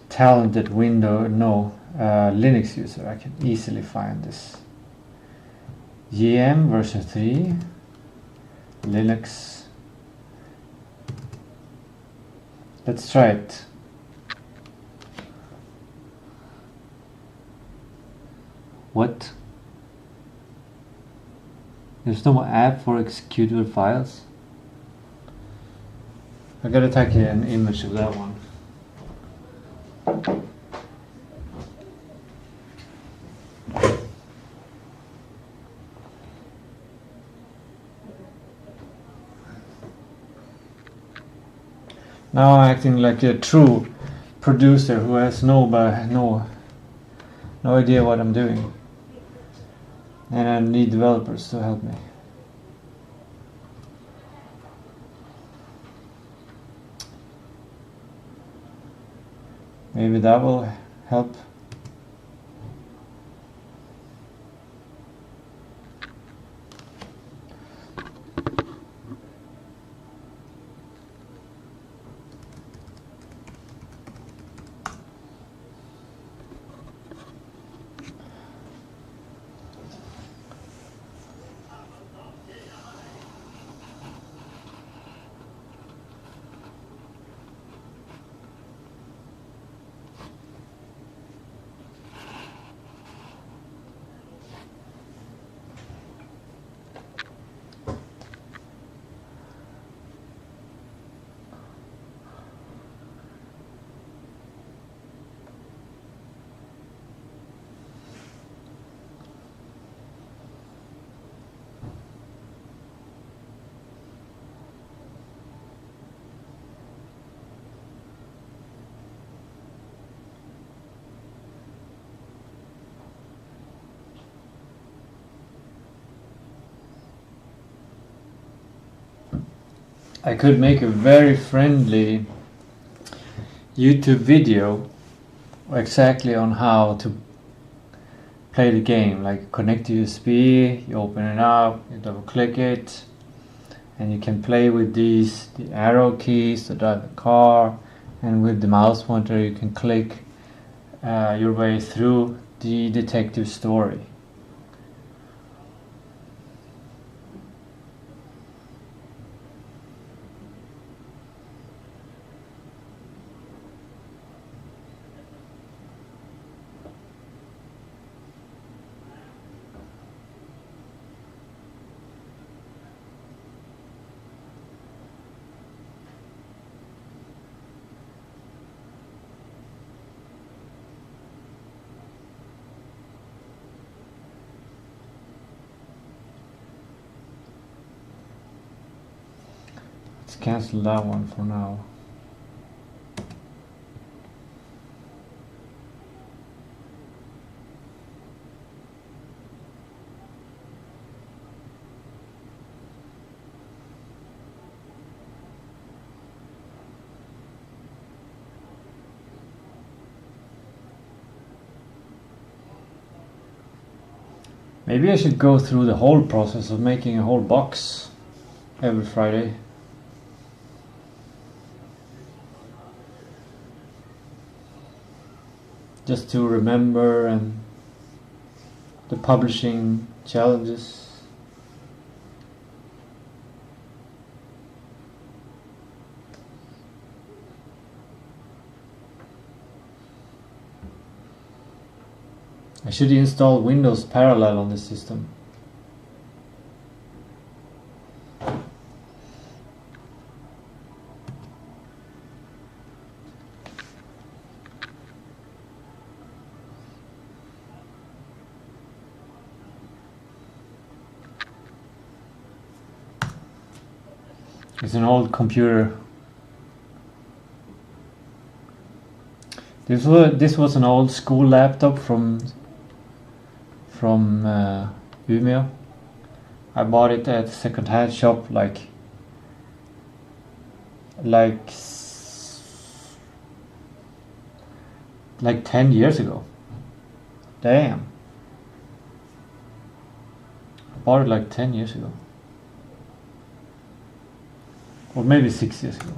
talented Linux user, I can easily find this. GM version 3, Linux. Let's try it. What? There's no app for executable files? I gotta take an image of that one. Now I'm acting like a true producer who has no idea what I'm doing. And I need developers to help me. Maybe that will help. I could make a very friendly YouTube video exactly on how to play the game. Like connect to USB, you open it up, you double click it, and you can play with the arrow keys to drive the car, and with the mouse pointer you can click your way through the detective story. cancel that one for now. Maybe I should go through the whole process of making a whole box every Friday. Just to remember and the publishing challenges. I should install Windows Parallel on this system. It's an old computer. This was an old school laptop from Umeå. I bought it at a second-hand shop like 10 years ago. Damn. I bought it like 10 years ago. Or maybe 6 years ago.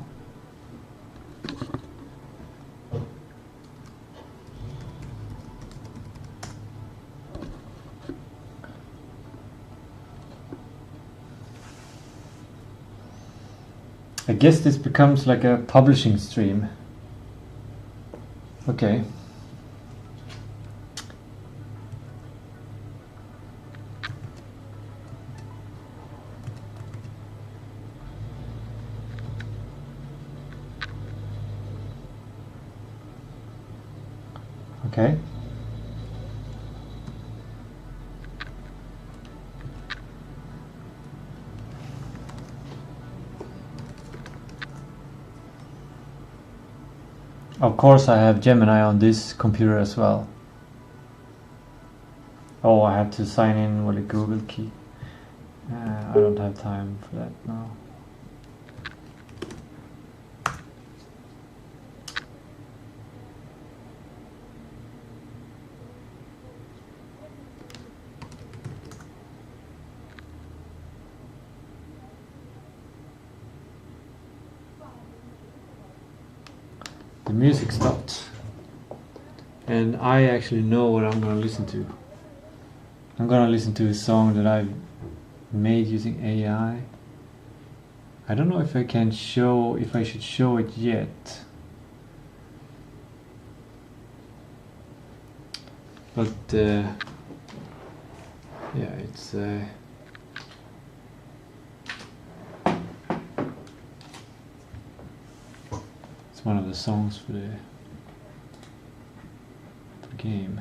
I guess this becomes like a publishing stream. Okay. Okay. Of course I have Gemini on this computer as well. Oh, I have to sign in with a Google key. I don't have time for that now. The music stopped, and I actually know what I'm gonna listen to. I'm gonna listen to a song that I've made using AI. I don't know if I should show it yet. But yeah, it's one of the songs for the game.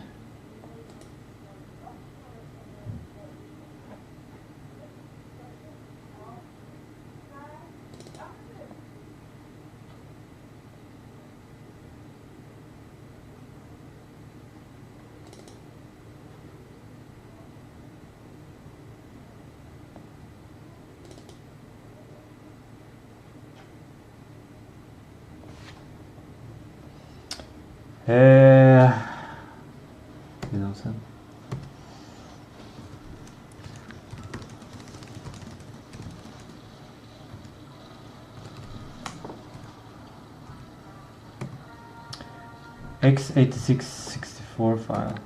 You know some. x86-64 file.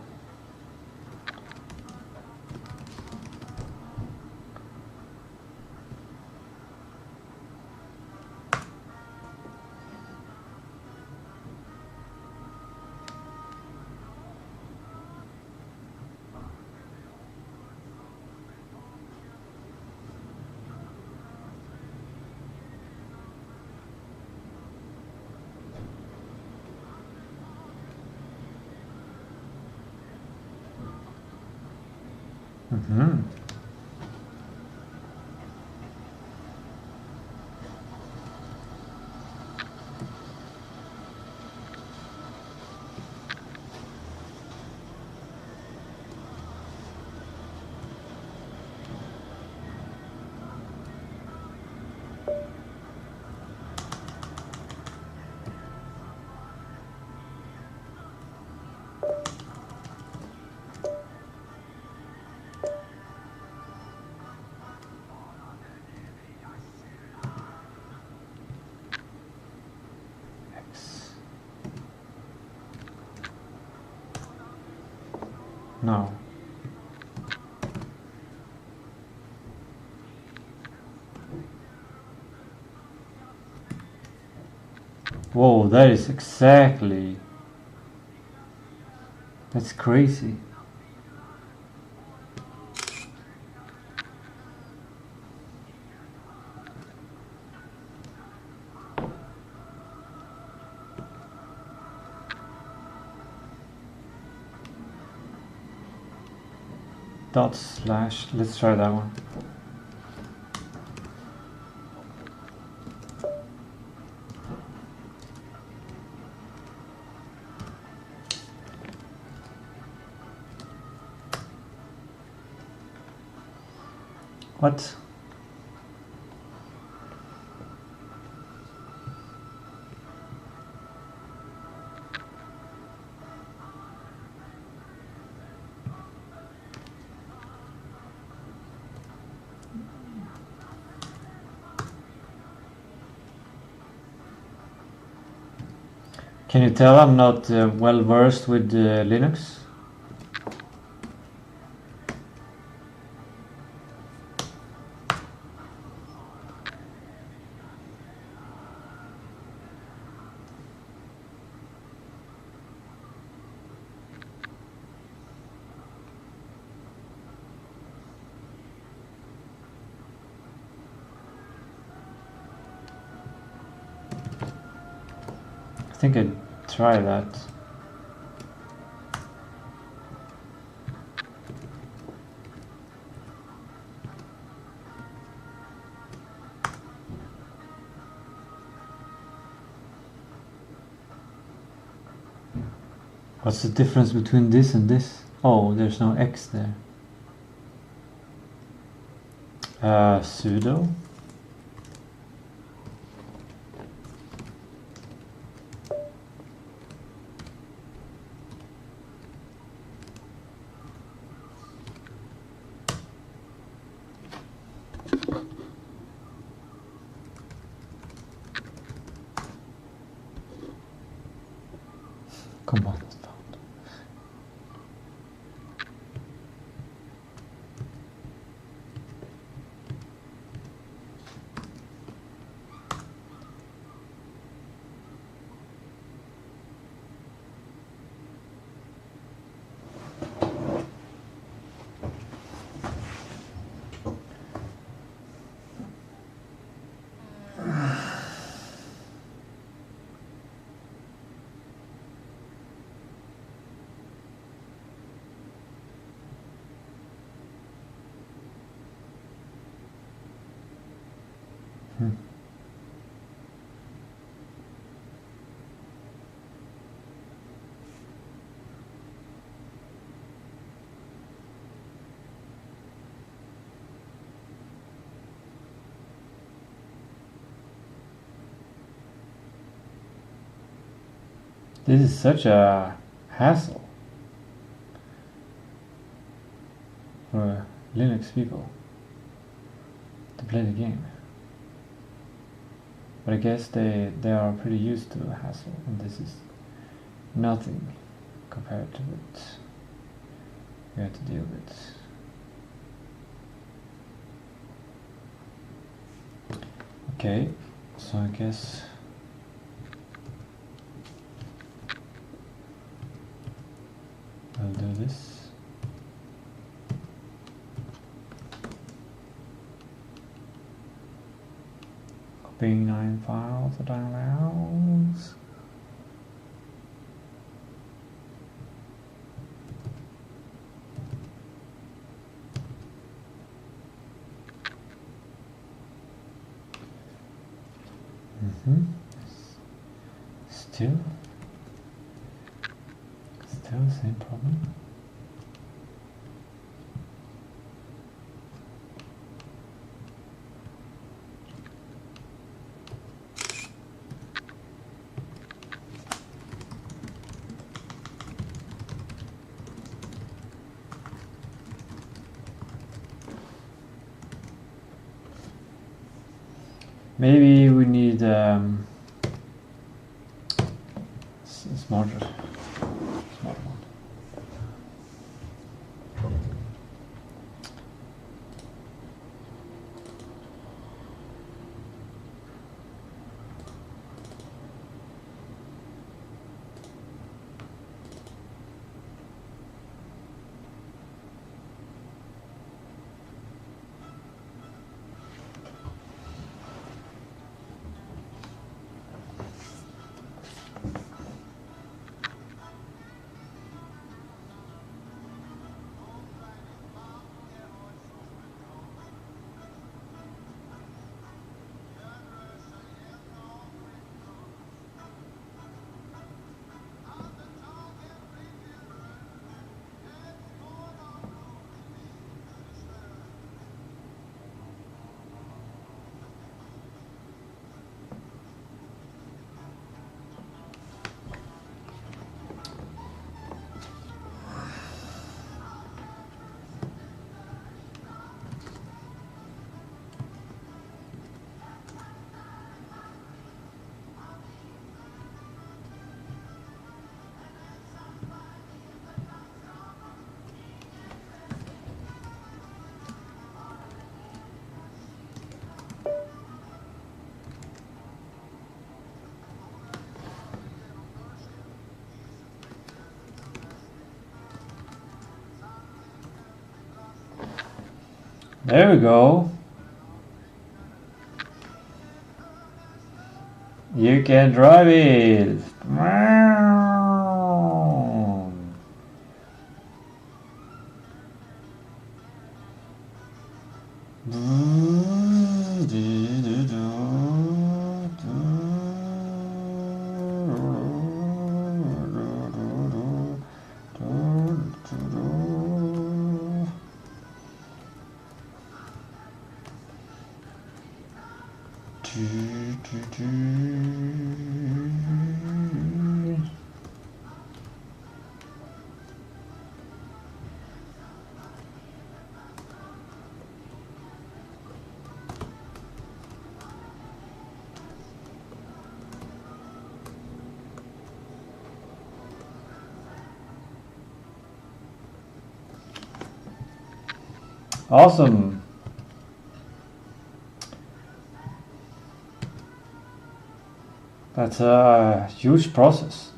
No. Whoa, that is exactly... That's crazy. Dot slash, let's try that one. What? Can you tell I'm not well versed with Linux? I think I'd try that. What's the difference between this and this? Oh, there's no X there. Sudo. Command found. This is such a hassle for Linux people to play the game. But I guess they are pretty used to a hassle, and this is nothing compared to what we have to deal with. Okay, so I guess I'll do this. Copying 9 files that allows. Still the same problem. Maybe we need smarter one. There we go. You can drive it. Awesome. That's a huge process.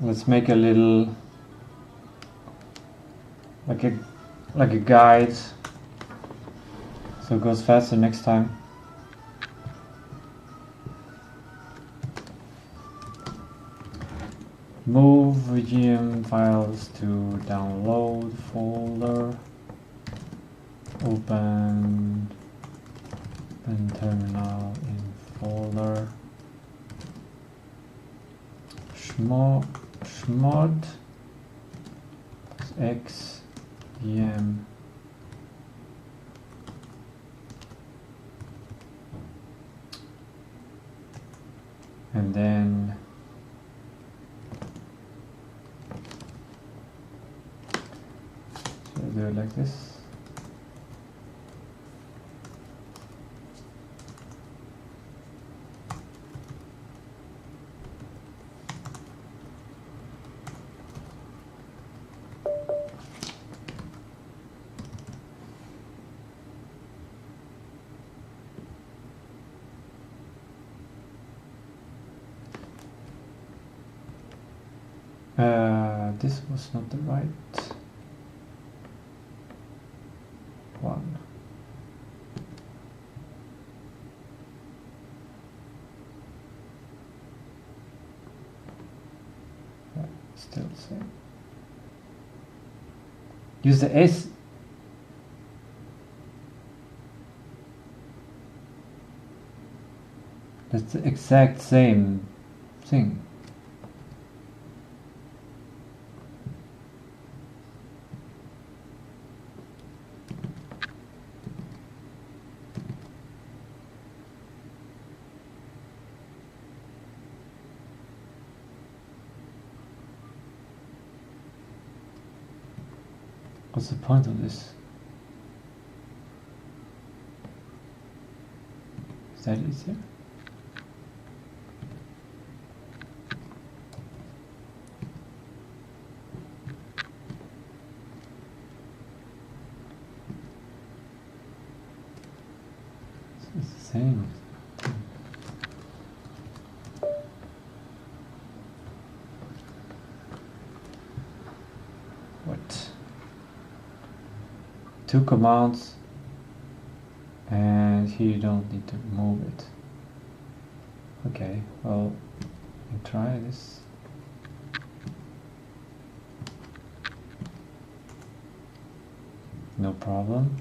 Let's make a little like a guide so it goes faster next time. Move VGM files to download folder. Open terminal in folder. Chmod x VM and then do it like this. This was not the right one. Yeah, still the same. Use the S. That's the exact same thing. What's the point of this? Is that easier? It's the same. What? Two commands, and here you don't need to move it. Okay, well, try this. No problem.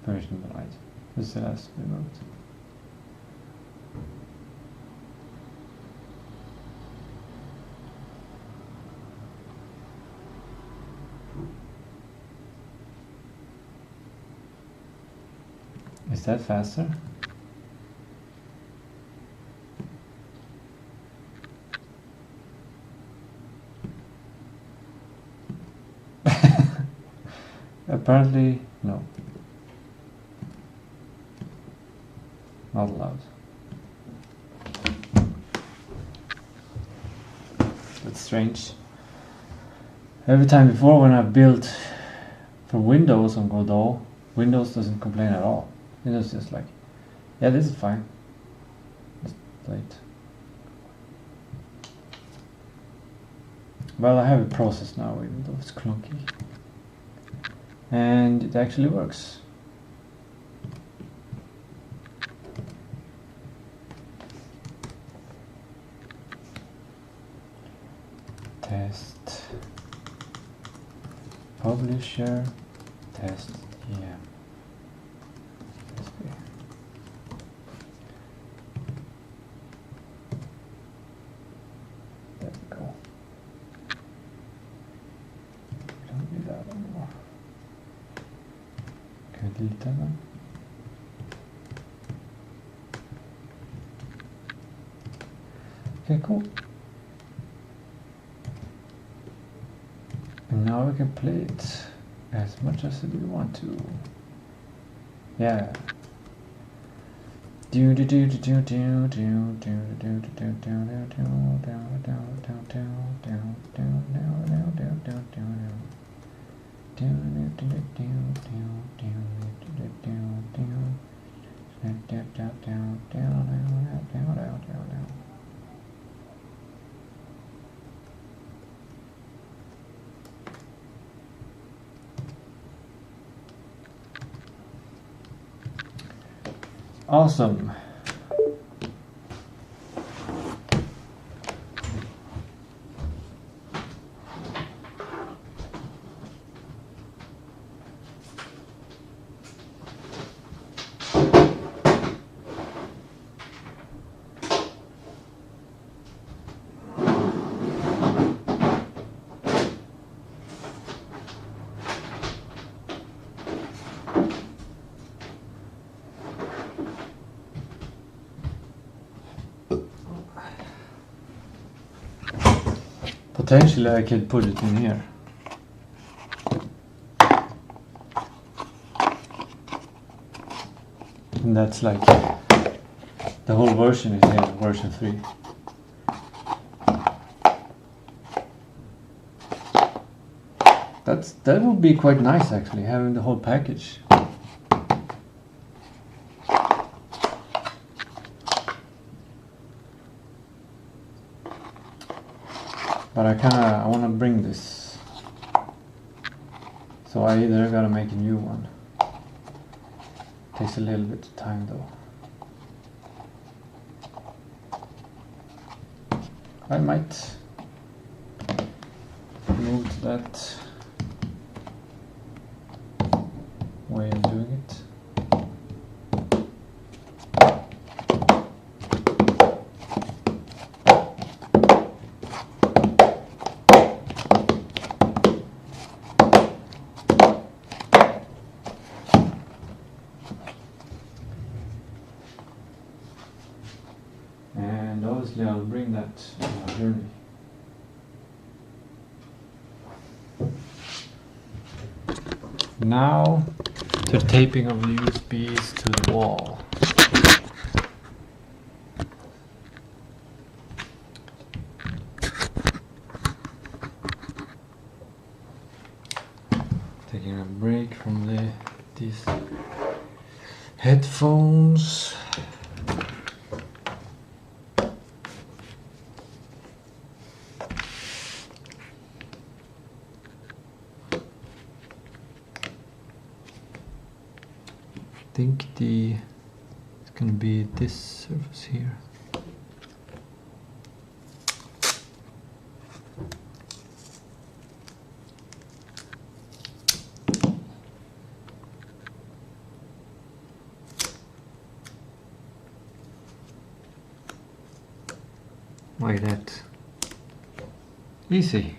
Version right. This has removed. Is that faster? Apparently, no. Not allowed. That's strange. Every time before when I built for Windows on Godot, Windows doesn't complain at all. Windows is just like, yeah, this is fine. Just play it. Well, I have a process now, even though it's clunky. And it actually works. Test. Publisher. Test. Yeah. There we go. We don't need that anymore. Can we delete that one? Okay, cool. And now we can play it as much as we want to. Yeah. Do do do do do do do do do do do Awesome. Potentially I could put it in here. And that's like the whole version is here, version 3. That would be quite nice actually, having the whole package. But I wanna bring this. So I either gotta make a new one. Takes a little bit of time though. I might move to that way of doing it. And obviously I'll bring that on our journey. Now to the taping of the USBs to the wall. Taking a break from these headphones. I think it's gonna be this surface here. Like that. Easy.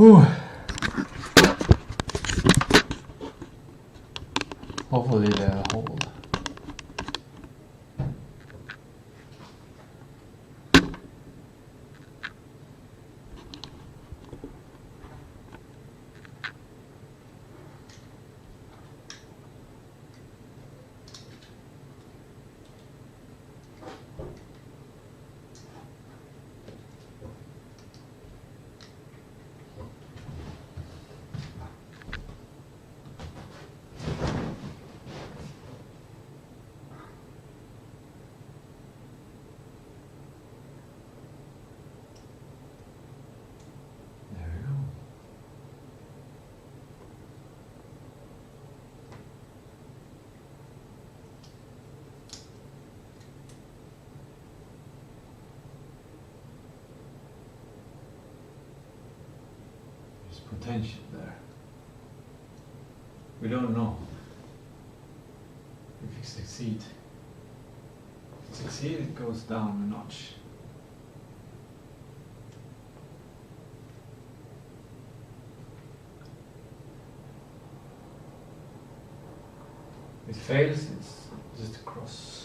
Whew. Hopefully they'll hold. Potential there. We don't know if we succeed. If we succeed, it goes down a notch. If it fails, it's just a cross.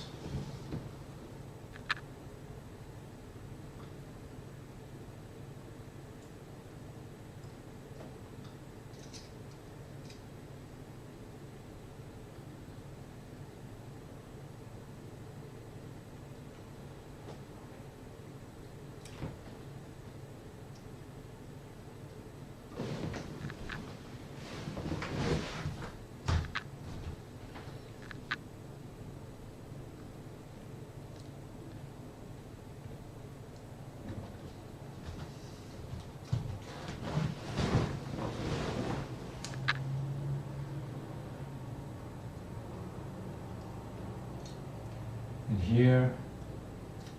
And here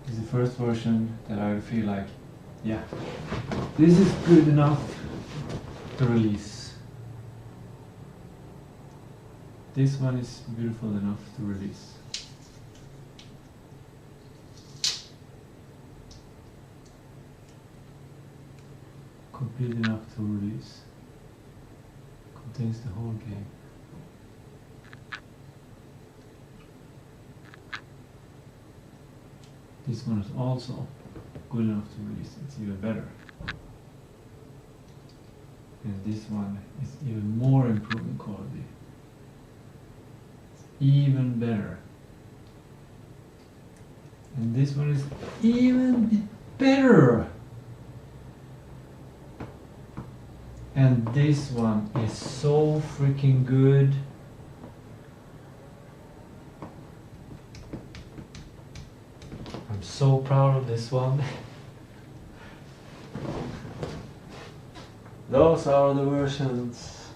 is the first version that I feel like, yeah, this is good enough to release. This one is beautiful enough to release. Complete enough to release. Contains the whole game. This one is also good enough to release, it's even better. And this one is even more improved in quality. It's even better. And this one is even better. And this one is so freaking good. I'm so proud of this one. Those are the versions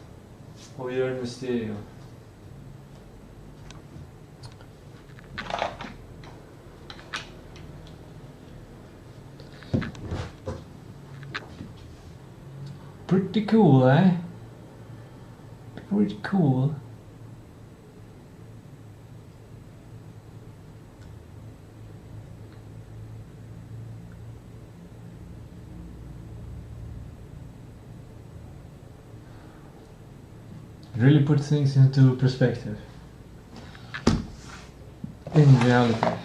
of Jörn Mysterium. Pretty cool, eh? Pretty cool. Really put things into perspective. In reality.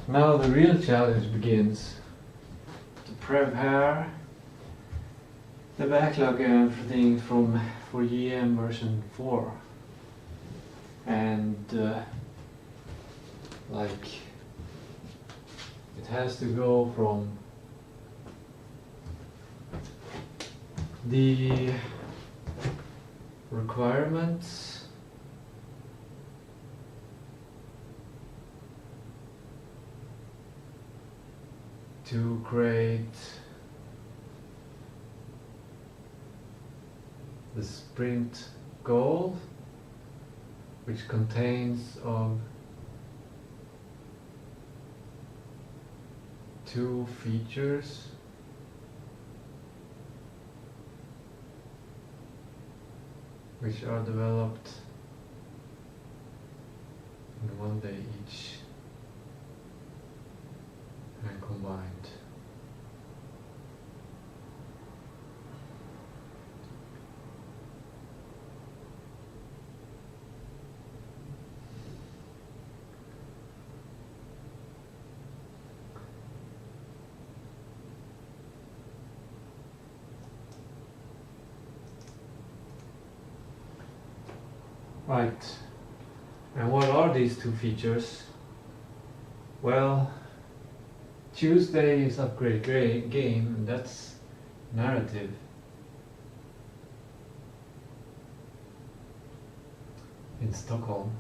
Now the real challenge begins. To prepare the backlog and everything from for EM version 4, and like it has to go from the requirements to create the sprint goal, which contains of 2 features which are developed in 1 day each and combined. Right, and what are these 2 features? Well, Tuesday is upgrade game, and that's narrative. In Stockholm.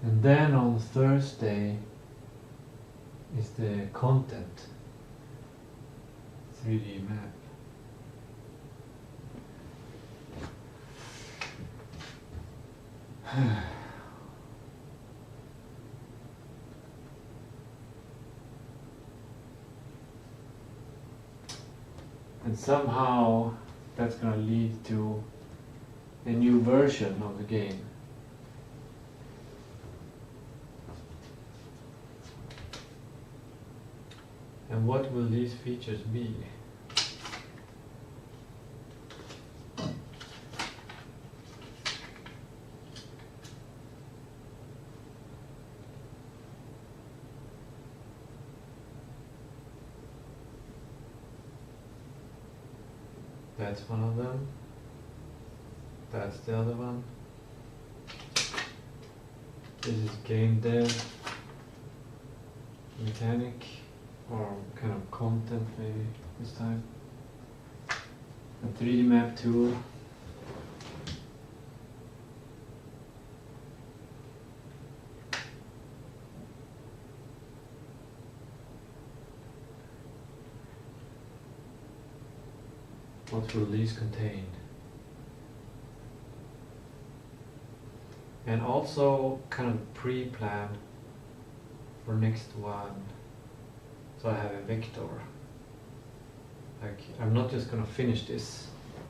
And then on Thursday is the content 3D map. And somehow that's gonna lead to a new version of the game. And what will these features be? That's one of them. That's the other one. This is game dev mechanic, or kind of content maybe this time. A 3D map tool. What will these contain? And also kind of pre-plan for next one. So I have a vector. Like, I'm not just gonna finish this.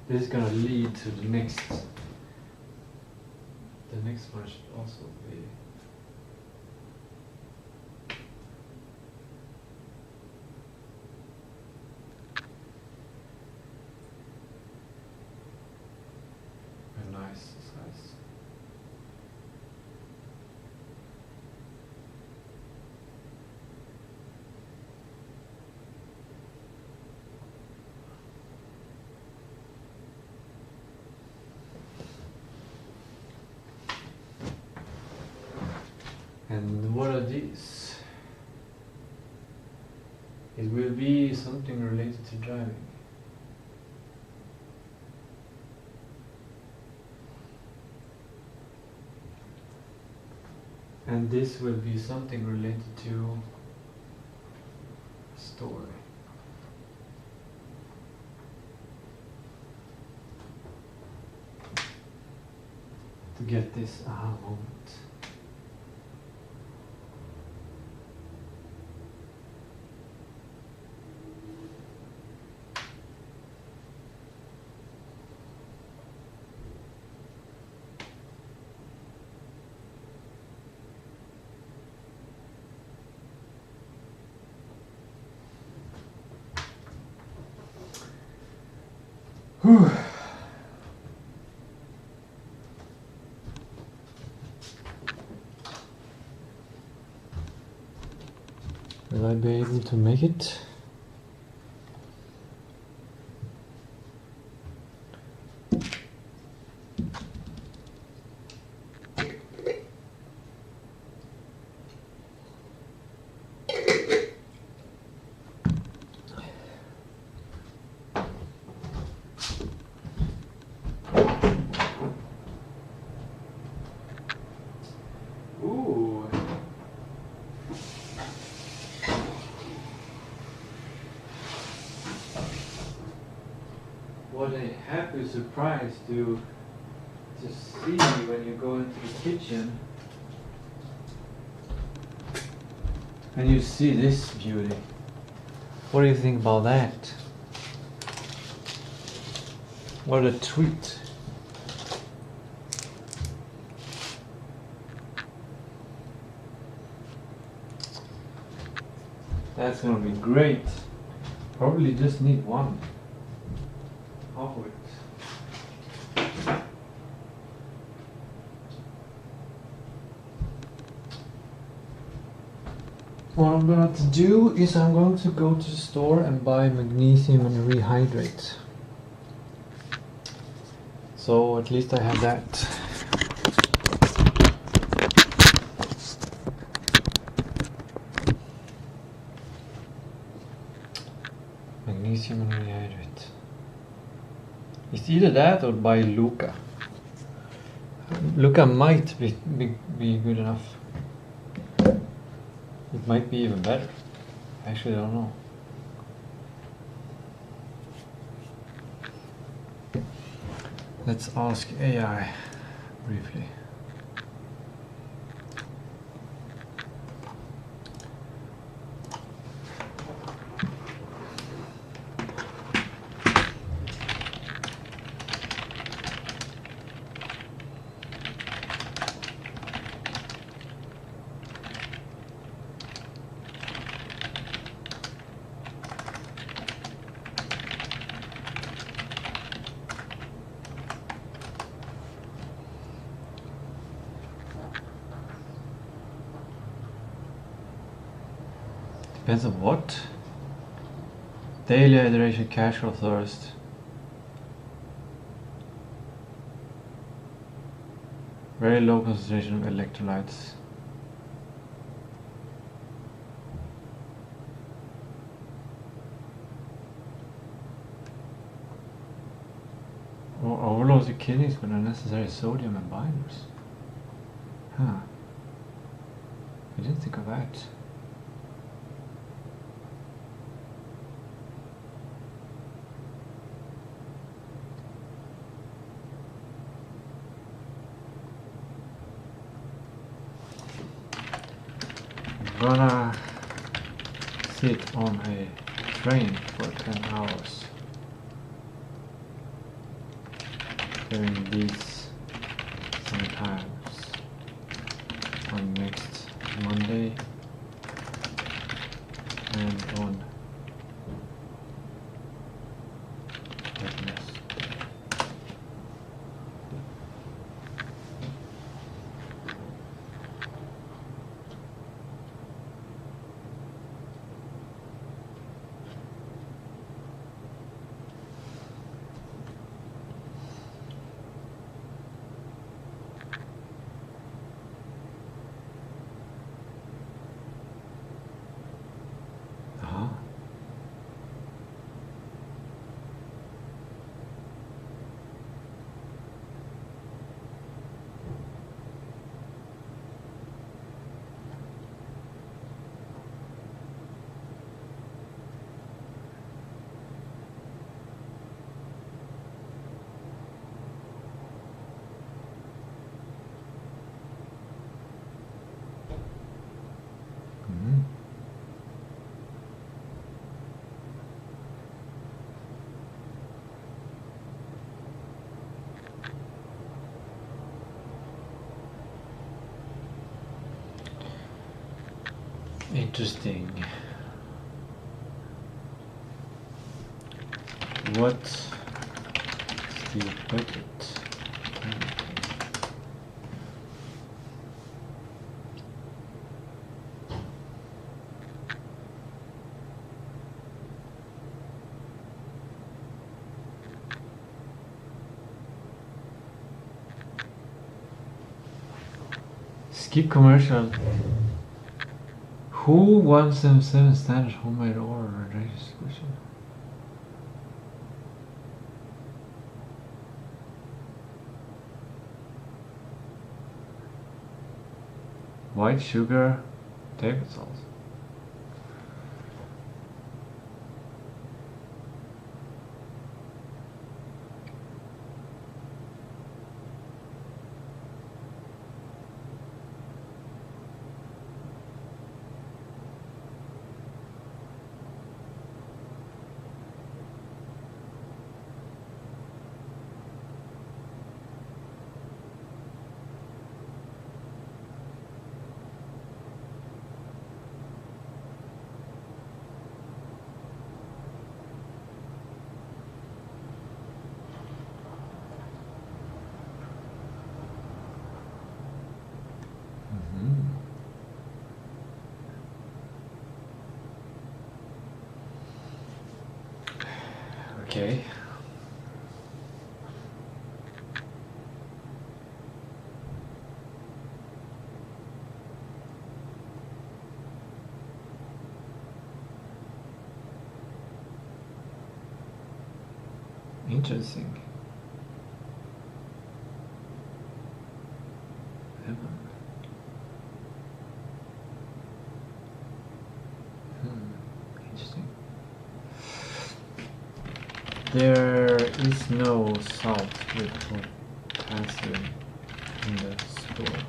This is gonna lead to the next. The next one should also be. A nice size. And what are these? It will be something related to driving. And this will be something related to story. To get this aha moment. Whew. Will I be able to make it? Ooh. What a happy surprise to see when you go into the kitchen and you see this beauty. What do you think about that? What a treat. That's gonna be great. Probably just need one of it. What I'm going to do is I'm going to go to the store and buy magnesium and rehydrate. So at least I have that. Magnesium and rehydrate. It's either that or buy Luca. Luca might be good enough. It might be even better. Actually, I don't know. Let's ask AI briefly. Depends on what? Daily hydration, casual thirst. Very low concentration of electrolytes. Or overloads the kidneys with unnecessary sodium and binders. Huh. I didn't think of that. Gonna sit on a train for 10 hours during these times on next Monday and on Wednesday. Interesting. What's the budget? Skip commercial. Who 177 standard homemade order registration? White sugar table salt. Okay. Interesting. Interesting. There is no salt with potassium in the store.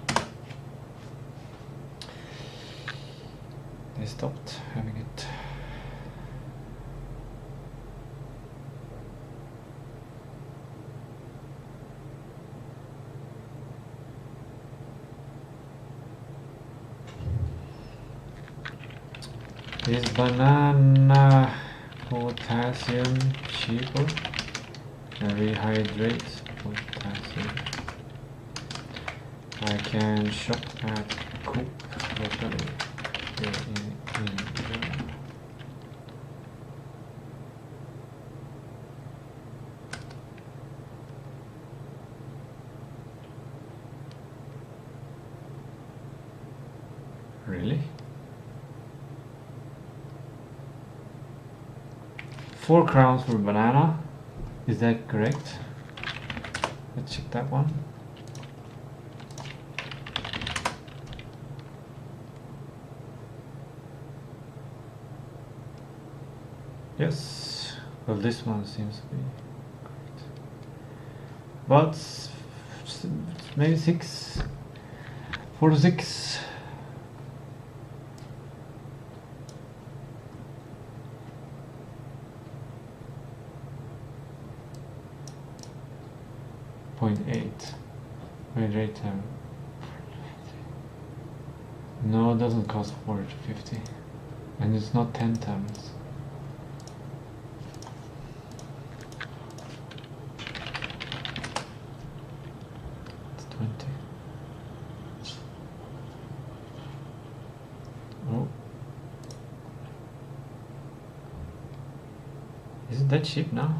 They stopped having it. Is banana potassium cheaper? Rehydrate potassium. I can shop at Coop locally here in India. Really? 4 crowns for banana. Is that correct? Let's check that one. Yes. Well, this one seems to be correct. But maybe 6. 4 to 6. .8. Rate time. No, it doesn't cost 40 to 50, and it's not 10 tablets. It's 20. Oh, isn't that cheap now?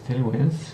Still wins.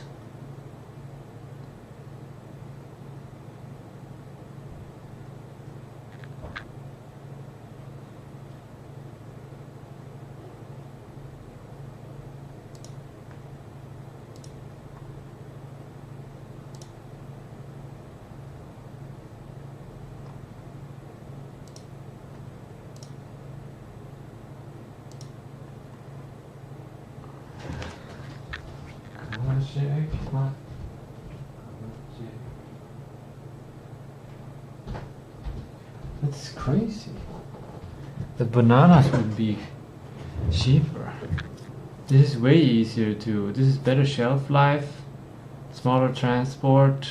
That's crazy. The bananas would be cheaper. This is way easier to. This is better shelf life, smaller transport.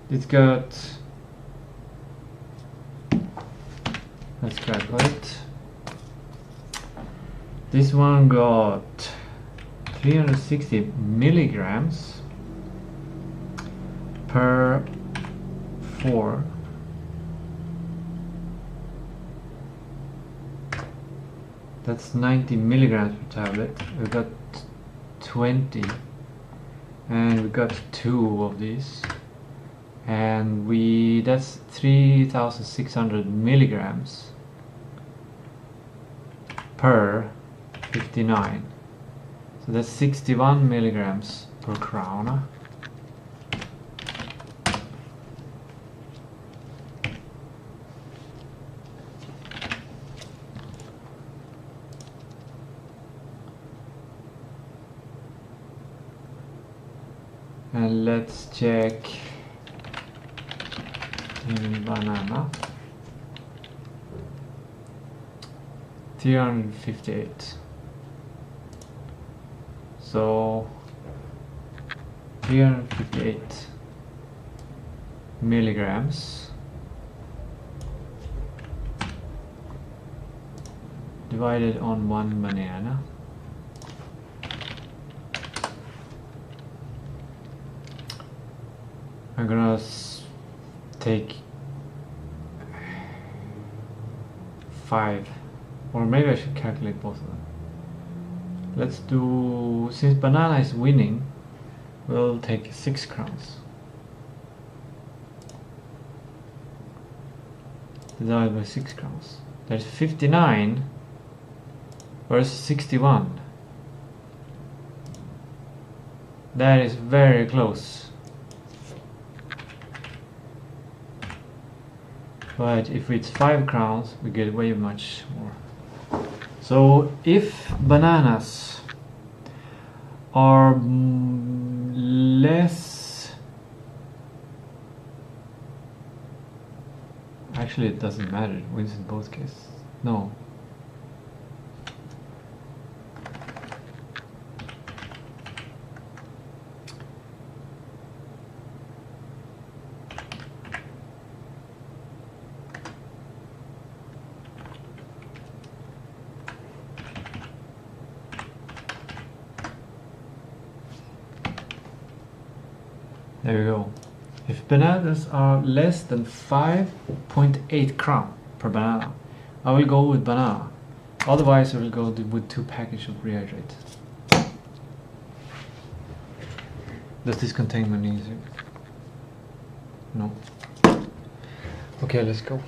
It's got Let's calculate. This one got 360 milligrams per 4. That's 90 milligrams per tablet. We got 20, and we got 2 of these, and that's 3,600 milligrams per 59. So that's 61 milligrams per krona. And let's check in banana. 358. So 358 milligrams divided on 1 banana. I'm gonna take 5, or maybe I should calculate both of them. Let's do, since banana is winning, we'll take 6 crowns. Divided by 6 crowns. There's 59 versus 61. That is very close. But if it's 5 crowns, we get way much more. So if bananas are less, actually it doesn't matter, it wins in both cases. No. There we go. If bananas are less than 5.8 crown per banana, I will go with banana. Otherwise I will go with 2 packages of rehydrate. Does this contain magnesium? No. Okay, let's go.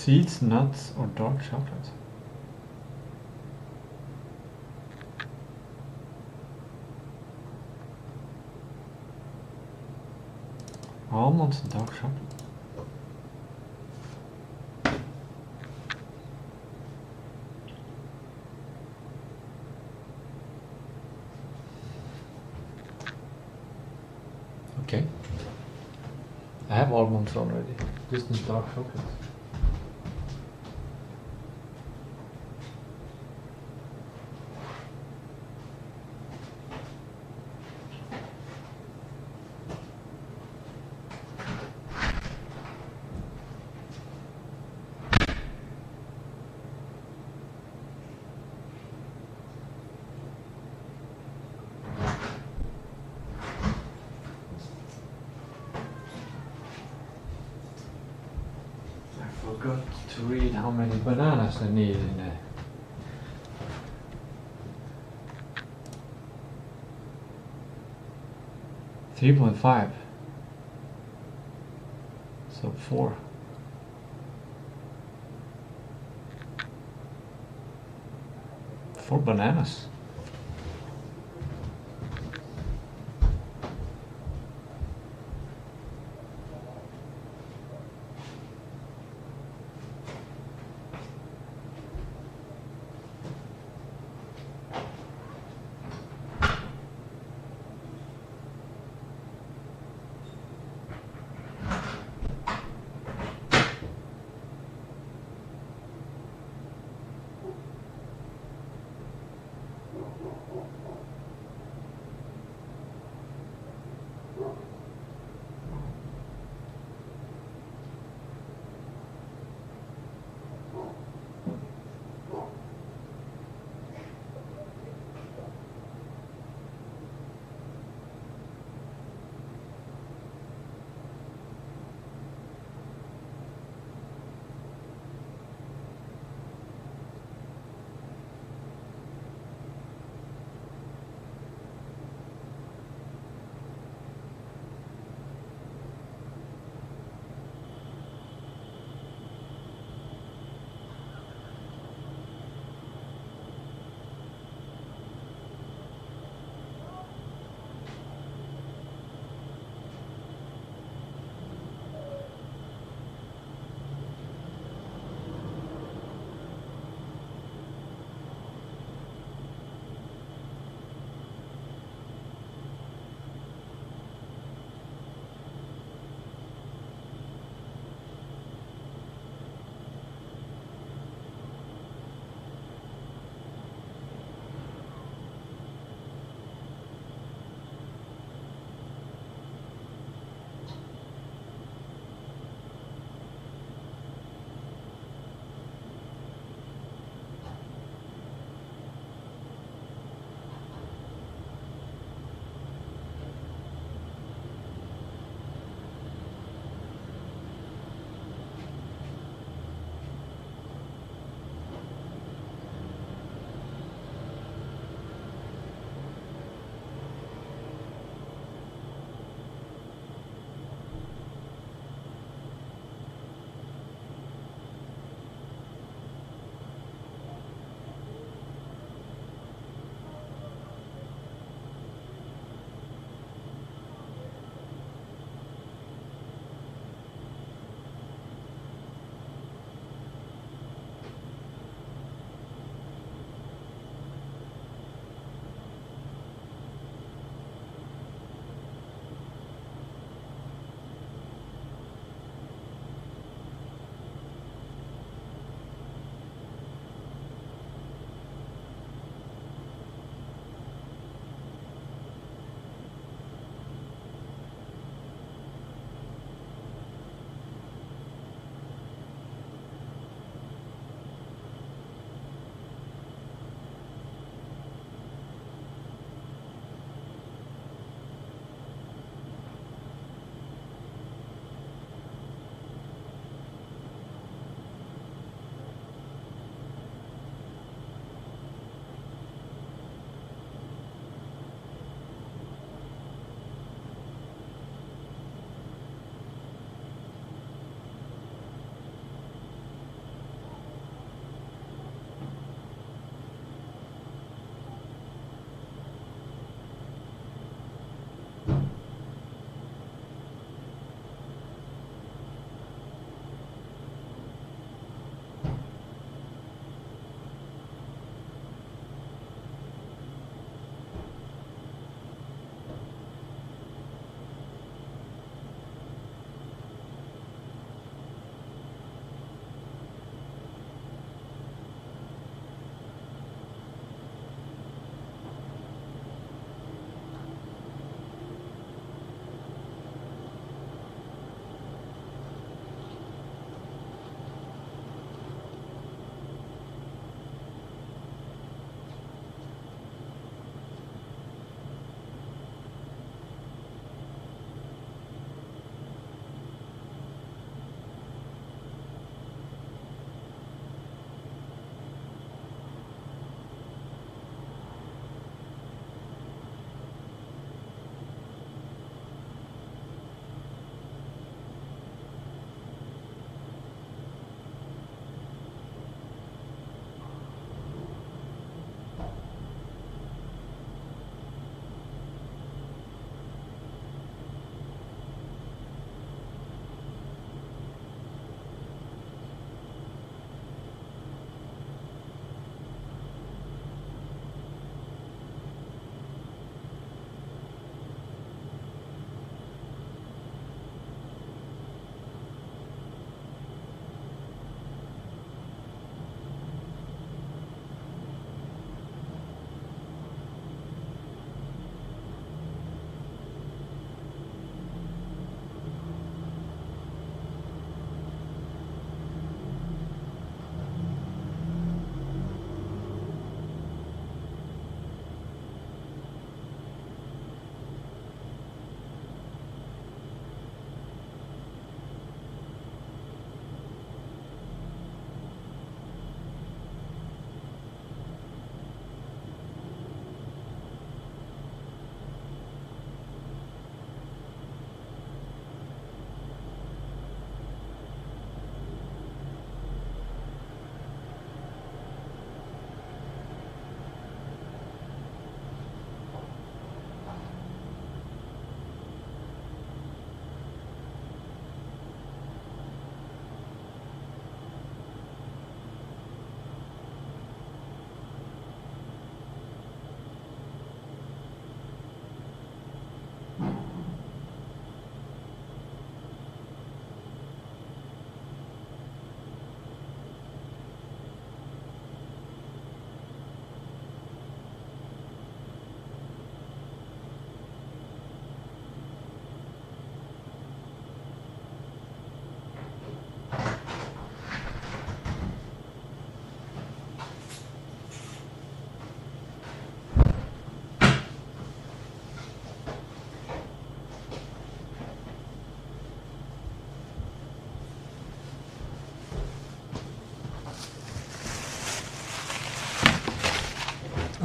Seeds, nuts, or dark chocolate? Almonds and dark chocolate. Okay. I have almonds already. Just need dark chocolate. I forgot to read how many bananas I need in there. $3.5. So 4. Four bananas.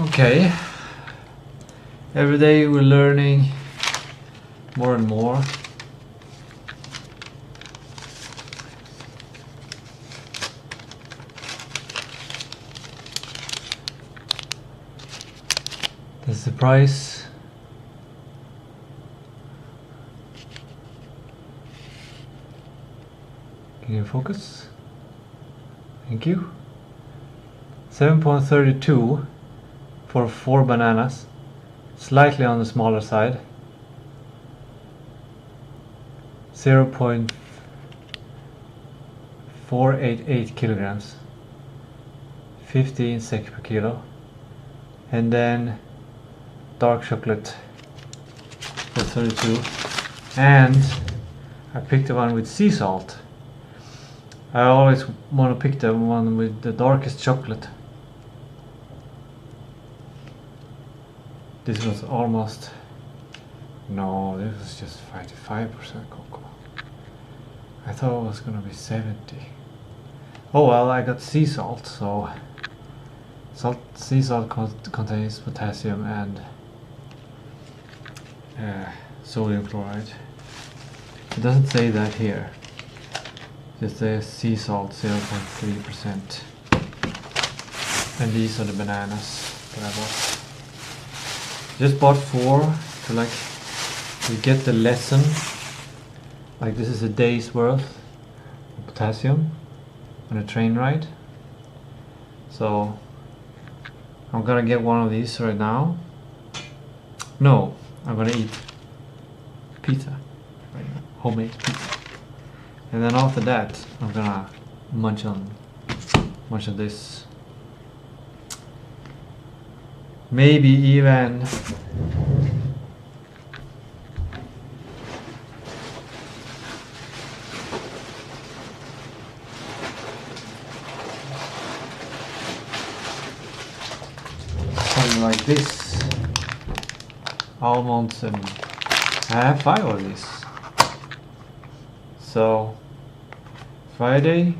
Okay. Every day we're learning more and more. That's the price. Can you focus? Thank you. 7.32 for 4 bananas. Slightly on the smaller side. 0.488 kilograms. 15 SEK per kilo. And then dark chocolate for 32. And I picked the one with sea salt. I always want to pick the one with the darkest chocolate. This was almost... No, this was just 55% cocoa. I thought it was gonna be 70. Oh well, I got sea salt, so... sea salt contains potassium and sodium chloride. It doesn't say that here. Just says sea salt 0.3%. And these are the bananas that I bought. Just bought 4 to like to get the lesson. Like this is a day's worth of potassium on a train ride. So I'm gonna get one of these right now. No, I'm gonna eat pizza right now, homemade pizza. And then after that, I'm gonna munch on this. Maybe even something like this. Almonds, and I have 5 of these. So Friday,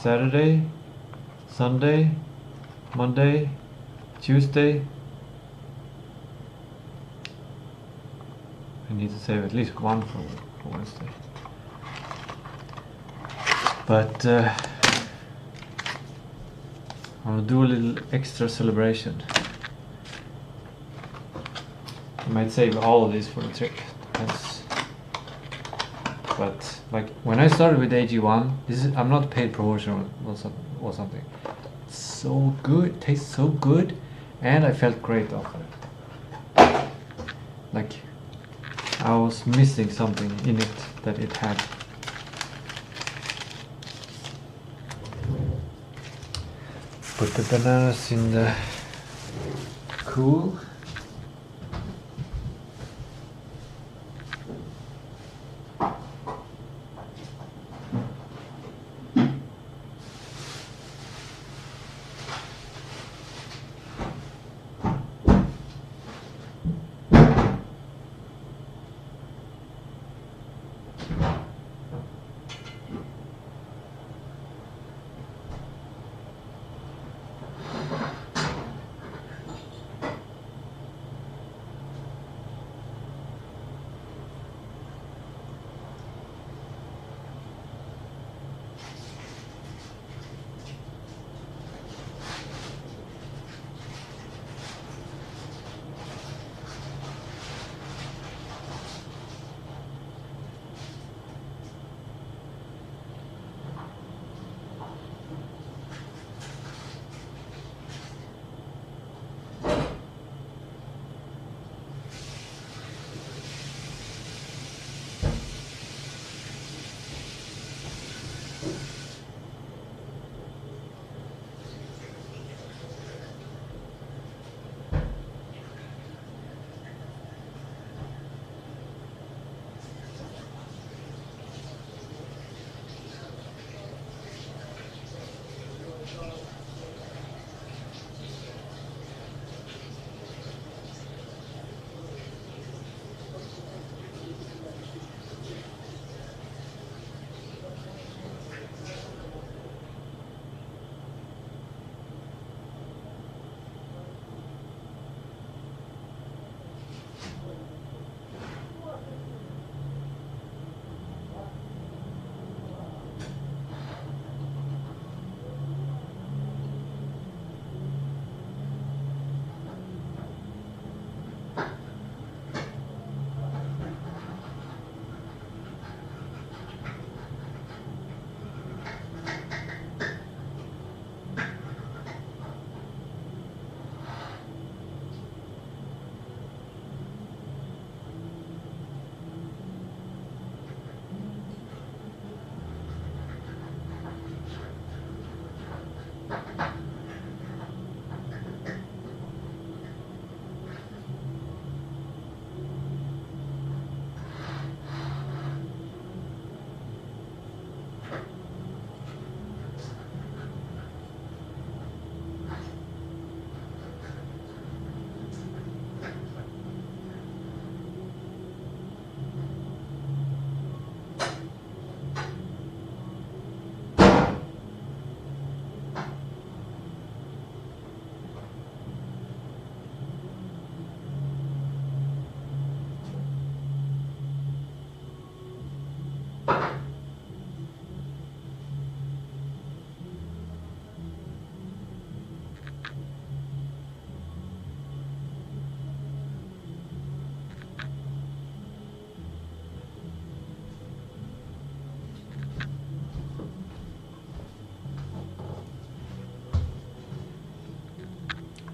Saturday, Sunday, Monday, Tuesday. I need to save at least one for Wednesday. But I'll do a little extra celebration. I might save all of these for the trick. Depends. But like when I started with AG1, I'm not paid promotion or something. It's so good, it tastes so good, and I felt great after it. Like I was missing something in it that it had. Put the bananas in the cool.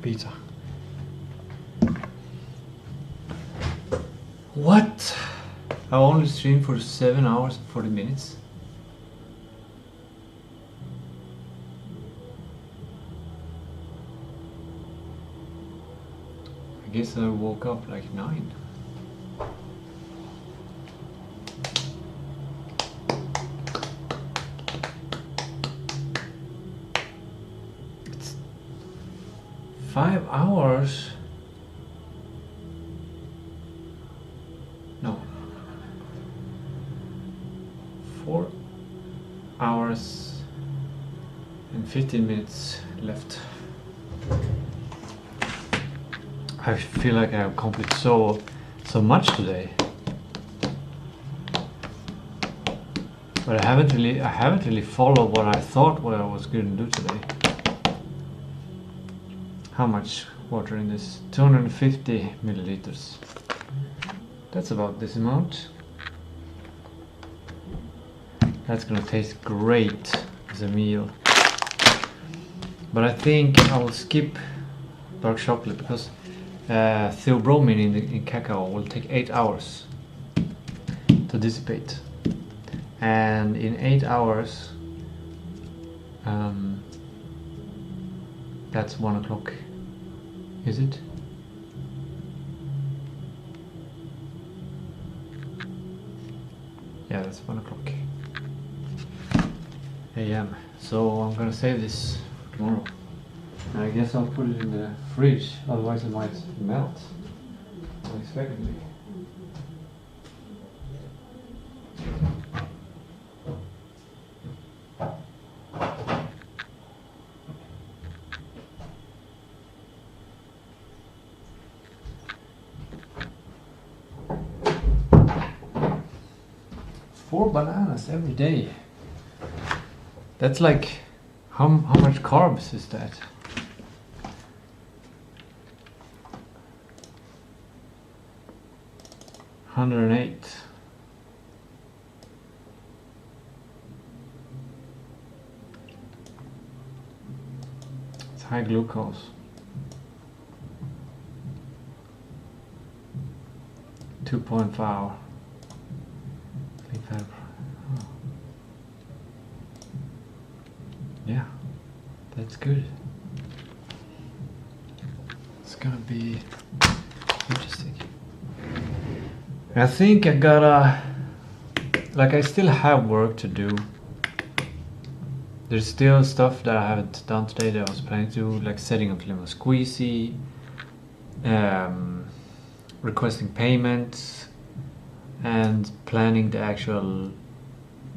pizza. What? I only streamed for 7 hours and 40 minutes. I guess I woke up like 9. It's 5 hours. No. 4 hours and 15 minutes left. I feel like I have accomplished so much today, but I haven't really followed what I thought what I was going to do today. How much water in this? 250 milliliters. That's about this amount. That's gonna taste great as a meal. But I think I will skip dark chocolate because theobromine in cacao will take 8 hours to dissipate, and in 8 hours that's 1 o'clock, is it? Yeah, that's 1 o'clock AM. So I'm gonna save this for tomorrow. I guess I'll put it in the fridge, otherwise it might melt unexpectedly. Four bananas every day. That's like, how much carbs is that? $108. It's high glucose. $2.5. Yeah, that's good. It's gonna be interesting. I think I gotta, like, I still have work to do. There's still stuff that I haven't done today that I was planning to do, like setting up lemon squeezy, requesting payments, and planning the actual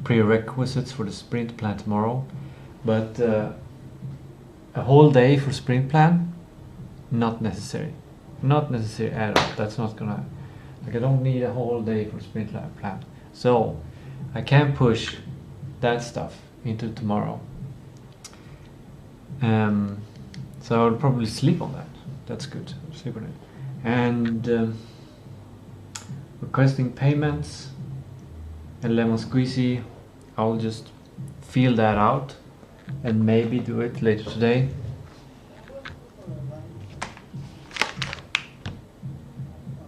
prerequisites for the sprint plan tomorrow. But a whole day for sprint plan, not necessary. Not necessary at all. That's not gonna, like, I don't need a whole day for sprint plan. So I can push that stuff into tomorrow. So I'll probably sleep on that. That's good. I'll sleep on it. And requesting payments and lemon squeezy, I'll just feel that out and maybe do it later today.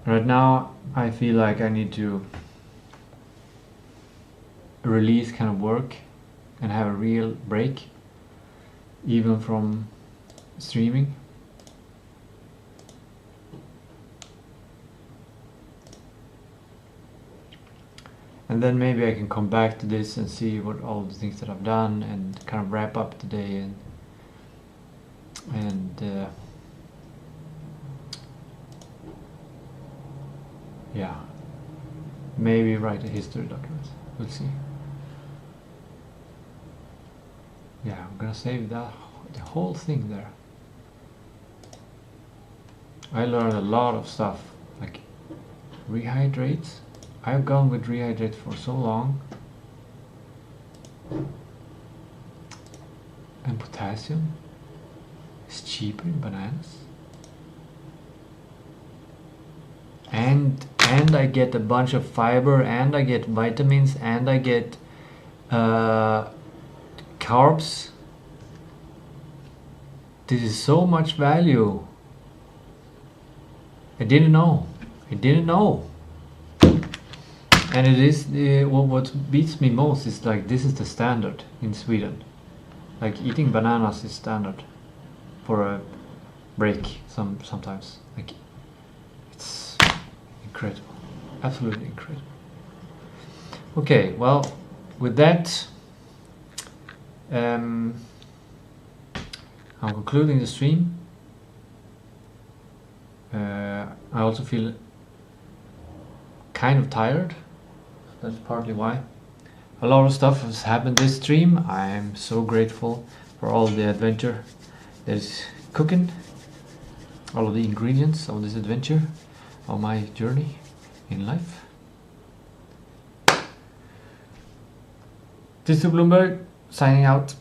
Right now I feel like I need to release kind of work and have a real break, even from streaming. And then maybe I can come back to this and see what all the things that I've done and kind of wrap up the day and yeah, maybe write a history document. We'll see. Yeah, I'm gonna save the whole thing there. I learned a lot of stuff, like rehydrate. I've gone with rehydrate for so long. And potassium is cheaper in bananas. And I get a bunch of fiber, and I get vitamins, and I get carbs. This is so much value I didn't know. I didn't know. And it is what beats me most is like this is the standard in Sweden. Like eating bananas is standard for a break sometimes. Like it's incredible, absolutely incredible. Okay, well, with that, I'm concluding the stream. I also feel kind of tired. That's partly why. A lot of stuff has happened this stream. I'm so grateful for all the adventure that is cooking, all of the ingredients of this adventure, of my journey in life. Tistou Bloomberg signing out.